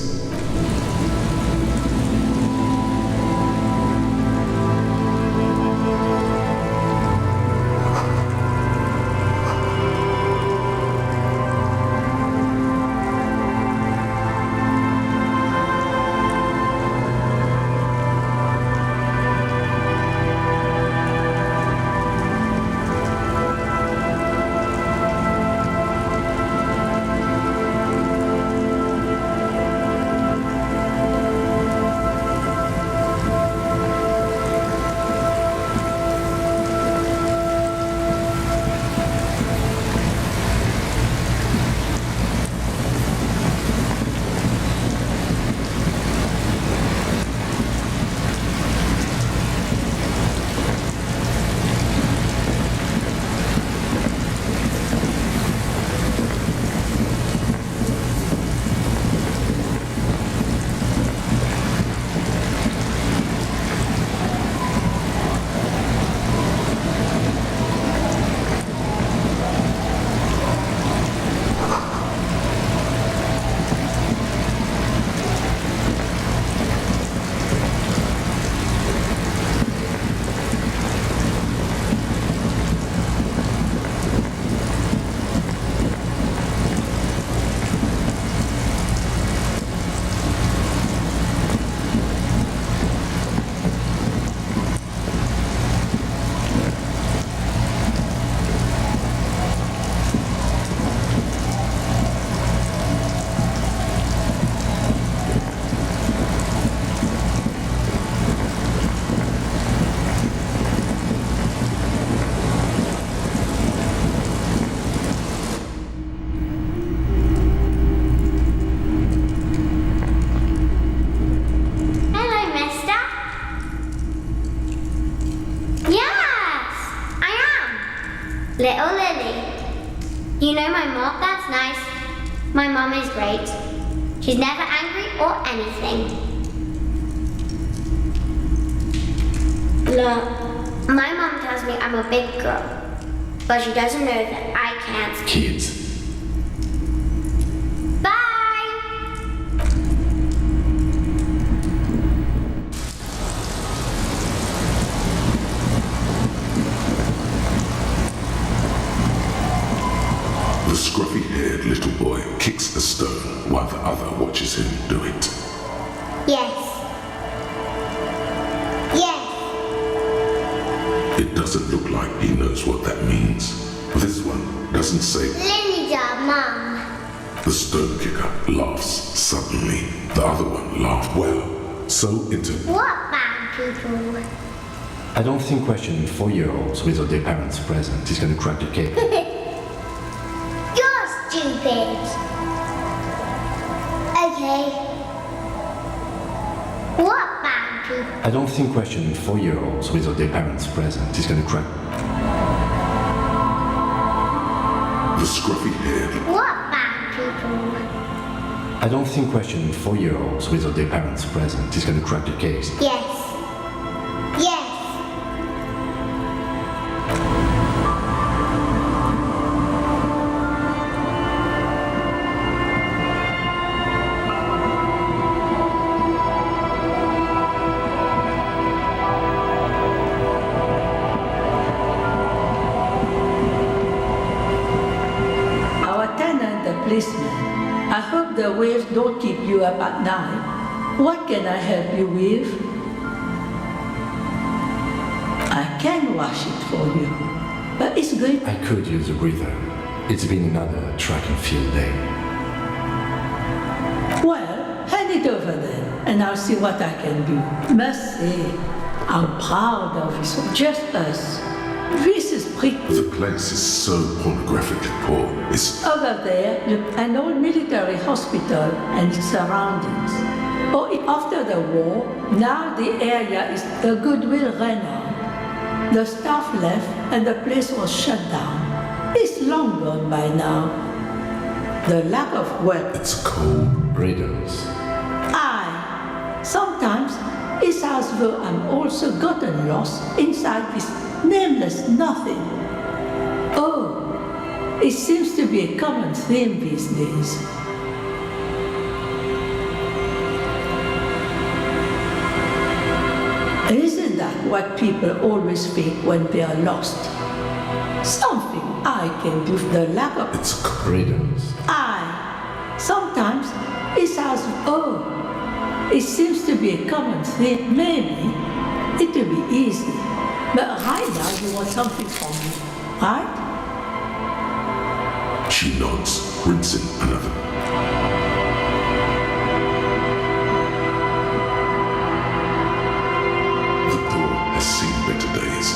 Little Lily. You know my mom? That's nice. My mom is great. She's never angry or anything. Look, my mom tells me I'm a big girl, but she doesn't know that I can't. Kids. The scruffy-haired little boy kicks a stone while the other watches him do it. Yes. Yes. It doesn't look like he knows what that means. This one doesn't say. Linda, Mom. The stone kicker laughs suddenly. The other one laughed well. So into. What bad people? I don't think questioning 4-year-olds without their parents present is gonna crack the cake. You're stupid. Okay. What bad people? I don't think questioning 4-year-olds without their parents present is gonna crack. The scruffy-haired. What bad people? I don't think questioning 4-year-olds without their parents present is gonna crack the case. Yes. Yes. I hope the waves don't keep you up at night. What can I help you with? I can wash it for you, but it's good. I could use a breather. It's been another track and field day. Well, hand it over then, and I'll see what I can do. Must say, I'm proud of it. Just us. This is pretty. The place is so pornographically poor. It's over there, an old military hospital and its surroundings. After the war, now the area is a goodwill renowned. The staff left and the place was shut down. It's long gone by now. The lack of work. It's cold. Riddles. Aye. Sometimes it's as though I'm also gotten lost inside this nameless nothing. Oh, it seems to be a common theme these days. Isn't that what people always think when they are lost? Something I can do with the lack of. It's riddles. Aye. Sometimes it's as it seems to be a common theme. Maybe it will be easy. But right now you want something from me, right? She nods, rinsing another. The door has seen better days.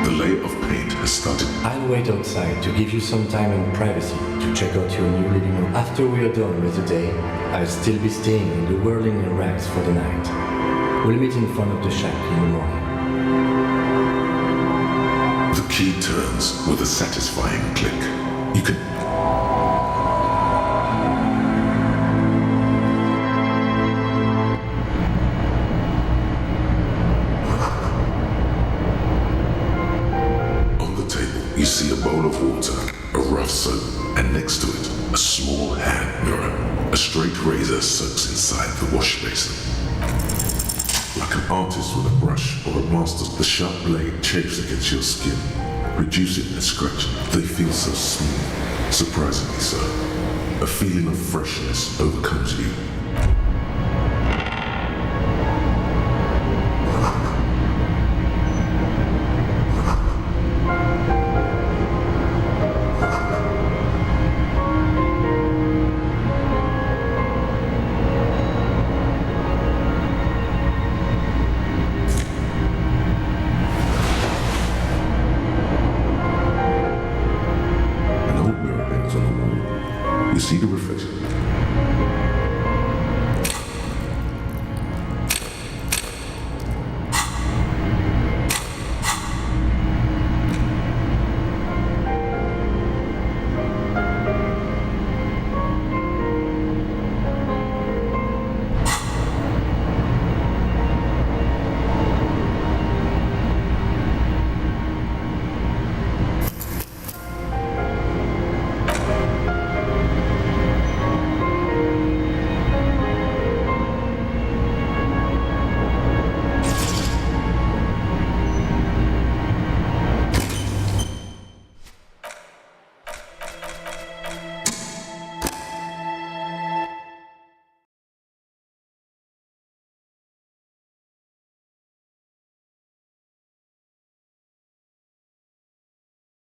The layer of paint has started. I'll wait outside to give you some time and privacy to check out your new living room. After we are done with the day, I'll still be staying in the whirling rags for the night. We'll meet in front of the shack in the morning. The key turns with a satisfying click. You can. On the table, you see a bowl of water, a rough soap, and next to it, a small hand mirror. A straight razor soaks inside the wash basin. Like an artist with a brush or a master, the sharp blade chafes against your skin, reducing the scratch. They feel so smooth, surprisingly so. A feeling of freshness overcomes you. You see the reflection